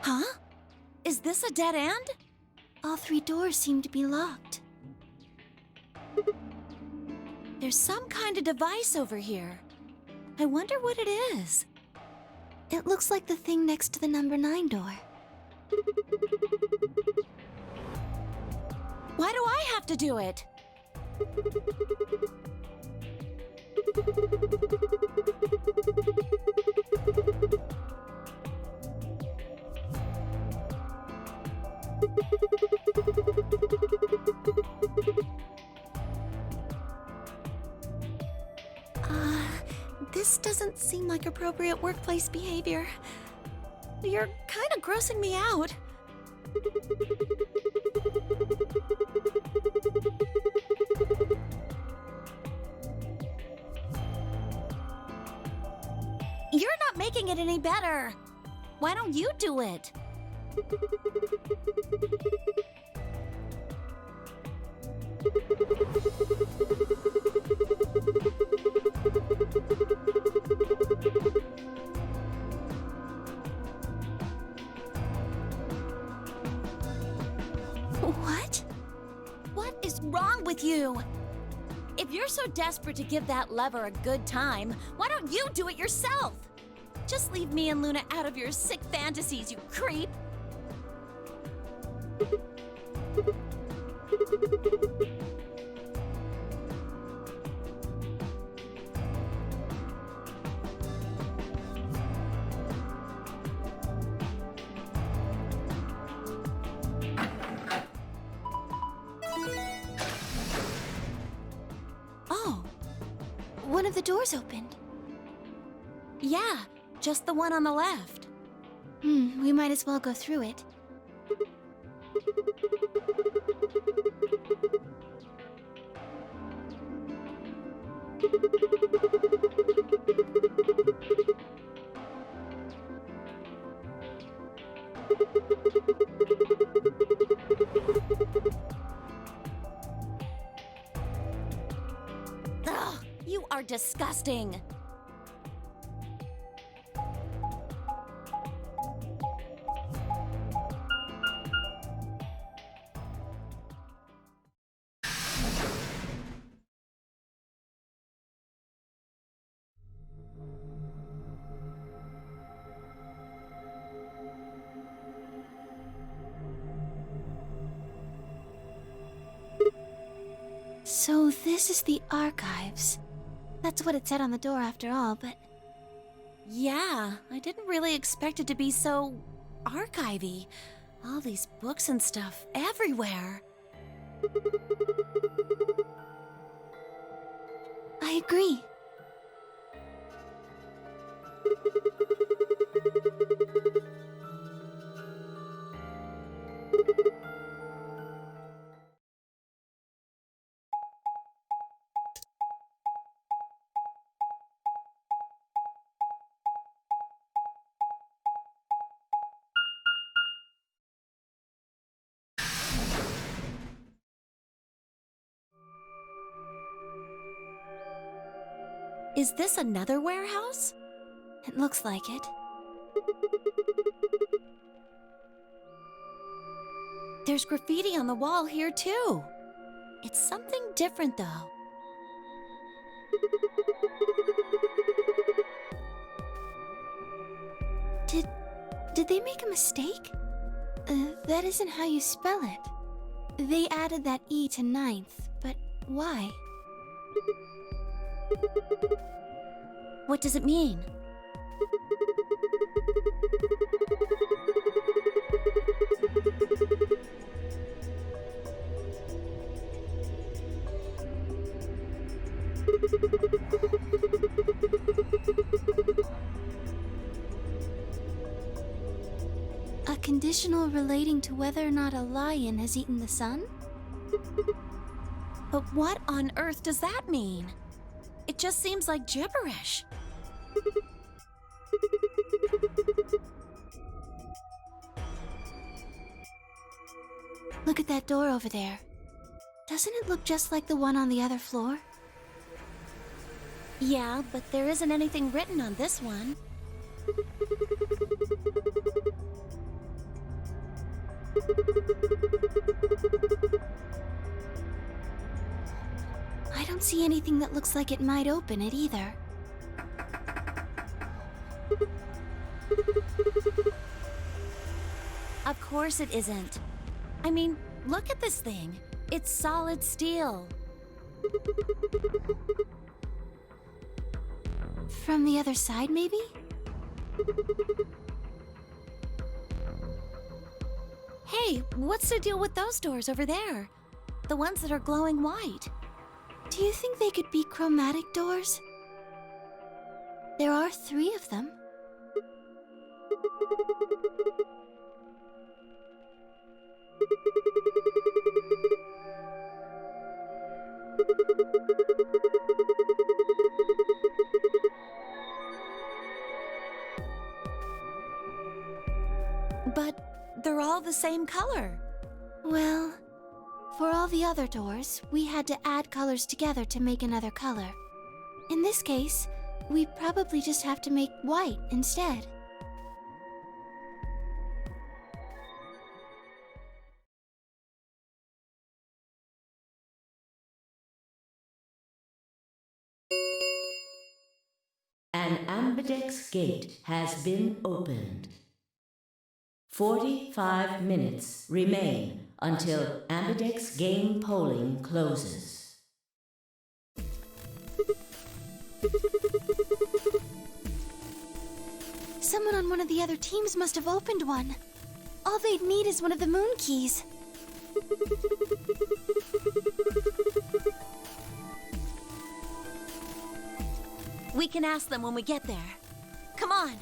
Huh? Is this a dead end? All 3 doors seem to be locked. There's some kind of device over here. I wonder what it is. It looks like the thing next to the number 9 door. Why do I have to do it? This doesn't seem like appropriate workplace behavior. You're kind of grossing me out. You're not making it any better. Why don't you do it? What? What is wrong with you? If you're so desperate to give that lever a good time, why don't you do it yourself? Just leave me and Luna out of your sick fantasies, you creep! Oh, one of the doors opened. Yeah, just the one on the left. We might as well go through it. Ugh, you are disgusting. So this is the archives. That's what it said on the door after all, but... Yeah, I didn't really expect it to be so archivy. All these books and stuff everywhere. I agree. Is this another warehouse? It looks like it. There's graffiti on the wall here too. It's something different though. Did they make a mistake? That isn't how you spell it. They added that E to ninth, but why? What does it mean? A conditional relating to whether or not a lion has eaten the sun? But what on earth does that mean? It just seems like gibberish. Look at that door over there. Doesn't it look just like the one on the other floor? Yeah, but there isn't anything written on this one. I don't see anything that looks like it might open it either. Of course it isn't. I mean, look at this thing. It's solid steel. From the other side, maybe? Hey, what's the deal with those doors over there? The ones that are glowing white. Do you think they could be chromatic doors? There are 3 of them. But they're all the same color. Well, for all the other doors, we had to add colors together to make another color. In this case, we probably just have to make white instead. An ambidex gate has been opened. 45 minutes remain until ambidex game polling closes. Someone on one of the other teams must have opened one. All they'd need is one of the moon keys. We can ask them when we get there. Come on.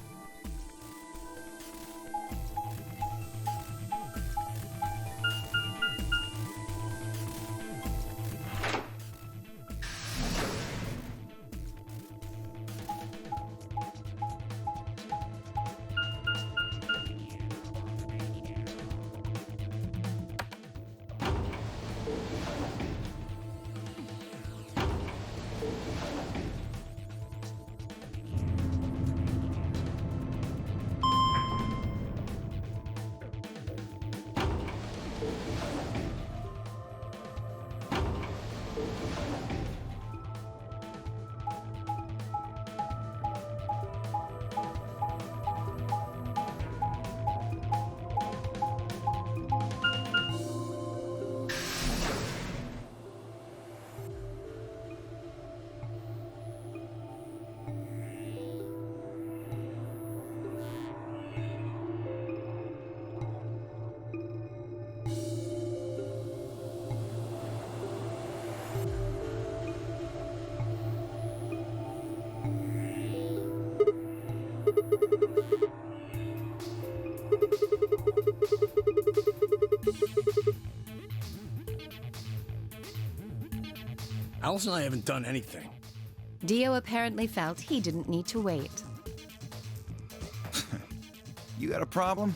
Alice and I haven't done anything. Dio apparently felt he didn't need to wait. You got a problem?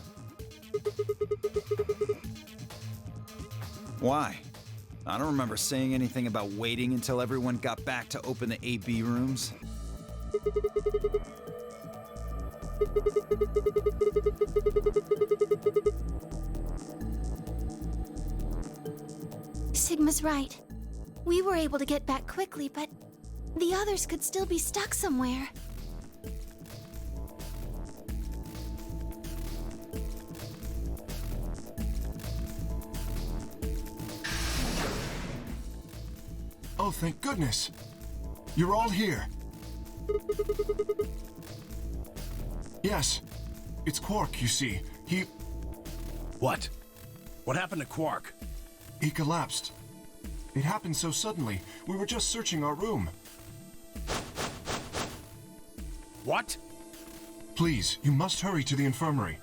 Why? I don't remember saying anything about waiting until everyone got back to open the AB rooms. Sigma's right. We were able to get back quickly, but the others could still be stuck somewhere. Oh, thank goodness. You're all here. Yes. It's Quark, you see. He... What? What happened to Quark? He collapsed. It happened so suddenly. We were just searching our room. What? Please, you must hurry to the infirmary.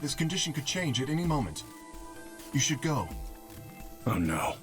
This condition could change at any moment. You should go. Oh no.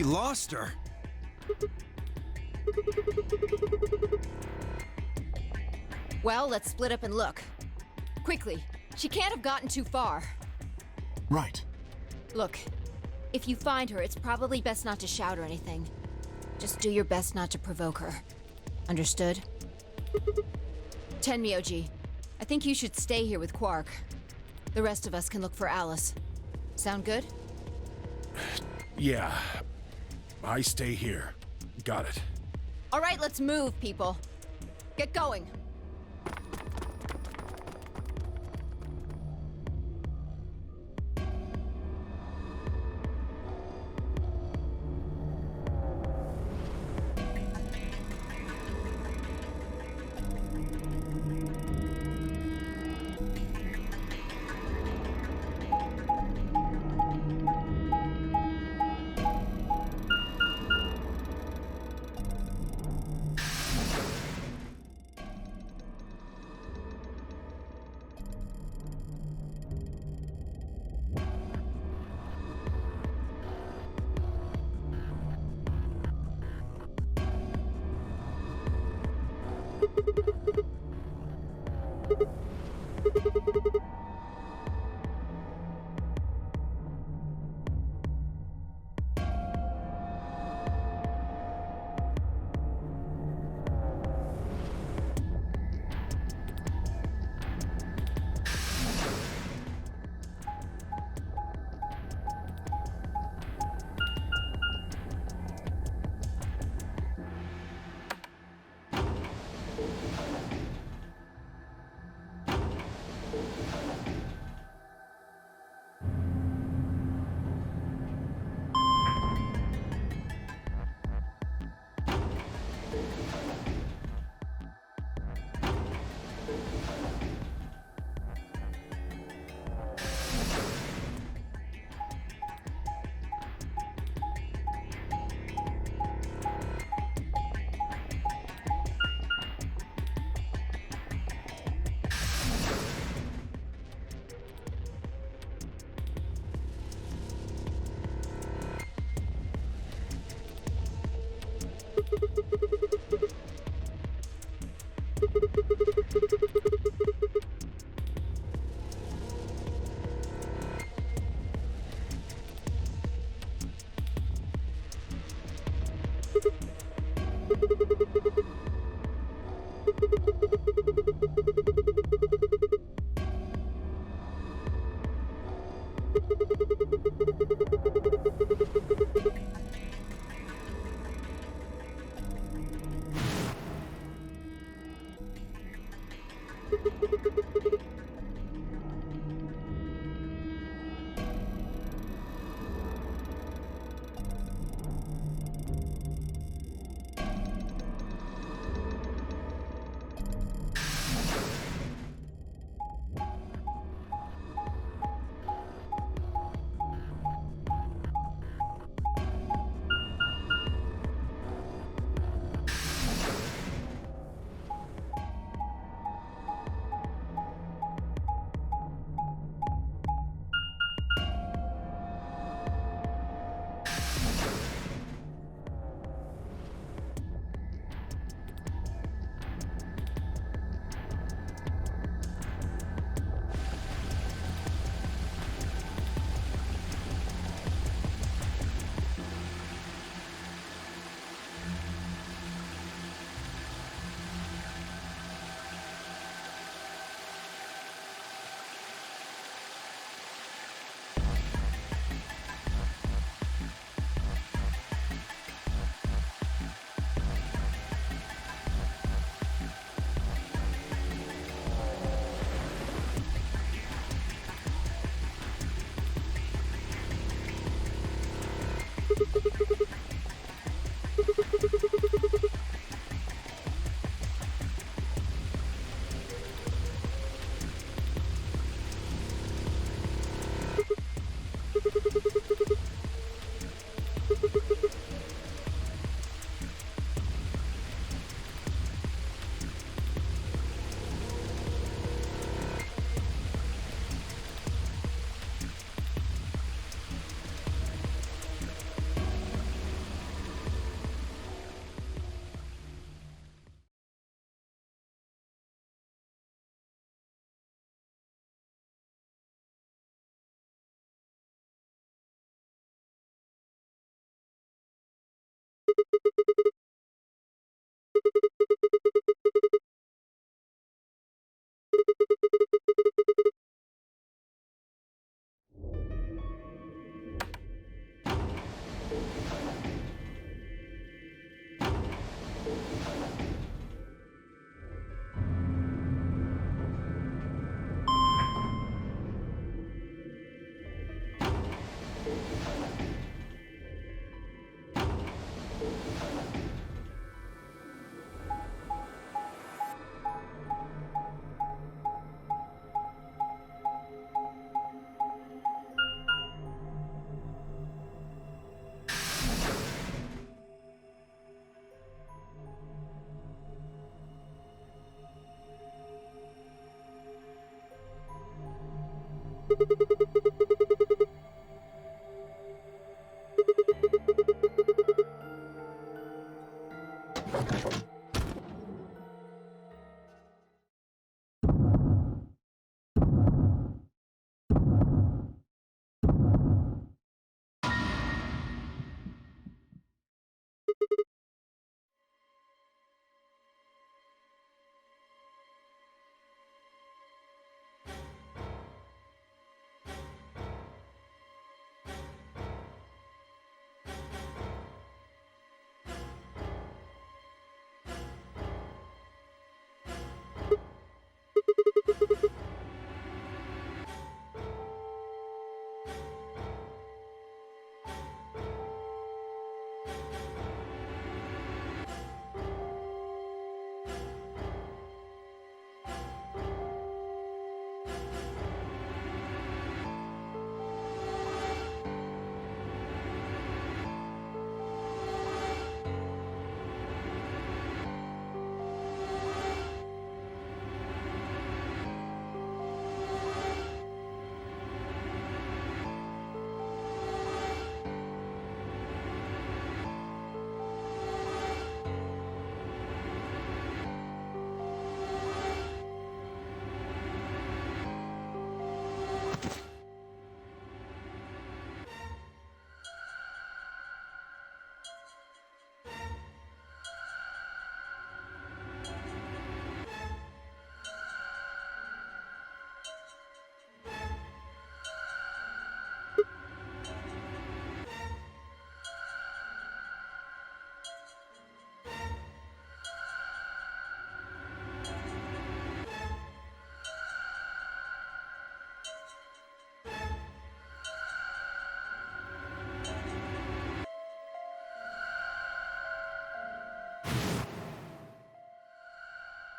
You lost her. Well, let's split up and look. Quickly. She can't have gotten too far. Right. Look, if you find her, it's probably best not to shout or anything. Just do your best not to provoke her. Understood? Tenmyoji, I think you should stay here with Quark. The rest of us can look for Alice. Sound good? Yeah. I stay here. Got it. All right, let's move, people. Get going.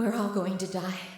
We're all going to die.